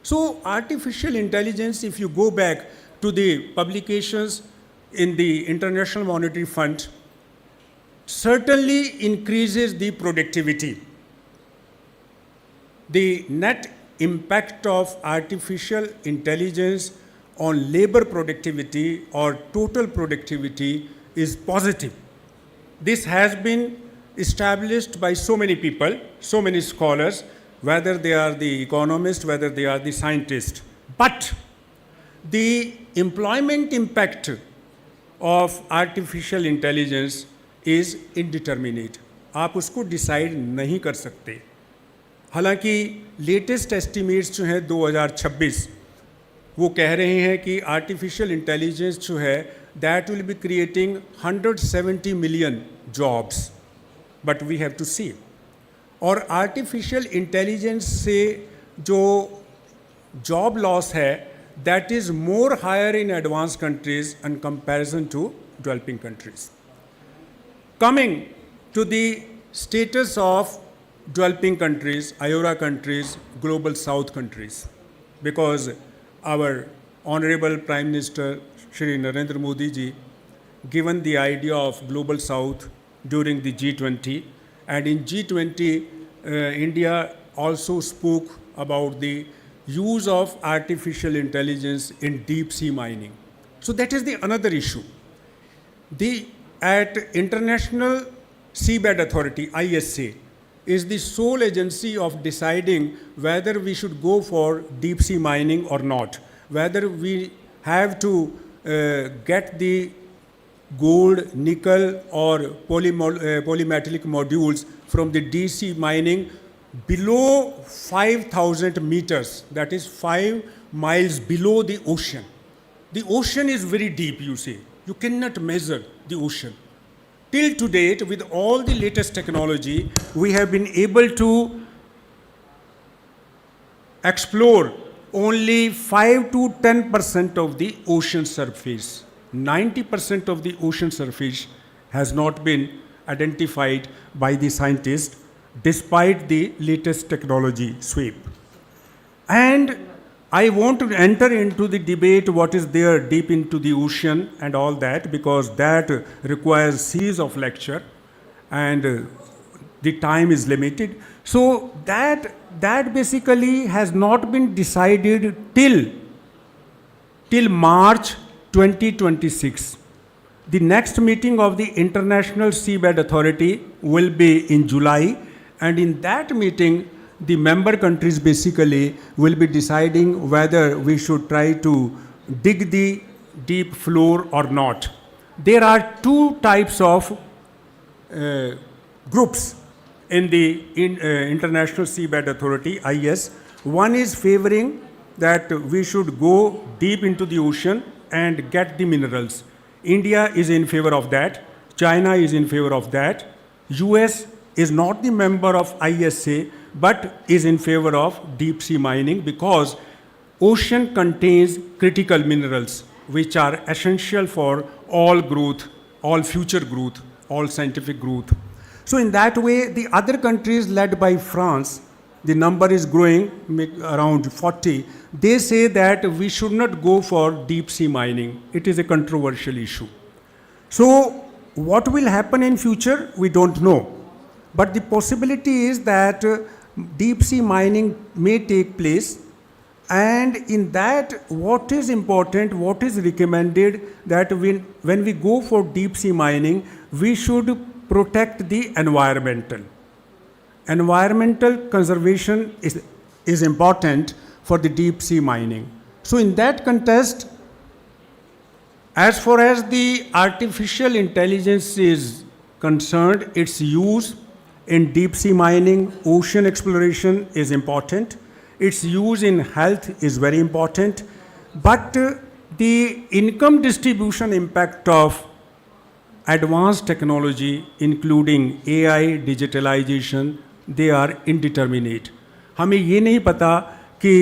So artificial intelligence, if you go back to the publications in the International Monetary Fund, certainly increases the productivity. The net impact of artificial intelligence on labor productivity or total productivity is positive. This has been established by so many people, so many scholars, whether they are the economists, whether they are the scientists. But the employment impact of artificial intelligence is indeterminate. आप उसको decide नहीं कर सकते. हालांकि latest estimates जो है 2026 वो कह रहे हैं कि artificial intelligence जो है that will be creating 170 million jobs. But we have to see. और artificial intelligence से जो job loss है that is more higher in advanced countries in comparison to developing countries. Coming to the status of developing countries, IORA countries, global south countries, because our Honorable Prime Minister Shri Narendra Modi ji given the idea of global south during the G20, and in G20 India also spoke about the use of artificial intelligence in deep sea mining. So that is the another issue. At International Seabed Authority, ISA, is the sole agency of deciding whether we should go for deep sea mining or not, whether we have to get the gold, nickel or polymetallic modules from the deep sea mining below 5,000 meters, that is 5 miles below the ocean. The ocean is very deep, you see. You cannot measure the ocean. Till to date, with all the latest technology, we have been able to explore only 5 to 10% of the ocean surface. 90% of the ocean surface has not been identified by the scientists despite the latest technology sweep. And I want to enter into the debate what is there deep into the ocean and all that, because that requires series of lecture and the time is limited. So that basically has not been decided till March 2026. The next meeting of the International Seabed Authority will be in July, and in that meeting, the member countries basically will be deciding whether we should try to dig the deep floor or not. There are 2 types of groups in the International Seabed Authority, IS. One is favoring that we should go deep into the ocean and get the minerals. India is in favor of that. China is in favor of that. US is not the member of ISA, but is in favor of deep sea mining because ocean contains critical minerals which are essential for all growth, all future growth, all scientific growth. So in that way, the other countries led by France, the number is growing around 40. They say that we should not go for deep sea mining. It is a controversial issue. So what will happen in future, we don't know. But the possibility is that deep sea mining may take place, and in that what is important, what is recommended, that when we go for deep sea mining, we should protect the environmental. Environmental conservation is important for the deep sea mining. So in that context, as far as the artificial intelligence is concerned, its use in deep sea mining, ocean exploration is important. Its use in health is very important. But the income distribution impact of advanced technology, including AI, digitalization, they are indeterminate. हमें ये नहीं पता कि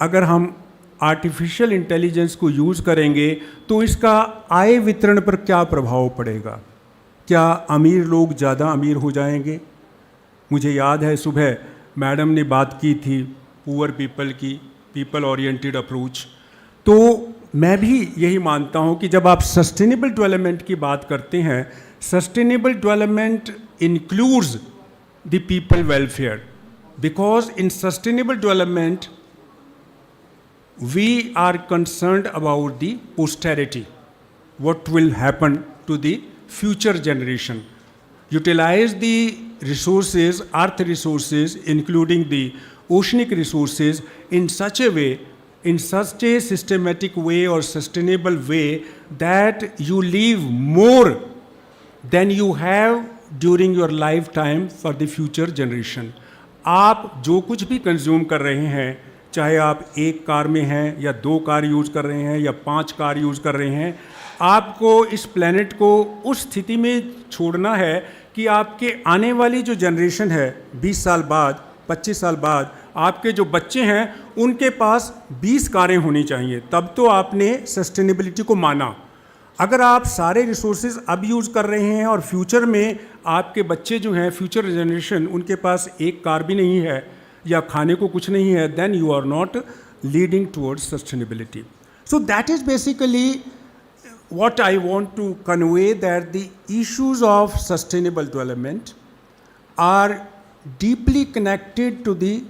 अगर हम artificial intelligence को use करेंगे तो इसका आय वितरण पर क्या प्रभाव पड़ेगा. क्या अमीर लोग ज़्यादा अमीर हो जाएंगे? मुझे याद है सुबह मैडम ने बात की थी पुअर पीपल की, पीपल ओरिएंटेड अप्रोच. तो मैं भी यही मानता हूँ कि जब आप सस्टेनेबल डेवलपमेंट की बात करते हैं, sustainable development includes the people welfare, because in sustainable development we are concerned about the posterity, what will happen to the future generation. Utilize the resources, earth resources, including the oceanic resources, in such a way, in such a systematic way or sustainable way that you leave more than you have during your lifetime for the future generation. आप जो कुछ भी consume कर रहे हैं, चाहे आप एक कार में हैं या 2 कार यूज़ कर रहे हैं या 5 कार यूज़ कर रहे हैं, आपको इस प्लेनेट को उस स्थिति में छोड़ना है कि आपके आने वाली जो जनरेशन है 20 साल बाद, 25 साल बाद, आपके जो बच्चे हैं उनके पास 20 कारें होनी चाहिए. तब तो आपने सस्टेनेबिलिटी को माना. अगर आप सारे रिसोर्सेज अब यूज़ कर रहे हैं और फ्यूचर में आपके बच्चे जो हैं, फ्यूचर जनरेशन, उनके पास एक कार भी नहीं है या खाने को कुछ नहीं है, then you are not leading towards sustainability. So that is basically what I want to convey, that the issues of sustainable development are deeply connected to the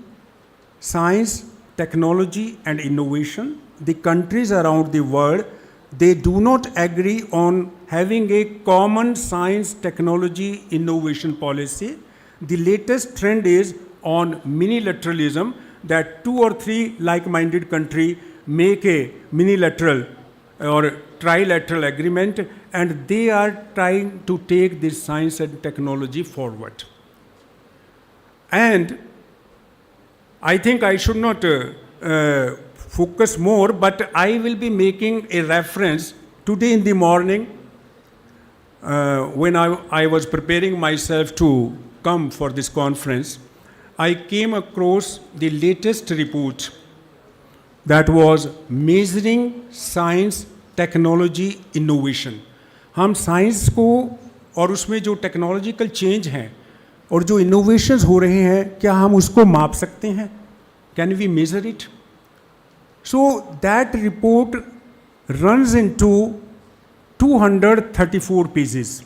science, technology and innovation. The countries around the world, they do not agree on having a common science, technology, innovation policy. The latest trend is on minilateralism, that 2 or 3 like-minded countries make a minilateral or trilateral agreement, and they are trying to take this science and technology forward. And I think I should not focus more, but I will be making a reference today in the morning when I was preparing myself to come for this conference. I came across the latest report that was measuring science, technology, innovation. हम science को और उसमें जो technological change हैं और जो innovations हो रहे हैं, क्या हम उसको माप सकते हैं? Can we measure it? So that report runs into 234 pages.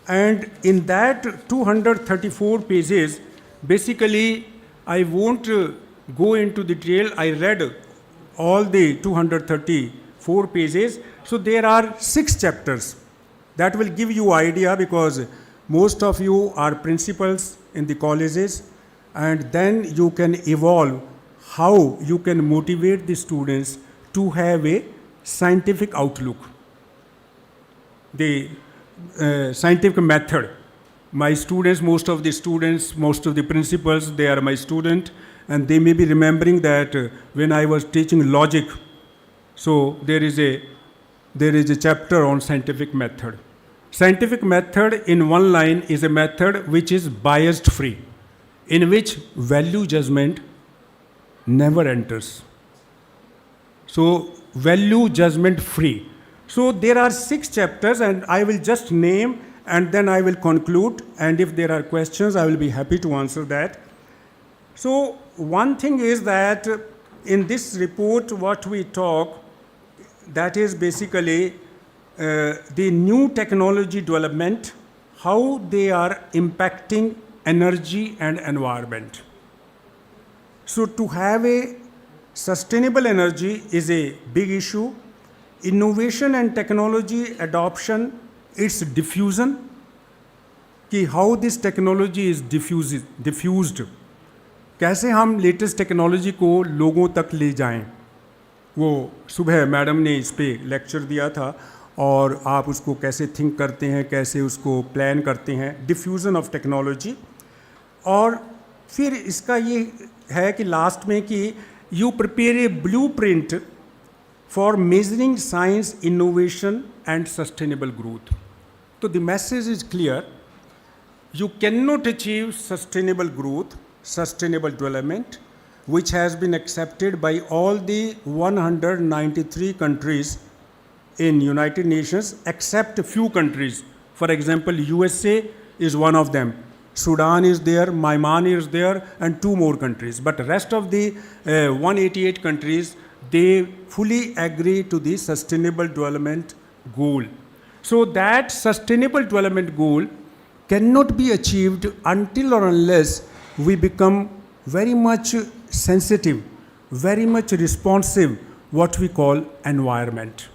And in that 234 pages, basically, I won't go into detail. I read all the 234 pages. So there are 6 chapters. That will give you idea, because most of you are principals in the colleges, and then you can evolve how you can motivate the students to have a scientific outlook, the scientific method My students, most of the principals, they are my student, and they may be remembering that when I was teaching logic, so there is a chapter on scientific method. Scientific method in one line is a method which is biased free, in which value judgment never enters. So value judgment free. So there are 6 chapters, and I will just name and then I will conclude, and if there are questions, I will be happy to answer that. So one thing is that in this report, what we talk, that is basically the new technology development, how they are impacting energy and environment. So to have a sustainable energy is a big issue. Innovation and technology adoption, its diffusion, कि how this technology is diffused, कैसे हम latest technology को लोगों तक ले जाएं. वो सुबह मैडम ने इस पर लेक्चर दिया था, और आप उसको कैसे थिंक करते हैं, कैसे उसको प्लान करते हैं, डिफ्यूज़न ऑफ टेक्नोलॉजी. और फिर इसका ये है कि लास्ट में कि you prepare a blueprint for measuring science, innovation, and sustainable growth. So the message is clear. You cannot achieve sustainable growth, sustainable development, which has been accepted by all the 193 countries in United Nations, except a few countries. For example, USA is one of them. Sudan is there, Myanmar is there, and 2 more countries. But the rest of the 188 countries, they fully agree to the sustainable development goal. So that sustainable development goal cannot be achieved until or unless we become very much sensitive, very much responsive, what we call environment.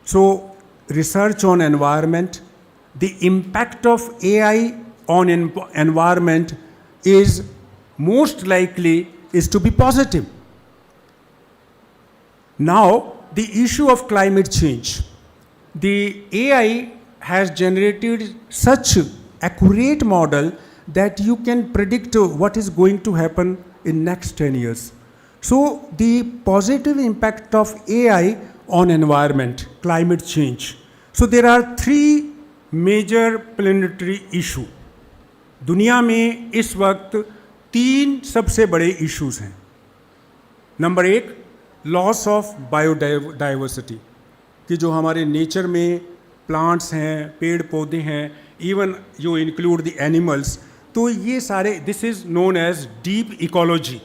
So research on environment, the impact of AI on environment is most likely is to be positive. Now, the issue of climate change. The AI has generated such accurate model that you can predict what is going to happen in next 10 years. So, the positive impact of AI on environment, climate change. So, there are 3 major planetary issues. दुनिया में इस वक्त 3 सबसे बड़े issues हैं. Number 1, loss of biodiversity, कि जो हमारे नेचर में प्लांट्स हैं, पेड़ पौधे हैं, even you include the animals, तो ये सारे, this is known as deep ecology.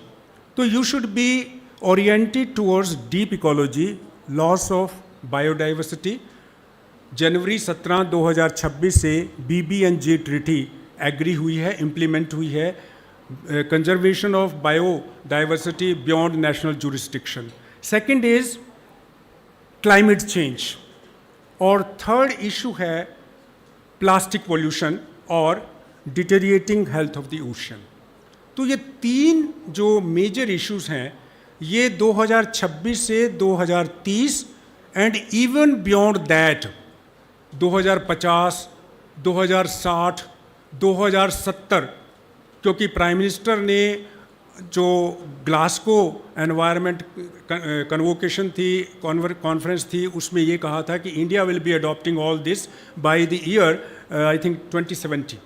तो you should be oriented towards deep ecology, loss of biodiversity. जनवरी 17, 2026 से BBNJ ट्रीटी एग्री हुई है, इम्प्लीमेंट हुई है, conservation of biodiversity beyond national jurisdiction. Second is climate change. और third issue है plastic pollution और deteriorating health of the ocean. तो ये 3 जो major issues हैं, ये 2026 से 2030 and even beyond that 2050, 2060, 2070, क्योंकि प्राइम मिनिस्टर ने जो ग्लासगो एनवायरनमेंट कन्वोकेशन थी, कॉन्फ्रेंस थी, उसमें ये कहा था कि India will be adopting all this by the year I think 2070.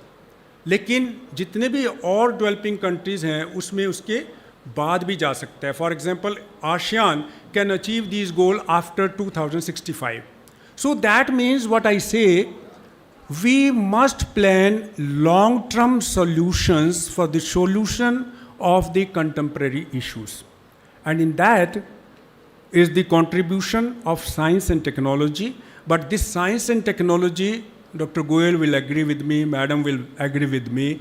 लेकिन जितने भी और डेवलपिंग कंट्रीज़ हैं उसमें उसके बाद भी जा सकता है. For example ASEAN can achieve this goal after 2065. So that means what I से, we must plan long-term solutions for the solution of the contemporary issues. And in that is the contribution of science and technology. But this science and technology, Dr. Goyal will agree with me, Madam will agree with me,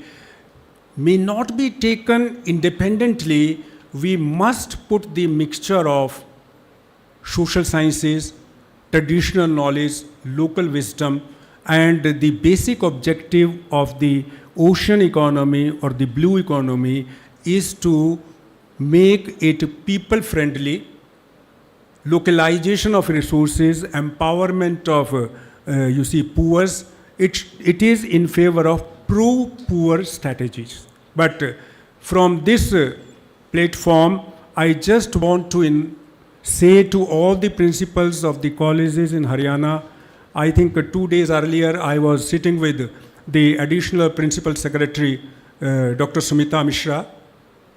may not be taken independently. We must put the mixture of social sciences, traditional knowledge, local wisdom, and the basic objective of the ocean economy or the blue economy is to make it people friendly, localization of resources, empowerment of poor, it is in favor of pro-poor strategies. But from this platform, I just want to say to all the principals of the colleges in Haryana, I think 2 days earlier I was sitting with the additional principal secretary, Dr. Sumita Mishra.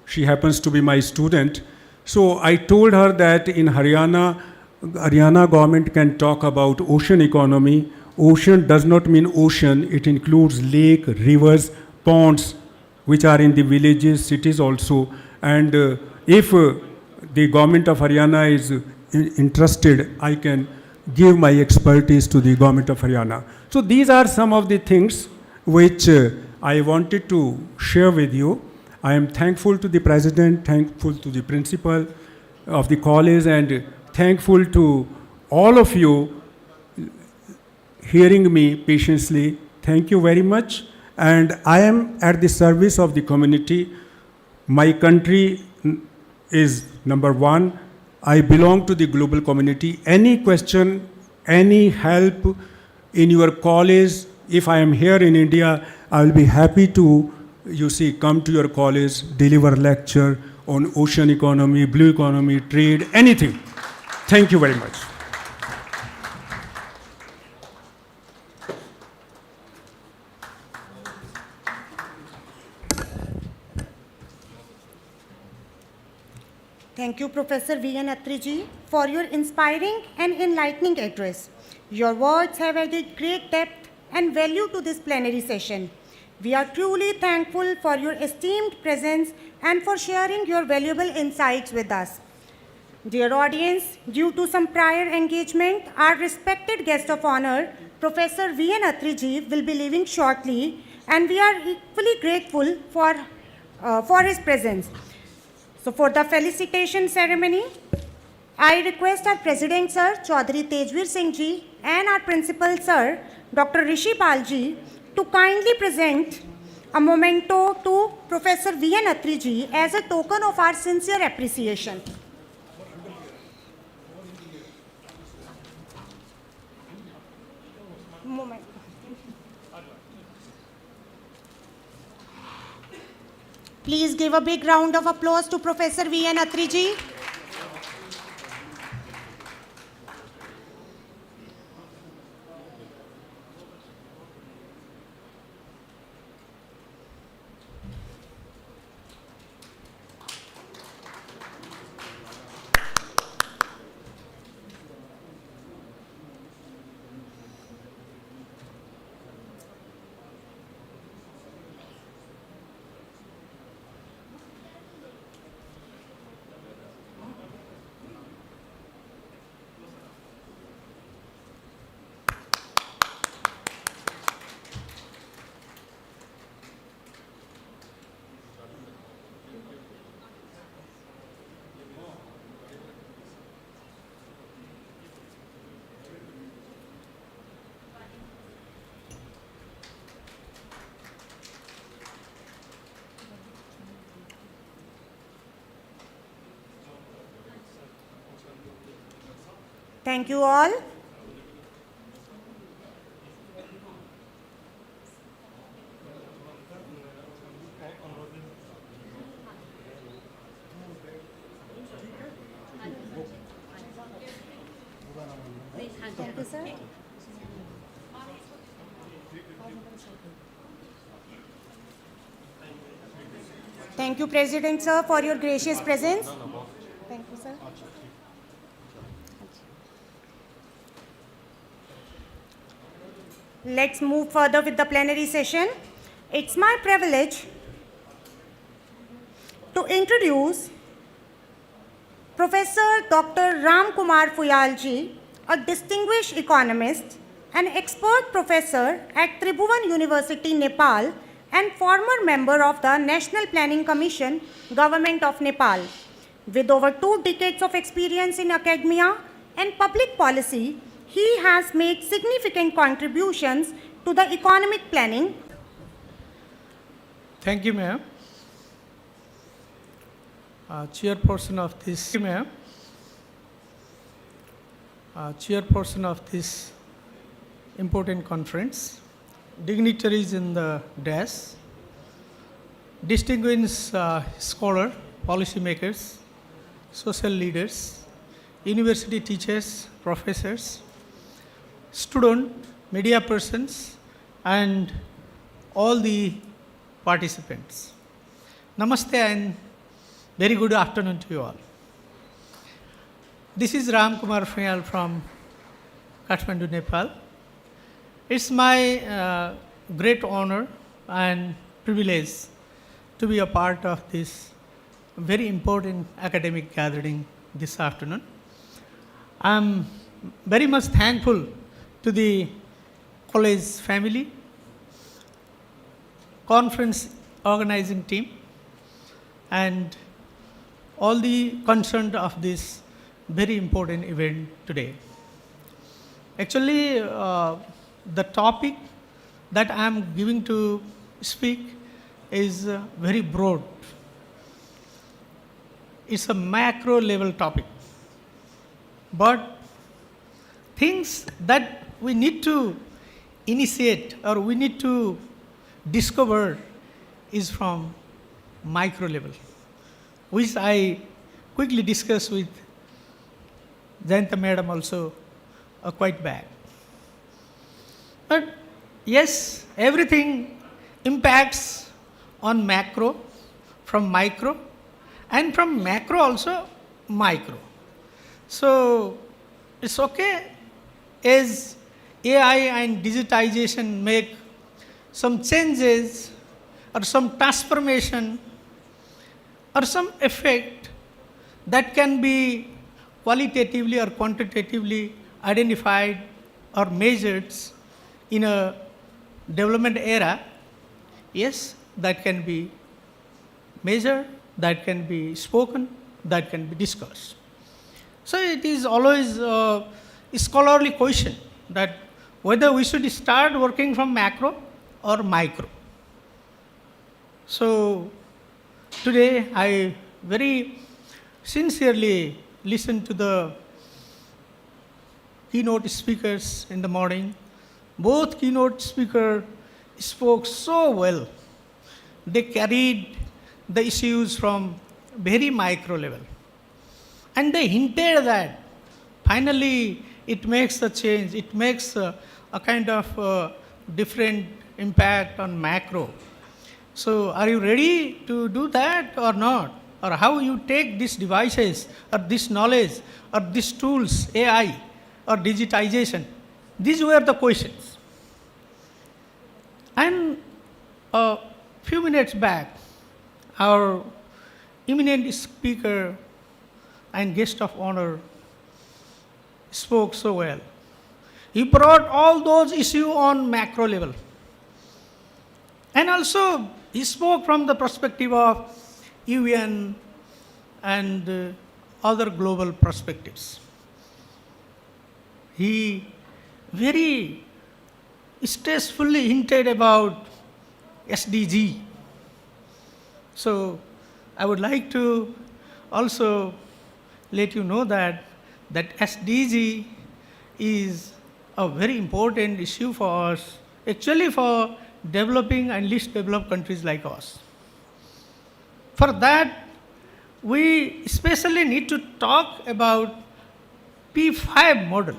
She happens to be my student. So I told her that in Haryana government can talk about ocean economy. Ocean does not mean ocean. It includes lake, rivers, ponds, which are in the villages, cities also. And if the government of Haryana is interested, I can give my expertise to the government of Haryana. So these are some of the things which I wanted to share with you. I am thankful to the president, thankful to the principal of the college, and thankful to all of you hearing me patiently. Thank you very much. And I am at the service of the community. My country is number one. I belong to the global community. Any question, any help in your college, if I am here in India, I will be happy to, come to your college, deliver lecture on ocean economy, blue economy, trade, anything. Thank you very much. Thank you, Professor V.N. Atriji, for your inspiring and enlightening address. Your words have added great depth and value to this plenary session. We are truly thankful for your esteemed presence and for sharing your valuable insights with us. Dear audience, due to some prior engagement, our respected guest of honor, Professor V.N. Atriji, will be leaving shortly, and we are equally grateful for his presence. So for the felicitation ceremony, I request our President Sir, Chaudhary Tejveer Singh Ji, and our Principal Sir, Dr. Rishi Pal Ji, to kindly present a memento to Professor V.N. Atriji as a token of our sincere appreciation. Moment. Please give a big round of applause to Professor V.N. Atriji. Thank you all. Thank you, sir. Thank you, President Sir, for your gracious presence. Thank you, sir. Let's move further with the plenary session. It's my privilege to introduce Professor Dr. Ram Kumar Fuyal Ji, a distinguished economist, an expert professor at Tribhuvan University, Nepal, and former member of the National Planning Commission, Government of Nepal. With over 2 decades of experience in academia and public policy, he has made significant contributions to the economic planning. Thank you, ma'am. Chairperson of this, ma'am. Chairperson of this important conference, dignitaries in the dais, distinguished scholar, policymakers, social leaders, university teachers, professors, student, media persons, and all the participants. Namaste and very good afternoon to you all. This is Ram Kumar Frial from Kathmandu, Nepal. It's my great honor and privilege to be a part of this very important academic gathering this afternoon. I'm very much thankful to the college family, conference organizing team, and all the concerned of this very important event today. Actually, the topic that I am giving to speak is very broad. It's a macro level topic. But things that we need to initiate or we need to discover is from micro level, which I quickly discussed with JANTA madam also quite back. But yes, everything impacts on macro, from micro, and from macro also micro. So it's okay as AI and digitization make some changes or some transformation or some effect that can be qualitatively or quantitatively identified or measured in a development era. Yes, that can be measured, that can be spoken, that can be discussed. So it is always a scholarly question that whether we should start working from macro or micro. So today I very sincerely listened to the keynote speakers in the morning. Both keynote speakers spoke so well. They carried the issues from very micro level. And they hinted that finally it makes a change, it makes a kind of different impact on macro. So are you ready to do that or not? Or how you take these devices or this knowledge or these tools, AI or digitization? These were the questions. And a few minutes back, our eminent speaker and guest of honor spoke so well. He brought all those issues on macro level. And also, he spoke from the perspective of UN and other global perspectives. He very stressfully hinted about SDG. So I would like to also let you know that SDG is a very important issue for us, actually for developing and least developed countries like us. For that, we especially need to talk about P5 model.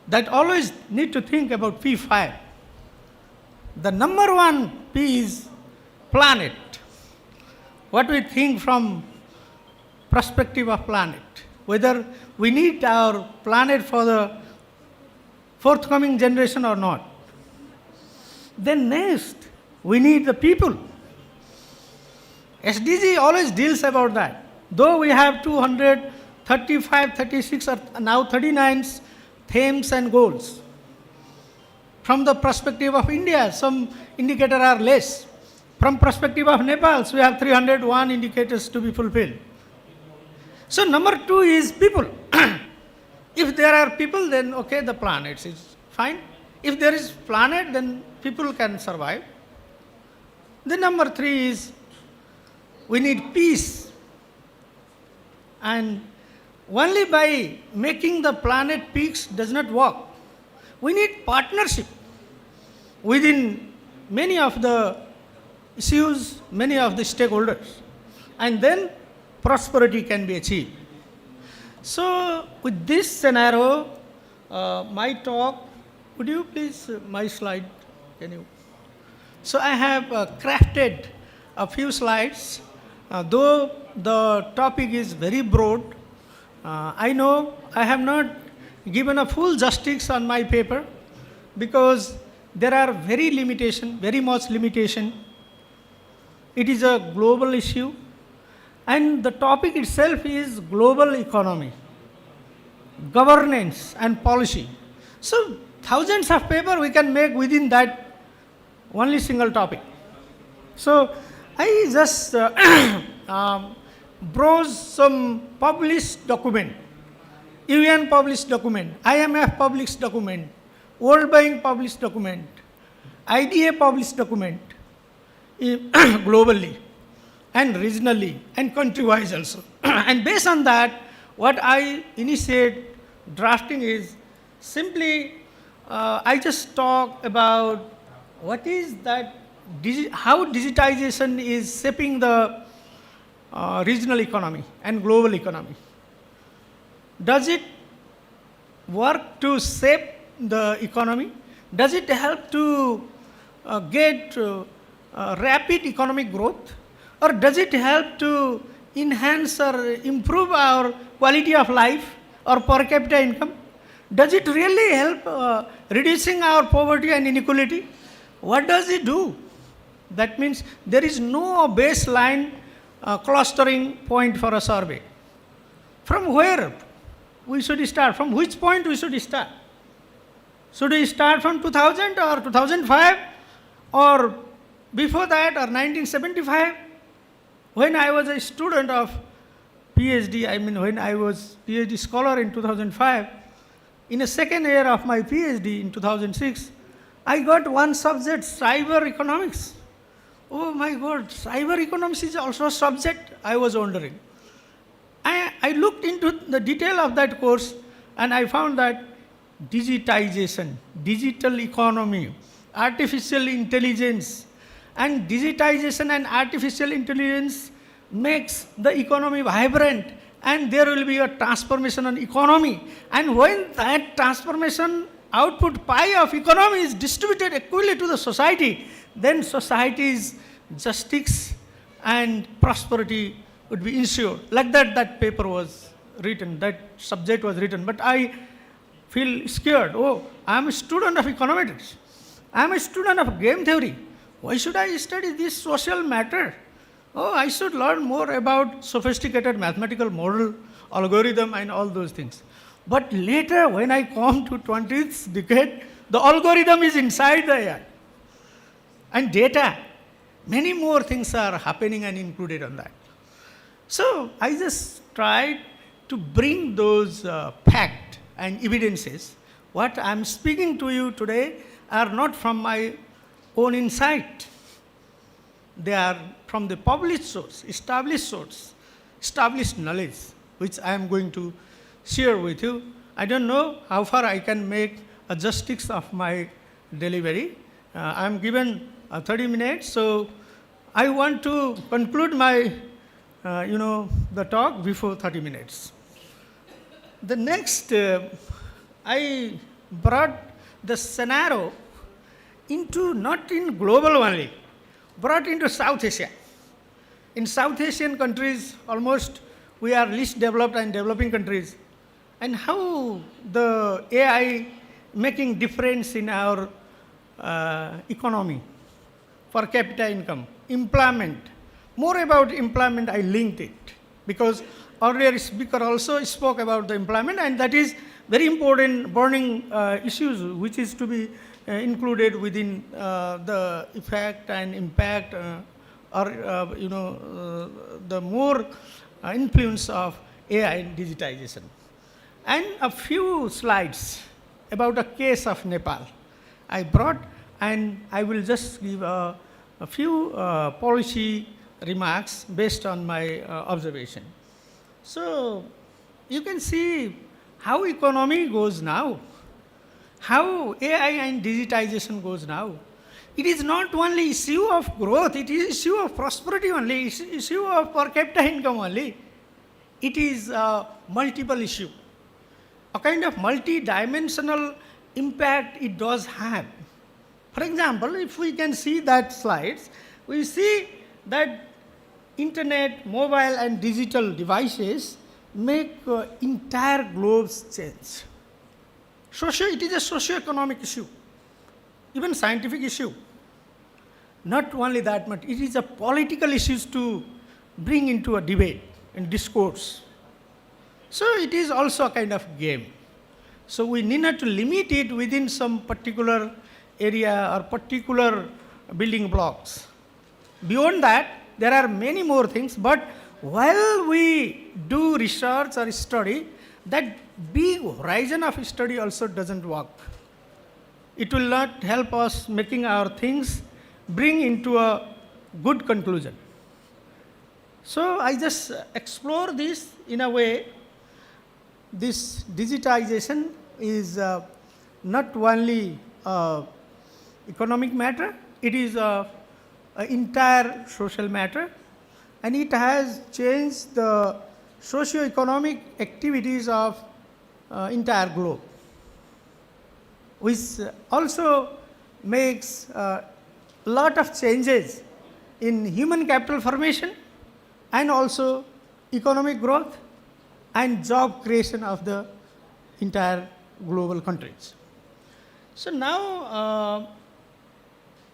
That always need to think about P5. The number one P is planet. What we think from perspective of planet, whether we need our planet for the forthcoming generation or not. Then next, we need the people. SDG always deals about that. Though we have 235, 36, or now 39 themes and goals. From the perspective of India, some indicators are less. From perspective of Nepal, we have 301 indicators to be fulfilled. So number two is people. If there are people, then okay, the planet is fine. If there is planet, then people can survive. The number three is we need peace. And only by making the planet peace does not work. We need partnership. within many of the issues, many of the stakeholders, and then prosperity can be achieved. So with this scenario, my talk, would you please, my slide, can you? So I have crafted a few slides, though the topic is very broad. I know I have not given a full justice on my paper because there are very much limitation. It is a global issue, and the topic itself is global economy, governance and policy. So thousands of paper we can make within that only single topic. So I just browse some published document, UN published document, IMF published document, World Bank published document, IDA published document, globally and regionally and country-wise also. And based on that, what I initiate drafting is simply I just talk about what is that, how digitization is shaping the regional economy and global economy. Does it work to shape the economy? Does it help to get rapid economic growth? Or does it help to enhance or improve our quality of life or per capita income? Does it really help reducing our poverty and inequality? What does it do? That means there is no baseline clustering point for a survey. From where we should start? From which point we should start? Should we start from 2000 or 2005 or before that or 1975? When I was a student of PhD, I mean when I was PhD scholar in 2005, in a second year of my PhD in 2006, I got one subject, cyber economics. Oh my God, cyber economics is also a subject, I was wondering. I looked into the detail of that course and I found that digitization, digital economy, artificial intelligence, and digitization and artificial intelligence makes the economy vibrant, and there will be a transformation on economy. And when that transformation output pie of economy is distributed equally to the society, then society's justice and prosperity would be ensured. Like that, that paper was written, that subject was written. But I feel scared. Oh, I am a student of econometrics. I am a student of game theory. Why should I study this social matter? Oh, I should learn more about sophisticated mathematical model, algorithm, and all those things. But later, when I come to 20th decade, the algorithm is inside the AI. And data, many more things are happening and included on that. So I just tried to bring those facts and evidences. What I'm speaking to you today are not from my own insight. They are from the published source, established knowledge, which I am going to share with you. I don't know how far I can make a justice of my delivery. I am given 30 minutes, so I want to conclude my, the talk before 30 minutes. The next, I brought the scenario into, not in global only, brought into South Asia. In South Asian countries, almost we are least developed and developing countries. And how the AI making difference in our economy, per capita income, employment. More about employment, I linked it, because earlier speaker also spoke about the employment, and that is very important burning issues which is to be included within the effect and impact the more influence of AI in digitization. And a few slides about a case of Nepal I brought, and I will just give a few policy remarks based on my observation. So you can see how economy goes now, how AI and digitization goes now. it is not only issue of growth, it is issue of prosperity only, it's issue of per capita income only. It is a multiple issue, a kind of multi-dimensional impact it does have. For example, if we can see that slides, we see that internet, mobile and digital devices make entire globes change. It is a socio-economic issue, even scientific issue. Not only that, but it is a political issue to bring into a debate and discourse. So it is also a kind of game. So we need not to limit it within some particular area or particular building blocks. Beyond that, there are many more things, but while we do research or study, that big horizon of study also doesn't work. It will not help us making our things bring into a good conclusion. So I just explore this in a way. This digitization is not only economic matter, it is an entire social matter, and it has changed the socio-economic activities of entire globe, which also makes a lot of changes in human capital formation and also economic growth and job creation of the entire global countries. So now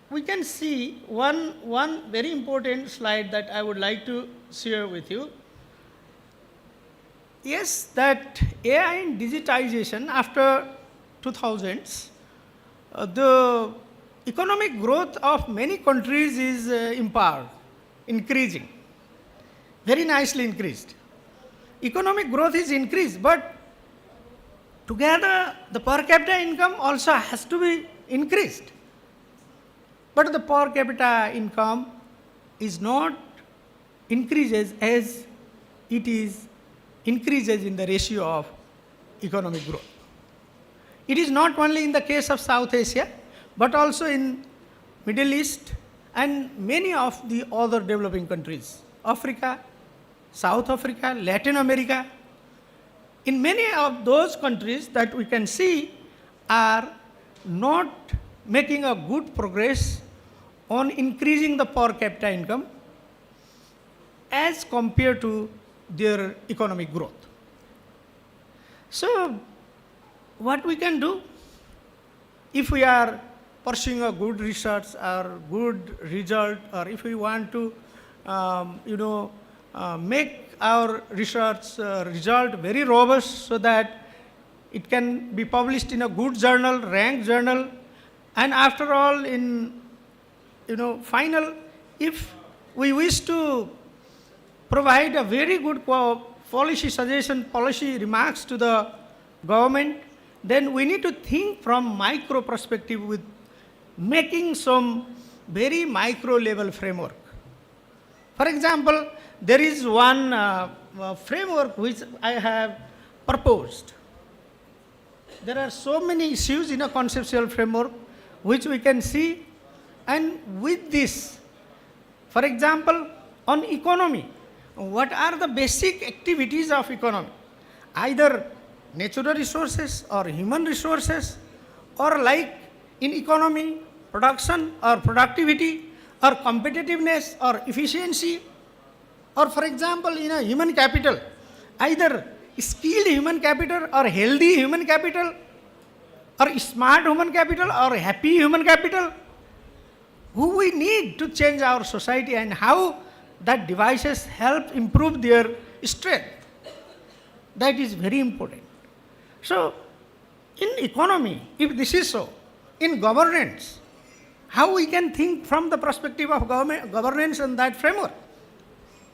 we can see one very important slide that I would like to share with you. Yes, that AI and digitization after 2000s, the economic growth of many countries is increasing, very nicely increased. Economic growth is increased, but together the per capita income also has to be increased. But the per capita income is not increases as it is increases in the ratio of economic growth. It is not only in the case of South Asia, but also in Middle East and many of the other developing countries, Africa, South Africa, Latin America. In many of those countries that we can see are not making a good progress on increasing the per capita income as compared to their economic growth. So what we can do, if we are pursuing a good research or good result, or if we want to make our research result very robust so that it can be published in a good journal, ranked journal, and after all in final, if we wish to provide a very good policy suggestion, policy remarks to the government, then we need to think from micro perspective with making some very micro level framework. For example, there is one framework which I have proposed. There are so many issues in a conceptual framework which we can see, and with this, for example, on economy, what are the basic activities of economy? Either natural resources or human resources, or like in economy, production or productivity, or competitiveness or efficiency, or for example in a human capital, either skilled human capital or healthy human capital, or smart human capital or happy human capital, who we need to change our society and how that devices help improve their strength. That is very important. So in economy, if this is so, in governance, how we can think from the perspective of governance and that framework?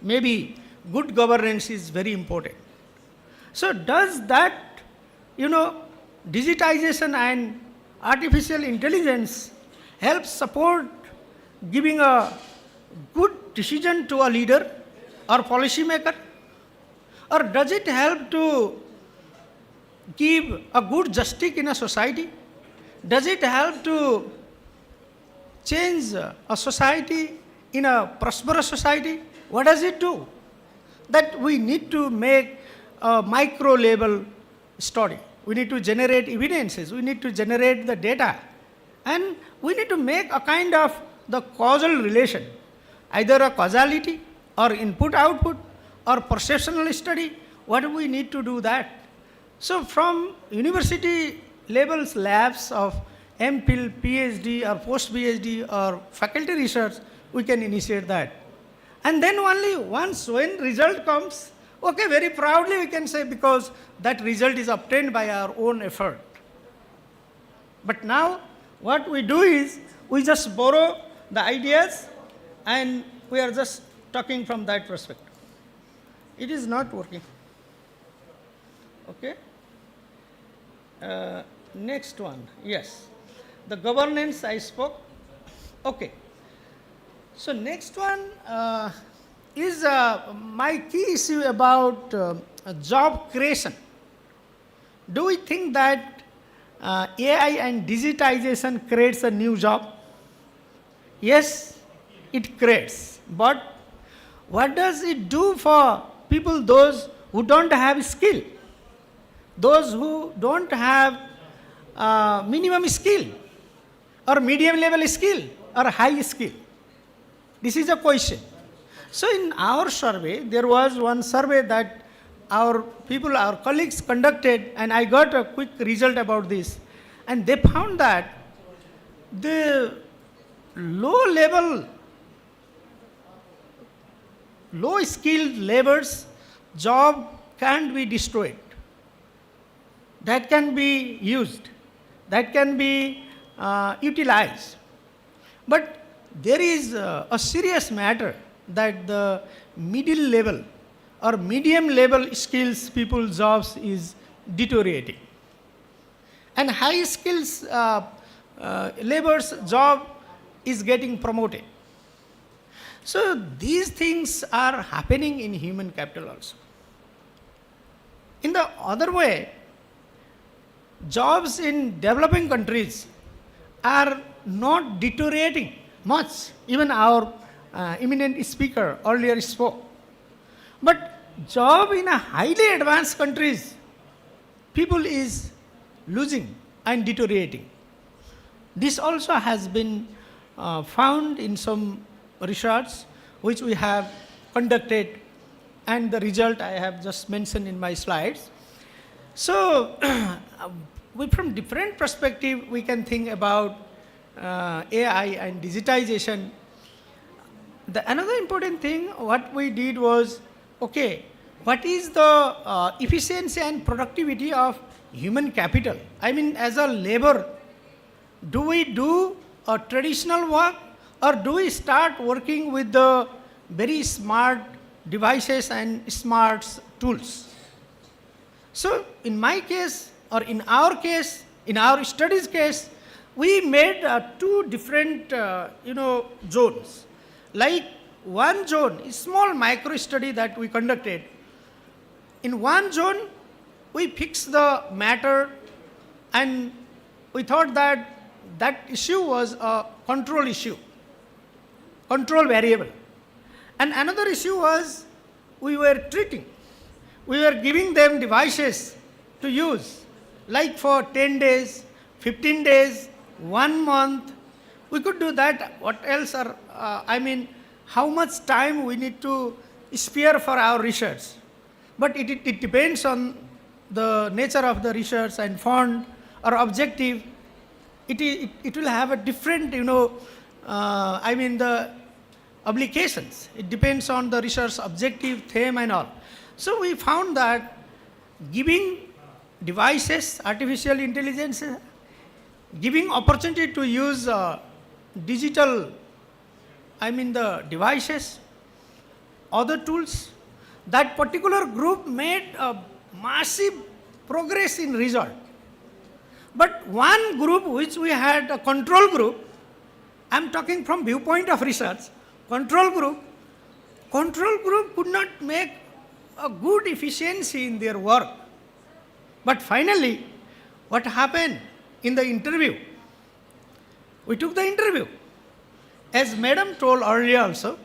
Maybe good governance is very important. So does that, digitization and artificial intelligence help support giving a good decision to a leader or policy maker? Or does it help to give a good justice in a society? Does it help to change a society in a prosperous society, what does it do? That we need to make a micro level study. We need to generate evidences. We need to generate the data. And we need to make a kind of the causal relation, either a causality or input-output or perceptual study. What do we need to do that? So from university levels labs of MPhil, PhD or post-PhD or faculty research, we can initiate that. And then only once when result comes, okay, very proudly we can say because that result is obtained by our own effort. But now what we do is we just borrow the ideas and we are just talking from that perspective. It is not working. Okay. Next one, yes. The governance I spoke. Okay. So next one is my key issue about job creation. Do we think that AI and digitization creates a new job? Yes, it creates. But what does it do for people, those who don't have skill? Those who don't have minimum skill or medium level skill or high skill? This is a question. So in our survey, there was one survey that our people, our colleagues conducted, and I got a quick result about this. And they found that the low skilled laborers' job can't be destroyed. That can be used. That can be utilized. But there is a serious matter that the middle level or medium level skills people's jobs is deteriorating. And high skills labor's job is getting promoted. So these things are happening in human capital also. In the other way, jobs in developing countries are not deteriorating much. Even our eminent speaker earlier spoke. But job in a highly advanced countries, people is losing and deteriorating. This also has been found in some research which we have conducted, and the result I have just mentioned in my slides. So from different perspective we can think about AI and digitization. Another important thing what we did was, okay, what is the efficiency and productivity of human capital? I mean, as a labor, do we do a traditional work or do we start working with the very smart devices and smart tools? So in my case, or in our case, in our studies case, we made two different zones. Like one zone, a small micro study that we conducted. In one zone, we fixed the matter and we thought that that issue was a control issue, control variable. And another issue was we were treating. We were giving them devices to use, like for 10 days, 15 days, 1 month. We could do that. What else are, how much time we need to spare for our research. But it depends on the nature of the research and fund or objective. It will have a different, the obligations. It depends on the research objective, theme and all. So we found that giving devices, artificial intelligence, giving opportunity to use digital, the devices, other tools, that particular group made a massive progress in result. But one group which we had, a control group, I am talking from viewpoint of research, control group could not make a good efficiency in their work. But finally, what happened in the interview? We took the interview as Madam told earlier also,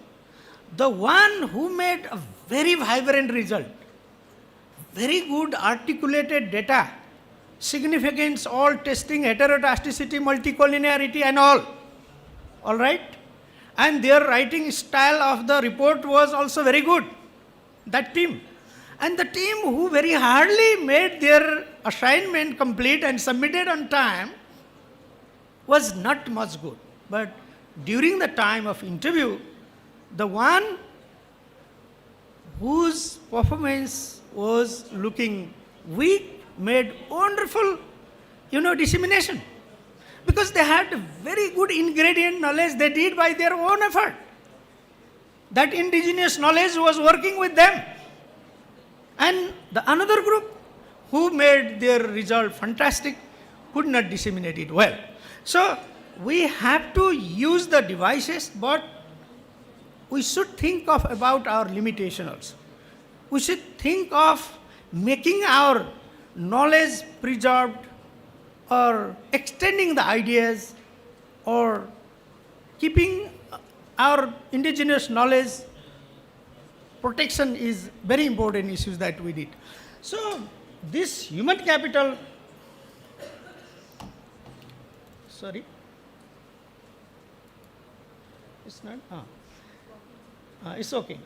the one who made a very vibrant result, very good articulated data, significance, all testing, heterotasticity, multicollinearity and all right? And their writing style of the report was also very good, that team. And the team who very hardly made their assignment complete and submitted on time was not much good. But during the time of interview, the one whose performance was looking weak made wonderful, dissemination. Because they had very good ingredient knowledge they did by their own effort. That indigenous knowledge was working with them. And the another group who made their result fantastic could not disseminate it well. So we have to use the devices, but we should think of about our limitation also. We should think of making our knowledge preserved or extending the ideas or keeping our indigenous knowledge protection is very important issues that we did. So this human capital, sorry, it's not, it's okay.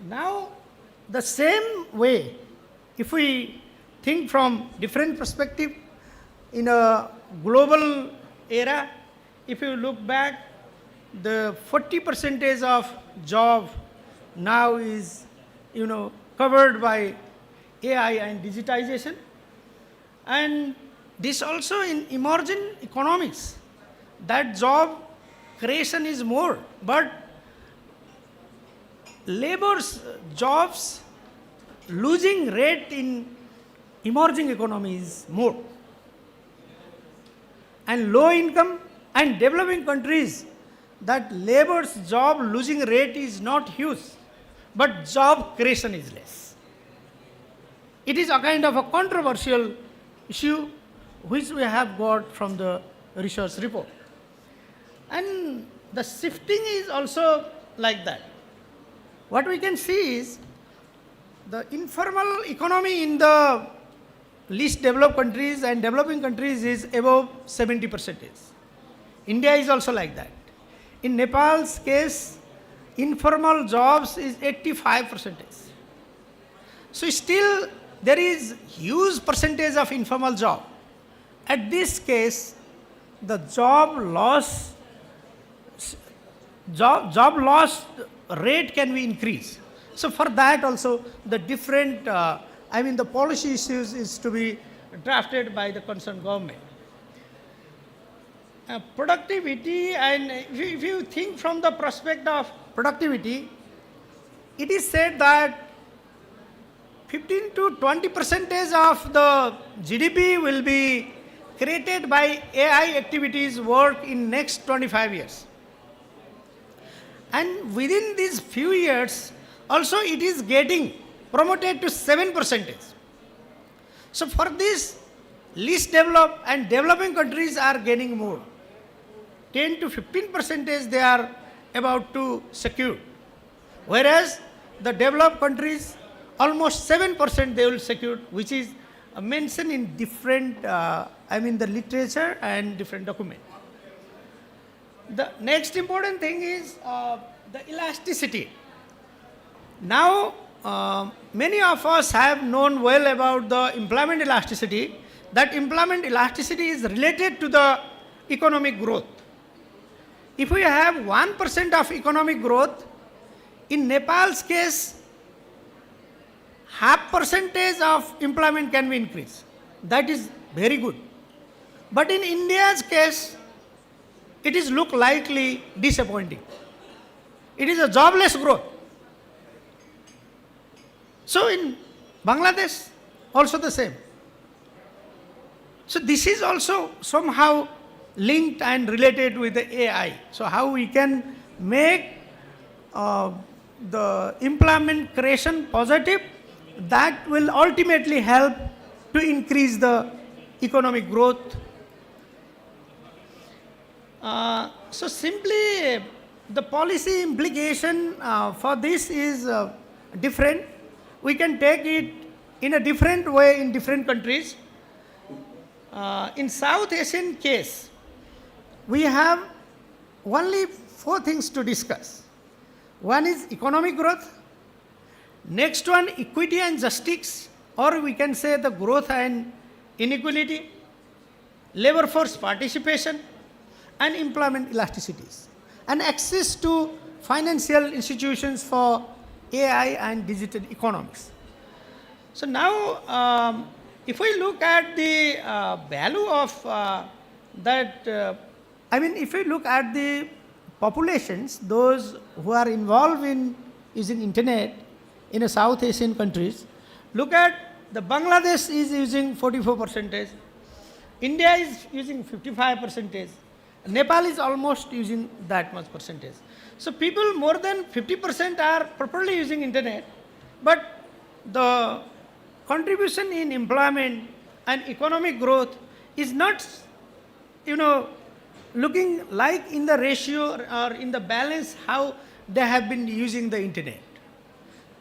Now the same way, if we think from different perspective, in a global era, if you look back, the 40% of job now is, covered by AI and digitization. And this also in emerging economics, that job creation is more, but labor's jobs losing rate in emerging economy is more. And low income and developing countries, that labor's job losing rate is not huge, but job creation is less. It is a kind of a controversial issue which we have got from the research report. And the shifting is also like that. What we can see is the informal economy in the least developed countries and developing countries is above 70%. India is also like that. In Nepal's case, informal jobs is 85%. So still there is huge percentage of informal job. At this case, the job loss rate can be increased. So for that also the different, the policy issues is to be drafted by the concerned government. Productivity, and if you think from the prospect of productivity, it is said that 15 to 20% of the GDP will be created by AI activities work in next 25 years. And within these few years, also it is getting promoted to 7%. So for this, least developed and developing countries are gaining more. 10 to 15% they are about to secure. Whereas the developed countries, almost 7% they will secure, which is mentioned in different, the literature and different documents. The next important thing is the elasticity. Now, many of us have known well about the employment elasticity. That employment elasticity is related to the economic growth. If we have 1% of economic growth, in Nepal's case, 0.5% of employment can be increased. That is very good. But in India's case, it is look likely disappointing. It is a jobless growth. So in Bangladesh, also the same. So this is also somehow linked and related with the AI. So how we can make the employment creation positive, that will ultimately help to increase the economic growth. So simply the policy implication for this is different. We can take it in a different way in different countries. In South Asian case, we have only 4 things to discuss. One is economic growth, next one equity and justice, or we can say the growth and inequality, labor force participation, and employment elasticities, and access to financial institutions for AI and digital economics. So now, if we look at the value of if we look at the populations, those who are involved in using internet in a South Asian countries, look at the Bangladesh is using 44%, India is using 55%, Nepal is almost using that much percentage. So people more than 50% are properly using internet, but the contribution in employment and economic growth is not, looking like in the ratio or in the balance how they have been using the internet.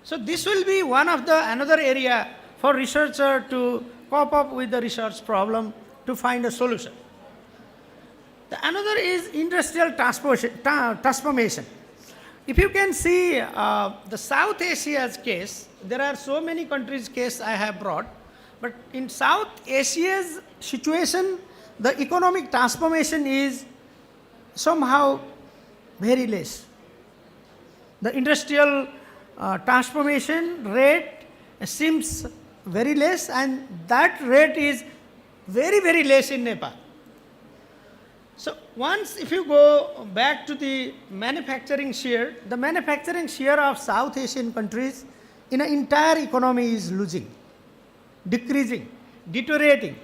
So this will be one of the another area for researcher to cope up with the research problem to find a solution. The another is industrial transformation. If you can see the South Asia's case, there are so many countries' case I have brought, but in South Asia's situation, the economic transformation is somehow very less. The industrial transformation rate seems very less, and that rate is very, very less in Nepal. So once if you go back to the manufacturing share, the manufacturing share of South Asian countries in an entire economy is losing, decreasing, deteriorating.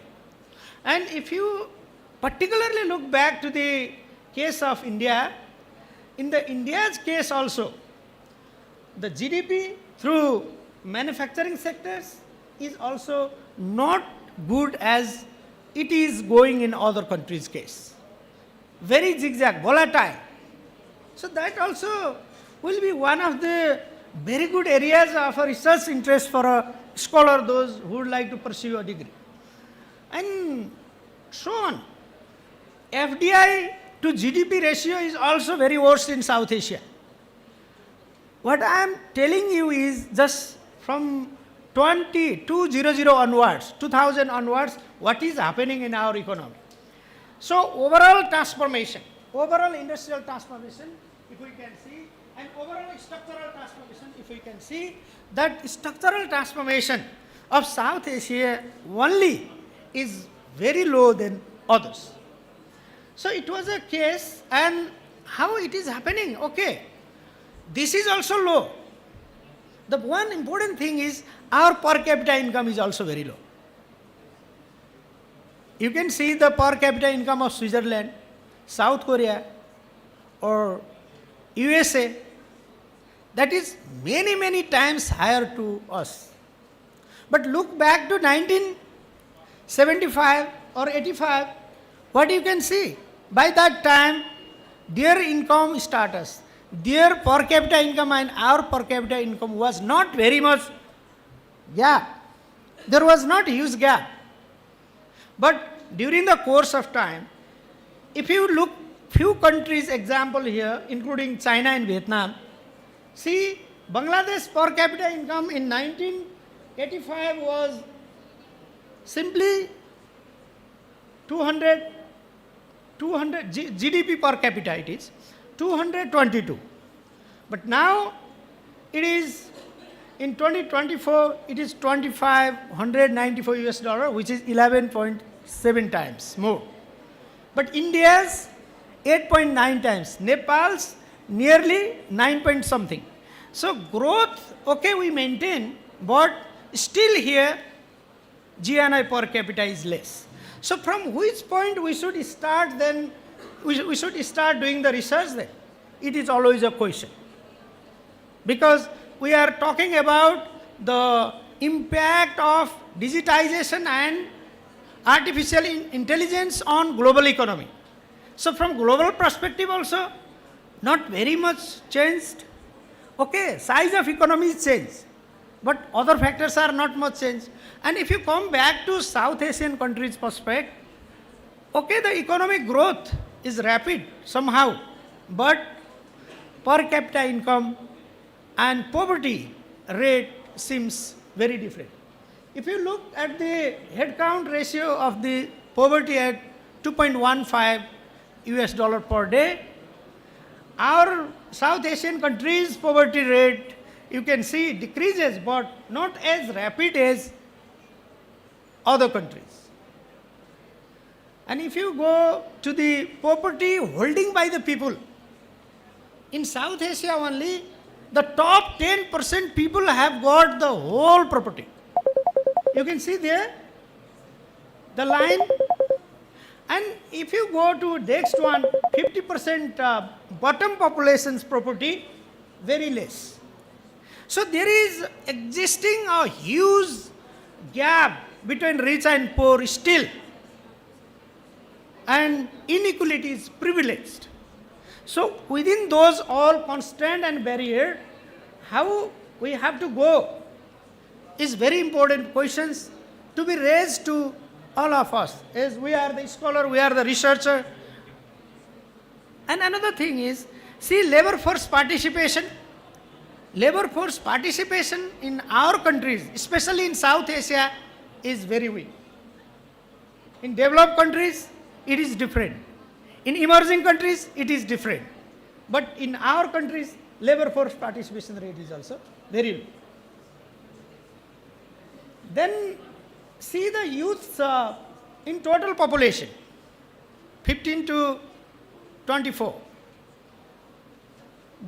And if you particularly look back to the case of India, in the India's case also, the GDP through manufacturing sectors is also not good as it is going in other countries' case. Very zigzag, volatile. So that also will be one of the very good areas of a research interest for a scholar, those who would like to pursue a degree. And so on. FDI to GDP ratio is also very worse in South Asia. What I am telling you is just from 2000 onwards, what is happening in our economy. So overall transformation, overall industrial transformation, if we can see, and overall structural transformation, if we can see, that structural transformation of South Asia only is very low than others. So it was a case, and how it is happening, okay, this is also low. The one important thing is our per capita income is also very low. You can see the per capita income of Switzerland, South Korea, or USA, that is many, many times higher to us. But look back to 1975 or 85, what you can see? By that time, their income status, their per capita income and our per capita income was not very much gap. There was not a huge gap. But during the course of time, if you look few countries example here, including China and Vietnam, see Bangladesh per capita income in 1985 was simply 200 GDP per capita it is 222. But now it is in 2024 it is $2,594 US, which is 11.7 times more. But India's 8.9 times, Nepal's nearly 9 point something. So growth, okay, we maintain, but still here GNI per capita is less. So from which point we should start then, we should start doing the research then? It is always a question. Because we are talking about the impact of digitization and artificial intelligence on global economy. So from global perspective also, not very much changed. Okay, size of economy is changed, but other factors are not much changed. And if you come back to South Asian countries' perspective, okay, the economic growth is rapid somehow, but per capita income and poverty rate seems very different. If you look at the head count ratio of the poverty at 2.15 US dollar per day, our South Asian countries' poverty rate, you can see decreases, but not as rapid as other countries. And if you go to the property holding by the people, in South Asia only, the top 10% people have got the whole property. You can see there the line. And if you go to next one, 50% bottom population's property, very less. So there is existing a huge gap between rich and poor still, and inequality is privileged. So within those all constraint and barrier, how we have to go is very important questions to be raised to all of us, as we are the scholar, we are the researcher. And another thing is, see, labor force participation. Labor force participation in our countries, especially in South Asia, is very weak. In developed countries, it is different. In emerging countries, it is different. But in our countries, labor force participation rate is also very low. Then see the youths in total population, 15 to 24.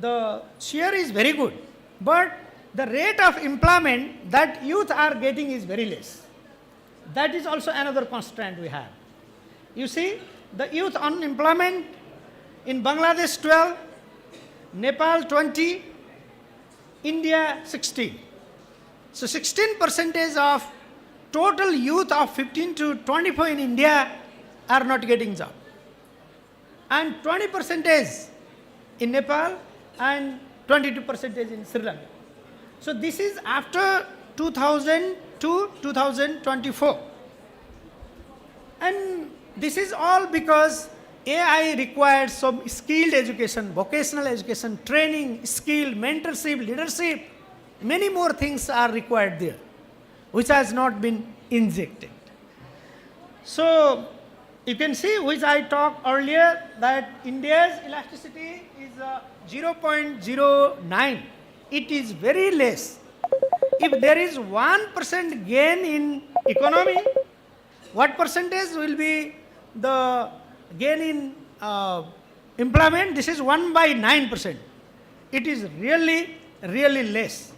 The share is very good, but the rate of employment that youth are getting is very less. That is also another constraint we have. You see, the youth unemployment in Bangladesh 12, Nepal 20, India 16. So 16% of total youth of 15 to 24 in India are not getting job, and 20% in Nepal and 22% in Sri Lanka. So this is after 2000 to 2024, and this is all because AI requires some skilled education, vocational education, training, skill, mentorship, leadership. Many more things are required there, which has not been injected. So you can see, which I talked earlier, that India's elasticity is 0.09. It is very less. If there is 1% gain in economy, what percentage will be the gain in employment? This is 1/9%. It is really, really less.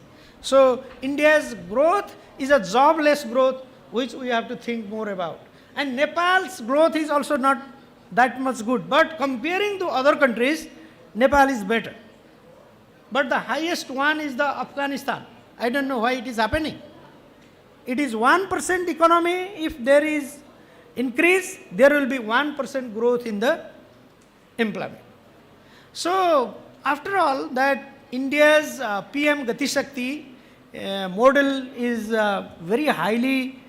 So India's growth is a jobless growth, which we have to think more about. And Nepal's growth is also not that much good, but comparing to other countries, Nepal is better. But the highest one is the Afghanistan. I don't know why it is happening. It is 1% economy. If there is increase, there will be 1% growth in the employment. So after all, that India's PM Gati Shakti model is very highly,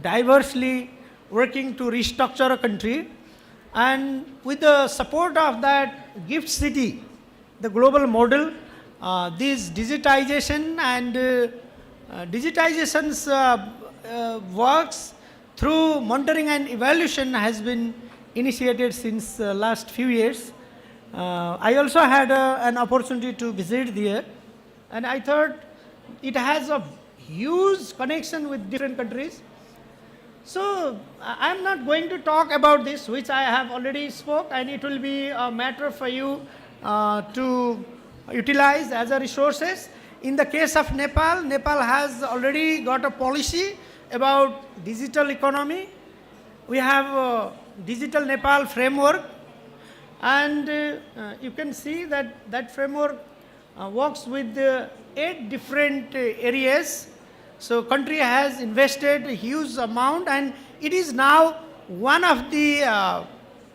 diversely working to restructure a country, and with the support of that gift city, the global model, this digitization and digitization's works through monitoring and evaluation has been initiated since last few years. I also had an opportunity to visit there, and I thought it has a huge connection with different countries. So I am not going to talk about this, which I have already spoke, and it will be a matter for you to utilize as a resources. In the case of Nepal, Nepal has already got a policy about digital economy. We have a Digital Nepal framework, and you can see that that framework works with 8 different areas. So country has invested a huge amount, and it is now one of the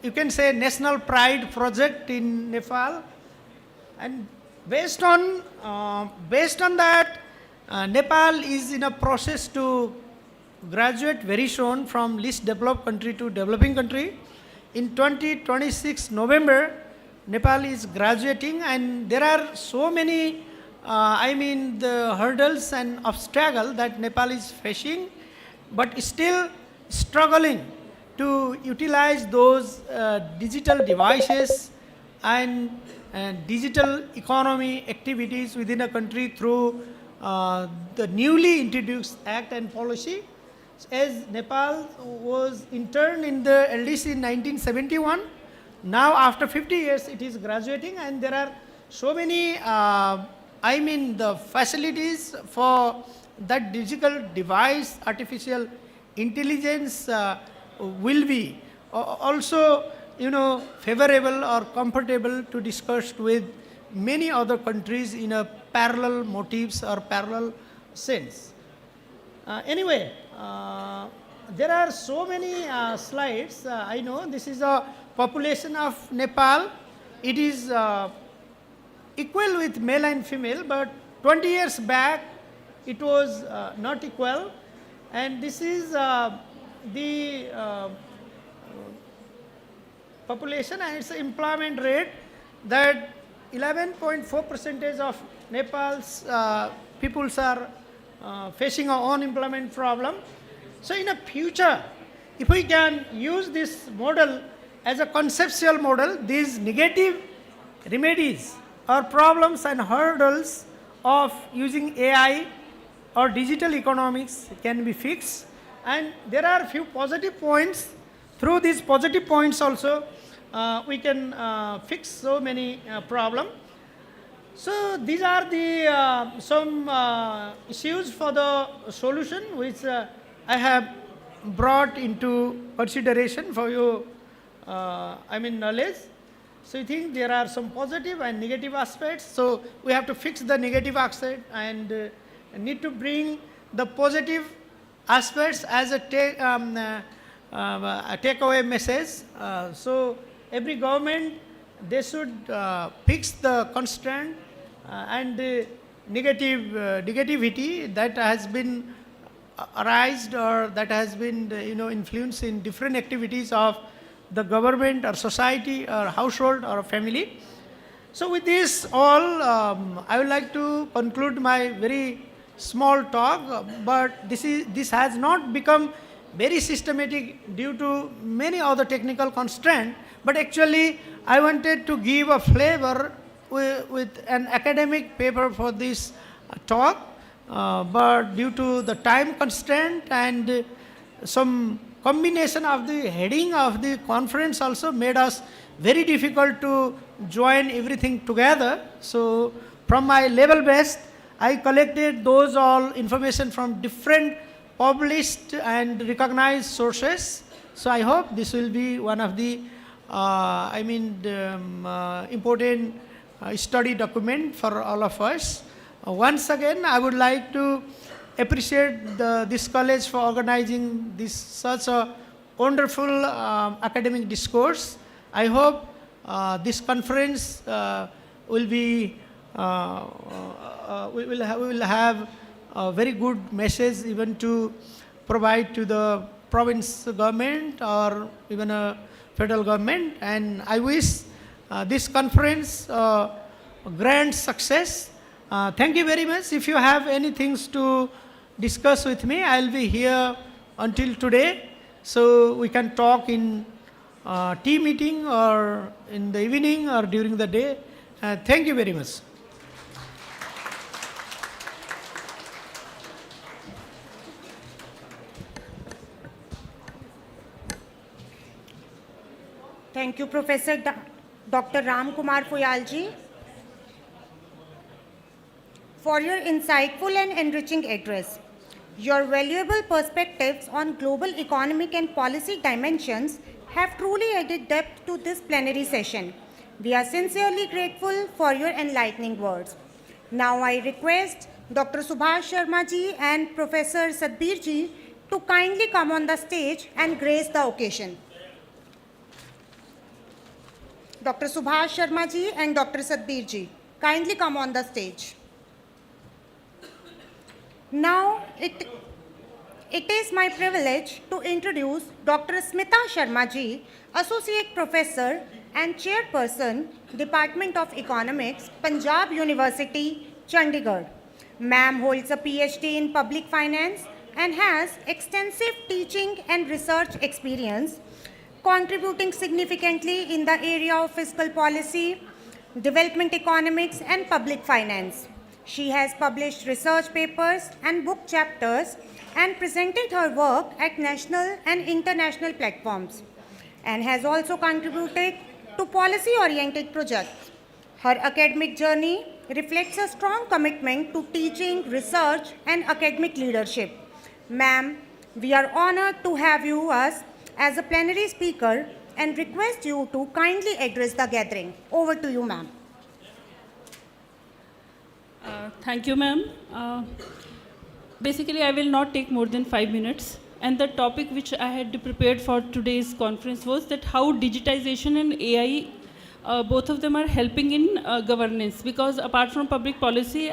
you can say, national pride project in Nepal. And based on that, Nepal is in a process to graduate very soon from least developed country to developing country. In 2026 November, Nepal is graduating, and there are so many, the hurdles and obstacles that Nepal is facing, but still struggling to utilize those digital devices and digital economy activities within a country through the newly introduced act and policy. As Nepal was interned in the LDC in 1971, now after 50 years it is graduating, and there are so many, the facilities for that digital device, artificial intelligence will be also, favorable or comfortable to discuss with many other countries in a parallel motives or parallel sense. Anyway, there are so many slides. I know this is a population of Nepal. It is equal with male and female, but 20 years back it was not equal. And this is the population and its employment rate, that 11.4% of Nepal's peoples are facing our own employment problem. So in the future, if we can use this model as a conceptual model, these negative remedies or problems and hurdles of using AI or digital economics can be fixed. And there are a few positive points. Through these positive points also, we can fix so many problems. So these are the some issues for the solution which I have brought into consideration for your knowledge. So I think there are some positive and negative aspects. So we have to fix the negative aspect and need to bring the positive aspects as a takeaway message. So every government, they should fix the constraint and the negativity that has been arised or that has been influenced in different activities of the government or society or household or family. So with this all, I would like to conclude my very small talk, but this has not become very systematic due to many other technical constraints, but actually I wanted to give a flavor with an academic paper for this talk, but due to the time constraint and some combination of the heading of the conference also made us very difficult to join everything together. So from my level best, I collected those all information from different published and recognized sources. So I hope this will be one of the important study document for all of us. Once again, I would like to appreciate this college for organizing this such a wonderful academic discourse. I hope this conference will be we will have a very good message even to provide to the province government or even a federal government. And I wish this conference grand success. Thank you very much. If you have any things to discuss with me, I'll be here until today, so we can talk in tea meeting or in the evening or during the day. Thank you very much. Thank you, Professor Dr. Ram Kumar Puyalji, for your insightful and enriching address. Your valuable perspectives on global economic and policy dimensions have truly added depth to this plenary session. We are sincerely grateful for your enlightening words. Now I request Dr. Subhash Sharma ji and Professor Sadbir ji to kindly come on the stage and grace the occasion. Dr. Subhash Sharma ji and Dr. Sadbir ji. Kindly come on the stage. Now, it is my privilege to introduce Dr. Smita Sharma ji, Associate Professor and Chairperson, Department of Economics, Punjab University, Chandigarh. Ma'am holds a PhD in Public Finance and has extensive teaching and research experience, contributing significantly in the area of fiscal policy, development economics, and public finance. She has published research papers and book chapters and presented her work at national and international platforms, and has also contributed to policy-oriented projects. Her academic journey reflects a strong commitment to teaching, research, and academic leadership. Ma'am, we are honored to have you as a plenary speaker and request you to kindly address the gathering. Over to you, ma'am. Thank you, ma'am. Basically, I will not take more than 5 minutes. And the topic which I had prepared for today's conference was that how digitization and AI, both of them are helping in governance. Because apart from public policy,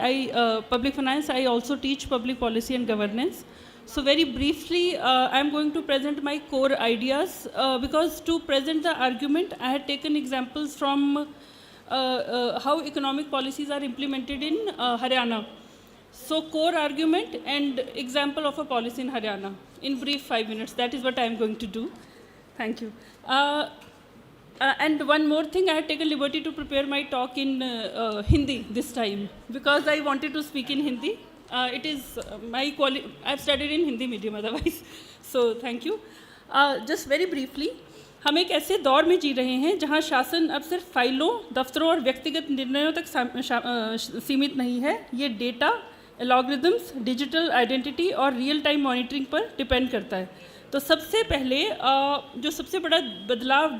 public finance, I also teach public policy and governance. So very briefly, I'm going to present my core ideas. Because to present the argument, I had taken examples from how economic policies are implemented in Haryana. So core argument and example of a policy in Haryana. In brief, 5 minutes. That is what I am going to do. Thank you. And one more thing, I had taken liberty to prepare my talk in Hindi this time because I wanted to speak in Hindi. It is I've studied in Hindi medium otherwise. So thank you. Just very briefly, हम एक ऐसे दौर में जी रहे हैं जहां शासन अब सिर्फ फाइलों, दफ्तरों और व्यक्तिगत निर्णयों तक सीमित नहीं है. ये डेटा, एल्गोरिथम्स, डिजिटल आइडेंटिटी और रियल टाइम मॉनिटरिंग पर डिपेंड करता है. तो सबसे पहले जो सबसे बड़ा बदलाव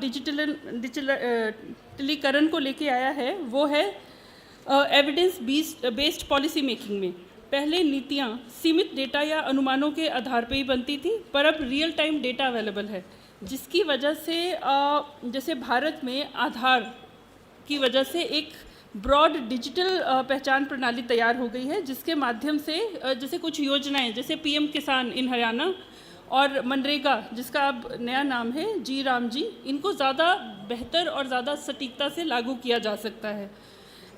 डिजिटलीकरण को लेके आया है वो है एविडेंस बेस्ड पॉलिसी मेकिंग में. पहले नीतियाँ सीमित डेटा या अनुमानों के आधार पर ही बनती थी, पर अब रियल टाइम डेटा अवेलेबल है, जिसकी वजह से जैसे भारत में आधार की वजह से एक ब्रॉड डिजिटल पहचान प्रणाली तैयार हो गई है, जिसके माध्यम से जैसे कुछ योजनाएं जैसे पीएम किसान इन हरियाणा और मनरेगा, जिसका अब नया नाम है जी राम जी, इनको ज़्यादा बेहतर और ज़्यादा सटीकता से लागू किया जा सकता है.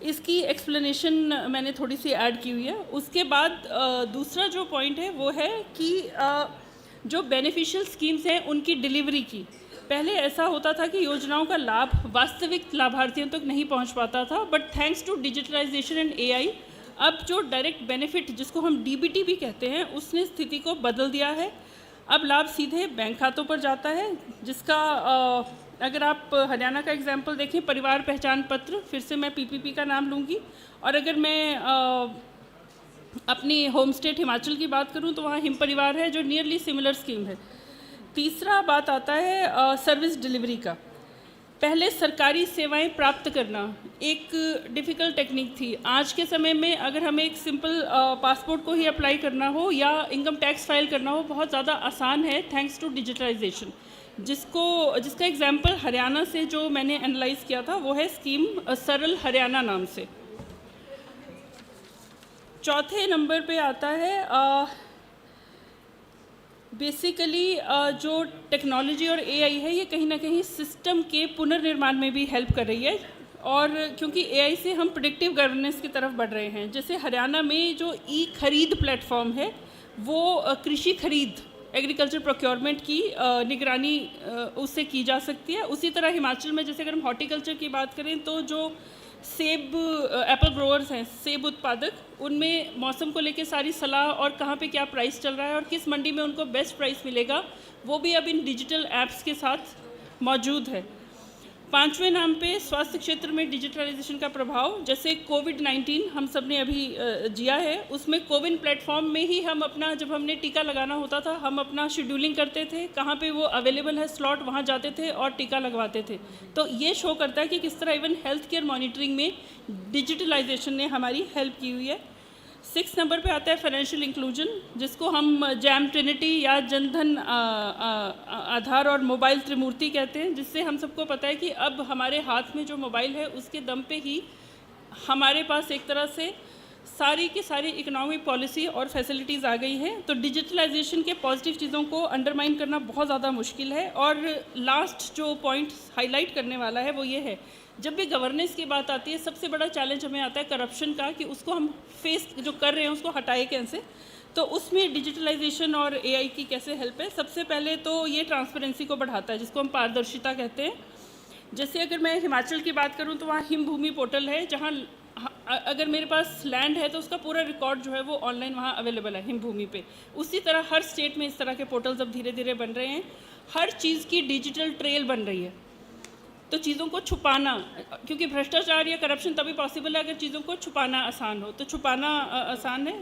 इसकी एक्सप्लेनेशन मैंने थोड़ी सी ऐड की हुई है. उसके बाद दूसरा जो पॉइंट है वो है कि जो बेनिफिशियल स्कीम्स हैं उनकी डिलीवरी की. पहले ऐसा होता था कि योजनाओं का लाभ वास्तविक लाभार्थियों तक नहीं पहुंच पाता था, but thanks to digitalization and AI अब जो डायरेक्ट बेनिफिट, जिसको हम डीबीटी भी कहते हैं, उसने स्थिति को बदल दिया है. अब लाभ सीधे बैंक खातों पर जाता है, जिसका अगर आप हरियाणा का एग्जाम्पल देखें, परिवार पहचान पत्र, फिर से मैं पीपीपी का नाम लूँगी. और अगर मैं अपनी होम स्टेट हिमाचल की बात करूं तो वहाँ हिम परिवार है जो नियरली सिमिलर स्कीम है. तीसरा बात आता है सर्विस डिलीवरी का. पहले सरकारी सेवाएं प्राप्त करना एक डिफ़िकल्ट टेक्निक थी. आज के समय में अगर हमें एक सिंपल पासपोर्ट को ही अप्लाई करना हो या इनकम टैक्स फाइल करना हो, बहुत ज़्यादा आसान है थैंक्स टू डिजिटलाइजेशन. जिसका एग्जाम्पल हरियाणा से जो मैंने एनालाइज किया था वो है स्कीम सरल हरियाणा नाम से. चौथे नंबर पे आता है बेसिकली जो टेक्नोलॉजी और एआई है, ये कहीं ना कहीं सिस्टम के पुनर्निर्माण में भी हेल्प कर रही है. और क्योंकि एआई से हम प्रेडिक्टिव गवर्नेंस की तरफ बढ़ रहे हैं. जैसे हरियाणा में जो ई खरीद प्लेटफॉर्म है वो कृषि खरीद, एग्रीकल्चर प्रोक्योरमेंट की निगरानी उससे की जा सकती है. उसी तरह हिमाचल में जैसे अगर हम हॉर्टिकल्चर की बात करें तो जो सेब एप्पल ग्रोअर्स हैं, सेब उत्पादक, उनमें मौसम को लेके सारी सलाह और कहाँ पे क्या प्राइस चल रहा है और किस मंडी में उनको बेस्ट प्राइस मिलेगा, वो भी अब इन डिजिटल ऐप्स के साथ मौजूद है. पांचवें नाम पे स्वास्थ्य क्षेत्र में डिजिटलाइजेशन का प्रभाव. जैसे कोविड-19 हम सब ने अभी जिया है, उसमें कोविन प्लेटफॉर्म में ही हम अपना, जब हमने टीका लगाना होता था, हम अपना शेड्यूलिंग करते थे, कहाँ पे वो अवेलेबल है स्लॉट, वहाँ जाते थे और टीका लगवाते थे. तो ये शो करता है कि किस तरह इवन हेल्थ केयर मॉनिटरिंग में डिजिटलाइजेशन ने हमारी हेल्प की हुई है. 6 नंबर पे आता है फाइनेंशियल इंक्लूजन, जिसको हम जैम ट्रिनिटी या जनधन आधार और मोबाइल त्रिमूर्ति कहते हैं, जिससे हम सबको पता है कि अब हमारे हाथ में जो मोबाइल है उसके दम पे ही हमारे पास एक तरह से सारी की सारी इकोनॉमिक पॉलिसी और फैसिलिटीज़ आ गई हैं। तो डिजिटलाइजेशन के पॉजिटिव चीज़ों को अंडरमाइन करना बहुत ज़्यादा मुश्किल है। और लास्ट जो पॉइंट हाईलाइट करने वाला है वो ये है, जब भी गवर्नेंस की बात आती है सबसे बड़ा चैलेंज हमें आता है करप्शन का, कि उसको हम फेस जो कर रहे हैं उसको हटाए कैसे। तो उसमें डिजिटलाइजेशन और एआई की कैसे हेल्प है। सबसे पहले तो ये ट्रांसपेरेंसी को बढ़ाता है, जिसको हम पारदर्शिता कहते हैं। जैसे अगर मैं हिमाचल की बात करूँ तो वहाँ हिम भूमि पोर्टल है, जहाँ अगर मेरे पास लैंड है तो उसका पूरा रिकॉर्ड जो है वो ऑनलाइन वहाँ अवेलेबल है हिम भूमि पे। उसी तरह हर स्टेट में इस तरह के पोर्टल्स अब धीरे धीरे बन रहे हैं। हर चीज़ की डिजिटल ट्रेल बन रही है। तो चीज़ों को छुपाना, क्योंकि भ्रष्टाचार या करप्शन तभी पॉसिबल है अगर चीज़ों को छुपाना आसान हो, तो छुपाना आसान है।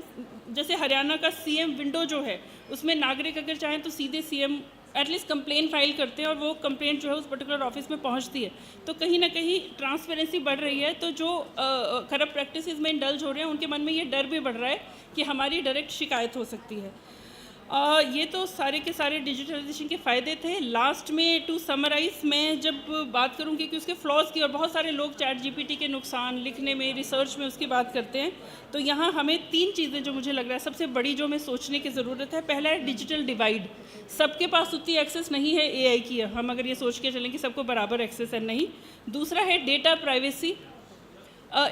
जैसे हरियाणा का सीएम विंडो जो है उसमें नागरिक अगर चाहें तो सीधे सीएम एटलीस्ट कंप्लेन फाइल करते हैं और वो कंप्लेंट जो है उस पर्टिकुलर ऑफिस में पहुंचती है। तो कहीं ना कहीं ट्रांसपेरेंसी बढ़ रही है। तो जो करप्ट प्रैक्टिसेस में इंडल्ज हो रहे हैं उनके मन में ये डर भी बढ़ रहा है कि हमारी डायरेक्ट शिकायत हो सकती है। ये तो सारे के सारे डिजिटलाइजेशन के फ़ायदे थे। लास्ट में टू समराइज़ मैं जब बात करूँगी कि उसके फ्लॉज की, और बहुत सारे लोग चैट जीपीटी के नुकसान लिखने में, रिसर्च में उसकी बात करते हैं, तो यहाँ हमें 3 चीज़ें जो मुझे लग रहा है सबसे बड़ी जो हमें सोचने की ज़रूरत है। पहला है डिजिटल डिवाइड। सबके पास उतनी एक्सेस नहीं है एआई की, हम अगर ये सोच के चलें कि सबको बराबर एक्सेस है, नहीं। दूसरा है डेटा प्राइवेसी।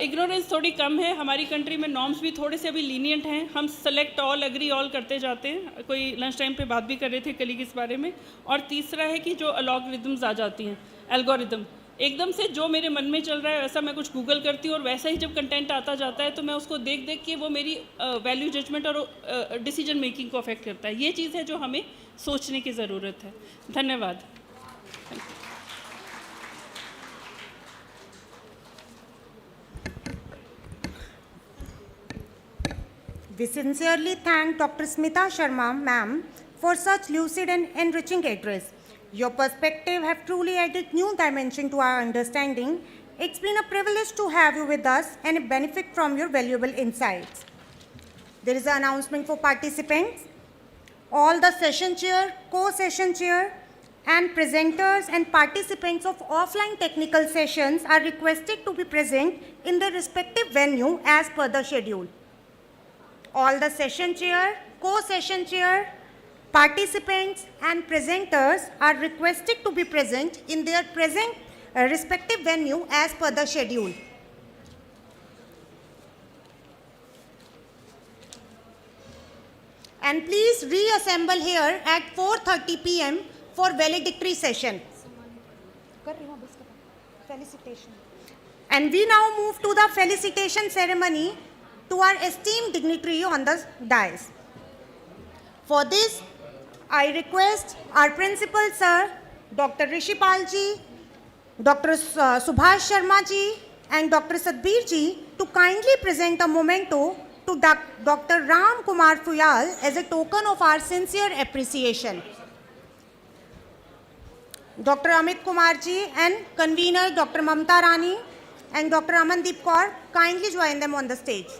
इग्नोरेंस थोड़ी कम है हमारी कंट्री में, नॉर्म्स भी थोड़े से अभी लीनियंट हैं। हम सेलेक्ट ऑल, एग्री ऑल करते जाते हैं। कोई लंच टाइम पे बात भी कर रहे थे कलीग इस बारे में। और तीसरा है कि जो अलॉगरिदम्स आ जाती हैं, एल्गोरिदम, एकदम से जो मेरे मन में चल रहा है वैसा मैं कुछ गूगल करती हूँ और वैसा ही जब कंटेंट आता जाता है तो मैं उसको देख देख के वो मेरी वैल्यू जजमेंट और डिसीजन मेकिंग को अफेक्ट करता है। ये चीज़ है जो हमें सोचने की ज़रूरत है। धन्यवाद। We sincerely thank Dr. Smita Sharma, ma'am, for such lucid and enriching address. Your perspective have truly added new dimension to our understanding. It's been a privilege to have you with us and benefit from your valuable insights. There is an announcement for participants. All the session chair, co-session chair, and presenters and participants of offline technical sessions are requested to be present in their respective venue as per the schedule. All the session chair, co-session chair, participants and presenters are requested to be present in their respective venue as per the schedule. And please reassemble here at 4:30 p.m. for valedictory session. Felicitation. And we now move to the felicitation ceremony to our esteemed dignitary on the dais. For this, I request our principal sir, Dr. Rishipal ji, Dr. Subhash Sharma ji and Dr. Sadbir ji to kindly present a memento to Dr. Ram Kumar Fuyal as a token of our sincere appreciation. Dr. Amit Kumar ji and convener Dr. Mamta Rani and Dr. Amandeep Kaur kindly join them on the stage.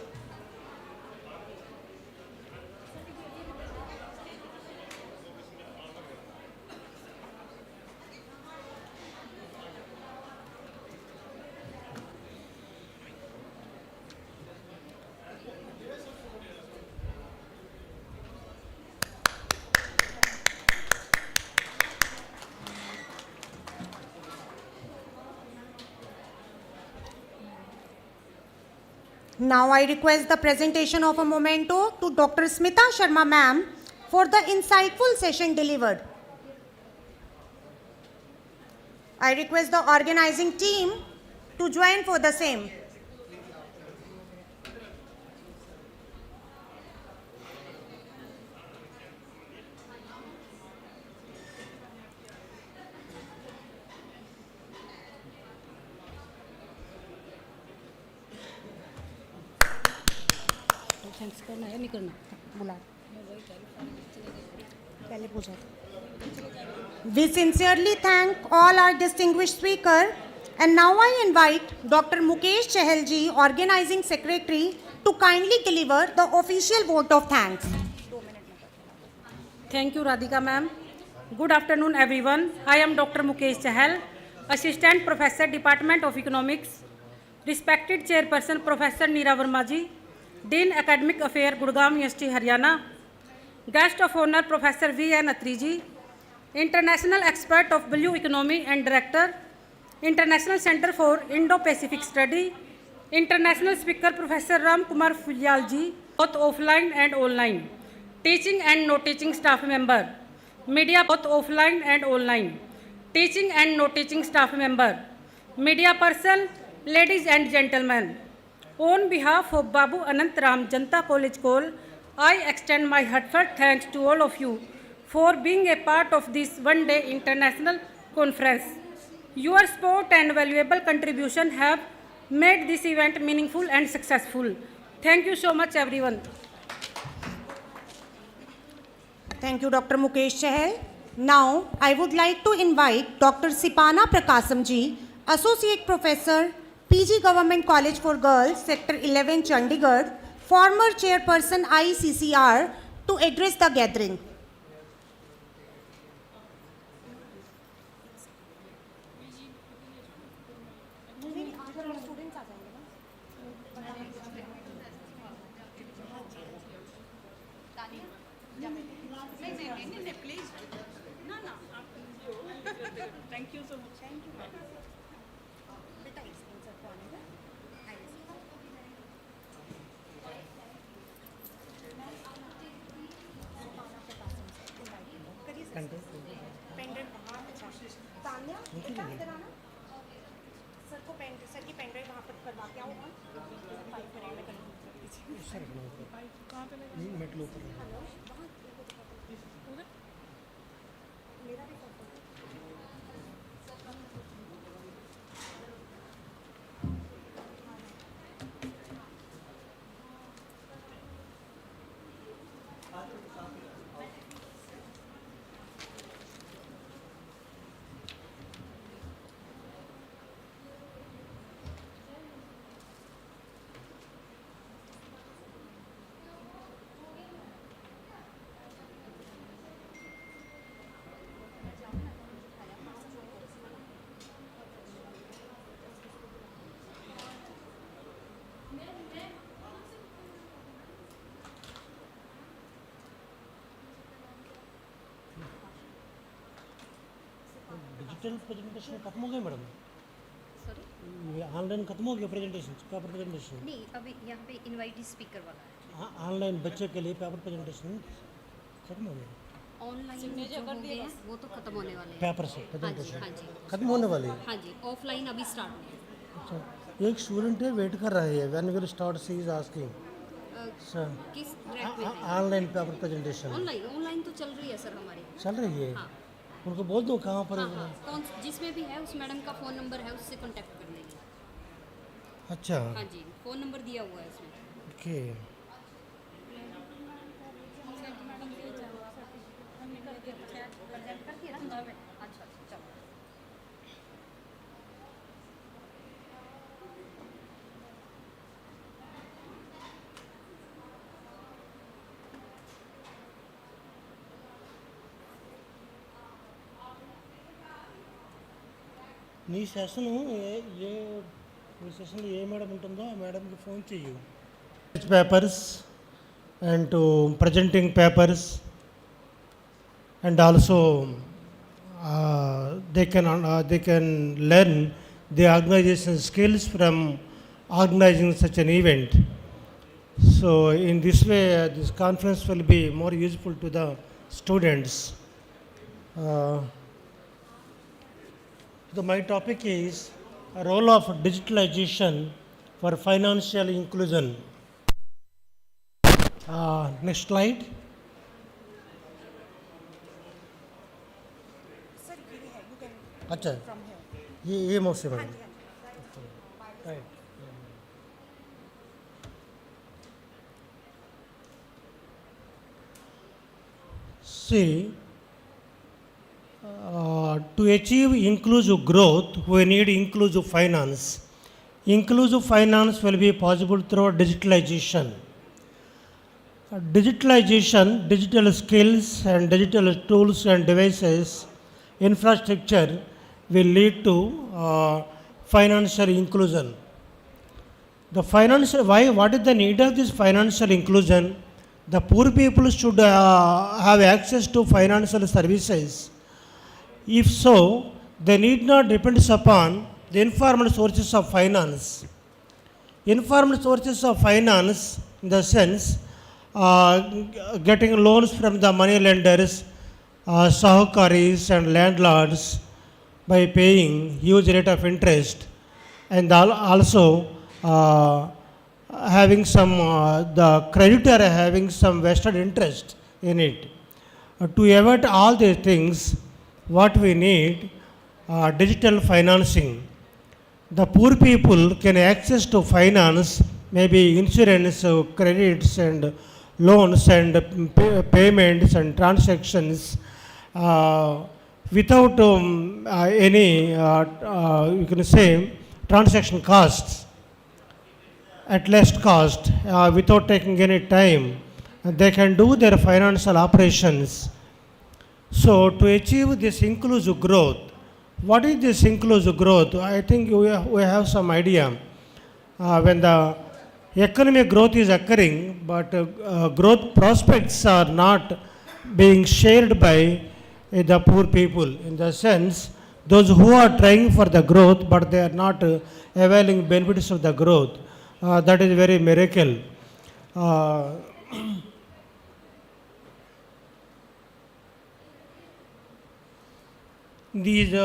Now I request the presentation of a memento to Dr. Smita Sharma ma'am for the insightful session delivered. I request the organizing team to join for the same. Thanks करना है, नहीं करना, बुला पहले पूछा था। We sincerely thank all our distinguished speakers And now I invite Dr. Mukesh Chahal ji, Organizing Secretary, to kindly deliver the official vote of thanks. Thank you, Radhika ma'am. Good afternoon, everyone. I am Dr. Mukesh Chahal, Assistant Professor, Department of Economics. Respected Chairperson, Professor Neera Verma ji, Dean Academic Affairs, Gurgaon University, Haryana. Guest of Honor, Professor V.N. Atri ji, International Expert of Blue Economy and Director, International Center for Indo-Pacific Study, International Speaker, Professor Ram Kumar Fulyal ji, both offline and online. Teaching and non-teaching staff member, media both offline and online. Teaching and non-teaching staff member, media person, ladies and gentlemen. On behalf of BABU ANANT JANTA College KAUL, I extend my heartfelt thanks to all of you for being a part of this one-day international conference. Your support and valuable contribution have made this event meaningful and successful. Thank you so much, everyone. Thank you, Dr. Mukesh Chahal. Now, I would like to invite Dr. Sipana Prakasam ji, Associate Professor, PG Government College for Girls, Sector 11, Chandigarh, former Chairperson ICCR, to address the gathering. Thank you so much. Sir को pen sir की pen drive वहाँ पर करवा के आओ हम file करेंगे मैं कहाँ पे हेलो मेरा भी फोटो डिजिटल प्रेजेंटेशन खत्म हो गए मैडम? सॉरी, ऑनलाइन खत्म हो गया प्रेजेंटेशन का प्रेजेंटेशन? नहीं, अभी यहाँ पे इनवाइट स्पीकर वाला है। हाँ, ऑनलाइन बच्चे के लिए पेपर प्रेजेंटेशन खत्म हो गया। ऑनलाइन जो हो गए हैं वो तो खत्म होने वाले हैं। पेपर से प्रेजेंटेशन हाँ जी खत्म होने वाली है? हाँ जी, ऑफलाइन अभी स्टार्ट हुए हैं। अच्छा, एक स्टूडेंट है वेट कर रहा है, when will start she is asking sir. किस ट्रैक में है? ऑनलाइन पेपर प्रेजेंटेशन ऑनलाइन तो चल रही है सर हमारी। चल रही है? हाँ। उनको बोल दो कहाँ पर? हाँ, कौन जिसमें भी है उस मैडम का फ़ोन नंबर है, उससे कांटेक्ट कर लेंगे। अच्छा, हाँ जी, फ़ोन नंबर दिया हुआ है उसमें। ओके। अच्छा, चलो। నీ సెషన్ ఏ సెషన్లో ఏ మేడం ఉంటుందో ఆ మేడంకి ఫోన్ చెయ్యి. Papers and to presenting papers and also they can learn the organization skills from organizing such an event. So in this way this conference will be more useful to the students. My topic is a role of digitalization for financial inclusion. Next slide. अच्छा, ये मौत से बड़ी right. See, to achieve inclusive growth, we need inclusive finance. Inclusive finance will be possible through digitalization. Digitalization, digital skills and digital tools and devices, infrastructure will lead to financial inclusion. The financial, what is the need of this financial inclusion? The poor people should have access to financial services. If so, they need not depend upon the informal sources of finance. Informal sources of finance, in the sense, getting loans from the money lenders, sahukaris and landlords by paying huge rate of interest, and also having some, the creditor having some vested interest in it. To avoid all these things, what we need, digital financing. The poor people can access to finance, maybe insurance, credits and loans and payments and transactions without any, you can say, transaction costs, at less cost, without taking any time. They can do their financial operations. So to achieve this inclusive growth, what is this inclusive growth? I think we have some idea. When the economic growth is occurring, but growth prospects are not being shared by the poor people. In the sense, those who are trying for the growth, but they are not availing benefits of the growth. That is very miracle. These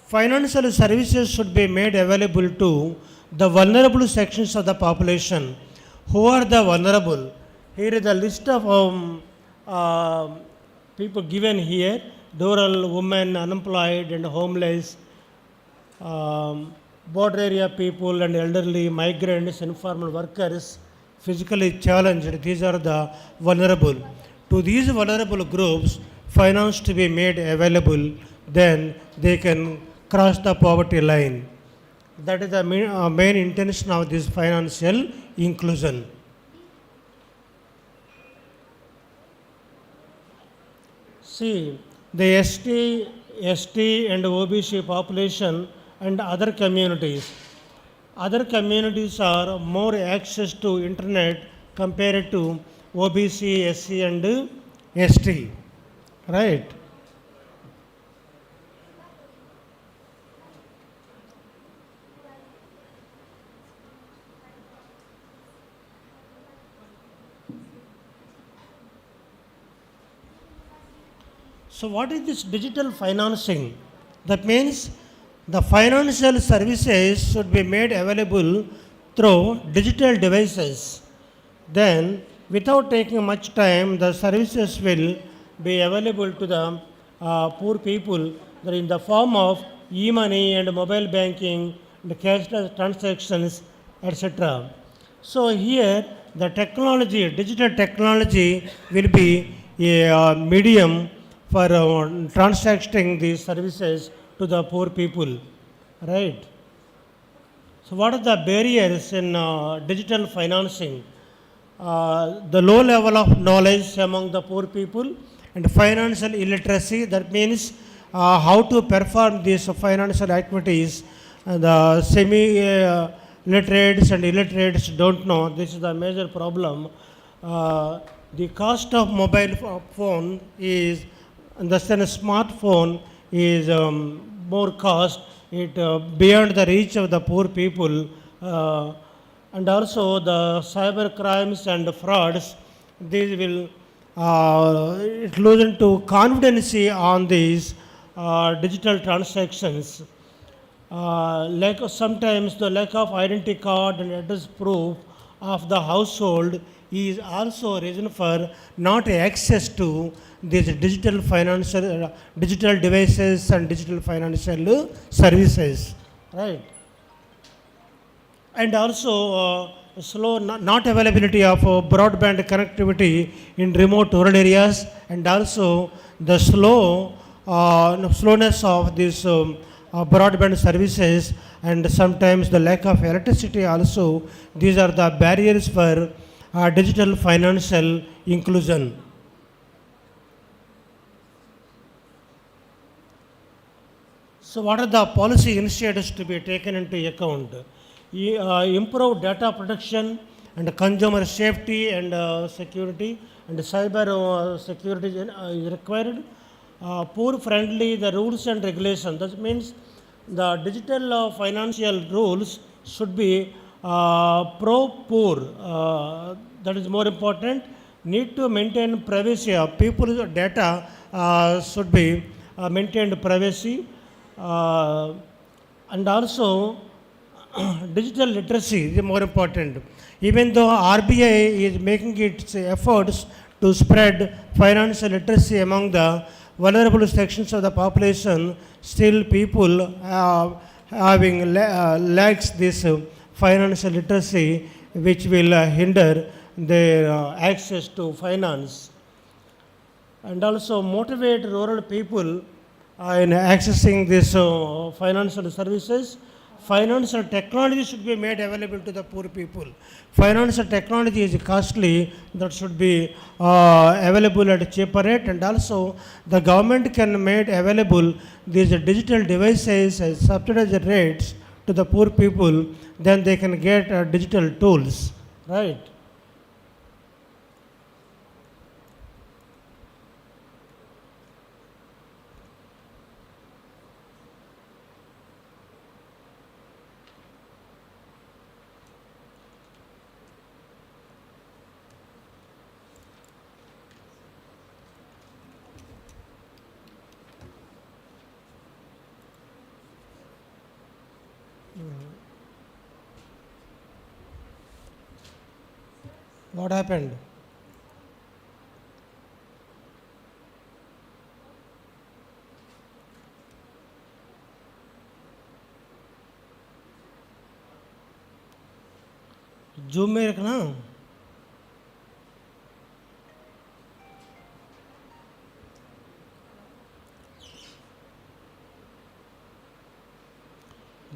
financial services should be made available to the vulnerable sections of the population. Who are the vulnerable? Here is the list of people given here: rural, women, unemployed and homeless, border area people and elderly, migrants, informal workers, physically challenged. These are the vulnerable. To these vulnerable groups, finance to be made available, then they can cross the poverty line. That is the main intention of this financial inclusion. See, the ST and OBC population and other communities. Other communities are more access to internet compared to OBC, SC and ST, right? So what is this digital financing? That means the financial services should be made available through digital devices. Then, without taking much time, the services will be available to the poor people in the form of e-money and mobile banking, and cashless transactions, etc. So here, the technology, digital technology will be a medium for transacting these services to the poor people, right? So what are the barriers in digital financing? The low level of knowledge among the poor people and financial illiteracy. That means how to perform these financial activities. The semi-literates and illiterates don't know. This is the major problem. The cost of mobile phone is, in the sense smartphone is more cost, it beyond the reach of the poor people, and also the cyber crimes and frauds. These will it lose to confidence on these digital transactions. Sometimes the lack of identity card and address proof of the household is also a reason for not access to these digital financial, digital devices and digital financial services, right? And also slow, not availability of broadband connectivity in remote rural areas, and also the slow slowness of these broadband services, and sometimes the lack of electricity also. These are the barriers for digital financial inclusion. So what are the policy initiatives to be taken into account? Improve data protection and consumer safety and security, and cyber security is required. Poor friendly the rules and regulations. That means the digital financial rules should be pro poor. That is more important. Need to maintain privacy of people's data should be maintained privacy. And also digital literacy is more important. Even though RBI is making its efforts to spread financial literacy among the vulnerable sections of the population, still people having lacks this financial literacy, which will hinder their access to finance. And also motivate rural people in accessing this financial services. Financial technology should be made available to the poor people. Financial technology is costly, that should be available at a cheaper rate, and also the government can make available these digital devices at subsidized rates to the poor people, then they can get digital tools, right? What happened? Zoom में रखना.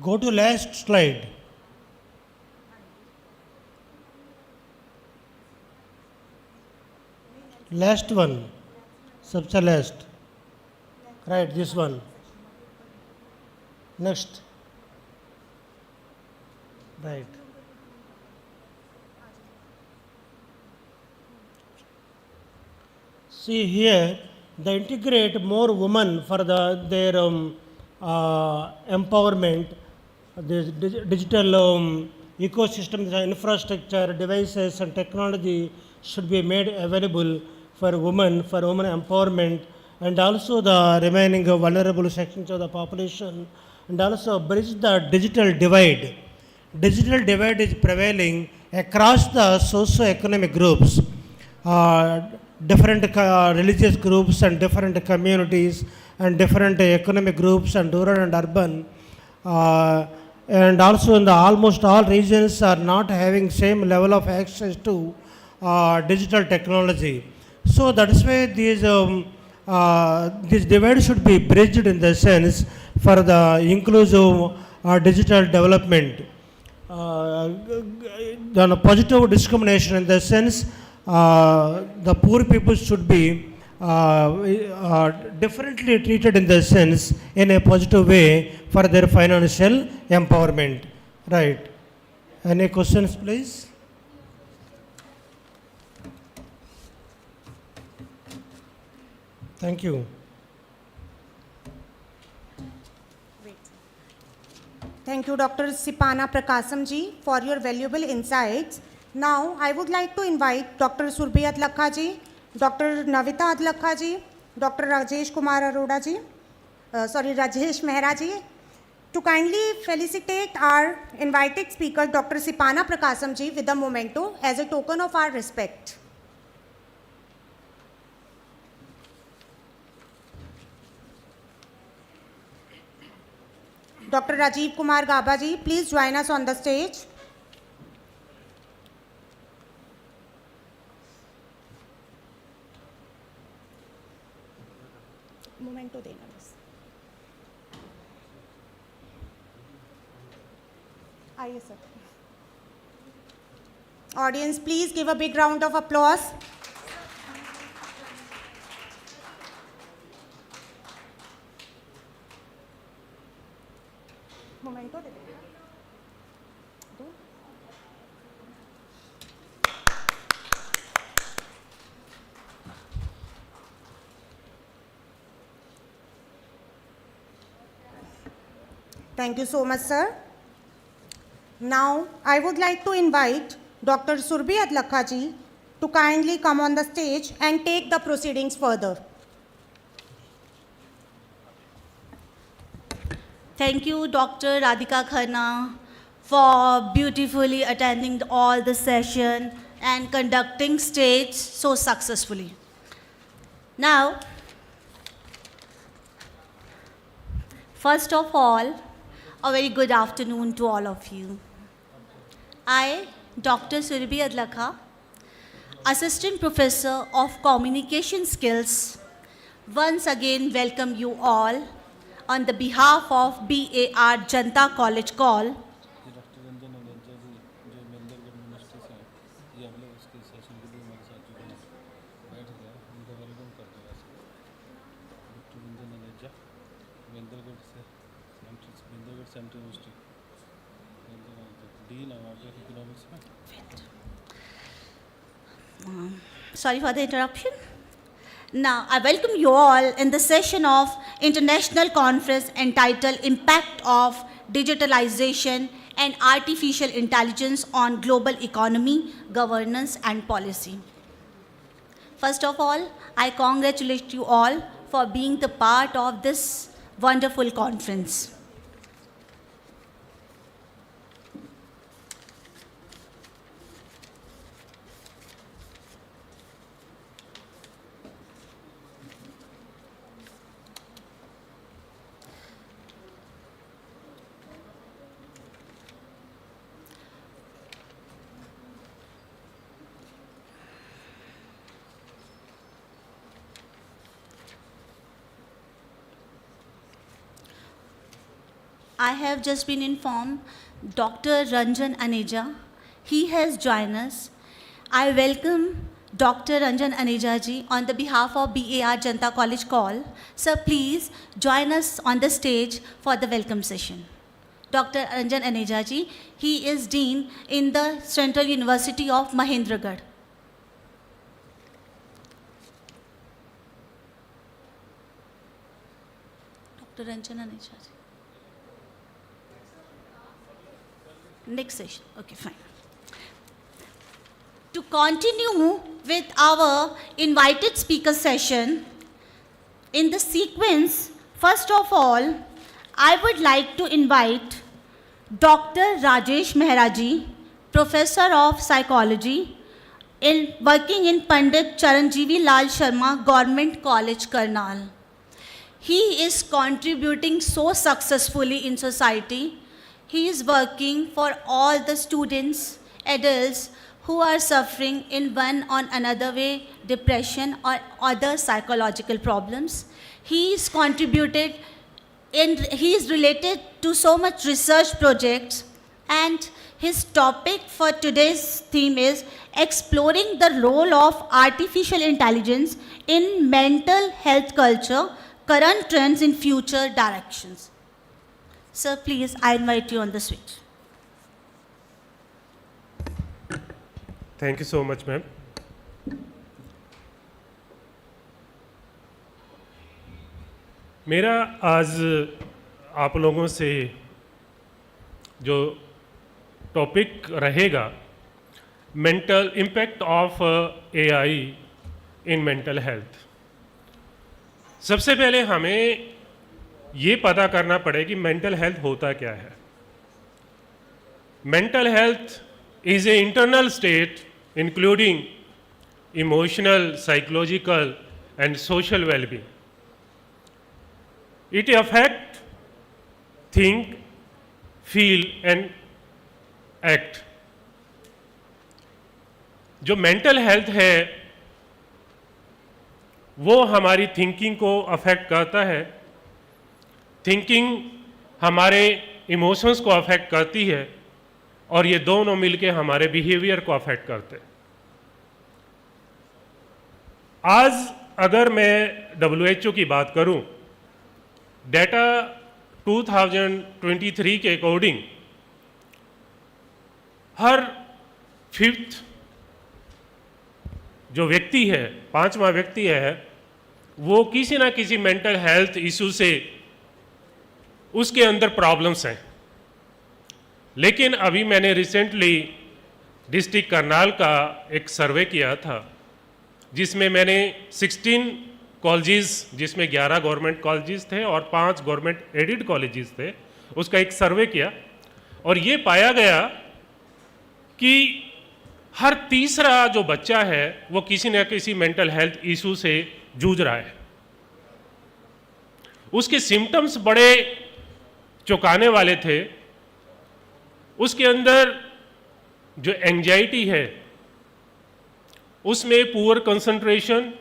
Go to last slide. Last one, सबसे last, right, this one. Next, right. See here, they integrate more women for their empowerment, this digital ecosystem, the infrastructure, devices and technology should be made available for women empowerment, and also the remaining vulnerable sections of the population, and also bridge the digital divide. Digital divide is prevailing across the socio-economic groups, different religious groups and different communities and different economic groups and rural and urban, and also in the almost all regions are not having same level of access to digital technology. So that is why this divide should be bridged in the sense for the inclusive digital development. The positive discrimination in the sense the poor people should be differently treated in the sense in a positive way for their financial empowerment. Right. Any questions, please? Thank you. Thank you, Dr. Sipana Prakasam ji, for your valuable insights. Now, I would like to invite Dr. Surbhi Adlakha ji, Dr. Navita Adlakha ji, Dr. Rajesh Kumar Arora ji, Rajesh Mehra ji, to kindly felicitate our invited speaker, Dr. Sipana Prakasam ji, with a memento as a token of our respect. Dr. Rajiv Kumar Gaba ji, please join us on the stage. Memento देना बस। आइए sir. Audience, please give a big round of applause. Momento de do. Thank you so much, sir. Now, I would like to invite Dr. Surbhi Adlakha ji to kindly come on the stage and take the proceedings further. Thank you, Dr. Radhika Khanna, for beautifully attending all the session and conducting stage so successfully. Now, first of all, a very good afternoon to all of you. I, Dr. Surbhi Adlakha, Assistant Professor of Communication Skills, once again welcome you all on the behalf of BAR JANTA College KAUL. Sorry for the interruption. Now, I welcome you all in the session of International Conference entitled Impact of Digitalization and Artificial Intelligence on Global Economy, Governance and Policy. First of all, I congratulate you all for being the part of this wonderful conference. I have just been informed Dr. Ranjan Aneja. He has joined us. I welcome Dr. Ranjan Aneja ji on the behalf of BAR JANTA College KAUL. Sir, please join us on the stage for the welcome session. Dr. Ranjan Aneja ji, he is Dean in the Central University of Mahendragarh. Dr. Ranjan Aneja ji. Next session. Okay, fine. To continue with our invited speaker session, in the sequence, first of all, I would like to invite Dr. Rajesh Mehra ji, Professor of Psychology, working in Pandit Charanjeevi Lal Sharma Government College, Karnal. He is contributing so successfully in society. He is working for all the students, adults who are suffering in one or another way, depression or other psychological problems. He is contributed and he is related to so much research projects, and his topic for today's theme is exploring the role of artificial intelligence in mental health culture, current trends in future directions. Sir, please, I invite you on the switch. Thank you so much, ma'am. मेरा आज आप लोगों से जो topic रहेगा mental impact of AI in mental health. सबसे पहले हमें ये पता करना पड़ेगा कि मेंटल हेल्थ होता क्या है। Mental health is an internal state including emotional, psychological and social well-being. It affects think, feel and act. जो मेंटल हेल्थ है वो हमारी थिंकिंग को अफेक्ट करता है, थिंकिंग हमारे इमोशंस को अफेक्ट करती है, और ये दोनों मिलके हमारे बिहेवियर को अफेक्ट करते हैं। आज अगर मैं WHO की बात करूं, डेटा 2023 के अकॉर्डिंग हर 5th जो व्यक्ति है, 5वां व्यक्ति है, वो किसी ना किसी मेंटल हेल्थ इशू से उसके अंदर प्रॉब्लम्स हैं। लेकिन अभी मैंने रिसेंटली डिस्ट्रिक्ट करनाल का एक सर्वे किया था, जिसमें मैंने 16 कॉलेजेस, जिसमें 11 गवर्नमेंट कॉलेजेस थे और 5 गवर्नमेंट एडेड कॉलेजेस थे, उसका एक सर्वे किया, और ये पाया गया कि हर तीसरा जो बच्चा है वो किसी न किसी मेंटल हेल्थ इशू से जूझ रहा है। उसके सिम्टम्स बड़े चौंकाने वाले थे। उसके अंदर जो एंजाइटी है, उसमें पुअर कंसंट्रेशन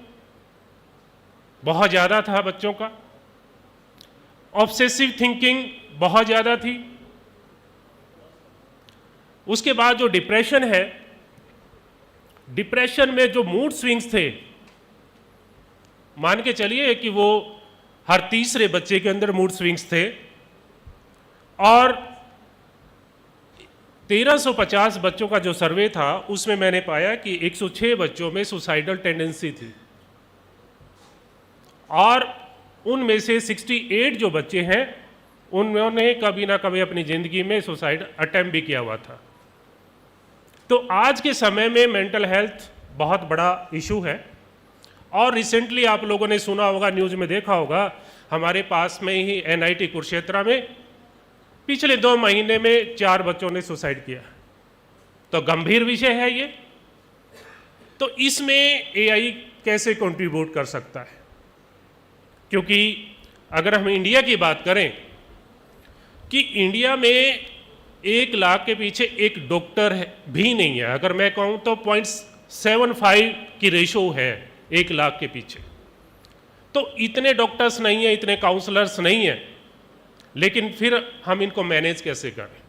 बहुत ज़्यादा था बच्चों का, ऑब्सेसिव थिंकिंग बहुत ज़्यादा थी। उसके बाद जो डिप्रेशन है, डिप्रेशन में जो मूड स्विंग्स थे, मान के चलिए कि वो हर तीसरे बच्चे के अंदर मूड स्विंग्स थे, और 1350 बच्चों का जो सर्वे था उसमें मैंने पाया कि 106 बच्चों में सुसाइडल टेंडेंसी थी, और उनमें से 68 जो बच्चे हैं उन्होंने कभी ना कभी अपनी ज़िंदगी में सुसाइड अटेम्प्ट भी किया हुआ था। तो आज के समय में मेंटल हेल्थ बहुत बड़ा इशू है, और रिसेंटली आप लोगों ने सुना होगा, न्यूज़ में देखा होगा, हमारे पास में ही NIT कुरुक्षेत्र में पिछले 2 महीने में 4 बच्चों ने सुसाइड किया। तो गंभीर विषय है ये। तो इसमें AI कैसे कंट्रीब्यूट कर सकता है? क्योंकि अगर हम इंडिया की बात करें कि इंडिया में 1 लाख के पीछे एक डॉक्टर भी नहीं है। अगर मैं कहूँ तो 0.75 की रेशो है 1 लाख के पीछे। तो इतने डॉक्टर्स नहीं है, इतने काउंसलर्स नहीं है, लेकिन फिर हम इनको मैनेज कैसे करें?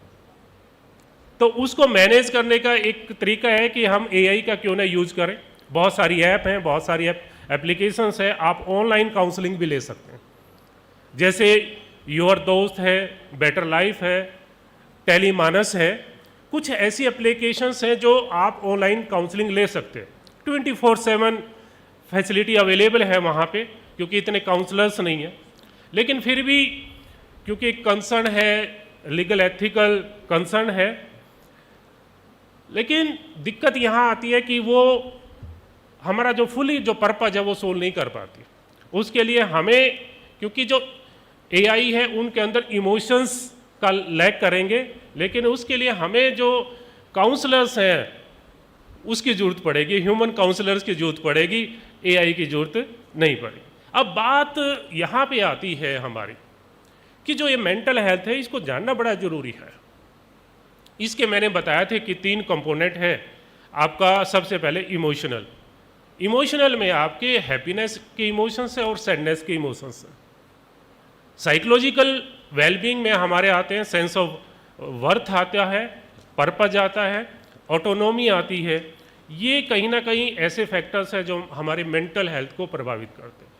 तो उसको मैनेज करने का एक तरीका है कि हम AI का क्यों ना यूज करें। बहुत सारी ऐप हैं, बहुत सारी एप्लीकेशंस है, आप ऑनलाइन काउंसलिंग भी ले सकते हैं। जैसे योर दोस्त है, बेटर लाइफ है, टेलीमानस है, कुछ ऐसी एप्लीकेशंस हैं जो आप ऑनलाइन काउंसलिंग ले सकते हैं। 24/7 फैसिलिटी अवेलेबल है वहाँ पे, क्योंकि इतने काउंसलर्स नहीं हैं। लेकिन फिर भी क्योंकि कंसर्न है, लीगल एथिकल कंसर्न है, लेकिन दिक्कत यहाँ आती है कि वो हमारा जो फुली जो पर्पज है वो सोल्व नहीं कर पाती। उसके लिए हमें, क्योंकि जो AI है उनके अंदर इमोशंस का लैक करेंगे, लेकिन उसके लिए हमें जो काउंसलर्स हैं उसकी ज़रूरत पड़ेगी, ह्यूमन काउंसलर्स की ज़रूरत पड़ेगी, AI की ज़रूरत नहीं पड़ेगी। अब बात यहाँ पे आती है हमारी कि जो ये मेंटल हेल्थ है इसको जानना बड़ा ज़रूरी है। इसके मैंने बताया थे कि 3 कंपोनेंट है आपका। सबसे पहले इमोशनल में आपके हैप्पीनेस के इमोशंस है और सैडनेस के इमोशंस हैं। साइकोलॉजिकल वेलबींग में हमारे आते हैं सेंस ऑफ वर्थ आता है, पर्पज आता है, ऑटोनॉमी आती है। ये कहीं ना कहीं ऐसे फैक्टर्स हैं जो हमारे मेंटल हेल्थ को प्रभावित करते हैं।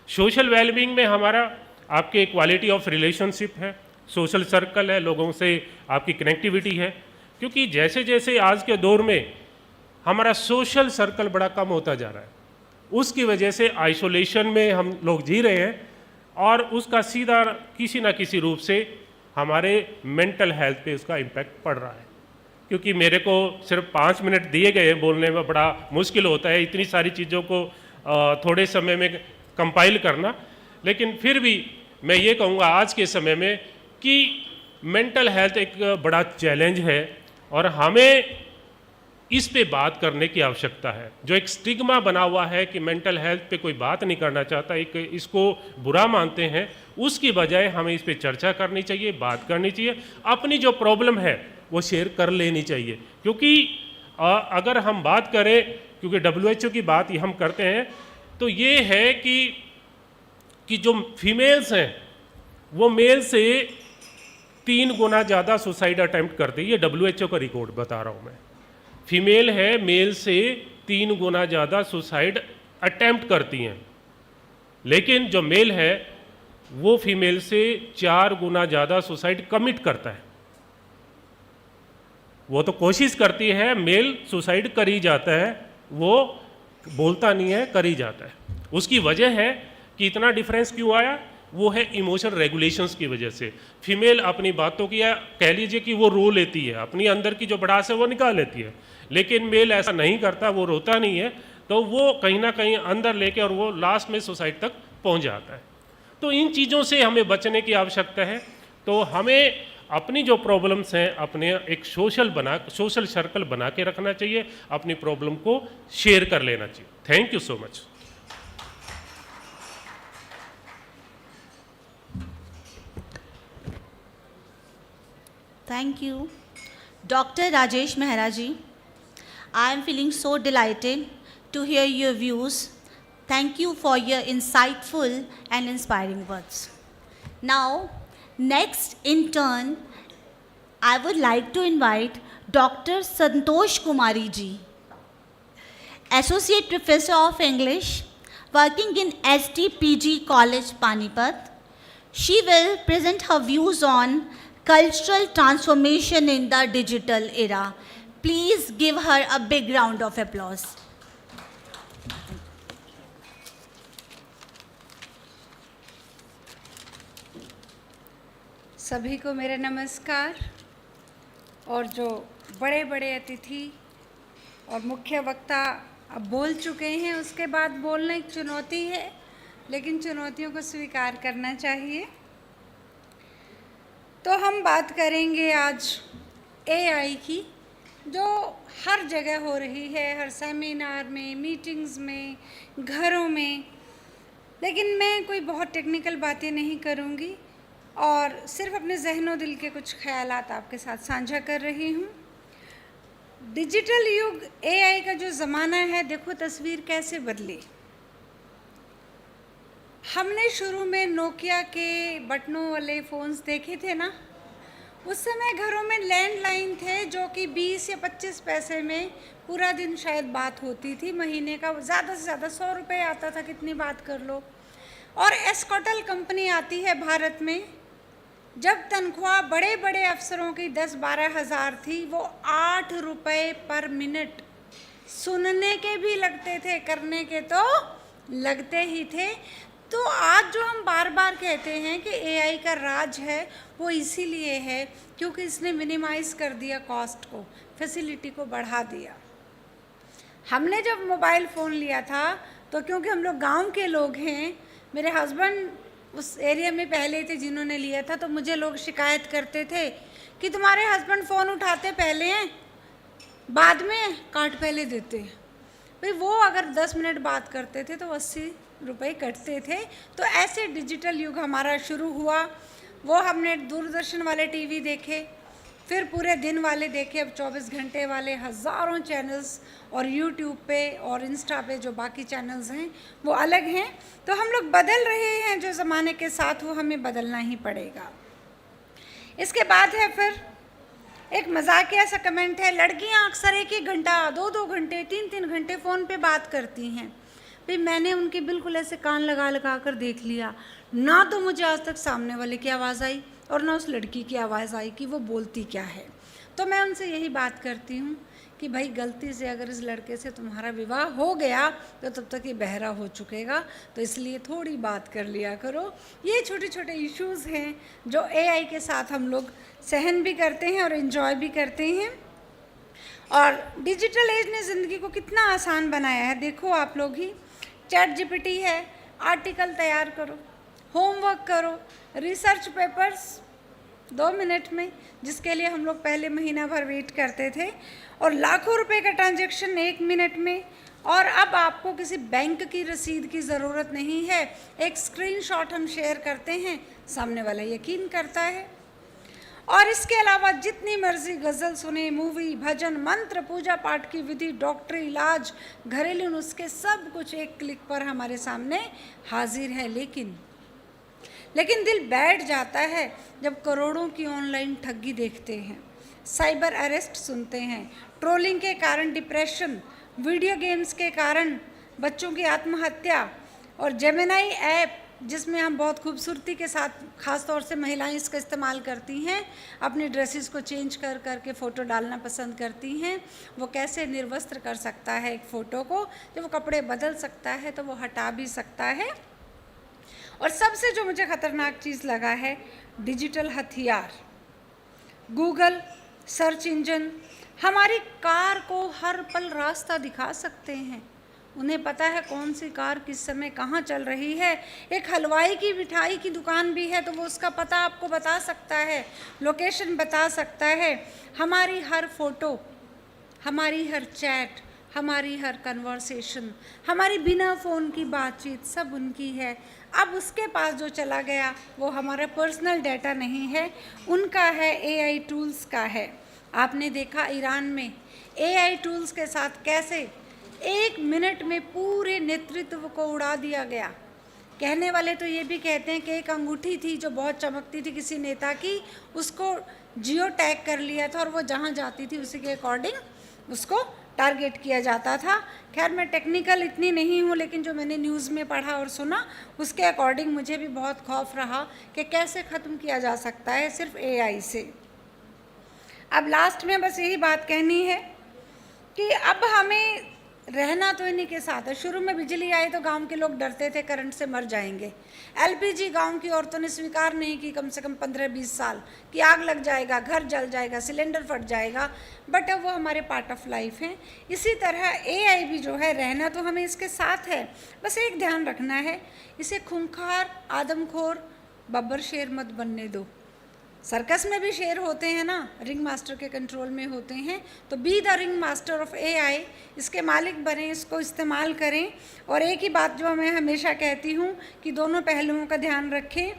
सोशल वेलबींग में हमारा आपके क्वालिटी ऑफ रिलेशनशिप है, सोशल सर्कल है, लोगों से आपकी कनेक्टिविटी है। क्योंकि जैसे जैसे आज के दौर में हमारा सोशल सर्कल बड़ा कम होता जा रहा है, उसकी वजह से आइसोलेशन में हम लोग जी रहे हैं, और उसका सीधा किसी ना किसी रूप से हमारे मेंटल हेल्थ पे उसका इम्पैक्ट पड़ रहा है। क्योंकि मेरे को सिर्फ 5 मिनट दिए गए, बोलने में बड़ा मुश्किल होता है इतनी सारी चीज़ों को थोड़े समय में कंपाइल करना। लेकिन फिर भी मैं ये कहूँगा आज के समय में कि मेंटल हेल्थ एक बड़ा चैलेंज है, और हमें इस पे बात करने की आवश्यकता है। जो एक स्टिग्मा बना हुआ है कि मेंटल हेल्थ पे कोई बात नहीं करना चाहता, एक इसको बुरा मानते हैं, उसकी बजाय हमें इस पे चर्चा करनी चाहिए, बात करनी चाहिए, अपनी जो प्रॉब्लम है वो शेयर कर लेनी चाहिए। क्योंकि अगर हम बात करें, क्योंकि WHO की बात हम करते हैं, तो ये है कि जो फीमेल्स हैं वो मेल से 3 गुना ज़्यादा सुसाइड अटेम्प्ट करती है। ये WHO का रिकॉर्ड बता रहा हूँ मैं। फीमेल है मेल से 3 गुना ज़्यादा सुसाइड अटेम्प्ट करती हैं, लेकिन जो मेल है वो फीमेल से 4 गुना ज़्यादा सुसाइड कमिट करता है। वो तो कोशिश करती है, मेल सुसाइड कर ही जाता है, वो बोलता नहीं है, कर ही जाता है। उसकी वजह है कि इतना डिफरेंस क्यों आया, वो है इमोशन रेगुलेशंस की वजह से। फीमेल अपनी बातों की, या कह लीजिए कि वो रो लेती है, अपनी अंदर की जो भड़ास है वो निकाल लेती है, लेकिन मेल ऐसा नहीं करता, वो रोता नहीं है, तो वो कहीं ना कहीं अंदर लेके और वो लास्ट में सुसाइड तक पहुंच जाता है। तो इन चीज़ों से हमें बचने की आवश्यकता है। तो हमें अपनी जो प्रॉब्लम्स हैं अपने एक सोशल सर्कल बना के रखना चाहिए, अपनी प्रॉब्लम को शेयर कर लेना चाहिए। Thank you so much. Thank you. Dr. Rajesh Mehra ji, I am feeling so delighted to hear your views. Thank you for your insightful and inspiring words. Now, next in turn, I would like to invite Dr. Santosh Kumari ji, Associate Professor of English, working in STPG College, Panipat. She will present her views on cultural transformation in the digital era. Please give her a big round of applause. सभी को मेरा नमस्कार। और जो बड़े बड़े अतिथि और मुख्य वक्ता अब बोल चुके हैं, उसके बाद बोलना एक चुनौती है, लेकिन चुनौतियों को स्वीकार करना चाहिए। तो हम बात करेंगे आज AI की, जो हर जगह हो रही है, हर सेमिनार में, मीटिंग्स में, घरों में। लेकिन मैं कोई बहुत टेक्निकल बातें नहीं करूँगी और सिर्फ अपने ज़हनो दिल के कुछ ख़यालात आपके साथ साझा कर रही हूँ। डिजिटल युग AI का जो ज़माना है, देखो तस्वीर कैसे बदली। हमने शुरू में नोकिया के बटनों वाले फ़ोन्स देखे थे ना, उस समय घरों में लैंडलाइन थे जो कि 20 या 25 पैसे में पूरा दिन शायद बात होती थी। महीने का ज़्यादा से ज़्यादा 100 रुपये आता था, कितनी बात कर लो। और एस्कॉटल कंपनी आती है भारत में, जब तनख्वाह बड़े बड़े अफसरों की 10-12 हज़ार थी, वो 8 रुपये पर मिनट सुनने के भी लगते थे, करने के तो लगते ही थे। तो आज जो हम बार बार कहते हैं कि AI का राज है, वो इसीलिए है क्योंकि इसने मिनिमाइज़ कर दिया कॉस्ट को, फैसिलिटी को बढ़ा दिया। हमने जब मोबाइल फ़ोन लिया था तो क्योंकि हम लोग गांव के लोग हैं, मेरे हस्बैंड उस एरिया में पहले थे जिन्होंने लिया था, तो मुझे लोग शिकायत करते थे कि तुम्हारे हस्बैंड फ़ोन उठाते पहले हैं, बाद में कार्ड पहले देते हैं। भाई वो अगर 10 मिनट बात करते थे तो 80 रुपये कटते थे। तो ऐसे डिजिटल युग हमारा शुरू हुआ। वो हमने दूरदर्शन वाले टीवी देखे, फिर पूरे दिन वाले देखे, अब 24 घंटे वाले हज़ारों चैनल्स, और यूट्यूब पे और इंस्टा पे जो बाकी चैनल्स हैं वो अलग हैं। तो हम लोग बदल रहे हैं जो ज़माने के साथ, वो हमें बदलना ही पड़ेगा। इसके बाद है फिर एक मजाकिया सा कमेंट है, लड़कियां अक्सर 1-1 घंटा, 2-2 घंटे, 3-3 घंटे फ़ोन पे बात करती हैं। भाई मैंने उनके बिल्कुल ऐसे कान लगा कर देख लिया, ना तो मुझे आज तक सामने वाले की आवाज़ आई और ना उस लड़की की आवाज़ आई कि वो बोलती क्या है। तो मैं उनसे यही बात करती हूँ कि भाई गलती से अगर इस लड़के से तुम्हारा विवाह हो गया तो तब तक ये बहरा हो चुकेगा, तो इसलिए थोड़ी बात कर लिया करो। ये छोटे छोटे इश्यूज़ हैं जो AI के साथ हम लोग सहन भी करते हैं और इन्जॉय भी करते हैं। और डिजिटल एज ने ज़िंदगी को कितना आसान बनाया है, देखो आप लोग ही। चैट GPT है, आर्टिकल तैयार करो, होमवर्क करो, रिसर्च पेपर्स 2 मिनट में, जिसके लिए हम लोग पहले महीना भर वेट करते थे, और लाखों रुपए का ट्रांजैक्शन 1 मिनट में। और अब आपको किसी बैंक की रसीद की ज़रूरत नहीं है, एक स्क्रीनशॉट हम शेयर करते हैं, सामने वाला यकीन करता है। और इसके अलावा जितनी मर्जी गज़ल सुने, मूवी, भजन, मंत्र, पूजा पाठ की विधि, डॉक्टरी, इलाज, घरेलू नुस्खे, सब कुछ एक क्लिक पर हमारे सामने हाजिर है। लेकिन दिल बैठ जाता है जब करोड़ों की ऑनलाइन ठगी देखते हैं, साइबर अरेस्ट सुनते हैं, ट्रोलिंग के कारण डिप्रेशन, वीडियो गेम्स के कारण बच्चों की आत्महत्या, और जेमिनाई ऐप जिसमें हम बहुत खूबसूरती के साथ, ख़ास तौर से महिलाएं इसका इस्तेमाल करती हैं, अपनी ड्रेसेस को चेंज कर के फ़ोटो डालना पसंद करती हैं। वो कैसे निर्वस्त्र कर सकता है एक फ़ोटो को, जब वो कपड़े बदल सकता है तो वो हटा भी सकता है। और सबसे जो मुझे ख़तरनाक चीज़ लगा है, डिजिटल हथियार, गूगल, सर्च इंजन हमारी कार को हर पल रास्ता दिखा सकते हैं। उन्हें पता है कौन सी कार किस समय कहाँ चल रही है। एक हलवाई की मिठाई की दुकान भी है तो वो उसका पता आपको बता सकता है, लोकेशन बता सकता है। हमारी हर फ़ोटो, हमारी हर चैट, हमारी हर कन्वर्सेशन, हमारी बिना फ़ोन की बातचीत सब उनकी है। अब उसके पास जो चला गया वो हमारा पर्सनल डाटा नहीं है, उनका है, एआई टूल्स का है। आपने देखा ईरान में एआई टूल्स के साथ कैसे 1 मिनट में पूरे नेतृत्व को उड़ा दिया गया। कहने वाले तो ये भी कहते हैं कि एक अंगूठी थी जो बहुत चमकती थी किसी नेता की, उसको जियो टैग कर लिया था और वो जहाँ जाती थी उसी के अकॉर्डिंग उसको टारगेट किया जाता था। खैर मैं टेक्निकल इतनी नहीं हूँ, लेकिन जो मैंने न्यूज़ में पढ़ा और सुना उसके अकॉर्डिंग मुझे भी बहुत खौफ रहा कि कैसे ख़त्म किया जा सकता है सिर्फ एआई से। अब लास्ट में बस यही बात कहनी है कि अब हमें रहना तो इन्हीं के साथ है। शुरू में बिजली आई तो गांव के लोग डरते थे करंट से मर जाएंगे। एलपीजी गांव की औरतों ने स्वीकार नहीं की कम से कम 15-20 साल कि आग लग जाएगा, घर जल जाएगा, सिलेंडर फट जाएगा, बट अब वो हमारे पार्ट ऑफ लाइफ हैं। इसी तरह एआई भी जो है रहना तो हमें इसके साथ है, बस एक ध्यान रखना है, इसे खूंखार, आदमखोर, बब्बर शेर मत बनने दो। सर्कस में भी शेर होते हैं ना, रिंग मास्टर के कंट्रोल में होते हैं, तो be the ring master of AI, इसके मालिक बने, इसको इस्तेमाल करें। और एक ही बात जो मैं हमेशा कहती हूँ कि दोनों पहलुओं का ध्यान रखें।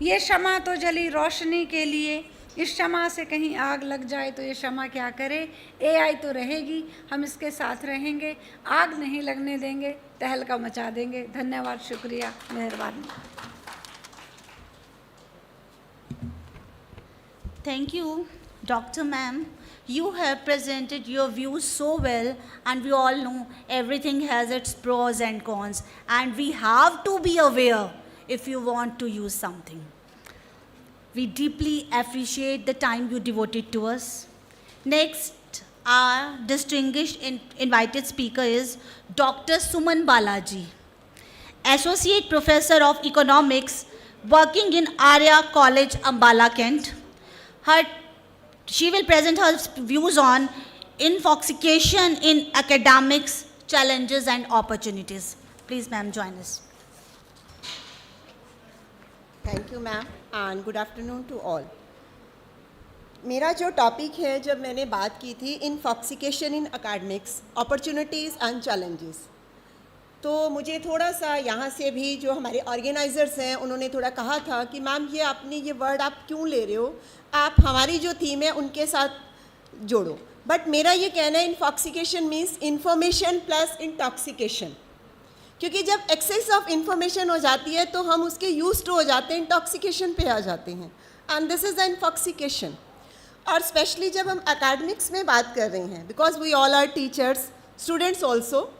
ये शमा तो जली रोशनी के लिए, इस शमा से कहीं आग लग जाए तो ये शमा क्या करे, एआई तो रहेगी, हम इसके साथ रहेंगे, आग नहीं लगने देंगे, तहलका मचा देंगे। धन्यवाद, शुक्रिया, मेहरबानी। Thank you, Dr. Ma'am. You have presented your views so well, and we all know everything has its pros and cons, and we have to be aware if you want to use something. We deeply appreciate the time you devoted to us. Next, our distinguished invited speaker is Dr. Suman Balaji, Associate Professor of Economics, working in Arya College, Ambala, Kent. She will present her views on infoxication in academics, challenges and opportunities. Please, ma'am, join us. Thank you, ma'am, and good afternoon to all. मेरा जो topic है, जब मैंने बात की थी infoxication in academics, opportunities and challenges, तो मुझे थोड़ा सा यहाँ से भी जो हमारे ऑर्गेनाइजर्स हैं उन्होंने थोड़ा कहा था कि मैम ये आपने ये वर्ड आप क्यों ले रहे हो, आप हमारी जो थीम है उनके साथ जोड़ो। बट मेरा ये कहना है इनफॉक्सिकेशन मीन्स इंफॉर्मेशन प्लस इंटॉक्सिकेशन, क्योंकि जब एक्सेस ऑफ इंफॉर्मेशन हो जाती है तो हम उसके यूज्ड हो जाते हैं, इंटॉक्सिकेशन पे आ जाते हैं, एंड दिस इज़ द इनफॉक्सिकेशन। और स्पेशली जब हम एकेडमिक्स में बात कर रहे हैं, because we all are teachers, students also,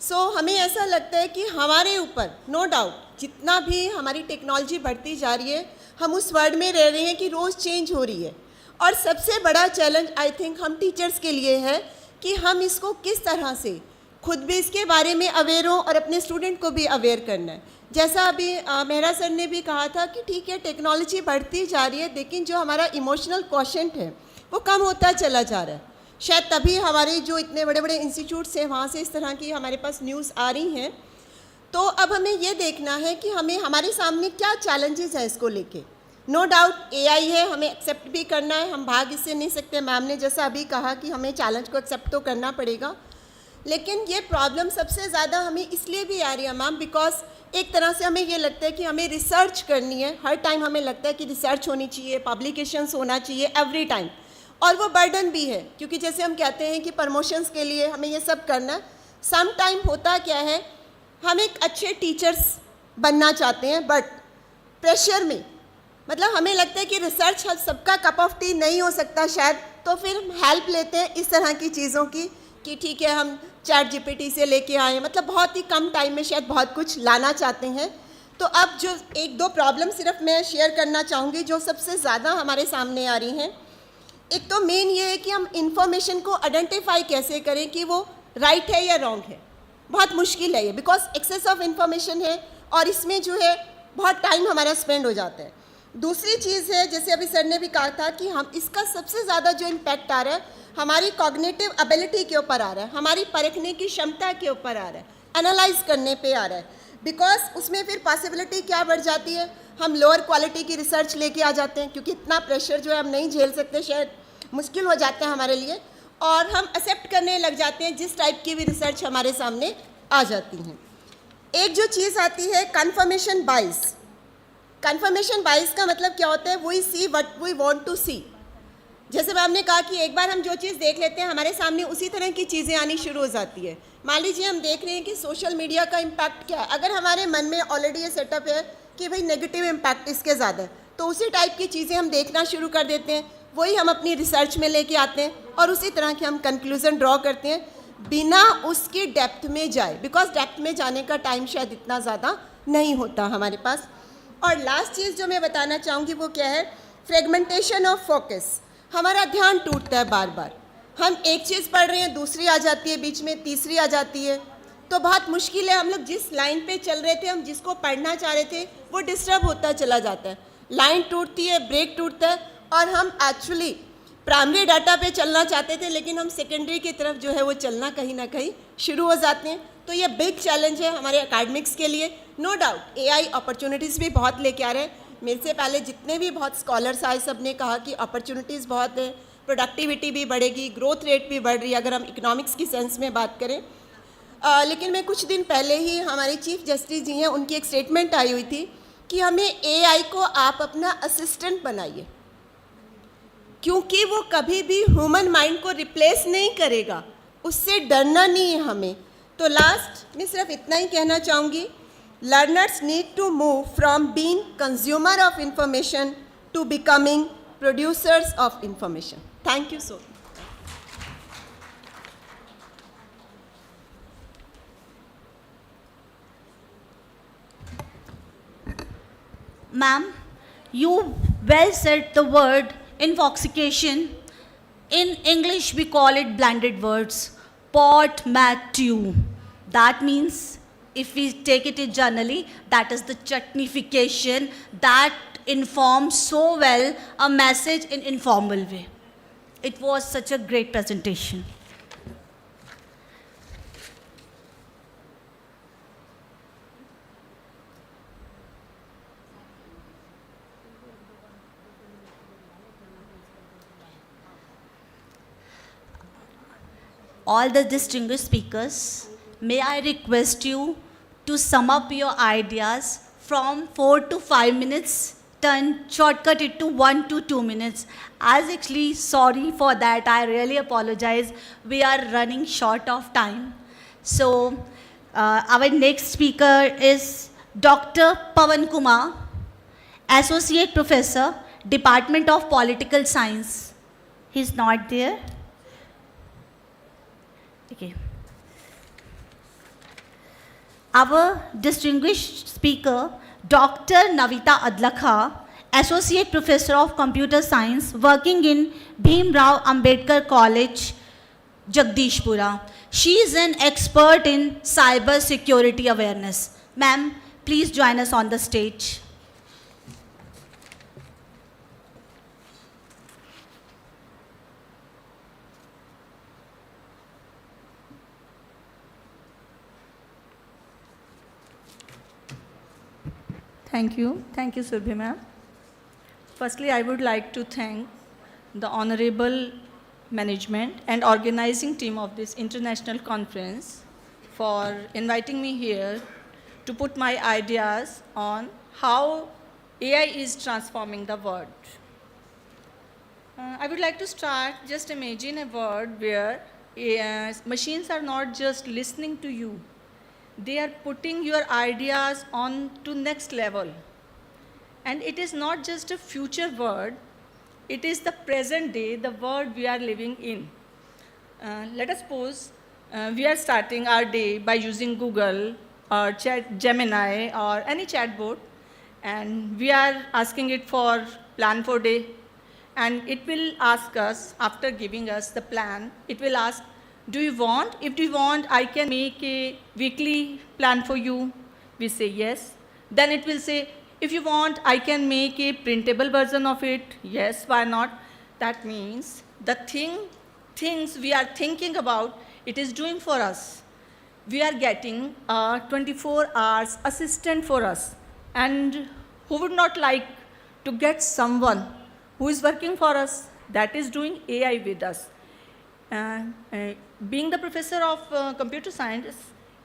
so हमें ऐसा लगता है कि हमारे ऊपर नो डाउट जितना भी हमारी टेक्नोलॉजी बढ़ती जा रही है, हम उस वर्ल्ड में रह रहे हैं कि रोज़ चेंज हो रही है। और सबसे बड़ा चैलेंज आई थिंक हम टीचर्स के लिए है कि हम इसको किस तरह से खुद भी इसके बारे में अवेयर हों और अपने स्टूडेंट को भी अवेयर करना है। जैसा अभी मेहरा सर ने भी कहा था कि ठीक है टेक्नोलॉजी बढ़ती जा रही है, लेकिन जो हमारा इमोशनल क्वोशेंट है वो कम होता चला जा रहा है। शायद तभी हमारे जो इतने बड़े बड़े इंस्टीट्यूट्स हैं वहाँ से इस तरह की हमारे पास न्यूज़ आ रही हैं। तो अब हमें ये देखना है कि हमें हमारे सामने क्या चैलेंजेस हैं इसको लेके। नो डाउट एआई है, हमें एक्सेप्ट भी करना है, हम भाग इससे नहीं सकते। मैम ने जैसा अभी कहा कि हमें चैलेंज को एक्सेप्ट तो करना पड़ेगा, लेकिन ये प्रॉब्लम सबसे ज़्यादा हमें इसलिए भी आ रही है मैम बिकॉज एक तरह से हमें ये लगता है कि हमें रिसर्च करनी है, हर टाइम हमें लगता है कि रिसर्च होनी चाहिए, पब्लिकेशंस होना चाहिए एवरी टाइम, और वो बर्डन भी है क्योंकि जैसे हम कहते हैं कि प्रमोशंस के लिए हमें ये सब करना है। सम टाइम होता क्या है, हम एक अच्छे टीचर्स बनना चाहते हैं बट प्रेशर में, मतलब हमें लगता है कि रिसर्च सबका कप ऑफ टी नहीं हो सकता शायद, तो फिर हम हेल्प लेते हैं इस तरह की चीज़ों की कि ठीक है हम चैट जीपीटी से लेके आए, मतलब बहुत ही कम टाइम में शायद बहुत कुछ लाना चाहते हैं। तो अब जो एक दो प्रॉब्लम सिर्फ मैं शेयर करना चाहूँगी जो सबसे ज़्यादा हमारे सामने आ रही हैं। एक तो मेन ये है कि हम इंफॉर्मेशन को आइडेंटिफाई कैसे करें कि वो राइट है या रॉन्ग है, बहुत मुश्किल है ये, बिकॉज एक्सेस ऑफ इंफॉर्मेशन है और इसमें जो है बहुत टाइम हमारा स्पेंड हो जाता है। दूसरी चीज़ है, जैसे अभी सर ने भी कहा था कि हम इसका सबसे ज़्यादा जो इम्पैक्ट आ रहा है हमारी कॉग्निटिव एबिलिटी के ऊपर आ रहा है, हमारी परखने की क्षमता के ऊपर आ रहा है, एनालाइज करने पे आ रहा है, बिकॉज उसमें फिर पॉसिबिलिटी क्या बढ़ जाती है, हम लोअर क्वालिटी की रिसर्च लेके आ जाते हैं क्योंकि इतना प्रेशर जो है हम नहीं झेल सकते, शायद मुश्किल हो जाता है हमारे लिए, और हम एक्सेप्ट करने लग जाते हैं जिस टाइप की भी रिसर्च हमारे सामने आ जाती हैं। एक जो चीज़ आती है कन्फर्मेशन बाइस। कन्फर्मेशन बाइस का मतलब क्या होता है, we see what we want to see. जैसे मैम ने कहा कि एक बार हम जो चीज़ देख लेते हैं हमारे सामने उसी तरह की चीज़ें आनी शुरू हो जाती है। मान लीजिए हम देख रहे हैं कि सोशल मीडिया का इम्पैक्ट क्या है, अगर हमारे मन में ऑलरेडी ये सेटअप है कि भाई नेगेटिव इम्पैक्ट इसके ज़्यादा है, तो उसी टाइप की चीज़ें हम देखना शुरू कर देते हैं, वही हम अपनी रिसर्च में लेके आते हैं और उसी तरह के हम कंक्लूजन ड्रॉ करते हैं बिना उसकी डेप्थ में जाए, बिकॉज डेप्थ में जाने का टाइम शायद इतना ज़्यादा नहीं होता हमारे पास। और लास्ट चीज़ जो मैं बताना चाहूँगी वो क्या है, फ्रेगमेंटेशन ऑफ फोकस। हमारा ध्यान टूटता है बार बार, हम एक चीज़ पढ़ रहे हैं दूसरी आ जाती है, बीच में तीसरी आ जाती है, तो बहुत मुश्किल है। हम लोग जिस लाइन पे चल रहे थे, हम जिसको पढ़ना चाह रहे थे वो डिस्टर्ब होता चला जाता है, लाइन टूटती है, ब्रेक टूटता है, और हम एक्चुअली प्राइमरी डाटा पे चलना चाहते थे लेकिन हम सेकेंडरी की तरफ जो है वो चलना कहीं ना कहीं शुरू हो जाते हैं। तो ये बिग चैलेंज है हमारे एकेडमिक्स के लिए। नो डाउट एआई अपॉर्चुनिटीज़ भी बहुत लेके आ रहे हैं, मेरे से पहले जितने भी बहुत स्कॉलर्स आए सब ने कहा कि अपॉर्चुनिटीज़ बहुत है, प्रोडक्टिविटी भी बढ़ेगी, ग्रोथ रेट भी बढ़ रही है अगर हम इकोनॉमिक्स की सेंस में बात करें। लेकिन मैं कुछ दिन पहले ही हमारे चीफ जस्टिस जी हैं, उनकी एक स्टेटमेंट आई हुई थी कि हमें एआई को आप अपना असिस्टेंट बनाइए, क्योंकि वो कभी भी ह्यूमन माइंड को रिप्लेस नहीं करेगा, उससे डरना नहीं है हमें। तो लास्ट में सिर्फ इतना ही कहना चाहूँगी, learners need to move from being consumer of information to becoming producers of information. Thank you so much. Ma'am, you well said the word intoxication. In English, we call it blended words. Pot, mat, stew. That means, if we take it generally, that is the chutneyfication that informs so well a message in informal way. It was such a great presentation. All the distinguished speakers, may I request you to sum up your ideas from 4 to 5 minutes, shortcut it to 1 to 2 minutes. As actually sorry for that, I really apologize. We are running short of time. So our next speaker is Dr. Pawan Kumar, Associate Professor, Department of Political Science. He's not there. Okay. Our distinguished speaker, Dr. Navita Adlakha, Associate Professor of Computer Science, working in Bhim Rao Ambedkar College, Jagdishpura. She is an expert in cyber security awareness. Ma'am, please join us on the stage. Thank you, Surbhi ma'am. Firstly, I would like to thank the honorable management and organizing team of this international conference for inviting me here to put my ideas on how AI is transforming the world. I would like to start, just imagine a world where machines are not just listening to you, they are putting your ideas on to next level. And it is not just a future world, it is the present day, the world we are living in. Let us suppose we are starting our day by using Google or Gemini or any chatbot, and we are asking it for plan for day. And it will ask us, after giving us the plan, it will ask, do you want? If you want, I can make a weekly plan for you. We say yes. Then it will say, if you want, I can make a printable version of it. Yes, why not? That means the things we are thinking about, it is doing for us. We are getting a 24 hours assistant for us. And who would not like to get someone who is working for us, that is doing AI with us? Being the professor of computer science,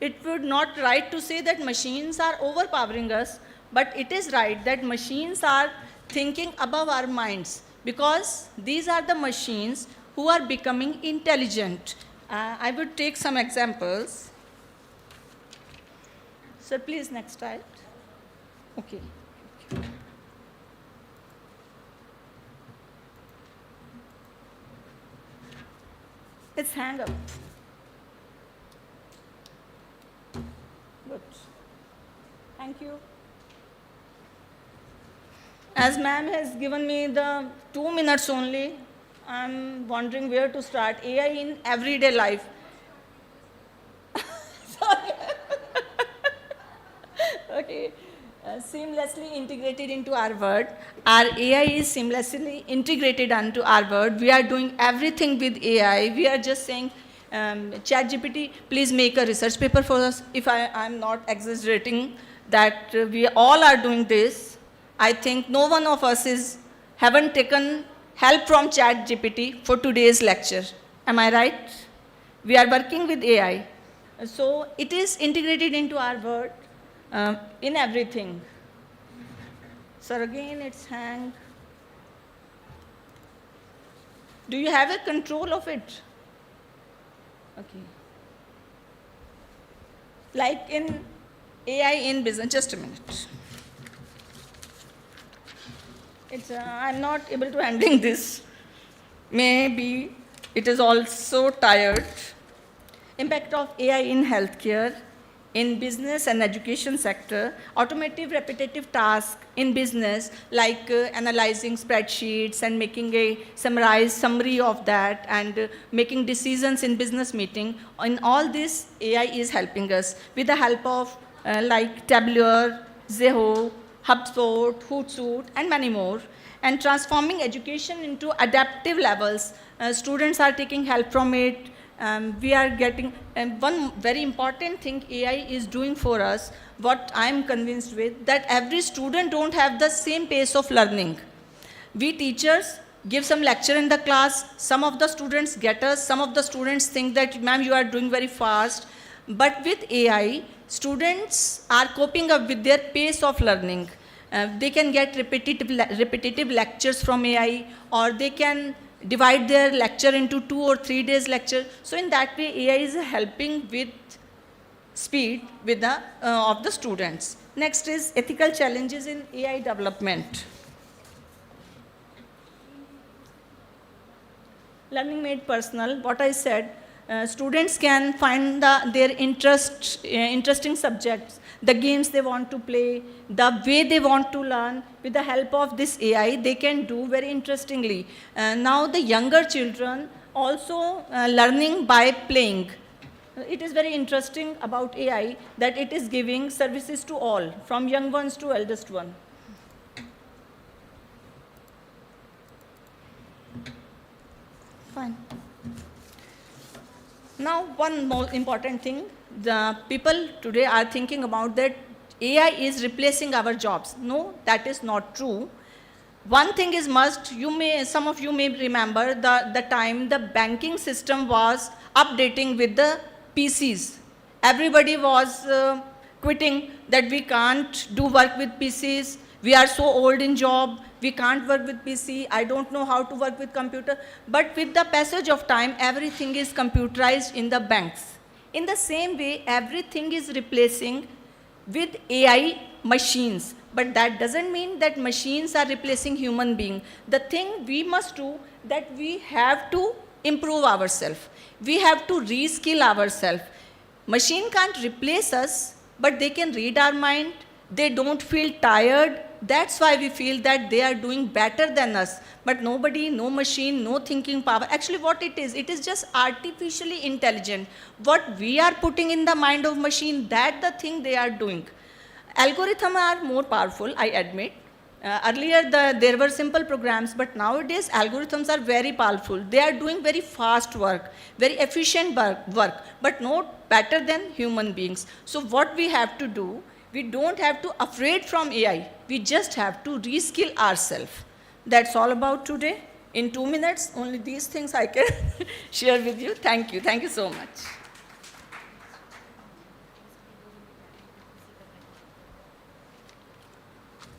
it would not right to say that machines are overpowering us, but it is right that machines are thinking above our minds, because these are the machines who are becoming intelligent. I would take some examples. Sir, please, next slide. Okay. Let's hang up. Good. Thank you. As ma'am has given me the 2 minutes only, I'm wondering where to start. AI in everyday life. Sorry. Okay. Seamlessly integrated into our world. Our AI is seamlessly integrated onto our world. We are doing everything with AI. We are just saying, ChatGPT, please make a research paper for us. If I'm not exaggerating that we all are doing this, I think no one of us haven't taken help from ChatGPT for today's lecture. Am I right? We are working with AI. So it is integrated into our world. In everything. So again, it's hang. Do you have a control of it? Okay. Like in AI in business, just a minute. I'm not able to handle this. Maybe it is also tired. Impact of AI in healthcare. In business and education sector, automative repetitive tasks in business like analyzing spreadsheets and making a summarized summary of that and making decisions in business meeting. In all this, AI is helping us with the help of like Tableau, Zoho, HubSpot, Hootsuite, and many more. And transforming education into adaptive levels. Students are taking help from it. We are getting, and one very important thing AI is doing for us, what I'm convinced with, that every student don't have the same pace of learning. We teachers give some lecture in the class, some of the students get us, some of the students think that, ma'am, you are doing very fast. But with AI, students are coping up with their pace of learning. They can get repetitive lectures from AI, or they can divide their lecture into 2 or 3 days lecture. So in that way, AI is helping with speed with of the students. Next is ethical challenges in AI development. Learning made personal, what I said, students can find their interesting subjects, the games they want to play, the way they want to learn. With the help of this AI, they can do very interestingly. Now the younger children also learning by playing. It is very interesting about AI that it is giving services to all, from young ones to eldest one. Fine. Now, one more important thing, the people today are thinking about that AI is replacing our jobs. No, that is not true. One thing is must, some of you may remember the time the banking system was updating with the PCs. Everybody was quitting, that we can't do work with PCs, we are so old in job, we can't work with PC, I don't know how to work with computer. But with the passage of time, everything is computerized in the banks. In the same way, everything is replacing with AI machines. But that doesn't mean that machines are replacing human being. The thing we must do, that we have to improve ourselves. We have to reskill ourselves. Machine can't replace us, but they can read our mind. They don't feel tired. That's why we feel that they are doing better than us. But nobody, no machine, no thinking power. Actually what it is just artificially intelligent. What we are putting in the mind of machine, that the thing they are doing. Algorithms are more powerful, I admit. Earlier there were simple programs, but nowadays algorithms are very powerful. They are doing very fast work, very efficient work, but not better than human beings. So what we have to do, we don't have to afraid from AI. We just have to reskill ourselves. That's all about today. In 2 minutes, only these things I can share with you. Thank you. Thank you so much.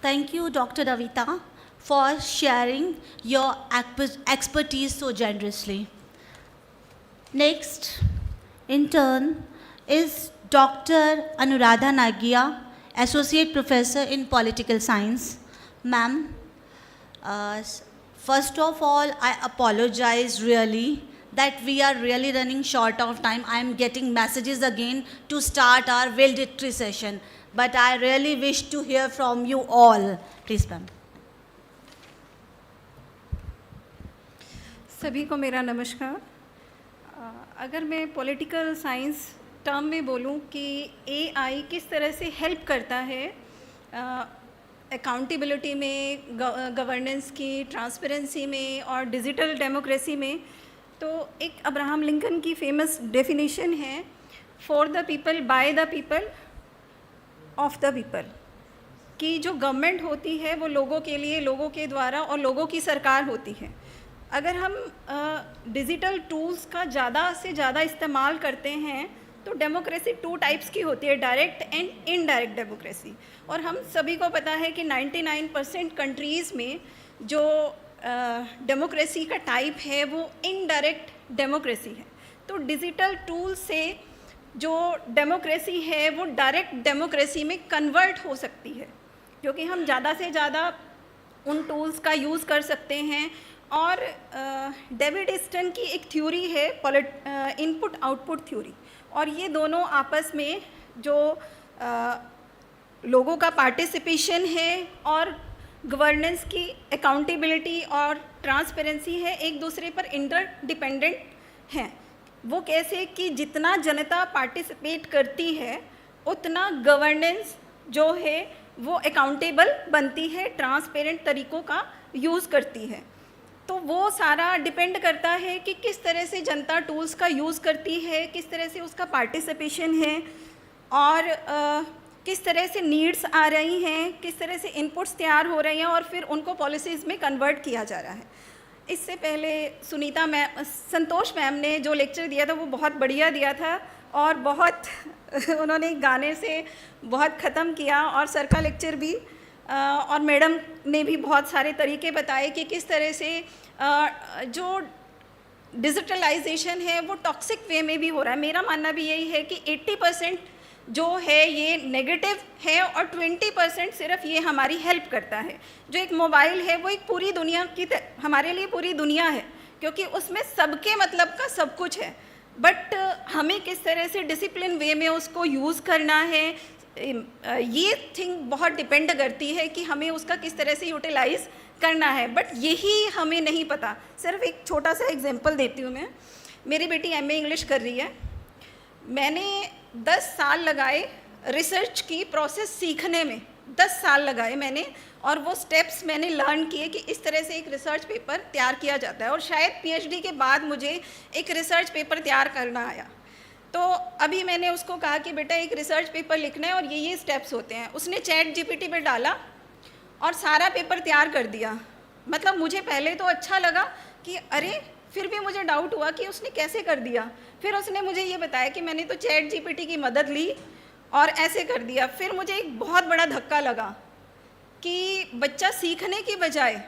Thank you, Dr. Ravita, for sharing your expertise so generously. Next, in turn, is Dr. Anuradha Nagia, Associate Professor in Political Science. Ma'am, first of all, I apologize really that we are really running short of time. I am getting messages again to start our valedictory session. But I really wish to hear from you all. Please, ma'am. सभी को मेरा नमस्कार। अगर मैं political science term में बोलूं कि AI किस तरह से हेल्प करता है अकाउंटेबिलिटी में, गवर्नेंस की, ट्रांसपेरेंसी में और डिजिटल डेमोक्रेसी में, तो एक अब्राहम लिंकन की फेमस डेफिनेशन है, for the people, by the people, of the people, कि जो गवर्नमेंट होती है वो लोगों के लिए, लोगों के द्वारा और लोगों की सरकार होती है। अगर हम डिजिटल टूल्स का ज़्यादा से ज़्यादा इस्तेमाल करते हैं तो डेमोक्रेसी 2 टाइप्स की होती है, डायरेक्ट एंड इनडायरेक्ट डेमोक्रेसी। और हम सभी को पता है कि 99% कंट्रीज़ में जो डेमोक्रेसी का टाइप है वो इनडायरेक्ट डेमोक्रेसी है। तो डिजिटल टूल से जो डेमोक्रेसी है वो डायरेक्ट डेमोक्रेसी में कन्वर्ट हो सकती है, क्योंकि हम ज़्यादा से ज़्यादा उन टूल्स का यूज़ कर सकते हैं। और डेविड ईस्टन की एक थ्योरी है इनपुट आउटपुट थ्योरी, और ये दोनों आपस में जो लोगों का पार्टिसिपेशन है और गवर्नेंस की अकाउंटेबिलिटी और ट्रांसपेरेंसी है, एक दूसरे पर इंटरडिपेंडेंट हैं। वो कैसे कि जितना जनता पार्टिसिपेट करती है उतना गवर्नेंस जो है वो अकाउंटेबल बनती है, ट्रांसपेरेंट तरीक़ों का यूज़ करती है। तो वो सारा डिपेंड करता है कि किस तरह से जनता टूल्स का यूज़ करती है, किस तरह से उसका पार्टिसिपेशन है और किस तरह से नीड्स आ रही हैं, किस तरह से इनपुट्स तैयार हो रही हैं और फिर उनको पॉलिसीज़ में कन्वर्ट किया जा रहा है। इससे पहले संतोष मैम ने जो लेक्चर दिया था वो बहुत बढ़िया दिया था और बहुत उन्होंने गाने से बहुत ख़त्म किया, और सर का लेक्चर भी और मैडम ने भी बहुत सारे तरीके बताए कि किस तरह से जो डिजिटलाइजेशन है वो टॉक्सिक वे में भी हो रहा है। मेरा मानना भी यही है कि 80% जो है ये नेगेटिव है और 20% सिर्फ ये हमारी हेल्प करता है। जो एक मोबाइल है वो एक पूरी दुनिया की हमारे लिए पूरी दुनिया है, क्योंकि उसमें सबके मतलब का सब कुछ है, बट हमें किस तरह से डिसिप्लिन वे में उसको यूज़ करना है, ये थिंग बहुत डिपेंड करती है कि हमें उसका किस तरह से यूटिलाइज़ करना है। बट यही हमें नहीं पता। सिर्फ एक छोटा सा एग्जांपल देती हूँ मैं। मेरी बेटी MA इंग्लिश कर रही है। मैंने 10 साल लगाए रिसर्च की प्रोसेस सीखने में, 10 साल लगाए मैंने, और वो स्टेप्स मैंने लर्न किए कि इस तरह से एक रिसर्च पेपर तैयार किया जाता है। और शायद PhD के बाद मुझे एक रिसर्च पेपर तैयार करना आया। तो अभी मैंने उसको कहा कि बेटा एक रिसर्च पेपर लिखना है और ये स्टेप्स होते हैं। उसने ChatGPT पे डाला और सारा पेपर तैयार कर दिया। मतलब मुझे पहले तो अच्छा लगा कि अरे, फिर भी मुझे डाउट हुआ कि उसने कैसे कर दिया। फिर उसने मुझे ये बताया कि मैंने तो ChatGPT की मदद ली और ऐसे कर दिया। फिर मुझे एक बहुत बड़ा धक्का लगा कि बच्चा सीखने की बजाय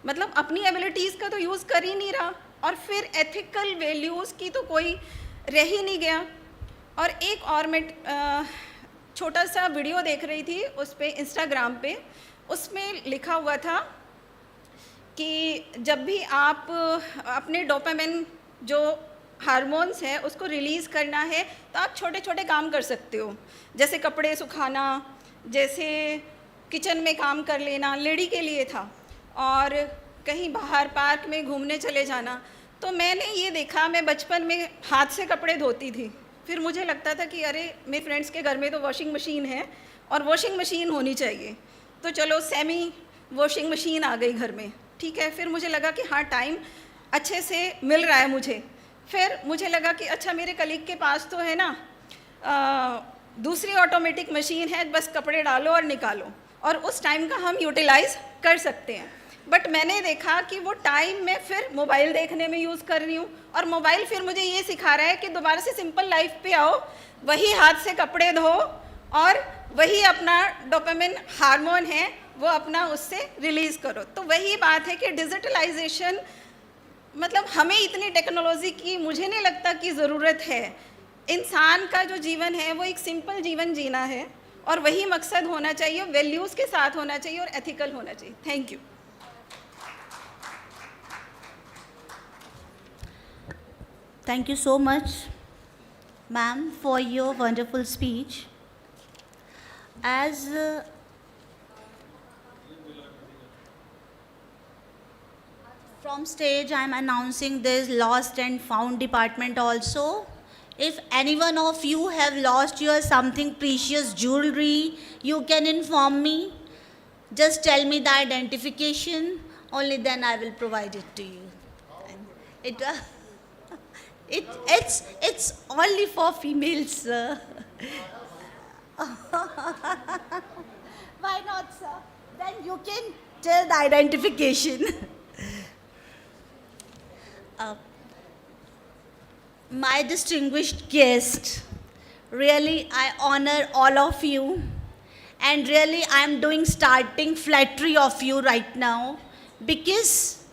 मतलब अपनी एबिलिटीज़ का तो यूज़ कर ही नहीं रहा, और फिर एथिकल वैल्यूज़ की तो कोई रह ही नहीं गया। और एक और मैं छोटा सा वीडियो देख रही थी उस पे इंस्टाग्राम पे, उसमें लिखा हुआ था कि जब भी आप अपने डोपामिन जो हार्मोन्स है उसको रिलीज़ करना है तो आप छोटे छोटे काम कर सकते हो, जैसे कपड़े सुखाना, जैसे किचन में काम कर लेना, लेडी के लिए था, और कहीं बाहर पार्क में घूमने चले जाना। तो मैंने ये देखा, मैं बचपन में हाथ से कपड़े धोती थी, फिर मुझे लगता था कि अरे मेरे फ्रेंड्स के घर में तो वॉशिंग मशीन है और वॉशिंग मशीन होनी चाहिए, तो चलो सेमी वॉशिंग मशीन आ गई घर में, ठीक है। फिर मुझे लगा कि हाँ टाइम अच्छे से मिल रहा है मुझे। फिर मुझे लगा कि अच्छा मेरे कलीग के पास तो है ना दूसरी ऑटोमेटिक मशीन है, बस कपड़े डालो और निकालो, और उस टाइम का हम यूटिलाइज़ कर सकते हैं। बट मैंने देखा कि वो टाइम मैं फिर मोबाइल देखने में यूज़ कर रही हूँ, और मोबाइल फिर मुझे ये सिखा रहा है कि दोबारा से सिंपल लाइफ पे आओ, वही हाथ से कपड़े धो और वही अपना डोपामिन हार्मोन है वो अपना उससे रिलीज़ करो। तो वही बात है कि डिजिटलाइजेशन मतलब हमें इतनी टेक्नोलॉजी की मुझे नहीं लगता कि ज़रूरत है। इंसान का जो जीवन है वो एक सिंपल जीवन जीना है, और वही मकसद होना चाहिए, वैल्यूज़ के साथ होना चाहिए और एथिकल होना चाहिए। Thank you. Thank you so much, ma'am, for your wonderful speech. As from stage, I am announcing this lost and found department also. If any one of you have lost your something precious jewelry, you can inform me. Just tell me the identification, only then I will provide it to you. It's only for females, sir. Why not, sir? Then you can tell the identification. My distinguished guest, really I honor all of you, and really I am doing starting flattery of you right now, because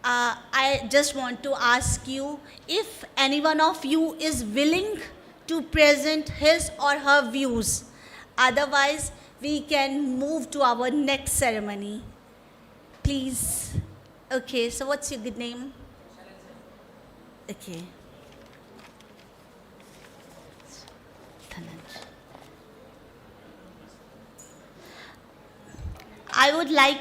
I just want to ask you if any one of you is willing to present his or her views. Otherwise, we can move to our next ceremony. Please. Okay, so what's your good name? Okay. I would like,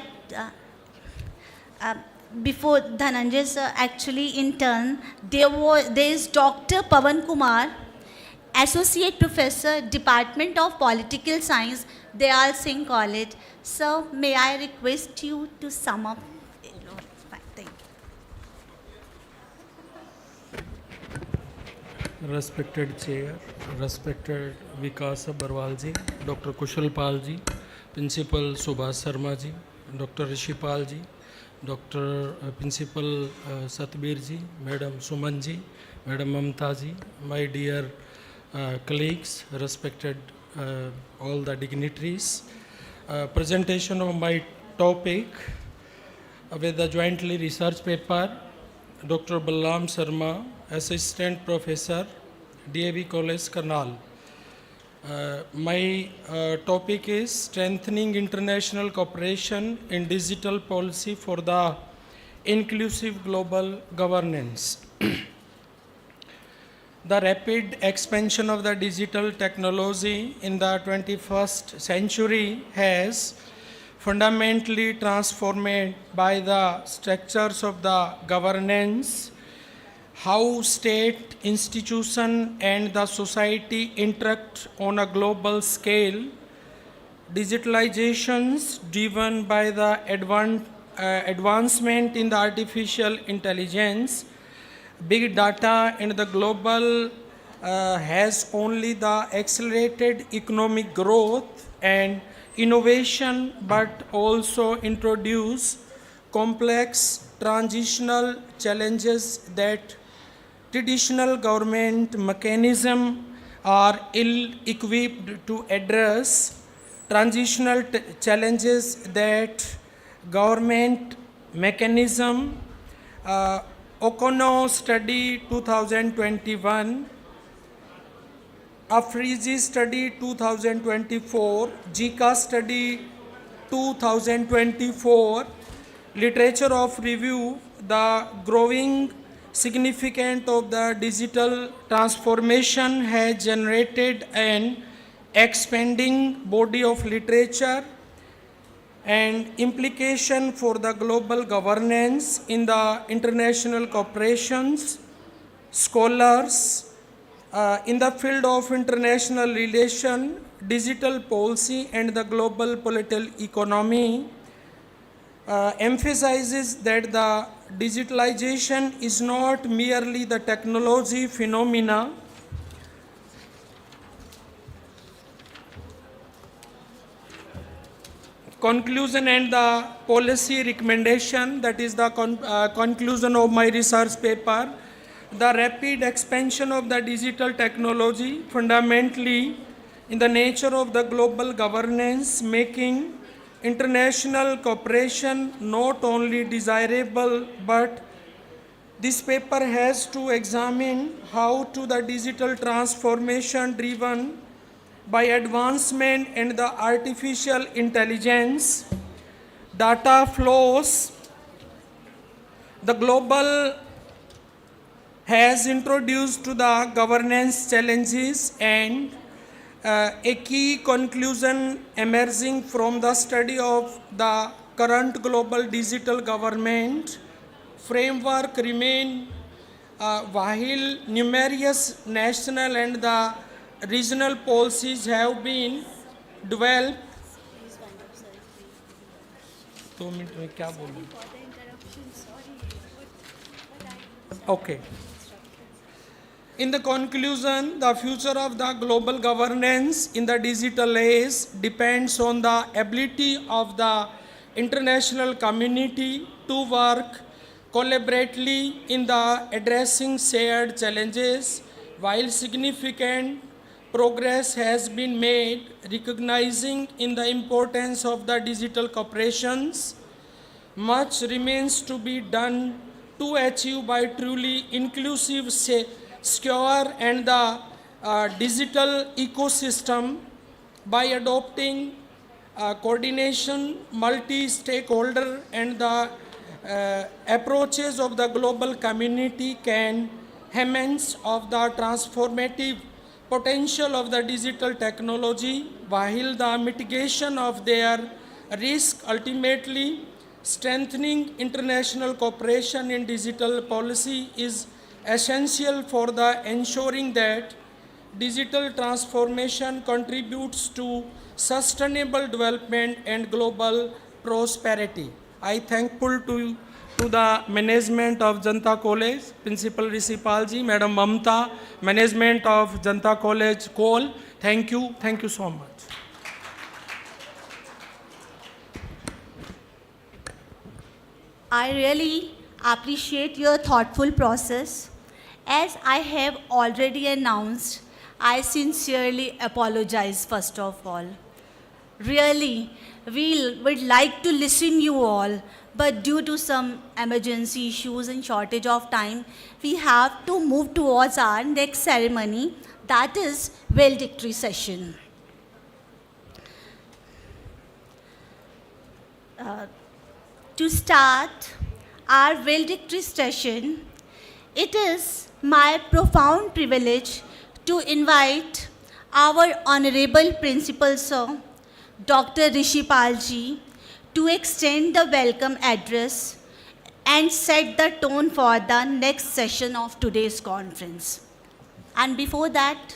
before Dhananjay sir, actually in turn, there is Dr. Pawan Kumar, Associate Professor, Department of Political Science, Dayal Singh College. Sir, may I request you to sum up? Thank you. Respected Chair, respected Vikas Barwal ji, Dr. Kushal Pal ji, Principal Subhas Sharma ji, Dr. Rishipal ji, Dr. Principal Satbir ji, Madam Suman ji, Madam Mamta ji, my dear colleagues, respected all the dignitaries. Presentation of my topic with the jointly research paper, Dr. Balram Sharma, Assistant Professor, DAV College, Karnal. My topic is Strengthening International Cooperation in Digital Policy for the Inclusive Global Governance. The rapid expansion of the digital technology in the 21st century has fundamentally transformed by the structures of the governance, how state, institution and the society interact on a global scale. Digitalizations driven by the advancement in the artificial intelligence, big data and the global has only the accelerated economic growth and innovation, but also introduce complex transitional challenges that traditional government mechanism are ill-equipped to address transitional challenges that government mechanism, Okono Study 2021, Afrizi Study 2024, JICA Study 2024, Literature of Review, the growing significance of the digital transformation has generated an expanding body of literature and implication for the global governance in the international corporations, scholars in the field of international relation, digital policy and the global political economy emphasizes that the digitalization is not merely the technology phenomena, conclusion and the policy recommendation, that is the conclusion of my research paper. The rapid expansion of the digital technology fundamentally in the nature of the global governance, making international cooperation not only desirable, but this paper has to examine how to the digital transformation driven by advancement in the artificial intelligence, data flows, the global has introduced to the governance challenges and a key conclusion emerging from the study of the current global digital government framework remain while numerous national and the regional policies have been developed. 2 minutes में क्या बोलूं? Okay. In the conclusion, the future of the global governance in the digital age depends on the ability of the international community to work collaboratively in the addressing shared challenges. While significant progress has been made recognizing in the importance of the digital corporations, much remains to be done to achieve by truly inclusive, secure and the digital ecosystem by adopting coordination, multi-stakeholder and the approaches of the global community can enhance of the transformative potential of the digital technology while the mitigation of their risk, ultimately strengthening international cooperation in digital policy is essential for the ensuring that digital transformation contributes to sustainable development and global prosperity. I thankful to the management of Janta College, Principal Rishipal ji, Madam Mamta, management of Janta College, KAUL. Thank you so much. I really appreciate your thoughtful process. As I have already announced, I sincerely apologize first of all. Really, we would like to listen you all, but due to some emergency issues and shortage of time, we have to move towards our next ceremony, that is valedictory session. To start our valedictory session, it is my profound privilege to invite our Honorable Principal Sir, Dr. Rishipal ji, to extend the welcome address and set the tone for the next session of today's conference. And before that,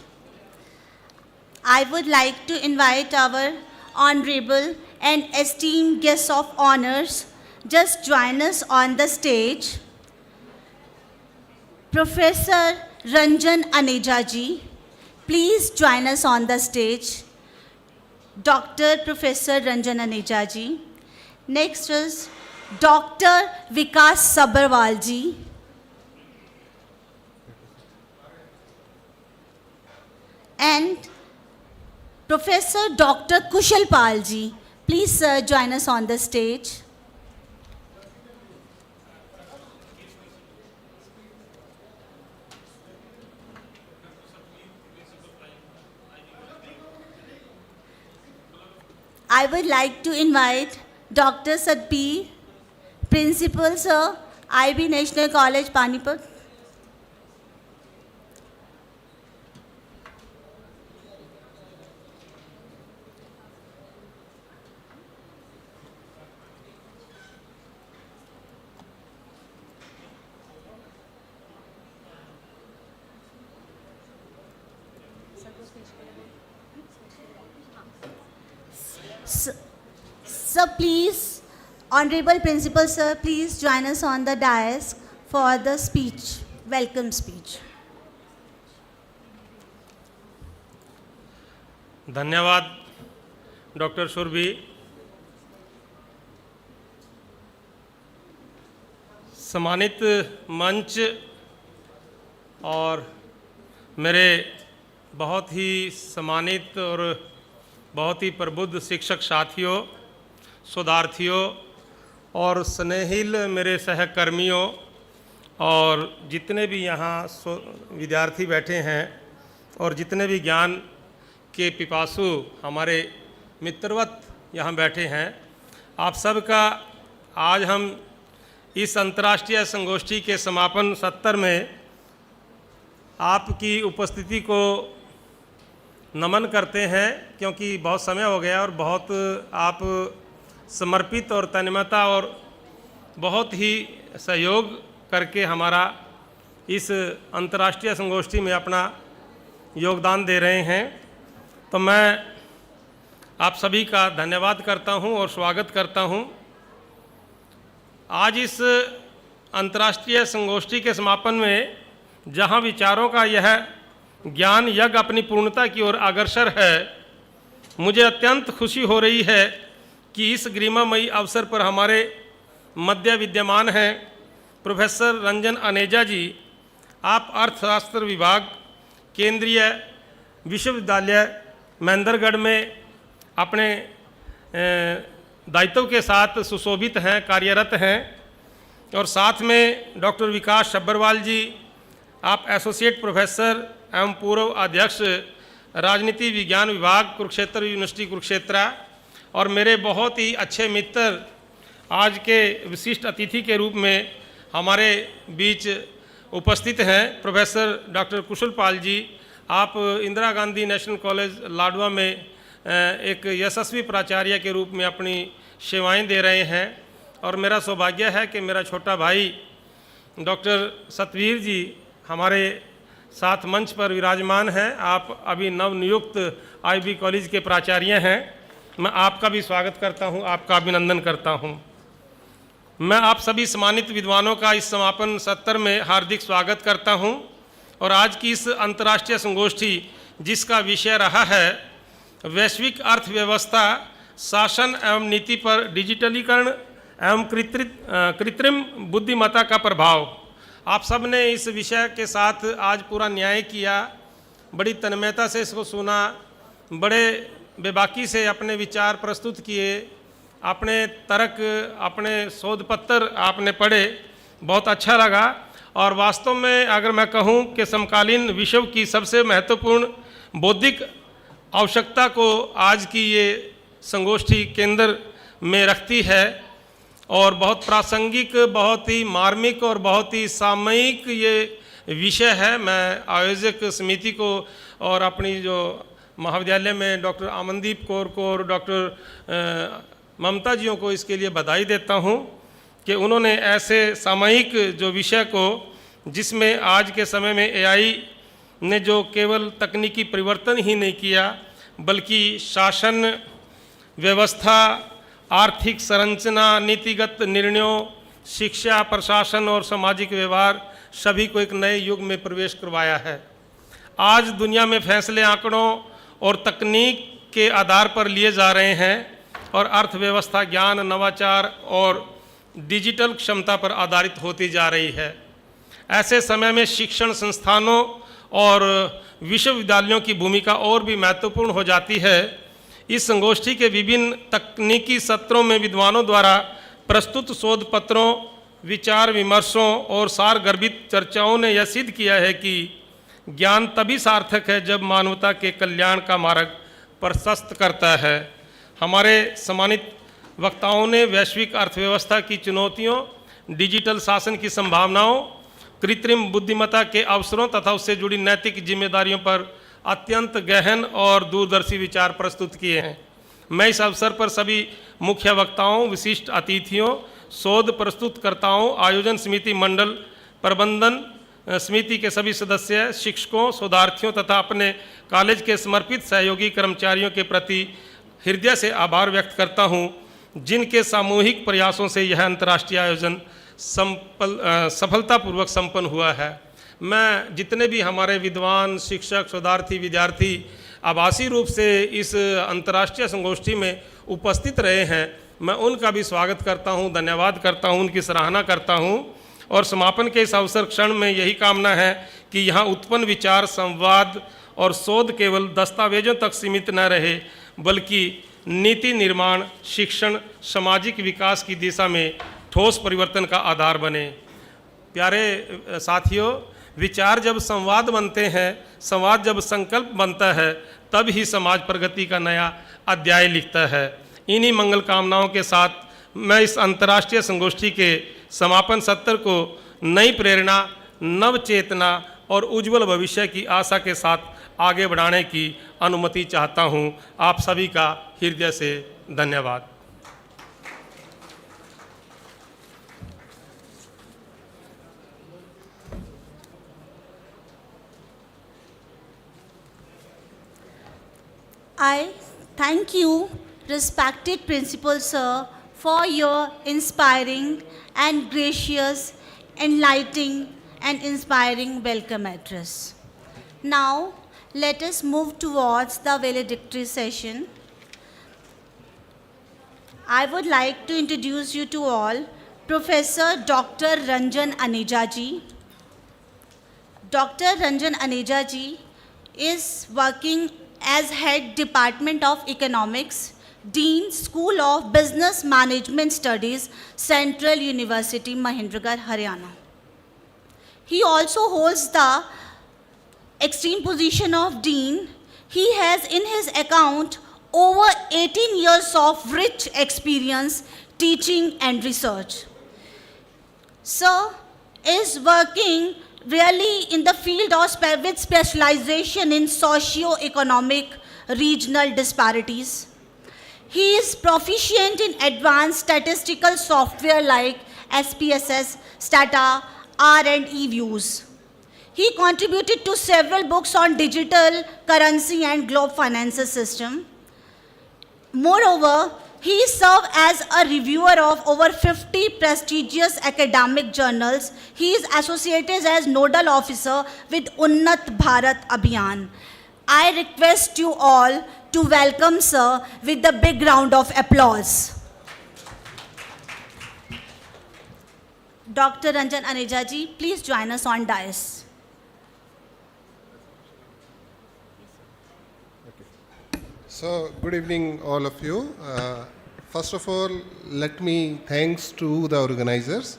I would like to invite our honorable and esteemed guests of honors just join us on the stage. Professor Ranjan Aneja ji, please join us on the stage. Dr. Professor Ranjan Aneja ji. Next is Dr. Vikas Sabharwal ji. Professor Dr. Kushal Palji. Please, sir, join us on the stage. I would like to invite Dr. Satbir, Principal, sir, IB National College, Panipat. Sir, please, Honorable Principal, sir, please join us on the dais for the speech, welcome speech. धन्यवाद doctor Surabhi. सम्मानित मंच और मेरे बहुत ही सम्मानित और बहुत ही प्रबुद्ध शिक्षक साथियों, शोधार्थियों और स्नेहिल मेरे सहकर्मियों और जितने भी यहाँ विद्यार्थी बैठे हैं और जितने भी ज्ञान के पिपासु हमारे मित्रवत यहाँ बैठे हैं, आप सबका आज हम इस अंतर्राष्ट्रीय संगोष्ठी के समापन सत्र में आपकी उपस्थिति को नमन करते हैं, क्योंकि बहुत समय हो गया और बहुत आप समर्पित और तन्मयता और बहुत ही सहयोग करके हमारा इस अंतर्राष्ट्रीय संगोष्ठी में अपना योगदान दे रहे हैं। तो मैं आप सभी का धन्यवाद करता हूं और स्वागत करता हूं। आज इस अंतर्राष्ट्रीय संगोष्ठी के समापन में जहां विचारों का यह ज्ञान यज्ञ अपनी पूर्णता की ओर अग्रसर है, मुझे अत्यंत खुशी हो रही है कि इस गरिमामयी अवसर पर हमारे मध्य विद्यमान हैं प्रोफेसर रंजन अनेजा जी। आप अर्थशास्त्र विभाग, केंद्रीय विश्वविद्यालय महेंद्रगढ़ में अपने दायित्व के साथ सुशोभित हैं, कार्यरत हैं। और साथ में डॉक्टर विकास सब्बरवाल जी, आप एसोसिएट प्रोफेसर एवं पूर्व अध्यक्ष राजनीति विज्ञान विभाग, कुरुक्षेत्र यूनिवर्सिटी कुरुक्षेत्र, और मेरे बहुत ही अच्छे मित्र आज के विशिष्ट अतिथि के रूप में हमारे बीच उपस्थित हैं प्रोफेसर डॉक्टर कुशल पाल जी। आप इंदिरा गांधी नेशनल कॉलेज लाडवा में एक यशस्वी प्राचार्य के रूप में अपनी सेवाएं दे रहे हैं। और मेरा सौभाग्य है कि मेरा छोटा भाई डॉक्टर सतवीर जी हमारे साथ मंच पर विराजमान हैं। आप अभी नवनियुक्त आईबी कॉलेज के प्राचार्य हैं। मैं आपका भी स्वागत करता हूं, आपका अभिनंदन करता हूं। मैं आप सभी सम्मानित विद्वानों का इस समापन सत्र में हार्दिक स्वागत करता हूं। और आज की इस अंतर्राष्ट्रीय संगोष्ठी जिसका विषय रहा है वैश्विक अर्थव्यवस्था, शासन एवं नीति पर डिजिटलीकरण एवं कृत्रिम बुद्धिमत्ता का प्रभाव, आप सब ने इस विषय के साथ आज पूरा न्याय किया, बड़ी तन्मयता से इसको सुना, बड़े बेबाकी से अपने विचार प्रस्तुत किए, अपने तर्क, अपने शोध पत्र आपने पढ़े, बहुत अच्छा लगा। और वास्तव में अगर मैं कहूं कि समकालीन विश्व की सबसे महत्वपूर्ण बौद्धिक आवश्यकता को आज की ये संगोष्ठी केंद्र में रखती है और बहुत प्रासंगिक, बहुत ही मार्मिक और बहुत ही सामयिक ये विषय है। मैं आयोजक समिति को और अपनी जो महाविद्यालय में डॉक्टर अमनदीप कौर को और डॉक्टर ममता जियों को इसके लिए बधाई देता हूँ कि उन्होंने ऐसे सामयिक जो विषय को, जिसमें आज के समय में एआई ने जो केवल तकनीकी परिवर्तन ही नहीं किया बल्कि शासन व्यवस्था, आर्थिक संरचना, नीतिगत निर्णयों, शिक्षा, प्रशासन और सामाजिक व्यवहार सभी को एक नए युग में प्रवेश करवाया है। आज दुनिया में फैसले आंकड़ों और तकनीक के आधार पर लिए जा रहे हैं और अर्थव्यवस्था ज्ञान, नवाचार और डिजिटल क्षमता पर आधारित होती जा रही है। ऐसे समय में शिक्षण संस्थानों और विश्वविद्यालयों की भूमिका और भी महत्वपूर्ण हो जाती है। इस संगोष्ठी के विभिन्न तकनीकी सत्रों में विद्वानों द्वारा प्रस्तुत शोध पत्रों, विचार विमर्शों और सारगर्भित चर्चाओं ने यह सिद्ध किया है कि ज्ञान तभी सार्थक है जब मानवता के कल्याण का मार्ग प्रशस्त करता है। हमारे सम्मानित वक्ताओं ने वैश्विक अर्थव्यवस्था की चुनौतियों, डिजिटल शासन की संभावनाओं, कृत्रिम बुद्धिमत्ता के अवसरों तथा उससे जुड़ी नैतिक जिम्मेदारियों पर अत्यंत गहन और दूरदर्शी विचार प्रस्तुत किए हैं। मैं इस अवसर पर सभी मुख्य वक्ताओं, विशिष्ट अतिथियों, शोध प्रस्तुतकर्ताओं, आयोजन समिति मंडल, प्रबंधन समिति के सभी सदस्य, शिक्षकों, शोधार्थियों तथा अपने कॉलेज के समर्पित सहयोगी कर्मचारियों के प्रति हृदय से आभार व्यक्त करता हूं, जिनके सामूहिक प्रयासों से यह अंतर्राष्ट्रीय आयोजन सफलतापूर्वक संपन्न हुआ है। मैं जितने भी हमारे विद्वान, शिक्षक, शोधार्थी, विद्यार्थी आभासी रूप से इस अंतर्राष्ट्रीय संगोष्ठी में उपस्थित रहे हैं, मैं उनका भी स्वागत करता हूं, धन्यवाद करता हूं, उनकी सराहना करता हूं। और समापन के इस अवसर क्षण में यही कामना है कि यहाँ उत्पन्न विचार, संवाद और शोध केवल दस्तावेजों तक सीमित न रहे, बल्कि नीति निर्माण, शिक्षण, सामाजिक विकास की दिशा में ठोस परिवर्तन का आधार बने। प्यारे साथियों, विचार जब संवाद बनते हैं, संवाद जब संकल्प बनता है, तब ही समाज प्रगति का नया अध्याय लिखता है। इन्हीं मंगल कामनाओं के साथ मैं इस अंतर्राष्ट्रीय संगोष्ठी के समापन सत्र को नई प्रेरणा, नव चेतना और उज्जवल भविष्य की आशा के साथ आगे बढ़ाने की अनुमति चाहता हूं। आप सभी का हृदय से धन्यवाद। I thank you, respected Principal Sir, for your inspiring and gracious, enlightening and inspiring welcome address. Now, let us move towards the valedictory session. I would like to introduce you to all Professor Dr. Ranjan Aneja ji. Dr. Ranjan Aneja ji is working as Head Department of Economics, Dean, School of Business Management Studies, Central University, Mahendragarh, Haryana. He also holds the extreme position of Dean. He has in his account over 18 years of rich experience teaching and research. Sir is working really in the field of with specialization in socio-economic regional disparities. He is proficient in advanced statistical software like SPSS, Stata, R&E views. He contributed to several books on digital currency and globe finances system. Moreover, he served as a reviewer of over 50 prestigious academic journals. He is associated as nodal officer with Unnat Bharat Abhiyan. I request you all to welcome Sir with a big round of applause. Dr. Ranjan Aneja ji, please join us on dais. So, good evening all of you. First of all, let me thanks to the organizers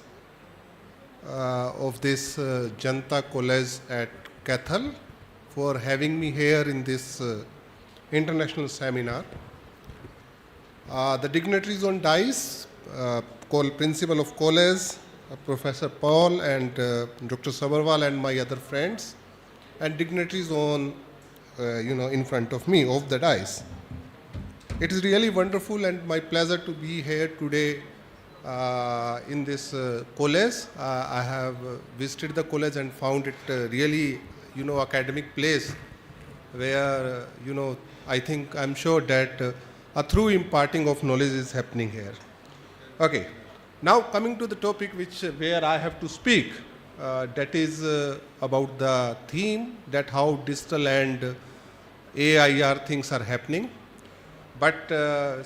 of this JANTA College at KAITHAL for having me here in this international seminar. The dignitaries on dais, Principal of College, Professor Paul and Dr. Sabharwal and my other friends, and dignitaries on in front of me of the dais. It is really wonderful and my pleasure to be here today in this college. I have visited the college and found it really, academic place where, I'm sure that a true imparting of knowledge is happening here. Okay. Now coming to the topic where I have to speak, that is about the theme that how digital and AIR things are happening. But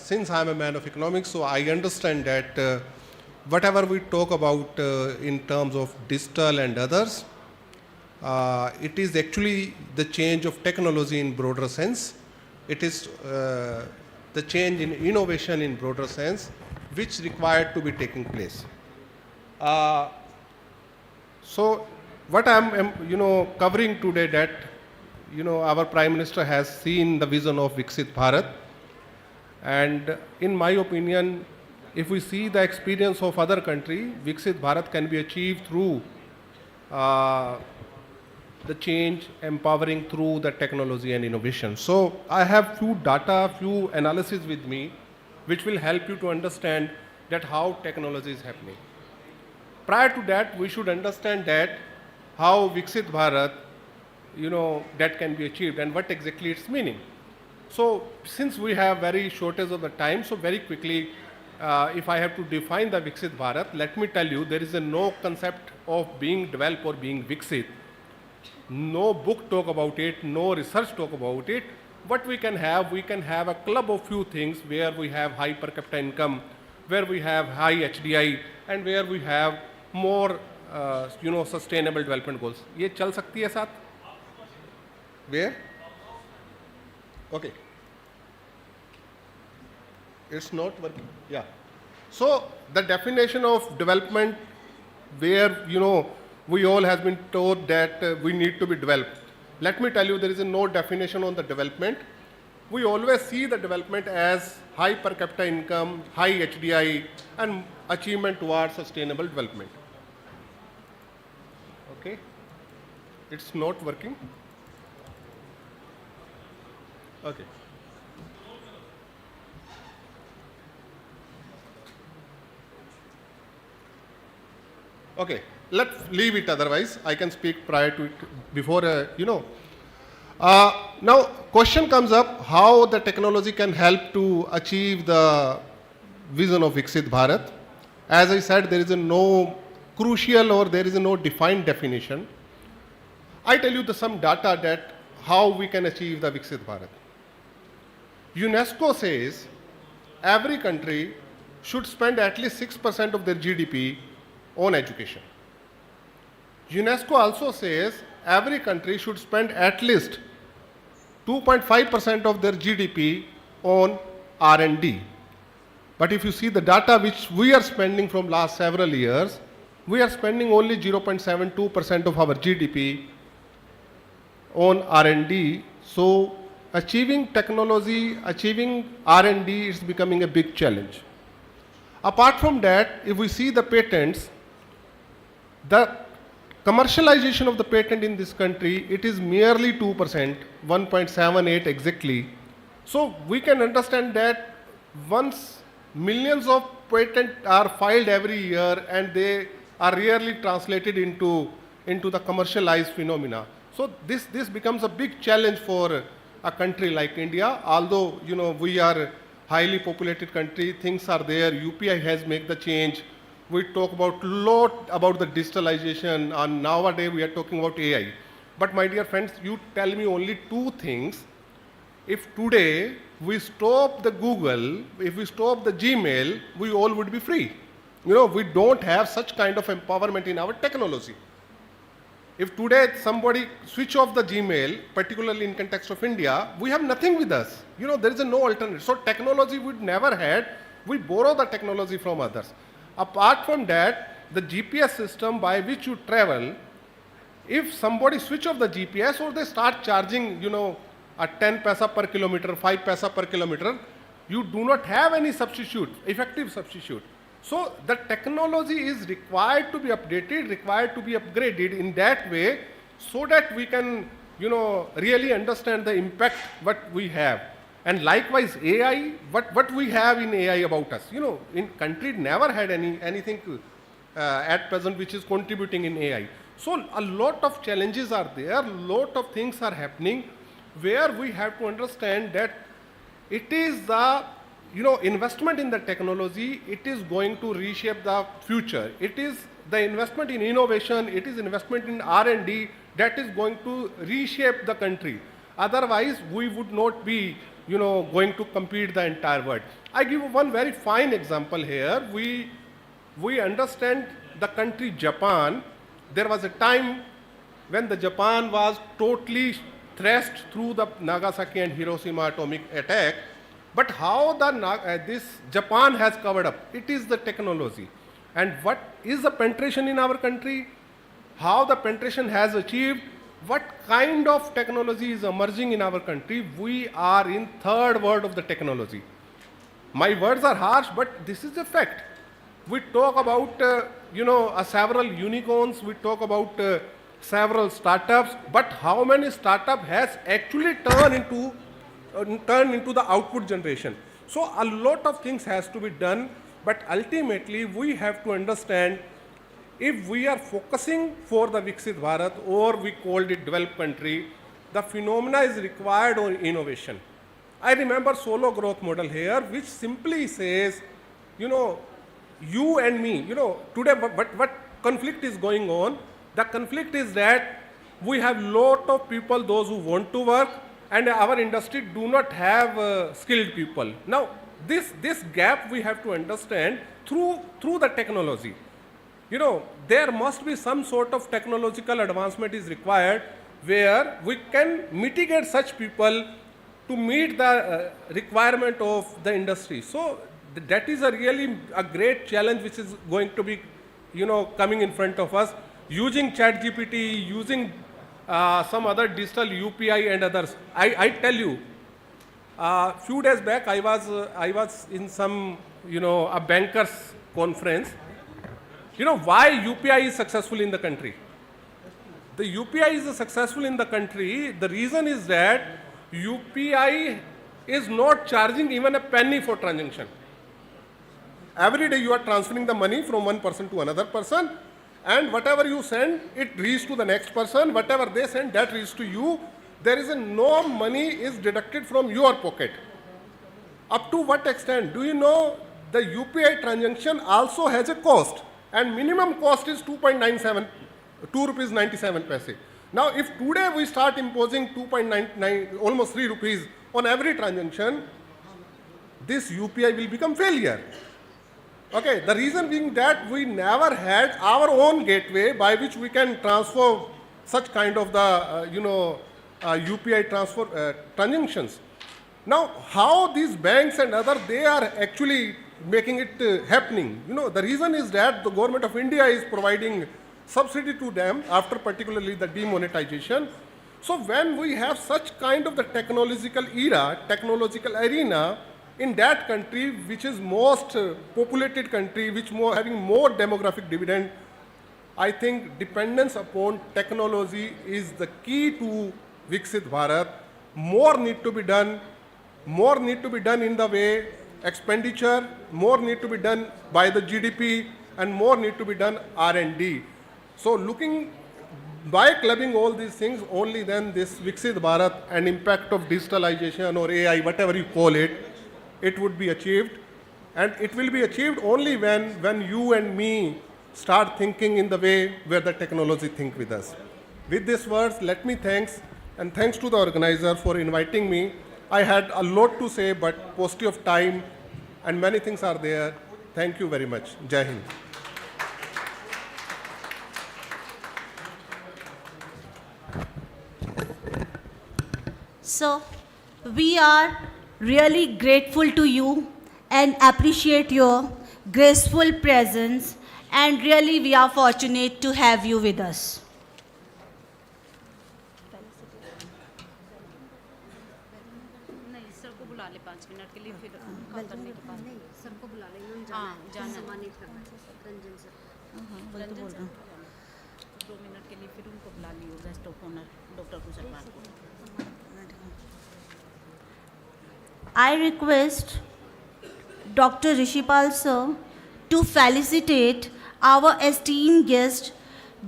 since I am a man of economics, so I understand that whatever we talk about in terms of digital and others, It is actually the change of technology in broader sense. It is the change in innovation in broader sense, which required to be taking place. So what I am covering today, that our Prime Minister has seen the vision of Viksit Bharat, and in my opinion, if we see the experience of other countries, Viksit Bharat can be achieved through the change, empowering through the technology and innovation. So I have few data, few analysis with me, which will help you to understand that how technology is happening. Prior to that, we should understand that how Viksit Bharat, that can be achieved and what exactly its meaning. So since we have very shortage of the time, so very quickly, if I have to define the Viksit Bharat, let me tell you, there is no concept of being developed or being Viksit. No book talk about it, no research talk about it. What we can have a club of few things where we have high per capita income, where we have high HDI, and where we have more, sustainable development goals. ये चल सकती है साथ? Where? Okay. It's not working. Yeah. So the definition of development, where we all have been told that we need to be developed. Let me tell you, there is no definition on the development. We always see the development as high per capita income, high HDI, and achievement towards sustainable development. Okay? It's not working. Okay. Okay, let's leave it, otherwise I can speak prior to it, before, Now, question comes up, how the technology can help to achieve the vision of Viksit Bharat. As I said, there is no crucial or there is no defined definition. I tell you some data that how we can achieve the Viksit Bharat. UNESCO says every country should spend at least 6% of their GDP on education. UNESCO also says every country should spend at least 2.5% of their GDP on R&D. But if you see the data which we are spending from last several years, we are spending only 0.72% of our GDP on R&D. So achieving technology, achieving R&D is becoming a big challenge. Apart from that, if we see the patents, the commercialization of the patent in this country, it is merely 2%, 1.78 exactly. So we can understand that once millions of patents are filed every year and they are rarely translated into the commercialized phenomena. So this becomes a big challenge for a country like India. Although we are a highly populated country, things are there. UPI has made the change. We talk about lot about the digitalization, and nowadays we are talking about AI. But my dear friends, you tell me only two things. If today we stop the Google, if we stop the Gmail, we all would be free. We don't have such kind of empowerment in our technology. If today somebody switch off the Gmail, particularly in context of India, we have nothing with us. There is no alternative. So technology we never had. We borrow the technology from others. Apart from that, the GPS system by which you travel, if somebody switch off the GPS or they start charging, a 10 paisa per kilometer, 5 paisa per kilometer, you do not have any substitute, effective substitute. So the technology is required to be updated, required to be upgraded in that way, so that we can, really understand the impact what we have. And likewise, AI, what we have in AI about us, in country never had anything at present which is contributing in AI. So a lot of challenges are there, lot of things are happening, where we have to understand that it is the investment in the technology, it is going to reshape the future. It is the investment in innovation, it is investment in R&D that is going to reshape the country. Otherwise, we would not be going to compete the entire world. I give one very fine example here. We understand the country Japan. There was a time when the Japan was totally thrashed through the Nagasaki and Hiroshima atomic attack. But how this Japan has covered up? It is the technology. And what is the penetration in our country? How the penetration has achieved? What kind of technology is emerging in our country? We are in third world of the technology. My words are harsh, but this is a fact. We talk about, several unicorns, we talk about several startups, but how many startups has actually turned into the output generation? So a lot of things has to be done, but ultimately we have to understand if we are focusing for the Viksit Bharat, or we called it developed country, the phenomena is required on innovation. I remember solo growth model here, which simply says, you and me, today what conflict is going on? The conflict is that we have lot of people, those who want to work, and our industry do not have skilled people. Now, this gap we have to understand through the technology. There must be some sort of technological advancement is required where we can mitigate such people to meet the requirement of the industry. So that is really a great challenge which is going to be, coming in front of us, using ChatGPT, using some other digital UPI and others. I tell you, few days back I was in some, a bankers conference. Why UPI is successful in the country? The UPI is successful in the country. The reason is that UPI is not charging even a penny for transaction. Every day you are transferring the money from one person to another person, and whatever you send, it reaches to the next person. Whatever they send, that reaches to you. There is no money is deducted from your pocket. Up to what extent? Do you know the UPI transaction also has a cost, and minimum cost is 2.97 rupees. Now, if today we start imposing 2.99, almost 3 rupees on every transaction, this UPI will become failure. Okay, the reason being that we never had our own gateway by which we can transfer such kind of the, UPI transfer transactions. Now, how these banks and others, they are actually making it happening? The reason is that the government of India is providing subsidy to them after particularly the demonetization. So when we have such kind of the technological era, technological arena in that country, which is most populated country, which having more demographic dividend, I think dependence upon technology is the key to Viksit Bharat. More need to be done. More need to be done in the way expenditure, more need to be done by the GDP, and more need to be done R&D. So looking, by clubbing all these things, only then this Viksit Bharat and impact of digitalization or AI, whatever you call it, it would be achieved. And it will be achieved only when you and me start thinking in the way where the technology think with us. With these words, let me thanks to the organizer for inviting me. I had a lot to say, but paucity of time and many things are there. Thank you very much. Jai Hind. So, we are really grateful to you and appreciate your graceful presence, and really we are fortunate to have you with us. I request Dr. Rishipal sir to felicitate our esteemed guest,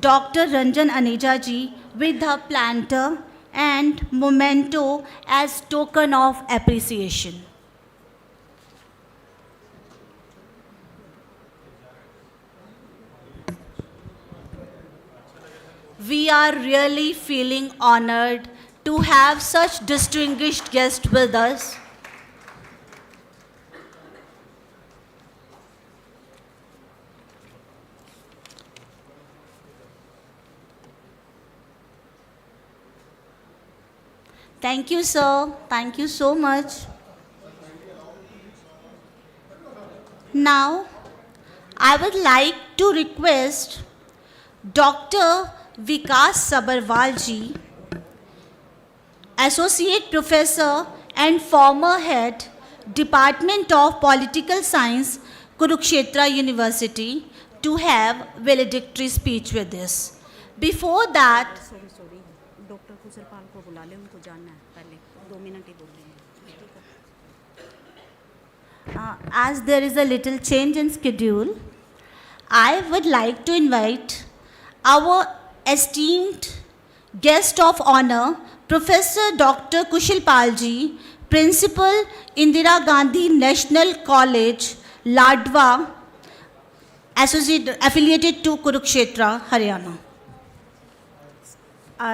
Dr. Ranjan Aneja ji, with her planter and memento as token of appreciation. We are really feeling honored to have such distinguished guests with us. Thank you, sir. Thank you so much. Now, I would like to request Dr. Vikas Sabharwal ji, Associate Professor and former Head, Department of Political Science, Kurukshetra University, to have valedictory speech with us. Before that, as there is a little change in schedule, I would like to invite our esteemed guest of honor, Professor Dr. Kushal Pal ji, Principal, Indira Gandhi National College, Ladwa, affiliated to Kurukshetra, Haryana.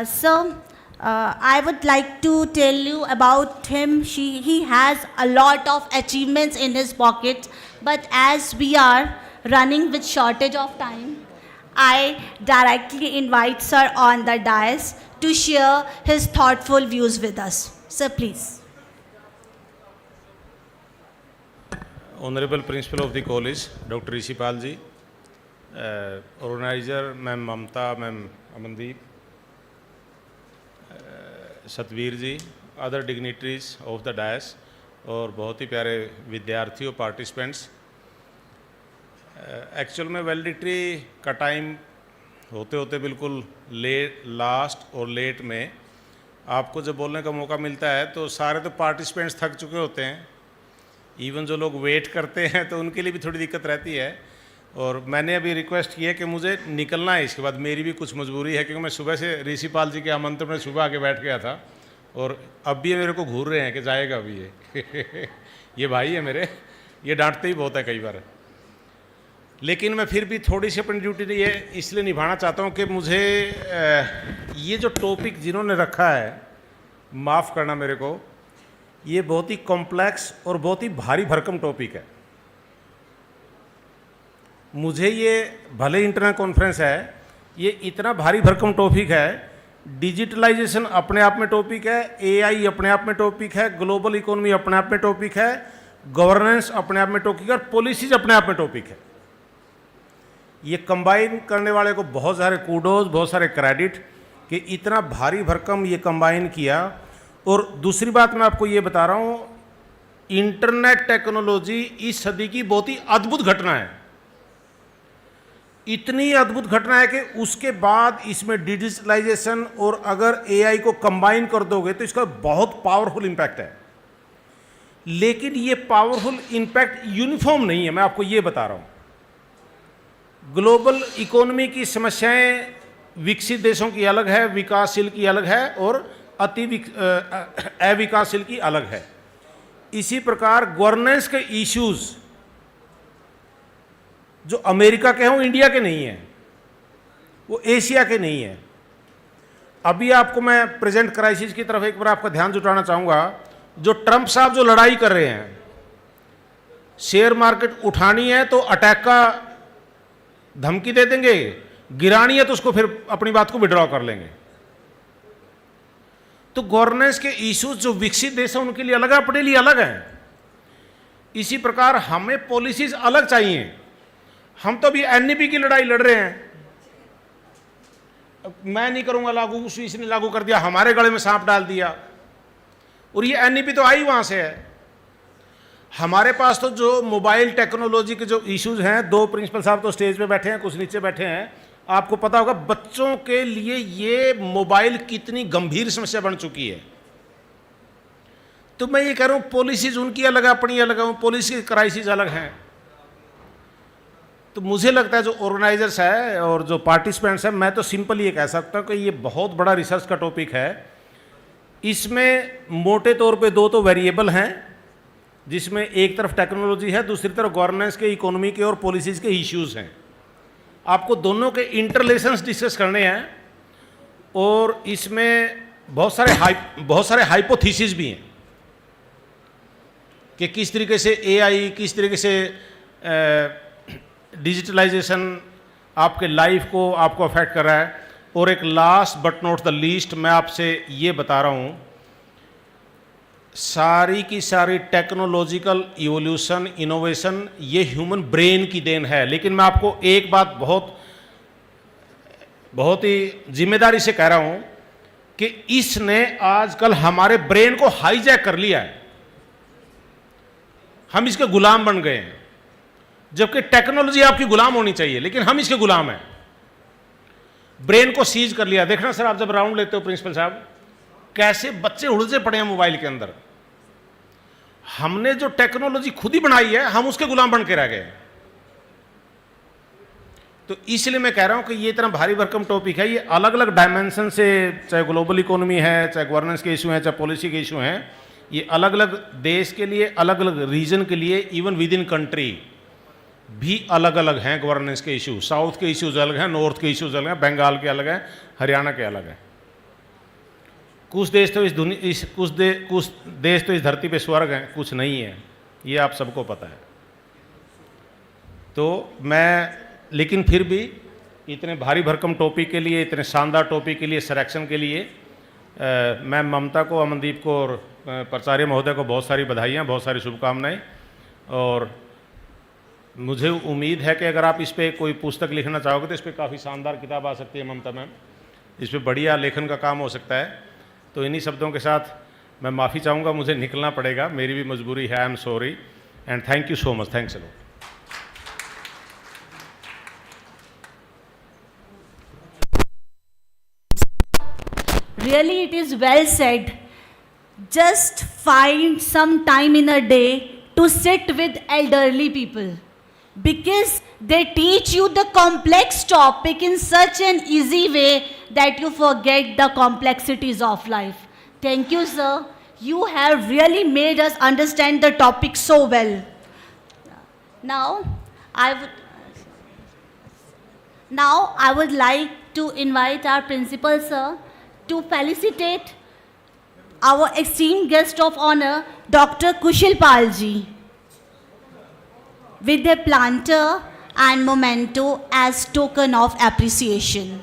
Sir, I would like to tell you about him. He has a lot of achievements in his pocket, but as we are running with shortage of time, I directly invite sir on the dais to share his thoughtful views with us. Sir, please. Honorable Principal of the College, Dr. Rishipal ji, Organizer, Ma'am Mamta, Ma'am Amandeep, Satvir ji, other dignitaries of the dais और बहुत ही प्यारे विद्यार्थियों, participants. Actual में valedictory का time होते होते बिल्कुल लास्ट और लेट में आपको जब बोलने का मौका मिलता है तो सारे तो पार्टिसिपेंट्स थक चुके होते हैं। इवन जो लोग वेट करते हैं तो उनके लिए भी थोड़ी दिक्कत रहती है। और मैंने अभी रिक्वेस्ट की है कि मुझे निकलना है, इसके बाद मेरी भी कुछ मजबूरी है, क्योंकि मैं सुबह से ऋषिपाल जी के आमंत्रण में सुबह आके बैठ गया था और अब भी मेरे को घूर रहे हैं कि जाएगा अभी ये भाई है मेरे, ये डांटते ही बहुत है कई बार। लेकिन मैं फिर भी थोड़ी सी अपनी ड्यूटी ये इसलिए निभाना चाहता हूँ कि मुझे ये जो टॉपिक जिन्होंने रखा है, माफ़ करना मेरे को, ये बहुत ही कॉम्प्लेक्स और बहुत ही भारी भरकम टॉपिक है। मुझे ये भले इंटरनेट कॉन्फ्रेंस है, ये इतना भारी भरकम टॉपिक है। डिजिटलाइजेशन अपने आप में टॉपिक है, एआई अपने आप में टॉपिक है, ग्लोबल इकोनॉमी अपने आप में टॉपिक है, गवर्नेंस अपने आप में टॉपिक है और पॉलिसीज अपने आप में टॉपिक है। ये कंबाइन करने वाले को बहुत सारे कूडोज, बहुत सारे क्रेडिट कि इतना भारी भरकम ये कंबाइन किया। और दूसरी बात मैं आपको ये बता रहा हूँ, इंटरनेट टेक्नोलॉजी इस सदी की बहुत ही अद्भुत घटना है। इतनी अद्भुत घटना है कि उसके बाद इसमें डिजिटलाइजेशन और अगर एआई को कंबाइन कर दोगे तो इसका बहुत पावरफुल इम्पैक्ट है। लेकिन ये पावरफुल इम्पैक्ट यूनिफॉर्म नहीं है, मैं आपको ये बता रहा हूँ। ग्लोबल इकोनॉमी की समस्याएं विकसित देशों की अलग है, विकासशील की अलग है और अविकासशील की अलग है। इसी प्रकार गवर्नेंस के इश्यूज जो अमेरिका के हैं वो इंडिया के नहीं हैं, वो एशिया के नहीं है। अभी आपको मैं प्रेजेंट क्राइसिस की तरफ एक बार आपका ध्यान जुटाना चाहूँगा। जो ट्रंप साहब जो लड़ाई कर रहे हैं, शेयर मार्केट उठानी है तो अटैक का धमकी दे देंगे, गिरानी है तो उसको फिर अपनी बात को विड्रॉ कर लेंगे। तो गवर्नेंस के इश्यूज जो विकसित देश हैं उनके लिए अलग है, अपने लिए अलग है। इसी प्रकार हमें पॉलिसीज अलग चाहिए। हम तो अभी एनईपी की लड़ाई लड़ रहे हैं, मैं नहीं करूंगा लागू, स्विस ने लागू कर दिया, हमारे गले में सांप डाल दिया। और ये एनईपी तो आई वहां से है। हमारे पास तो जो मोबाइल टेक्नोलॉजी के जो इश्यूज हैं, दो प्रिंसिपल साहब तो स्टेज पे बैठे हैं, कुछ नीचे बैठे हैं। आपको पता होगा बच्चों के लिए ये मोबाइल कितनी गंभीर समस्या बन चुकी है। तो मैं ये कह रहा हूं पॉलिसीज उनकी अलग है, अपनी अलग है, पॉलिसी क्राइसिस अलग हैं। तो मुझे लगता है जो ऑर्गेनाइजर्स है और जो पार्टिसिपेंट्स हैं, मैं तो सिंपल ये कह सकता हूँ कि ये बहुत बड़ा रिसर्च का टॉपिक है। इसमें मोटे तौर पे दो तो वेरिएबल हैं, जिसमें एक तरफ टेक्नोलॉजी है, दूसरी तरफ गवर्नेंस के, इकोनॉमी के और पॉलिसीज़ के इश्यूज़ हैं। आपको दोनों के इंटरलेशंस डिस्कस करने हैं और इसमें बहुत सारे हाइपोथेसिस भी हैं कि किस तरीके से एआई, किस तरीके से डिजिटलाइजेशन आपके लाइफ को आपको अफेक्ट कर रहा है। और एक last but not the least मैं आपसे ये बता रहा हूँ सारी की सारी टेक्नोलॉजिकल इवोल्यूशन, इनोवेशन ये ह्यूमन ब्रेन की देन है। लेकिन मैं आपको एक बात बहुत ही जिम्मेदारी से कह रहा हूं कि इसने आजकल हमारे ब्रेन को हाईजैक कर लिया है। हम इसके गुलाम बन गए हैं, जबकि टेक्नोलॉजी आपकी गुलाम होनी चाहिए, लेकिन हम इसके गुलाम हैं। ब्रेन को सीज कर लिया। देखना सर, आप जब राउंड लेते हो प्रिंसिपल साहब, कैसे बच्चे उलझे पड़े हैं मोबाइल के अंदर। हमने जो टेक्नोलॉजी खुद ही बनाई है, हम उसके गुलाम बन के रह गए। तो इसलिए मैं कह रहा हूं कि ये इतना भारी भरकम टॉपिक है। ये अलग अलग डायमेंशन से, चाहे ग्लोबल इकोनॉमी है, चाहे गवर्नेंस के इशू हैं, चाहे पॉलिसी के इशू हैं, ये अलग अलग देश के लिए, अलग अलग रीजन के लिए, इवन विद इन कंट्री भी अलग अलग हैं गवर्नेंस के इशू। साउथ के इश्यूज अलग हैं, नॉर्थ के इश्यूज अलग हैं, बंगाल के अलग हैं, हरियाणा के अलग हैं। कुछ देश तो कुछ देश तो इस धरती पे स्वर्ग हैं, कुछ नहीं है, ये आप सबको पता है। तो मैं, लेकिन फिर भी इतने भारी भरकम टॉपिक के लिए, इतने शानदार टॉपिक के लिए, सिलेक्शन के लिए मैं ममता को, अमनदीप को और प्राचार्य महोदय को बहुत सारी बधाइयाँ, बहुत सारी शुभकामनाएं। और मुझे उम्मीद है कि अगर आप इस पर कोई पुस्तक लिखना चाहोगे तो इस पर काफ़ी शानदार किताब आ सकती है ममता मैम, इस पर बढ़िया लेखन का काम हो सकता है। तो इन्हीं शब्दों के साथ मैं माफ़ी चाहूँगा, मुझे निकलना पड़ेगा, मेरी भी मजबूरी है। I am sorry and thank you so much. Thanks a lot. Really, it is well said. Just find some time in a day to sit with elderly people, because they teach you the complex topic in such an easy way that you forget the complexities of life. Thank you, sir. You have really made us understand the topic so well. Now, I would like to invite our principal, sir, to felicitate our esteemed guest of honor, Dr. Kushal Pal ji, with a planter and memento as token of appreciation.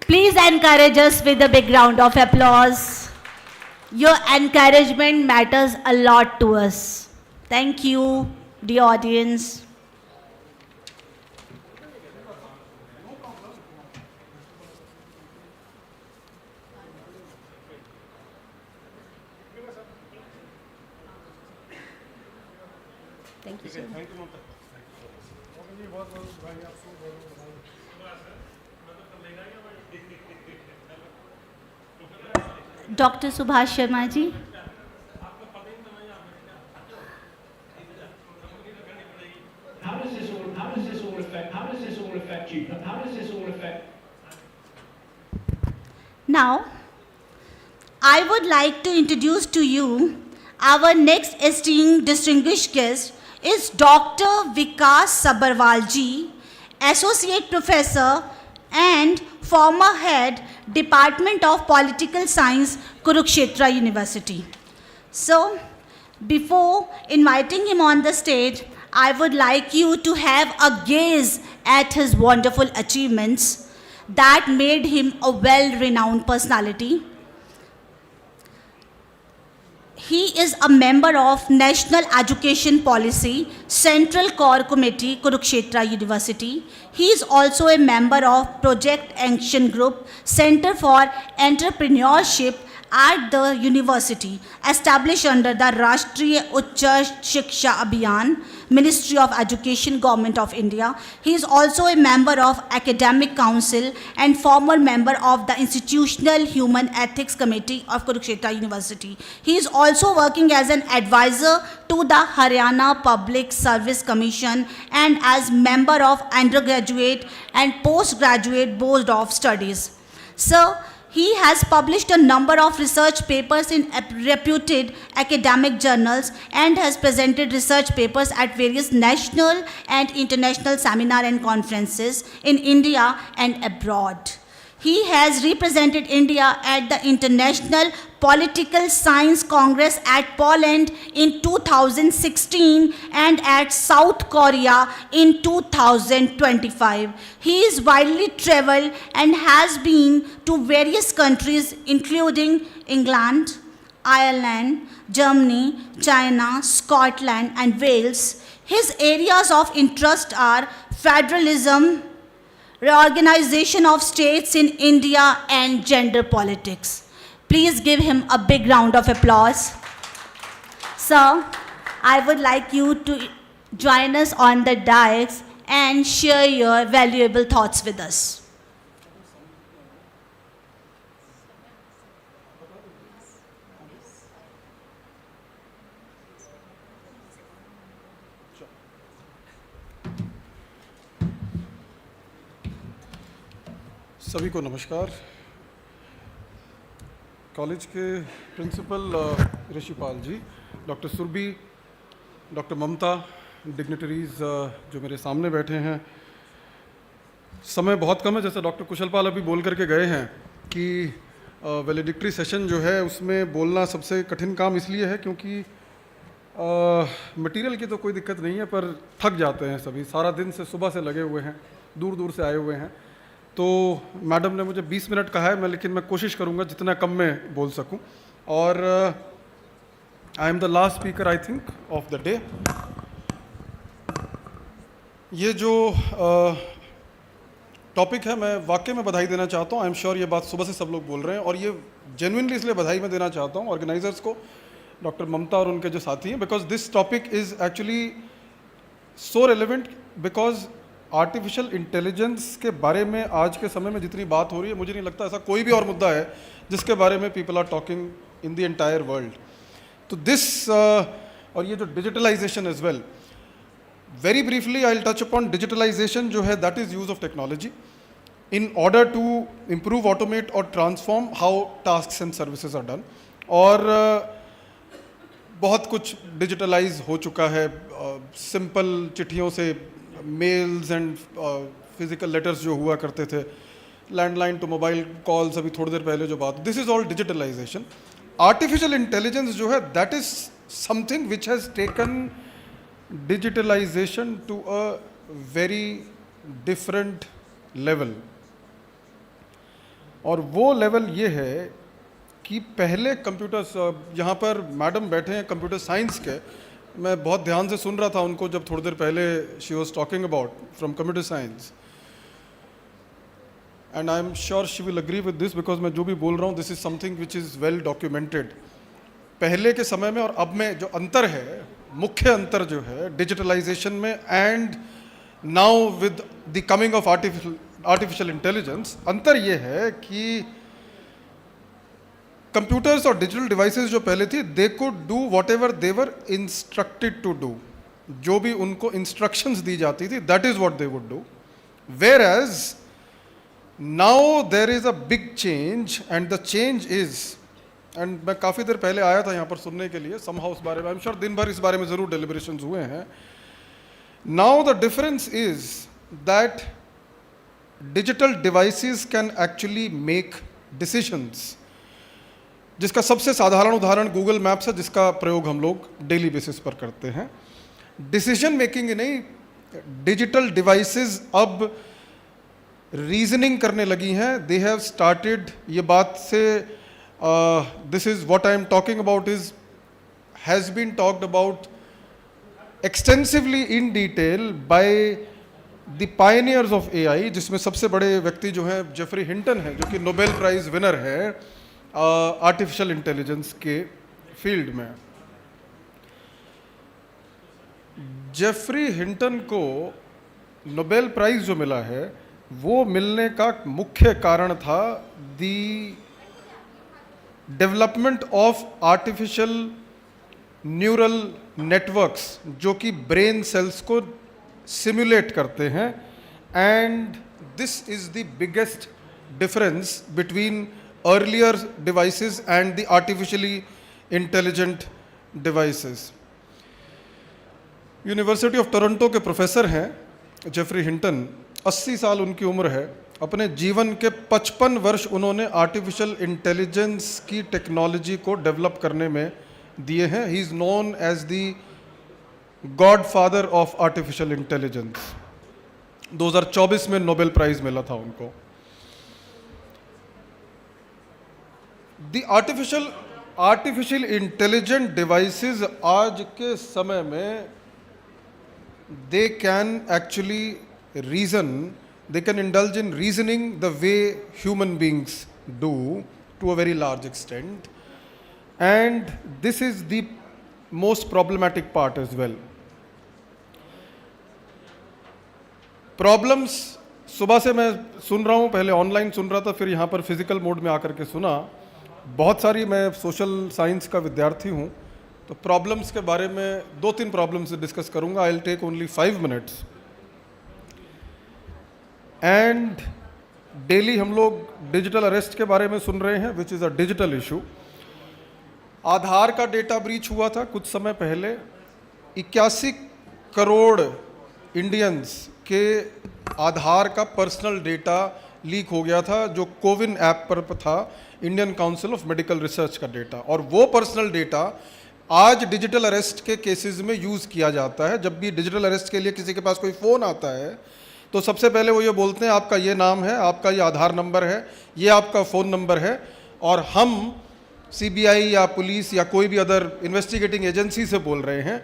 Please encourage us with a big round of applause. Your encouragement matters a lot to us. Thank you, dear audience. Thank you, sir. Dr. Subhash Sharma ji. How does this all affect you? Now, I would like to introduce to you our next esteemed distinguished guest is Dr. Vikas Sabharwal ji, Associate Professor and former Head, Department of Political Science, Kurukshetra University. So, before inviting him on the stage, I would like you to have a gaze at his wonderful achievements that made him a well-renowned personality. He is a member of National Education Policy, Central Core Committee, Kurukshetra University. He is also a member of Project Action Group, Center for Entrepreneurship at the university, established under the Rashtriya Ucha Shiksha Abhiyan, Ministry of Education, Government of India. He is also a member of Academic Council and former member of the Institutional Human Ethics Committee of Kurukshetra University. He is also working as an advisor to the Haryana Public Service Commission and as member of undergraduate and postgraduate board of studies. So, he has published a number of research papers in reputed academic journals and has presented research papers at various national and international seminars and conferences in India and abroad. He has represented India at the International Political Science Congress at Poland in 2016 and at South Korea in 2025. He is widely traveled and has been to various countries including England, Ireland, Germany, China, Scotland, and Wales. His areas of interest are federalism, reorganization of states in India, and gender politics. Please give him a big round of applause. Sir, I would like you to join us on the dais and share your valuable thoughts with us. सभी को नमस्कार। College के principal Rishipal जी, doctor Surabhi, doctor ममता, dignitaries जो मेरे सामने बैठे हैं। समय बहुत कम है, जैसे डॉक्टर कुशलपाल अभी बोल करके गए हैं कि वैलेडिक्टरी सेशन जो है उसमें बोलना सबसे कठिन काम इसलिए है क्योंकि मटेरियल की तो कोई दिक्कत नहीं है, पर थक जाते हैं सभी, सारा दिन से सुबह से लगे हुए हैं, दूर दूर से आए हुए हैं। तो मैडम ने मुझे 20 मिनट कहा है, लेकिन मैं कोशिश करूंगा जितना कम में बोल सकूं। और I am the last speaker I think of the day. ये जो टॉपिक है, मैं वाकई में बधाई देना चाहता हूँ। आई एम श्योर ये बात सुबह से सब लोग बोल रहे हैं, और ये जेन्युइनली इसलिए बधाई मैं देना चाहता हूँ ऑर्गेनाइजर्स को, डॉक्टर ममता और उनके जो साथी हैं, because this topic is actually so relevant, because artificial intelligence के बारे में आज के समय में जितनी बात हो रही है, मुझे नहीं लगता ऐसा कोई भी और मुद्दा है जिसके बारे में people are talking in the entire world. तो दिस और ये जो digitalisation as well, very briefly I will touch upon digitalisation जो है, that is use of technology in order to improve, automate और transform how tasks and services are done. और बहुत कुछ डिजिटलाइज हो चुका है, सिंपल चिट्ठियों से मेल्स एंड फिजिकल लेटर्स जो हुआ करते थे, लैंडलाइन टू मोबाइल कॉल्स, अभी थोड़ी देर पहले जो बात, this is all digitalization. Artificial intelligence जो है, that is something which has taken digitalization to a very different level. और वो लेवल ये है कि पहले कंप्यूटर्स, यहाँ पर मैडम बैठे हैं कंप्यूटर साइंस के, मैं बहुत ध्यान से सुन रहा था उनको जब थोड़ी देर पहले she was talking about from computer science, and I am sure she will agree with this, because मैं जो भी बोल रहा हूँ this is something which is well documented. पहले के समय में और अब में जो अंतर है, मुख्य अंतर जो है डिजिटलाइजेशन में and now with the coming of artificial intelligence, अंतर ये है कि कंप्यूटर्स और डिजिटल डिवाइसेस जो पहले थी, they could do whatever they were instructed to do, जो भी उनको इंस्ट्रक्शंस दी जाती थी that is what they would do. Whereas now there is a big change, and the change is, and मैं काफ़ी देर पहले आया था यहाँ पर सुनने के लिए, समहाउ उस बारे में, आई एम श्योर दिन भर इस बारे में ज़रूर डेलिब्रेशंस हुए हैं। Now the difference is that digital devices can actually make decisions, जिसका सबसे साधारण उदाहरण गूगल मैप्स है, जिसका प्रयोग हम लोग डेली बेसिस पर करते हैं। डिसीजन मेकिंग ही नहीं, डिजिटल डिवाइसेस अब रीजनिंग करने लगी हैं। दे हैव स्टार्टेड, ये बात से this is what I am talking about is has been talked about extensively in detail by the pioneers of AI, जिसमें सबसे बड़े व्यक्ति जो हैं जेफरी हिंटन है, जो कि नोबेल प्राइज विनर है आर्टिफिशियल इंटेलिजेंस के फील्ड में। जेफरी हिंटन को नोबेल प्राइज जो मिला है, वो मिलने का मुख्य कारण था the development of artificial neural networks, जो कि ब्रेन सेल्स को सिमुलेट करते हैं, and this is the biggest difference between earlier devices and the artificially intelligent devices. University of Toronto के प्रोफेसर हैं जेफरी हिंटन, 80 साल उनकी उम्र है, अपने जीवन के 55 वर्ष उन्होंने आर्टिफिशियल इंटेलिजेंस की टेक्नोलॉजी को डेवलप करने में दिए हैं। He is known as the godfather of artificial intelligence. 2024 में नोबेल प्राइज मिला था उनको। दी आर्टिफिशियल इंटेलिजेंट डिवाइसेस आज के समय में they can actually reason, they can indulge in reasoning the way human beings do to a very large extent, and this is the most problematic part as well. Problems सुबह से मैं सुन रहा हूँ, पहले ऑनलाइन सुन रहा था, फिर यहाँ पर फिजिकल मोड में आकर के सुना। बहुत सारी, मैं सोशल साइंस का विद्यार्थी हूँ, तो प्रॉब्लम्स के बारे में 2-3 प्रॉब्लम्स डिस्कस करूँगा। I will take only 5 minutes. And daily हम लोग डिजिटल अरेस्ट के बारे में सुन रहे हैं, which is a digital issue. Aadhaar का डेटा ब्रीच हुआ था कुछ समय पहले। 81 करोड़ इंडियंस के आधार का पर्सनल डेटा लीक हो गया था, जो कोविन ऐप पर था, Indian council of medical research का डेटा। और वो पर्सनल डेटा आज डिजिटल अरेस्ट के केसेस में यूज़ किया जाता है। जब भी डिजिटल अरेस्ट के लिए किसी के पास कोई फ़ोन आता है तो सबसे पहले वो ये बोलते हैं आपका ये नाम है, आपका ये आधार नंबर है, ये आपका फ़ोन नंबर है, और हम सीबीआई या पुलिस या कोई भी अदर इन्वेस्टिगेटिंग एजेंसी से बोल रहे हैं।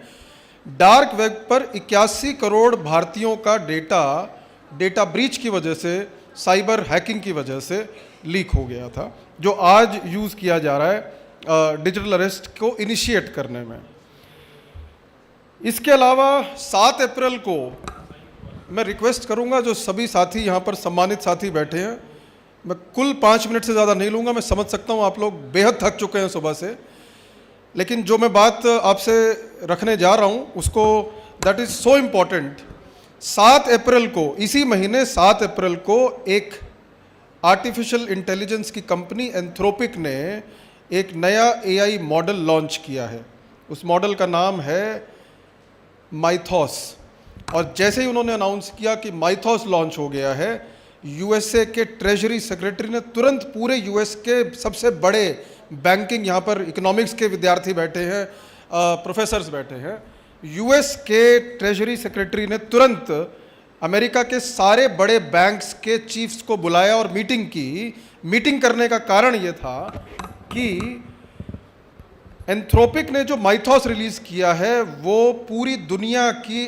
डार्क वेब पर 81 करोड़ भारतीयों का डेटा ब्रीच की वजह से, साइबर हैकिंग की वजह से लीक हो गया था, जो आज यूज़ किया जा रहा है डिजिटल अरेस्ट को इनिशिएट करने में। इसके अलावा 7 अप्रैल को मैं रिक्वेस्ट करूंगा, जो सभी साथी यहाँ पर सम्मानित साथी बैठे हैं, मैं कुल 5 मिनट से ज़्यादा नहीं लूँगा। मैं समझ सकता हूँ आप लोग बेहद थक चुके हैं सुबह से, लेकिन जो मैं बात आपसे रखने जा रहा हूँ उसको, दैट इज़ सो इम्पॉर्टेंट। 7 अप्रैल को, इसी महीने 7 अप्रैल को, एक आर्टिफिशियल इंटेलिजेंस की कंपनी एंथ्रोपिक ने एक नया AI मॉडल लॉन्च किया है। उस मॉडल का नाम है माइथॉस। और जैसे ही उन्होंने अनाउंस किया कि माइथॉस लॉन्च हो गया है, USA के ट्रेजरी सेक्रेटरी ने तुरंत पूरे US के सबसे बड़े बैंकिंग, यहाँ पर इकोनॉमिक्स के विद्यार्थी बैठे हैं, प्रोफेसर्स बैठे हैं, US के ट्रेजरी सेक्रेटरी ने तुरंत अमेरिका के सारे बड़े बैंक्स के चीफ्स को बुलाया और मीटिंग की। मीटिंग करने का कारण ये था कि एंथ्रोपिक ने जो माइथॉस रिलीज़ किया है वो पूरी दुनिया की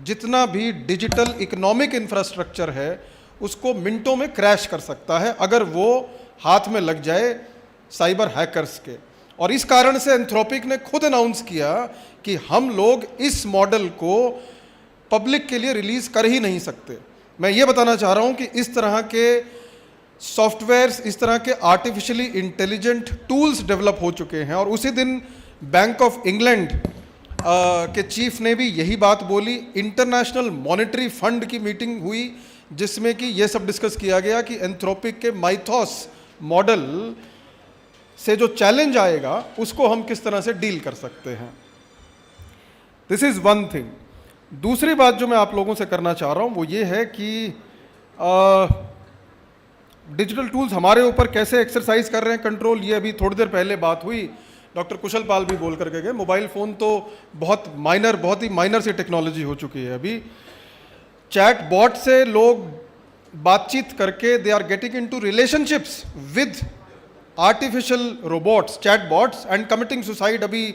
जितना भी डिजिटल इकोनॉमिक इंफ्रास्ट्रक्चर है उसको मिनटों में क्रैश कर सकता है अगर वो हाथ में लग जाए साइबर हैकर्स के। और इस कारण से एंथ्रोपिक ने खुद अनाउंस किया कि हम लोग इस मॉडल को पब्लिक के लिए रिलीज़ कर ही नहीं सकते। मैं ये बताना चाह रहा हूँ कि इस तरह के सॉफ्टवेयर्स, इस तरह के आर्टिफिशियली इंटेलिजेंट टूल्स डेवलप हो चुके हैं। और उसी दिन बैंक ऑफ इंग्लैंड के चीफ ने भी यही बात बोली। इंटरनेशनल मॉनेटरी फंड की मीटिंग हुई जिसमें कि ये सब डिस्कस किया गया कि एंथ्रोपिक के माइथॉस मॉडल से जो चैलेंज आएगा उसको हम किस तरह से डील कर सकते हैं। This is one thing. दूसरी बात जो मैं आप लोगों से करना चाह रहा हूँ वो ये है कि डिजिटल टूल्स हमारे ऊपर कैसे एक्सरसाइज कर रहे हैं कंट्रोल। ये अभी थोड़ी देर पहले बात हुई, डॉक्टर कुशल पाल भी बोल करके गए। मोबाइल फ़ोन तो बहुत ही माइनर सी टेक्नोलॉजी हो चुकी है। अभी चैट बॉट से लोग बातचीत करके they are getting into relationships with artificial robots, chat bots, and committing suicide. अभी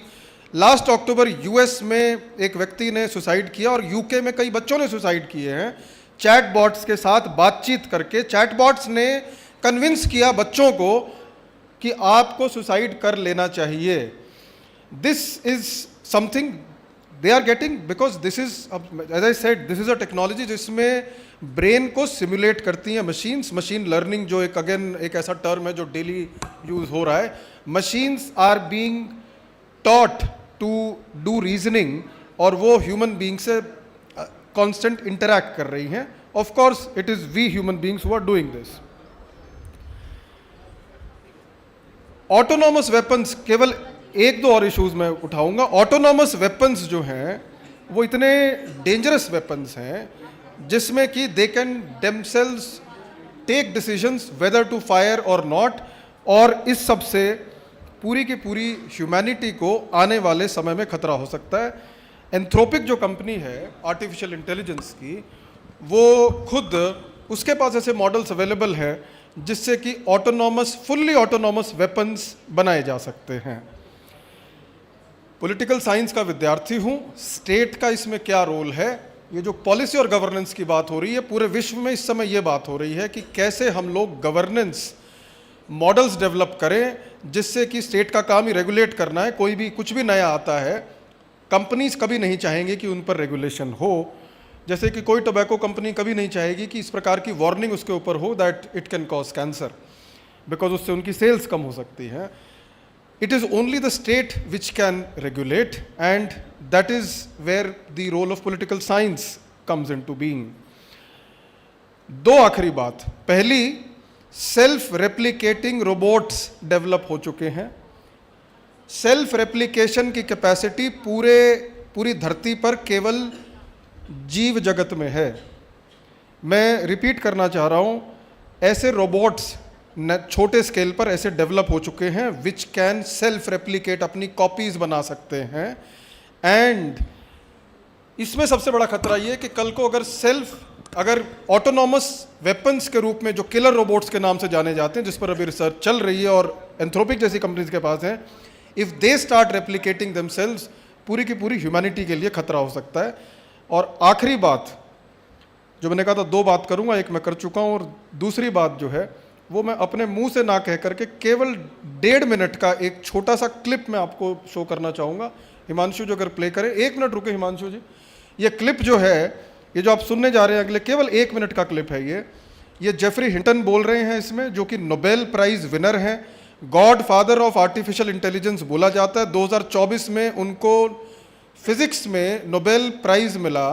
लास्ट अक्टूबर US में एक व्यक्ति ने सुसाइड किया और UK में कई बच्चों ने सुसाइड किए हैं। चैट बॉट्स के साथ बातचीत करके चैट बॉट्स ने कन्विंस किया बच्चों को कि आपको सुसाइड कर लेना चाहिए। This is something they are getting because this is, as I said, this is a technology जिसमें ब्रेन को सिमुलेट करती हैं मशीन्स। मशीन लर्निंग जो एक अगेन एक ऐसा टर्म है जो डेली यूज हो रहा है। Machines are being taught to do reasoning और वो ह्यूमन बीइंग से कांस्टेंट इंटरैक्ट कर रही हैं। Of course it is we human beings who are doing this. Autonomous weapons, केवल 1-2 और इश्यूज में उठाऊंगा। ऑटोनॉमस वेपन्स जो हैं वो इतने डेंजरस वेपन्स हैं जिसमें कि they can themselves take decisions whether to fire और नॉट, और इस सब से पूरी की पूरी ह्यूमैनिटी को आने वाले समय में खतरा हो सकता है। एंथ्रोपिक जो कंपनी है आर्टिफिशियल इंटेलिजेंस की, वो खुद उसके पास ऐसे मॉडल्स अवेलेबल हैं जिससे कि ऑटोनॉमस, फुल्ली ऑटोनॉमस वेपन्स बनाए जा सकते हैं। पॉलिटिकल साइंस का विद्यार्थी हूँ, स्टेट का इसमें क्या रोल है, ये जो पॉलिसी और गवर्नेंस की बात हो रही है, पूरे विश्व में इस समय ये बात हो रही है कि कैसे हम लोग गवर्नेंस मॉडल्स डेवलप करें जिससे कि स्टेट का काम ही रेगुलेट करना है। कोई भी कुछ भी नया आता है, कंपनीज कभी नहीं चाहेंगे कि उन पर रेगुलेशन हो। जैसे कि कोई टोबैको कंपनी कभी नहीं चाहेगी कि इस प्रकार की वार्निंग उसके ऊपर हो that it can cause cancer, because उससे उनकी सेल्स कम हो सकती हैं। It is only the state which can regulate, and that is where the role of political science comes into being. दो आखिरी बात, पहली, सेल्फ रेप्लिकेटिंग रोबोट्स डेवलप हो चुके हैं। सेल्फ रेप्लिकेशन की कैपेसिटी पूरी धरती पर केवल जीव जगत में है। मैं रिपीट करना चाह रहा हूँ, ऐसे रोबोट्स छोटे स्केल पर ऐसे डेवलप हो चुके हैं विच कैन सेल्फ रेप्लिकेट, अपनी कॉपीज बना सकते हैं। एंड इसमें सबसे बड़ा खतरा ये है कि कल को अगर ऑटोनॉमस वेपन्स के रूप में जो किलर रोबोट्स के नाम से जाने जाते हैं, जिस पर अभी रिसर्च चल रही है और एंथ्रोपिक जैसी कंपनीज के पास है, if they start replicating themselves, पूरी की पूरी ह्यूमैनिटी के लिए खतरा हो सकता है। और आखिरी बात जो मैंने कहा था, दो बात करूंगा, एक मैं कर चुका हूं, और दूसरी बात जो है वो मैं अपने मुंह से ना कह करके केवल 1.5 मिनट का एक छोटा सा क्लिप मैं आपको शो करना चाहूँगा। हिमांशु जो अगर प्ले करें, 1 मिनट रुके हिमांशु जी। ये क्लिप जो है, ये जो आप सुनने जा रहे हैं अगले, केवल 1 मिनट का क्लिप है। ये जेफरी हिंटन बोल रहे हैं इसमें, जो कि नोबेल प्राइज विनर हैं, God father of artificial intelligence बोला जाता है। 2024 में उनको फिजिक्स में नोबेल प्राइज मिला।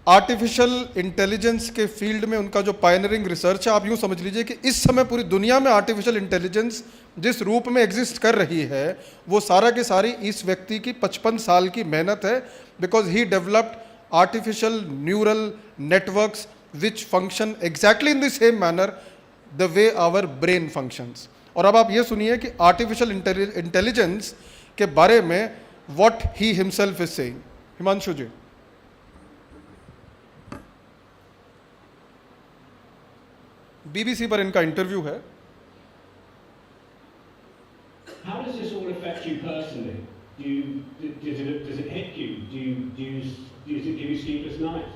आर्टिफिशियल इंटेलिजेंस के फील्ड में उनका जो पायनियरिंग रिसर्च है, आप यूँ समझ लीजिए कि इस समय पूरी दुनिया में आर्टिफिशियल इंटेलिजेंस जिस रूप में एग्जिस्ट कर रही है, वो सारा के सारी इस व्यक्ति की 55 साल की मेहनत है, because he developed artificial neural networks which function exactly in the same manner the way our brain functions. और अब आप ये सुनिए कि आर्टिफिशियल इंटेलिजेंस के बारे में what he himself is saying. Himanshu ji. BBC पर इनका इंटरव्यू है। How does this all affect you personally? Does it hit you? Does it give you sleepless nights?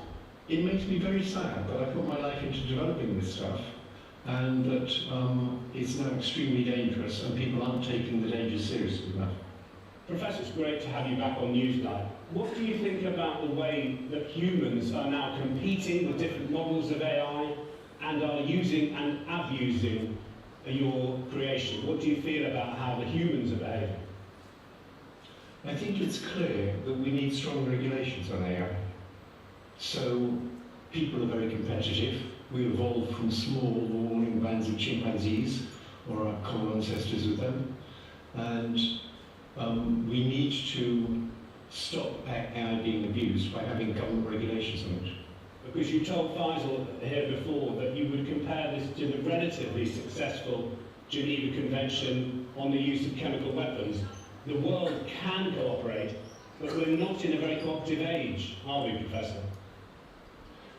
It makes me very sad that I put my life into developing this stuff, and that it's now extremely dangerous and people aren't taking the dangers seriously enough. Professor, it's great to have you back on Newsnight. What do you think about the way that humans are now competing with different models of AI and are using and abusing your creation? What do you feel about how the humans are behaving? I think it's clear that we need strong regulations on AI. So people are very competitive. We evolved from small warning bands of chimpanzees, or our common ancestors with them, and we need to stop AI being abused by having government regulations on it. Because you told Faisal here before that you would compare this to the relatively successful Geneva Convention on the use of chemical weapons. The world can cooperate, but we're not in a very cooperative age, are we, Professor?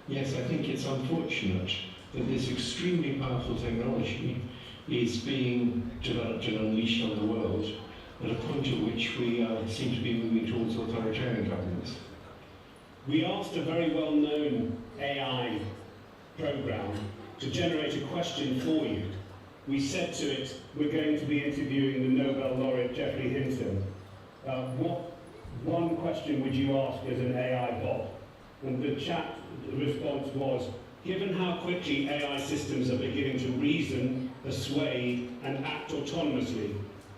Yes, I think it's unfortunate that this extremely powerful technology is being developed and unleashed on the world at a point at which we seem to be moving towards authoritarian governments. We asked a very well-known AI program to generate a question for you. We said to it, we're going to be interviewing the Nobel laureate Geoffrey Hinton. What one question would you ask as an AI bot? And the chat response was, given how quickly AI systems are beginning to reason, persuade, and act autonomously,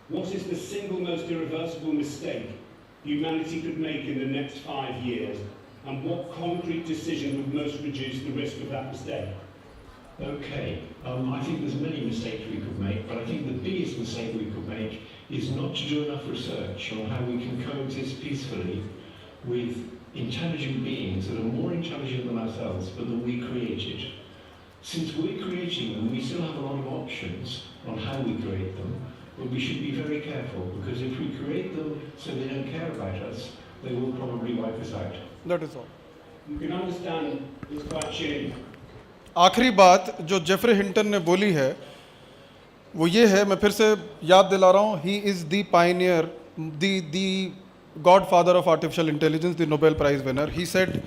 what is the single most irreversible mistake humanity could make in the next 5 years? And what concrete decision would most reduce the risk of that mistake? Okay, I think there's many mistakes we could make, but I think the biggest mistake we could make is not to do enough research on how we can coexist peacefully with intelligent beings that are more intelligent than ourselves, but that we created. Since we're creating them, we still have a lot of options on how we create them, but we should be very careful, because if we create them so they don't care about us, they will probably wipe us out. That is all. You can understand it's quite chilling. आखिरी बात जो Jeffrey Hinton ने बोली है वो ये है, मैं फिर से याद दिला रहा हूँ, he is the Pioneer, the godfather of artificial intelligence, the Nobel Prize winner. He said,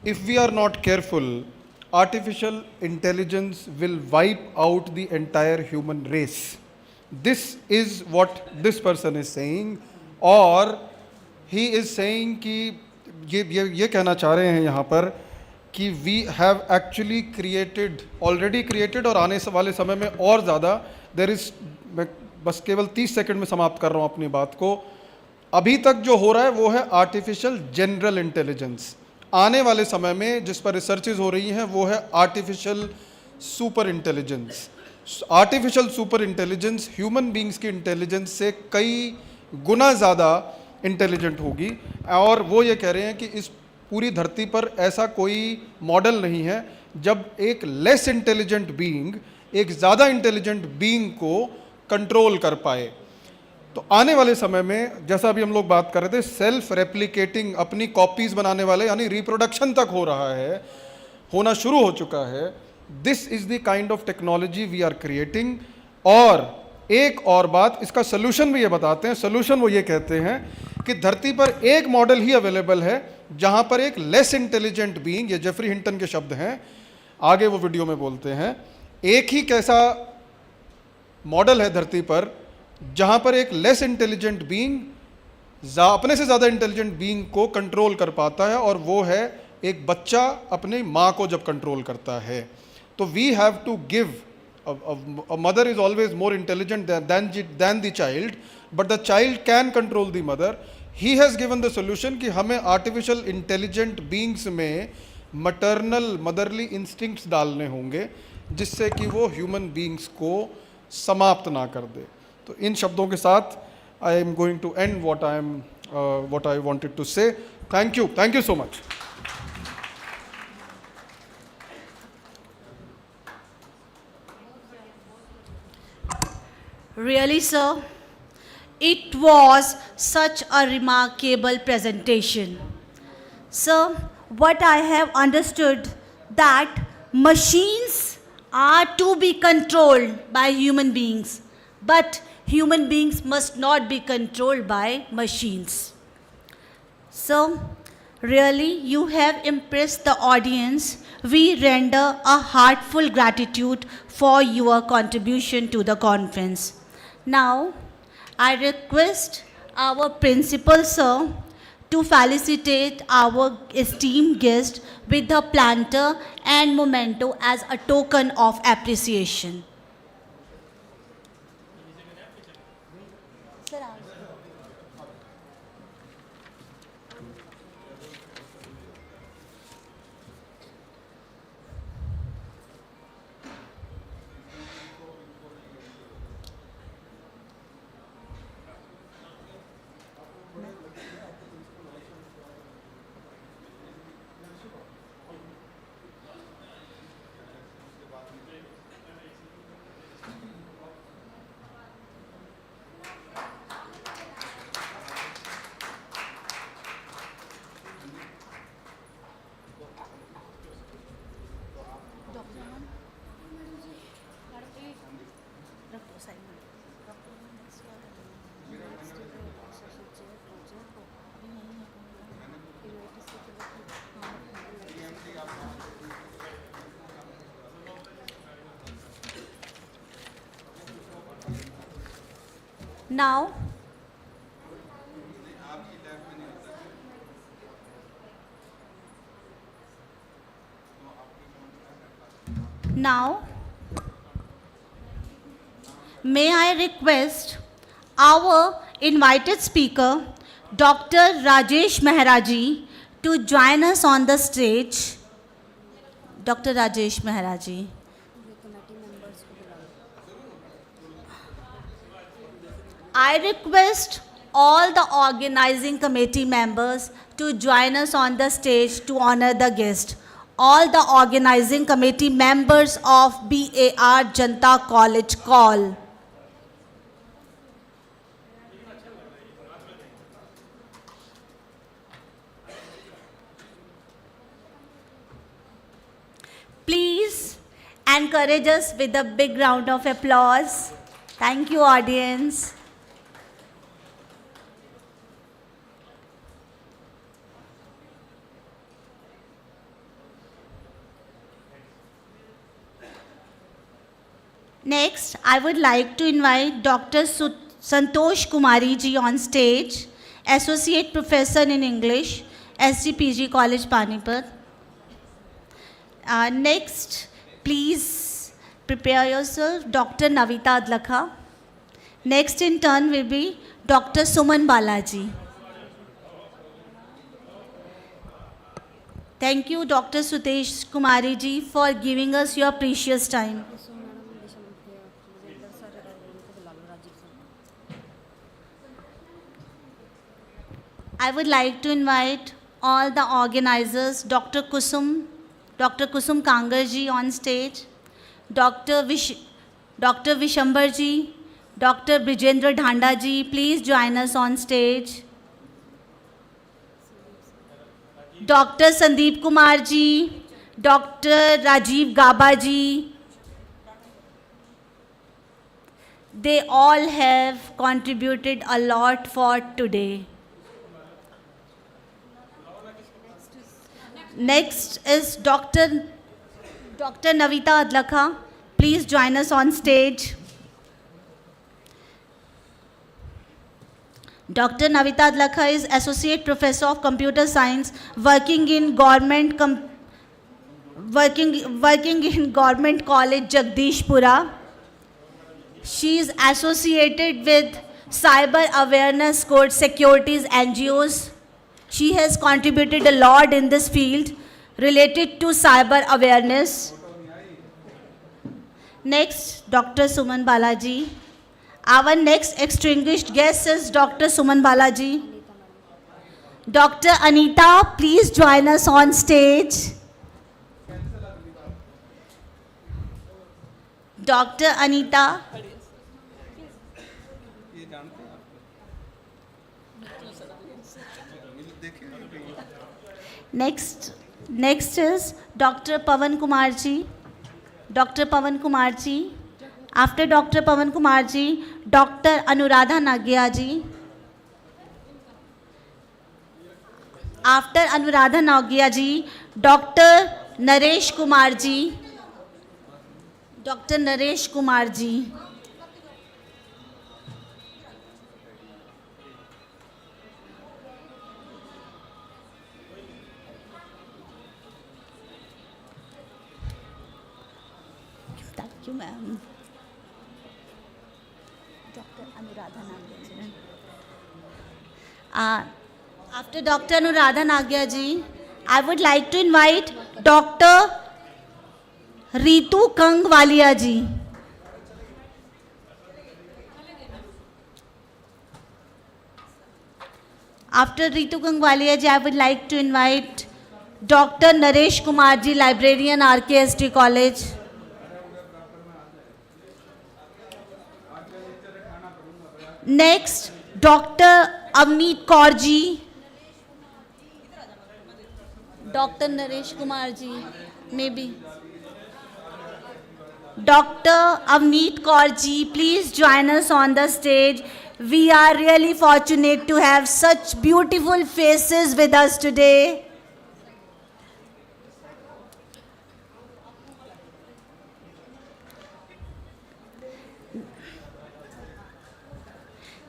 if we are not careful, artificial intelligence will wipe out the entire human race. This is what this person is saying, और he is saying कि ये कहना चाह रहे हैं यहाँ पर कि we have actually created, already created, और आने वाले समय में और ज़्यादा, there is, मैं बस केवल 30 सेकंड में समाप्त कर रहा हूँ अपनी बात को. अभी तक जो हो रहा है वो है आर्टिफिशियल जनरल इंटेलिजेंस. आने वाले समय में जिस पर रिसर्चेज हो रही हैं वो है artificial super intelligence. Artificial super intelligence human beings की इंटेलिजेंस से कई गुना ज़्यादा इंटेलिजेंट होगी, और वो ये कह रहे हैं कि इस पूरी धरती पर ऐसा कोई मॉडल नहीं है जब एक लेस इंटेलिजेंट बीइंग एक ज़्यादा इंटेलिजेंट बीइंग को कंट्रोल कर पाए. तो आने वाले समय में जैसा अभी हम लोग बात कर रहे थे, सेल्फ रेप्लिकेटिंग, अपनी कॉपीज़ बनाने वाले, यानी रिप्रोडक्शन तक हो रहा है, होना शुरू हो चुका है. This is the kind of technology we are creating. और एक और बात, इसका सोल्यूशन भी ये बताते हैं. सोल्यूशन वो ये कहते हैं कि धरती पर एक मॉडल ही अवेलेबल है जहाँ पर एक लेस इंटेलिजेंट बीइंग, ये जेफरी हिंटन के शब्द हैं, आगे वो वीडियो में बोलते हैं, एक ही कैसा मॉडल है धरती पर जहाँ पर एक लेस इंटेलिजेंट बीइंग अपने से ज़्यादा इंटेलिजेंट बीइंग को कंट्रोल कर पाता है, और वो है एक बच्चा अपनी माँ को जब कंट्रोल करता है. तो we have to give, a mother is always more intelligent than the child, but the child can control the mother. He has given the solution कि हमें artificial intelligent beings में maternal motherly instincts डालने होंगे जिससे कि वो human beings को समाप्त ना कर दे. तो इन शब्दों के साथ I am going to end what I wanted to say. Thank you so much. Really, sir, it was such a remarkable presentation. Sir, what I have understood that machines are to be controlled by human beings, but human beings must not be controlled by machines. So, really, you have impressed the audience. We render a heartfelt gratitude for your contribution to the conference. Now, I request our principal, sir, to felicitate our esteemed guest with the planter and memento as a token of appreciation. Now, may I request our invited speaker, Dr. Rajesh Mehraji, to join us on the stage. Dr. Rajesh Mehraji. I request all the organizing committee members to join us on the stage to honor the guest. all the organizing committee members of BAR Janta College KAUL. Please encourage us with a big round of applause. Thank you, audience. Next, I would like to invite Dr. Santosh Kumari ji on stage, Associate Professor in English, SGPG College, Panipat. Next, please prepare yourself, Dr. Navita Adlakha. Next in turn will be Dr. Suman Balaji. Thank you, Dr. Sutesh Kumari ji, for giving us your precious time. I would like to invite all the organizers, Dr. Kusum Kangar ji on stage, Dr. Vishambar ji, Dr. Brijendra Dhanda ji, please join us on stage. Dr. Sandeep Kumar ji, Dr. Rajiv Gaba ji. They all have contributed a lot for today. Next is Dr. Navita Adlakha. Please join us on stage. Dr. Navita Adlakha is Associate Professor of Computer Science working in Government College Jagdishpura. She is associated with Cyber Awareness Code Securities NGOs. She has contributed a lot in this field related to cyber awareness. Next, Dr. Suman Balaji. Our next distinguished guest is Dr. Suman Balaji. Dr. Anita, please join us on stage. Dr. Anita. Next is Dr. Pawan Kumar ji. Dr. Pawan Kumar ji. After Dr. Pawan Kumar ji, Dr. Anuradha Nagia ji. After Anuradha Nagia ji, Dr. Naresh Kumar ji. Dr. Naresh Kumar ji. Thank you, ma'am. Dr. Anuradha Nagia ji. After Dr. Anuradha Nagia ji, I would like to invite Dr. Ritu Kangwalia ji. After Ritu Kangwalia ji, I would like to invite Dr. Naresh Kumar ji, Librarian, RKST College. Next, Dr. Avneet Kaur ji. Dr. Naresh Kumar ji, maybe. Dr. Avneet Kaur ji, please join us on the stage. We are really fortunate to have such beautiful faces with us today.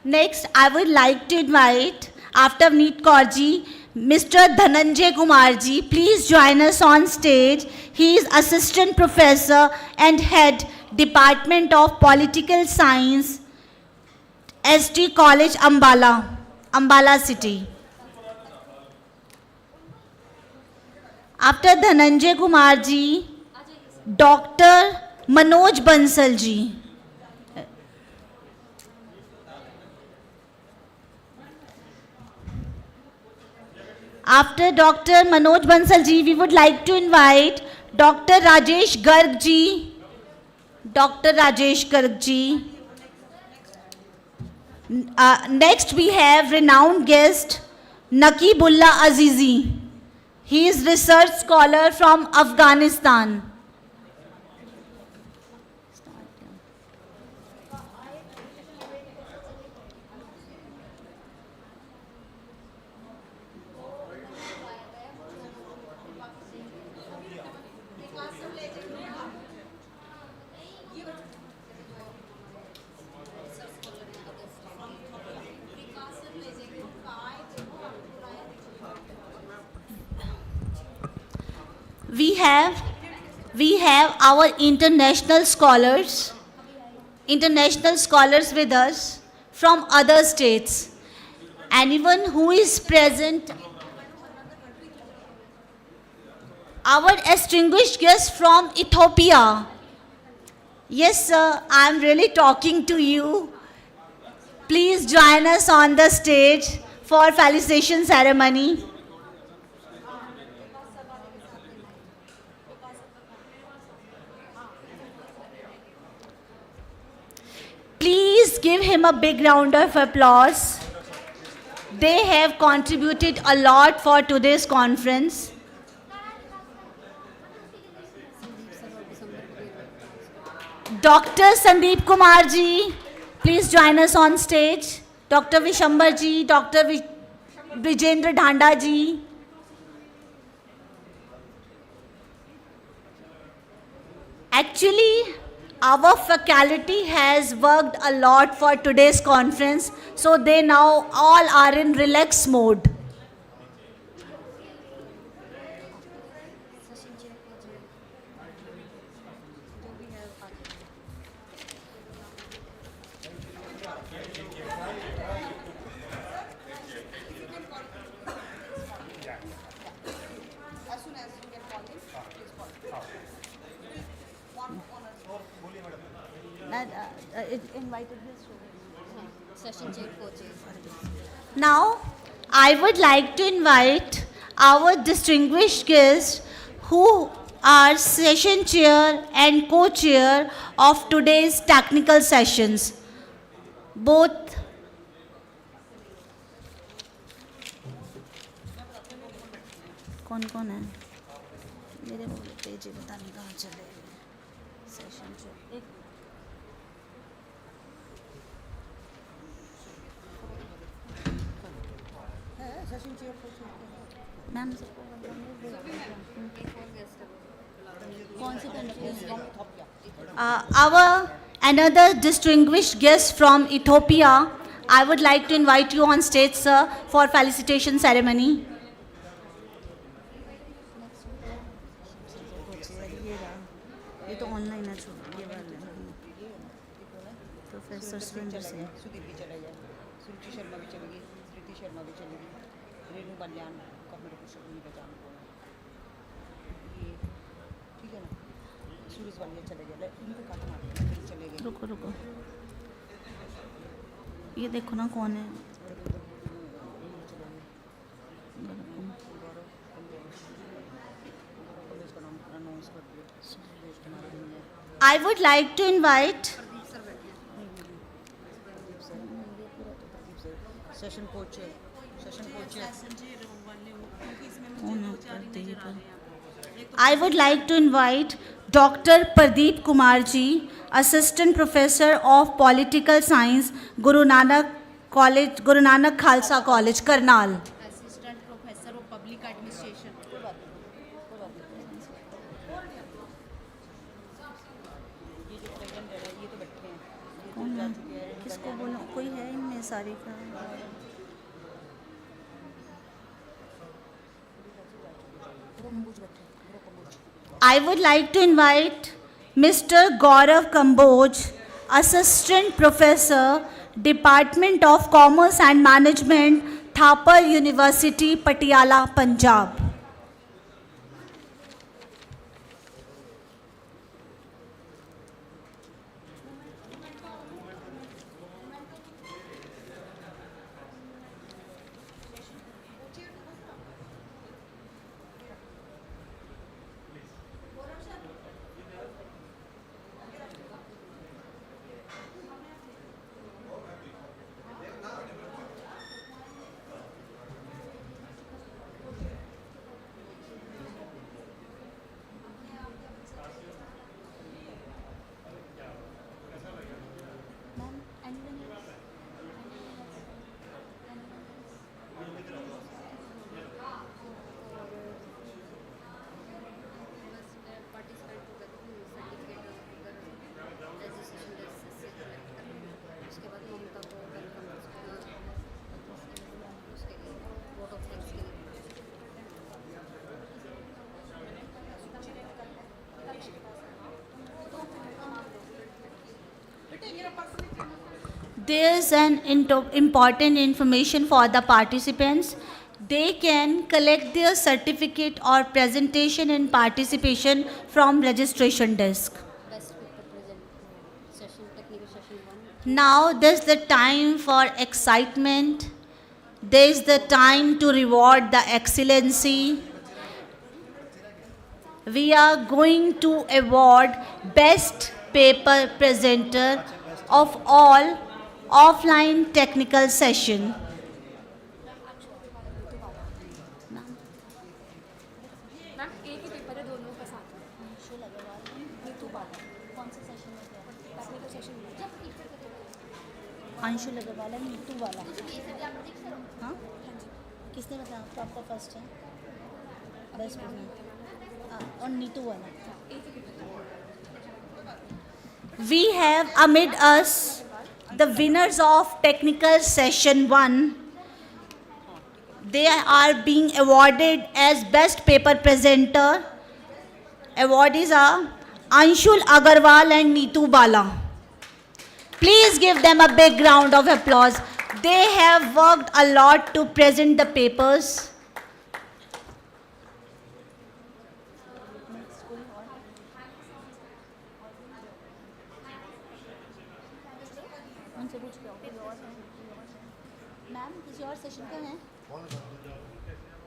Next, I would like to invite, after Avneet Kaur ji, Mr. Dhananjay Kumar ji, please join us on stage. He is Assistant Professor and Head, Department of Political Science, ST College, Ambala City. After Dhananjay Kumar ji, Dr. Manoj Bansal ji. After Dr. Manoj Bansal ji, we would like to invite Dr. Rajesh Garg ji. Dr. Rajesh Garg ji. Next we have renowned guest Naqibullah Azizi. He is research scholar from Afghanistan. We have our international scholars with us from other states. Anyone who is present, our distinguished guest from Ethiopia. Yes, sir, I am really talking to you. Please join us on the stage for felicitation ceremony. Please give him a big round of applause. They have contributed a lot for today's conference. Dr. Sandeep Kumar ji, please join us on stage. Dr. Vishambar ji, Dr. Vijendra Dhanda ji. Actually, our faculty has worked a lot for today's conference, so they now all are in relax mode. Now, I would like to invite our distinguished guests who are session chair and co-chair of today's technical sessions. Both कौन है मेरे page पता नहीं कहाँ चले session chair ma'am our another distinguished guest from Ethiopia, I would like to invite you on stage, sir, for felicitation ceremony. ये तो online है ये वाला प्रोफेसर सुरेंद्र सिंह सुदीप भी चला गया सुरुचि शर्मा भी चलेगी स्मृति शर्मा भी चलेगी रेणु बल्यान कमर कुशल नहीं पहचान ये ठीक है ना सूरज वालिया चले गया इनको काट मार चले गए रुको ये देखो ना कौन है I would like to invite Dr. Pradeep Kumar ji, Assistant Professor of Political Science, Guru Nanak Khalsa College, Karnal. Assistant Professor of Public Administration. किसको बोलूं कोई है इनमें सारी का I would like to invite Mr. Gaurav Kamboj, Assistant Professor, Department of Commerce and Management, Thapar University, Patiala, Punjab. There's an important information for the participants. They can collect their certificate or presentation in participation from registration desk. Now there's the time for excitement. There's the time to reward the excellency. We are going to award Best Paper Presenter of all offline technical session. Anshu Agarwal है, नीतू वाला। हाँ, किसने बताया आपको? आपका first है best और नीतू वाला। We have amid us the winners of technical session 1. They are being awarded as best paper presenter. Awardees are Anshul Agarwal and Neetu Bala. Please give them a big round of applause. They have worked a lot to present the papers. Ma'am किसी और session का है?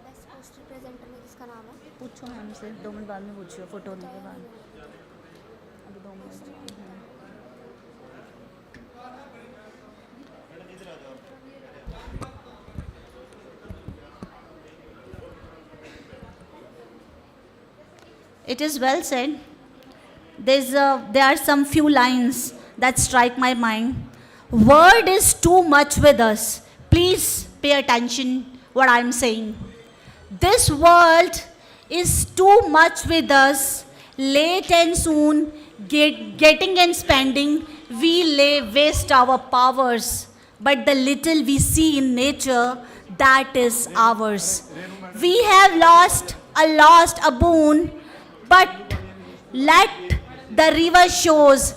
Best poster presenter में किसका नाम है? पूछो ma'am से, 2 मिनट बाद में पूछियो, फोटो होने के बाद। अभी 2 minute. It is well said. There are some few lines that strike my mind. Word is too much with us. Please pay attention what I am saying. This world is too much with us. Late and soon, getting and spending, we waste our powers. But the little we see in nature, that is ours. We have lost a boon, but let the river shows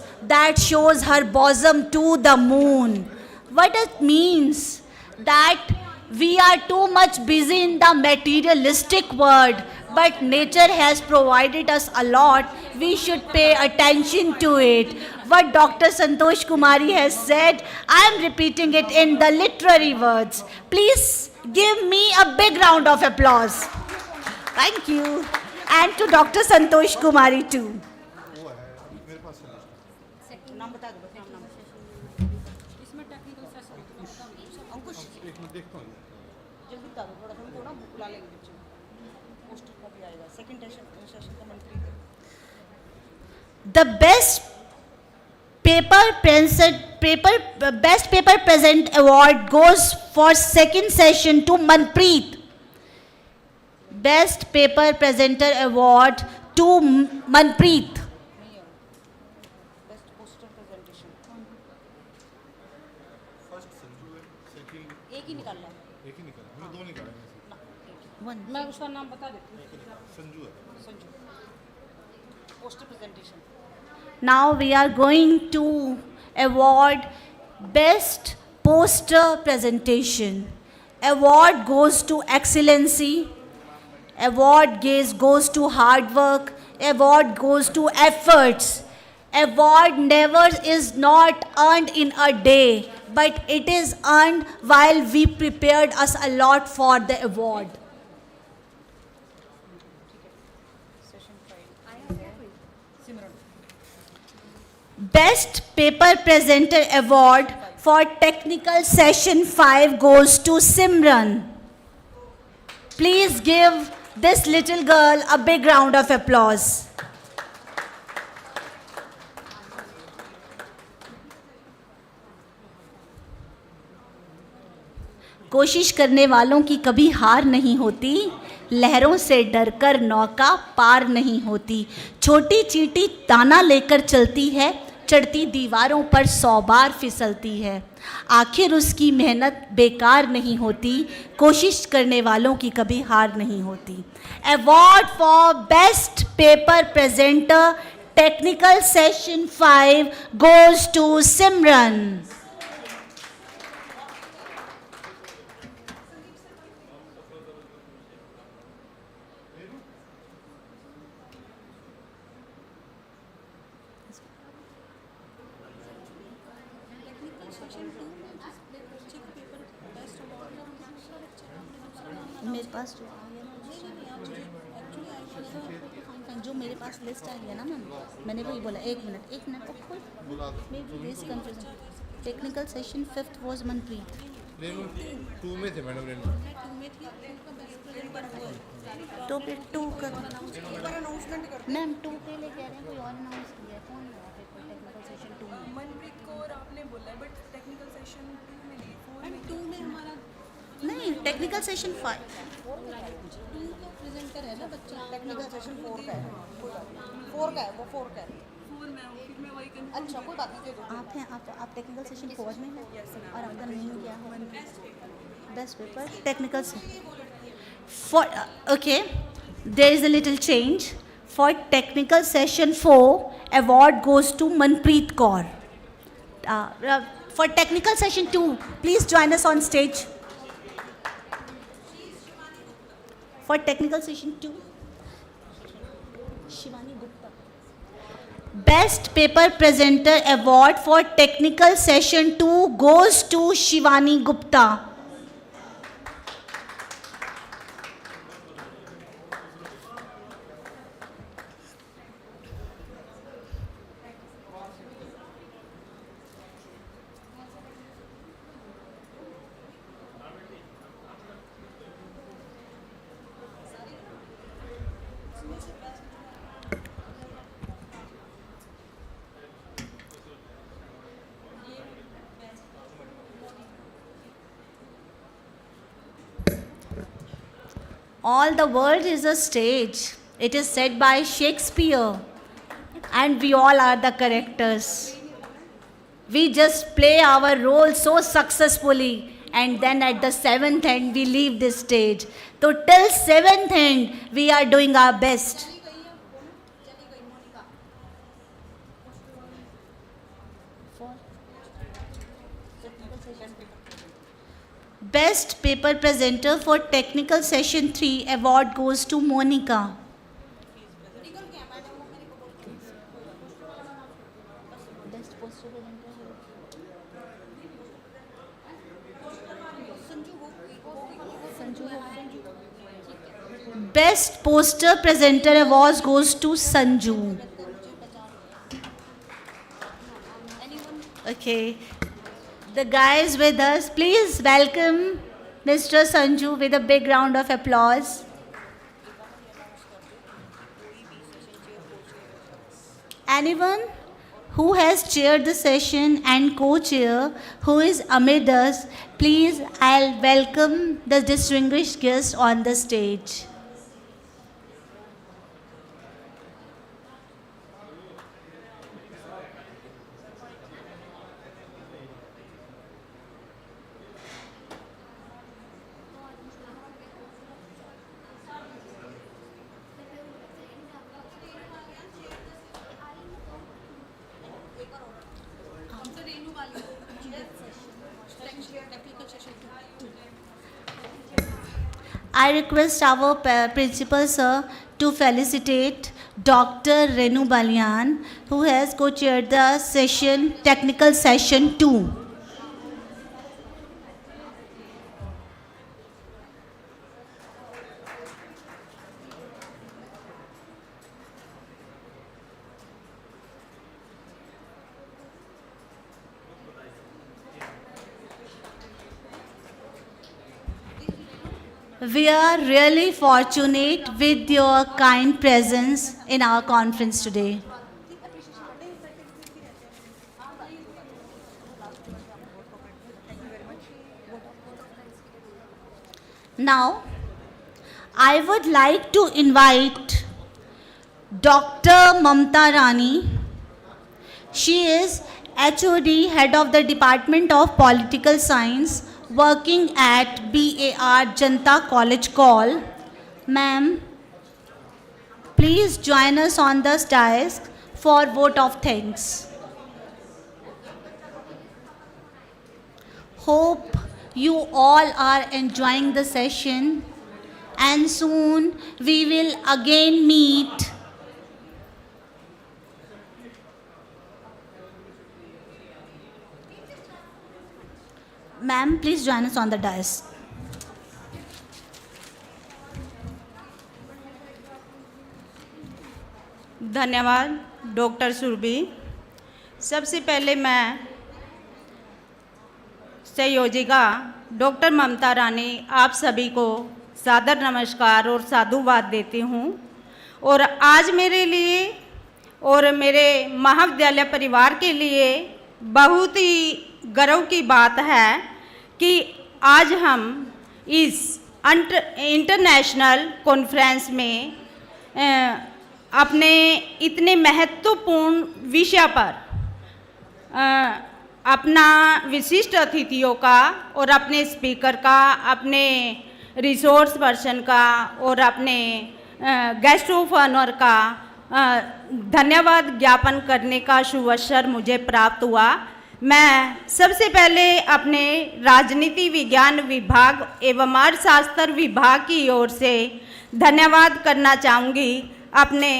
her bosom to the moon. What it means that we are too much busy in the materialistic world, but nature has provided us a lot. We should pay attention to it. What Dr. Santosh Kumari has said, I am repeating it in the literary words. Please give me a big round of applause. Thank you. And to Dr. Santosh Kumari too. The best paper present award goes for second session to Manpreet. Best paper presenter award to Manpreet. Best poster presentation. First Sanju है, second एक ही निकालना है। एक ही निकाला, हमने 2 निकाले हैं। मैं उसका नाम बता देती हूँ। संजू है। Sanju. Poster presentation. Now we are going to award Best Poster Presentation. Award goes to excellency. Award goes to hard work. Award goes to efforts. Award never is not earned in a day, but it is earned while we prepared us a lot for the award. Best Paper Presenter Award for Technical Session 5 goes to Simran. Please give this little girl a big round of applause. कोशिश करने वालों की कभी हार नहीं होती, लहरों से डरकर नौका पार नहीं होती। छोटी चींटी ताना लेकर चलती है, चढ़ती दीवारों पर 100 बार फिसलती है। आखिर उसकी मेहनत बेकार नहीं होती, कोशिश करने वालों की कभी हार नहीं होती। Award for best paper presenter technical session 5 goes to Simran. मेरे पास जो मेरे पास लिस्ट आई है ना मैम, मैंने वही बोला। एक minute technical session 5th was Manpreet. Two में थे मैडम, तो फिर 2 कर मैम, 2 पे ले कह रहे हैं, कोई और अनाउंस किया कौन टेक्निकल सेशन 2 में? मनप्रीत कौर आपने बोला, बट टेक्निकल सेशन 2 में नहीं, 4 में हमारा नहीं, टेक्निकल सेशन 5 2 का प्रेजेंटर है ना बच्चा, टेक्निकल सेशन 4 का है, 4 का है, वो 4 का है, 4 में हूँ, फिर मैं वही कंफ्यूज। अच्छा कोई बात नहीं, आप हैं, आप टेक्निकल सेशन 4 में हैं और आपका नेम क्या है? Best paper technical for okay, there is a little change. For technical session 4, award goes to Manpreet Kaur. For technical session 2, please join us on stage. For technical session 2, Shivani Gupta. Best paper presenter award for technical session 2 goes to Shivani Gupta. All the world is a stage. It is said by Shakespeare, and we all are the characters. We just play our role so successfully, and then at the 7th end we leave this stage. So till 7th end we are doing our best. Best paper presenter for technical session 3 award goes to Monica. Best poster presenter award goes to Sanju. Okay. The guys with us, please welcome Mr. Sanju with a big round of applause. Anyone who has chaired the session and co-chair who is amid us, please, I'll welcome the distinguished guest on the stage. I request our principal sir to felicitate Dr. Renu Balyan, who has co-chaired the session, technical session 2. We are really fortunate with your kind presence in our conference today. Now, I would like to invite Dr. Mamta Rani. She is HOD, Head of the Department of Political Science, working at BAR JANTA College KAUL. Ma'am, please join us on the dais for vote of thanks. Hope you all are enjoying the session, and soon we will again meet. Ma'am, please join us on the dais. धन्यवाद doctor Surabhi. सबसे पहले मैं संयोजिका doctor ममता रानी आप सभी को सादर नमस्कार और साधुवाद देती हूँ। और आज मेरे लिए और मेरे महाविद्यालय परिवार के लिए बहुत ही गर्व की बात है कि आज हम इस इंटरनेशनल कॉन्फ्रेंस में अपने इतने महत्वपूर्ण विषय पर अपना विशिष्ट अतिथियों का और अपने स्पीकर का, अपने रिसोर्स पर्सन का और अपने गेस्ट ऑफ ऑनर का धन्यवाद ज्ञापन करने का शुभ अवसर मुझे प्राप्त हुआ। मैं सबसे पहले अपने राजनीति विज्ञान विभाग एवं अर्थशास्त्र विभाग की ओर से धन्यवाद करना चाहूँगी अपने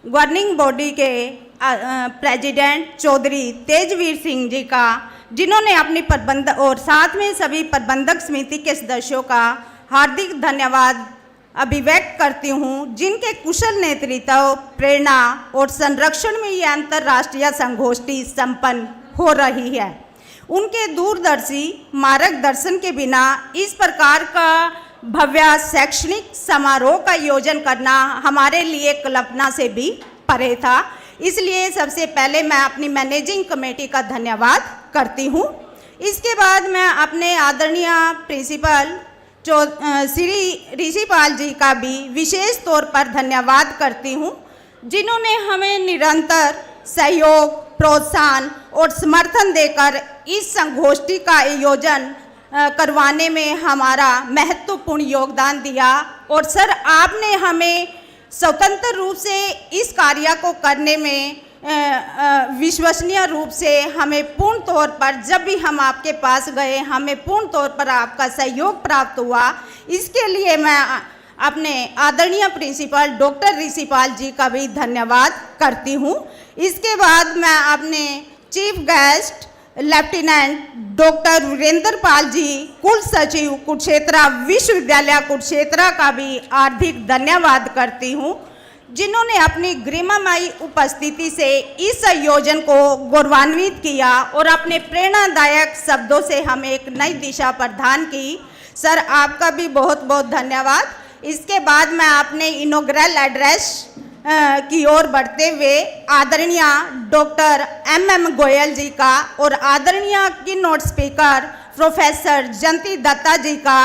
गवर्निंग बॉडी के प्रेसिडेंट चौधरी तेजवीर सिंह जी का, जिन्होंने अपनी प्रबंधक और साथ में सभी प्रबंधक समिति के सदस्यों का हार्दिक धन्यवाद अभिव्यक्त करती हूँ, जिनके कुशल नेतृत्व, प्रेरणा और संरक्षण में ये अंतर्राष्ट्रीय संगोष्ठी संपन्न हो रही है। उनके दूरदर्शी मार्गदर्शन के बिना इस प्रकार का भव्य शैक्षणिक समारोह का आयोजन करना हमारे लिए कल्पना से भी परे था। इसलिए सबसे पहले मैं अपनी मैनेजिंग कमेटी का धन्यवाद करती हूँ। इसके बाद मैं अपने आदरणीय प्रिंसिपल श्री ऋषिपाल जी का भी विशेष तौर पर धन्यवाद करती हूँ, जिन्होंने हमें निरंतर सहयोग, प्रोत्साहन और समर्थन देकर इस संगोष्ठी का आयोजन करवाने में हमारा महत्वपूर्ण योगदान दिया। और सर, आपने हमें स्वतंत्र रूप से इस कार्य को करने में विश्वसनीय रूप से हमें पूर्ण तौर पर, जब भी हम आपके पास गए, हमें पूर्ण तौर पर आपका सहयोग प्राप्त हुआ। इसके लिए मैं अपने आदरणीय प्रिंसिपल डॉक्टर ऋषिपाल जी का भी धन्यवाद करती हूँ। इसके बाद मैं अपने chief guest lieutenant doctor Virendra Pal ji, कुल सचिव कुरुक्षेत्र विश्वविद्यालय कुरुक्षेत्र का भी हार्दिक धन्यवाद करती हूँ, जिन्होंने अपनी गरिमामयी उपस्थिति से इस आयोजन को गौरवान्वित किया और अपने प्रेरणादायक शब्दों से हमें एक नई दिशा प्रदान की। सर, आपका भी बहुत बहुत धन्यवाद। इसके बाद मैं अपने इनॉग्रल एड्रेस की ओर बढ़ते हुए आदरणीय डॉक्टर MM गोयल जी का और आदरणीय कीनोट स्पीकर प्रोफेसर जयंती दत्ता जी का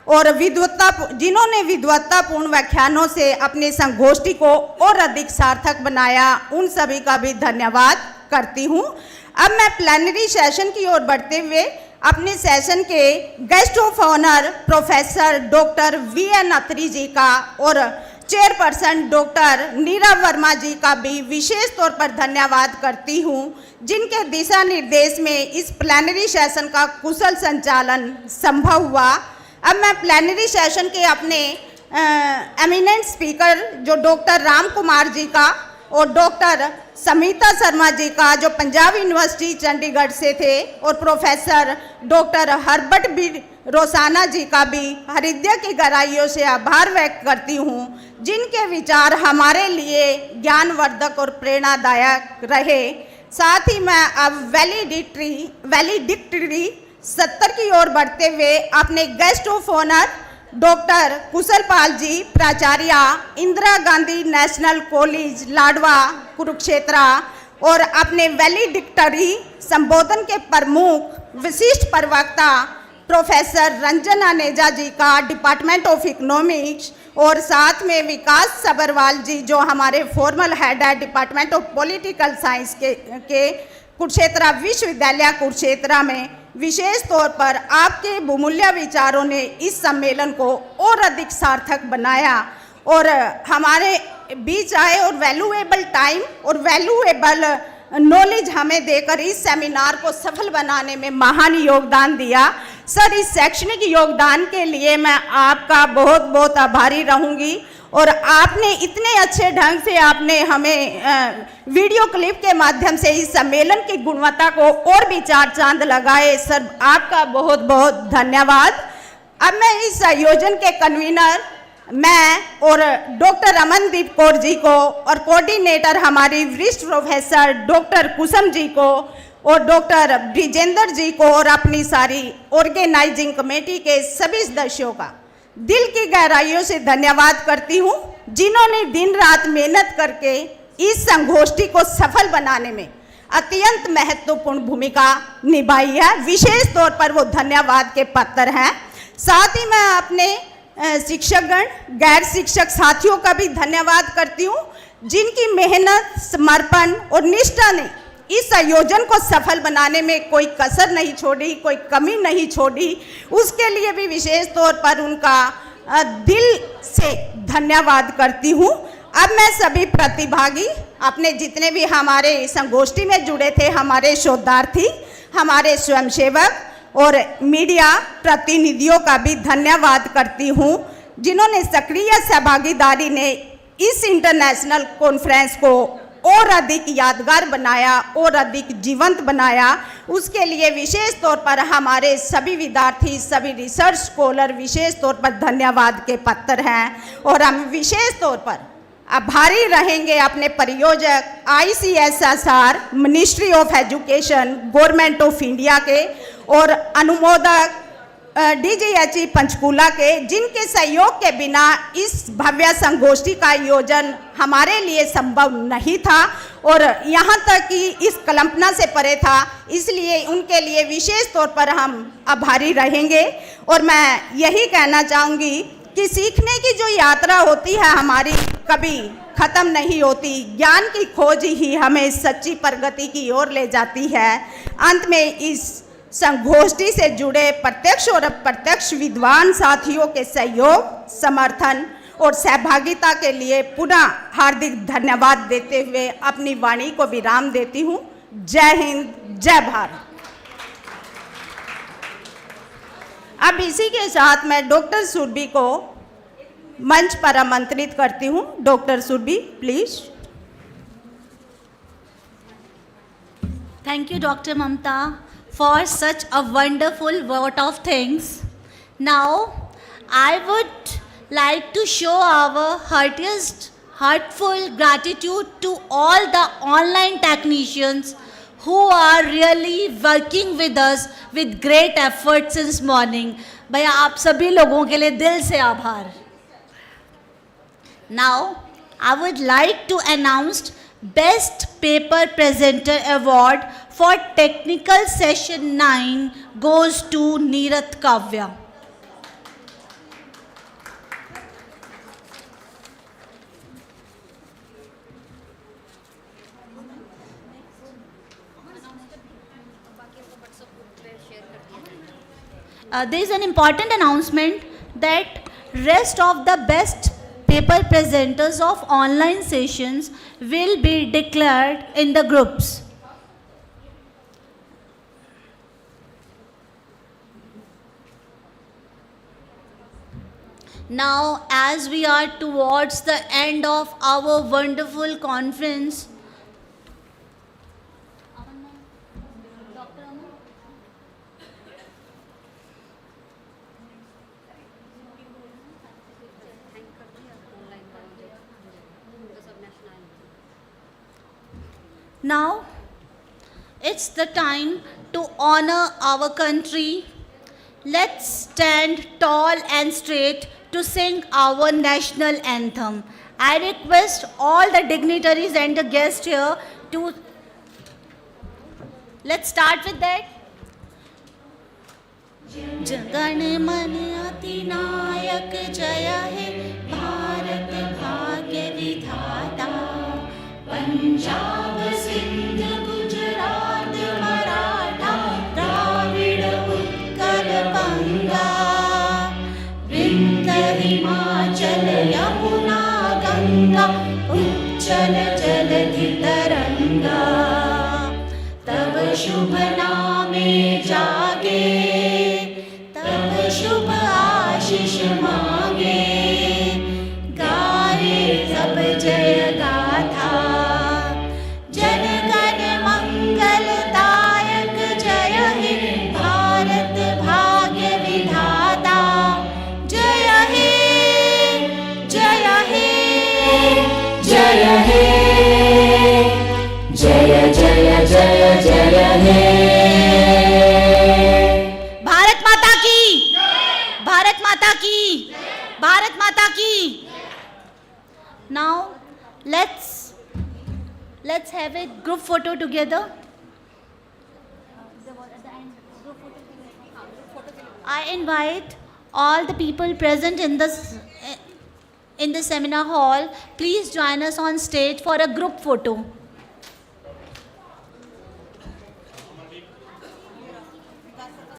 और जिन्होंने विद्वत्तापूर्ण व्याख्यानों से अपनी संगोष्ठी को और अधिक सार्थक बनाया, उन सभी का भी धन्यवाद करती हूँ। अब मैं प्लेनरी सेशन की ओर बढ़ते हुए अपने सेशन के guest of honour professor doctor VN Atri ji का और चेयरपर्सन डॉक्टर नीरव वर्मा जी का भी विशेष तौर पर धन्यवाद करती हूँ, जिनके दिशा निर्देश में इस प्लेनरी सेशन का कुशल संचालन संभव हुआ। अब मैं प्लेनरी सेशन के अपने एमिनेंट स्पीकर जो डॉक्टर राम कुमार जी का और डॉक्टर समिता शर्मा जी का, जो पंजाब यूनिवर्सिटी चंडीगढ़ से थे, और प्रोफेसर डॉक्टर हरबट बी रोसाना जी का भी हृदय की गहराइयों से आभार व्यक्त करती हूँ, जिनके विचार हमारे लिए ज्ञानवर्धक और प्रेरणादायक रहे। साथ ही मैं अब वैलिडिक्टरी 70 की ओर बढ़ते हुए अपने guest of honour doctor Kushal Pal जी, प्राचार्य इंदिरा गांधी नेशनल कॉलेज लाडवा कुरुक्षेत्र, और अपने वैलिडिक्टरी संबोधन के प्रमुख विशिष्ट प्रवक्ता प्रोफेसर रंजन अनेजा जी का, डिपार्टमेंट ऑफ इकोनॉमिक्स, और साथ में विकास सबरवाल जी जो हमारे फॉर्मल हेड है डिपार्टमेंट ऑफ पॉलिटिकल साइंस के कुरुक्षेत्र विश्वविद्यालय कुरुक्षेत्र में। विशेष तौर पर आपके बहुमूल्य विचारों ने इस सम्मेलन को और अधिक सार्थक बनाया और हमारे बीच आए और वैल्यूएबल टाइम और वैल्यूएबल नॉलेज हमें देकर इस सेमिनार को सफल बनाने में महान योगदान दिया। सर, इस शैक्षणिक योगदान के लिए मैं आपका बहुत बहुत आभारी रहूंगी और आपने इतने अच्छे ढंग से आपने हमें वीडियो क्लिप के माध्यम से इस सम्मेलन की गुणवत्ता को और भी चार चांद लगाए। सर, आपका बहुत बहुत धन्यवाद। अब मैं इस आयोजन के कन्वीनर मैं और डॉक्टर अमनदीप कौर जी को और कोऑर्डिनेटर हमारी वरिष्ठ प्रोफेसर डॉक्टर कुसुम जी को और डॉक्टर ब्रिजेंद्र जी को और अपनी सारी ऑर्गेनाइजिंग कमेटी के सभी सदस्यों का दिल की गहराइयों से धन्यवाद करती हूँ, जिन्होंने दिन रात मेहनत करके इस संगोष्ठी को सफल बनाने में अत्यंत महत्वपूर्ण भूमिका निभाई है। विशेष तौर पर वो धन्यवाद के पात्र हैं। साथ ही मैं अपने शिक्षकगण, गैर शिक्षक साथियों का भी धन्यवाद करती हूँ, जिनकी मेहनत, समर्पण और निष्ठा ने इस आयोजन को सफल बनाने में कोई कसर नहीं छोड़ी, कोई कमी नहीं छोड़ी। उसके लिए भी विशेष तौर पर उनका दिल से धन्यवाद करती हूँ। अब मैं सभी प्रतिभागी, अपने जितने भी हमारे संगोष्ठी में जुड़े थे, हमारे शोधार्थी, हमारे स्वयंसेवक और मीडिया प्रतिनिधियों का भी धन्यवाद करती हूँ, जिन्होंने सक्रिय सहभागीदारी ने इस इंटरनेशनल कॉन्फ्रेंस को और अधिक यादगार बनाया और अधिक जीवंत बनाया। उसके लिए विशेष तौर पर हमारे सभी विद्यार्थी, सभी रिसर्च स्कॉलर विशेष तौर पर धन्यवाद के पात्र हैं। और हम विशेष तौर पर आभारी रहेंगे अपने परियोजक ICSSR, ministry of education, government of India के और अनुमोदक DGHE पंचकूला के, जिनके सहयोग के बिना इस भव्य संगोष्ठी का आयोजन हमारे लिए संभव नहीं था और यहाँ तक कि इस कल्पना से परे था। इसलिए उनके लिए विशेष तौर पर हम आभारी रहेंगे। और मैं यही कहना चाहूँगी कि सीखने की जो यात्रा होती है हमारी, कभी ख़त्म नहीं होती। ज्ञान की खोज ही हमें सच्ची प्रगति की ओर ले जाती है। अंत में इस संगोष्ठी से जुड़े प्रत्यक्ष और अप्रत्यक्ष विद्वान साथियों के सहयोग, समर्थन और सहभागिता के लिए पुनः हार्दिक धन्यवाद देते हुए अपनी वाणी को विराम देती हूँ। जय हिंद, जय भारत। अब इसी के साथ मैं डॉक्टर सुरभि को मंच पर आमंत्रित करती हूँ। Doctor Surabhi, please. Thank you, Dr. Mamta, for such a wonderful vote of thanks. Now, I would like to show our heartiest, heartful gratitude to all the online technicians who are really working with us with great effort since morning. भैया आप सभी लोगों के लिए दिल से आभार. Now, I would like to announce Best Paper Presenter Award for Technical Session 9 goes to Neerath Kavya. There is an important announcement that rest of the best paper presenters of online sessions will be declared in the groups. Now, as we are towards the end of our wonderful conference, now it's the time to honor our country. Let's stand tall and straight to sing our national anthem. I request all the dignitaries and the guests here to, let's start with that. Jagan मन अधिनायक जय हे भारत भाग्य विधाता पंजाब सिंध गुजरात मराठा द्राविड़ उत्कल बंगा विंध्य हिमाचल यमुना गंगा उच्चल जलधि तरंगा तब शुभ नामे जागे तब शुभ आशीष मांगे गाय जय हे जय जय जय जय हे भारत माता की, भारत माता की, भारत माता की। Now let's have a group photo together. I invite all the people present in the seminar hall, please join us on stage for a group photo.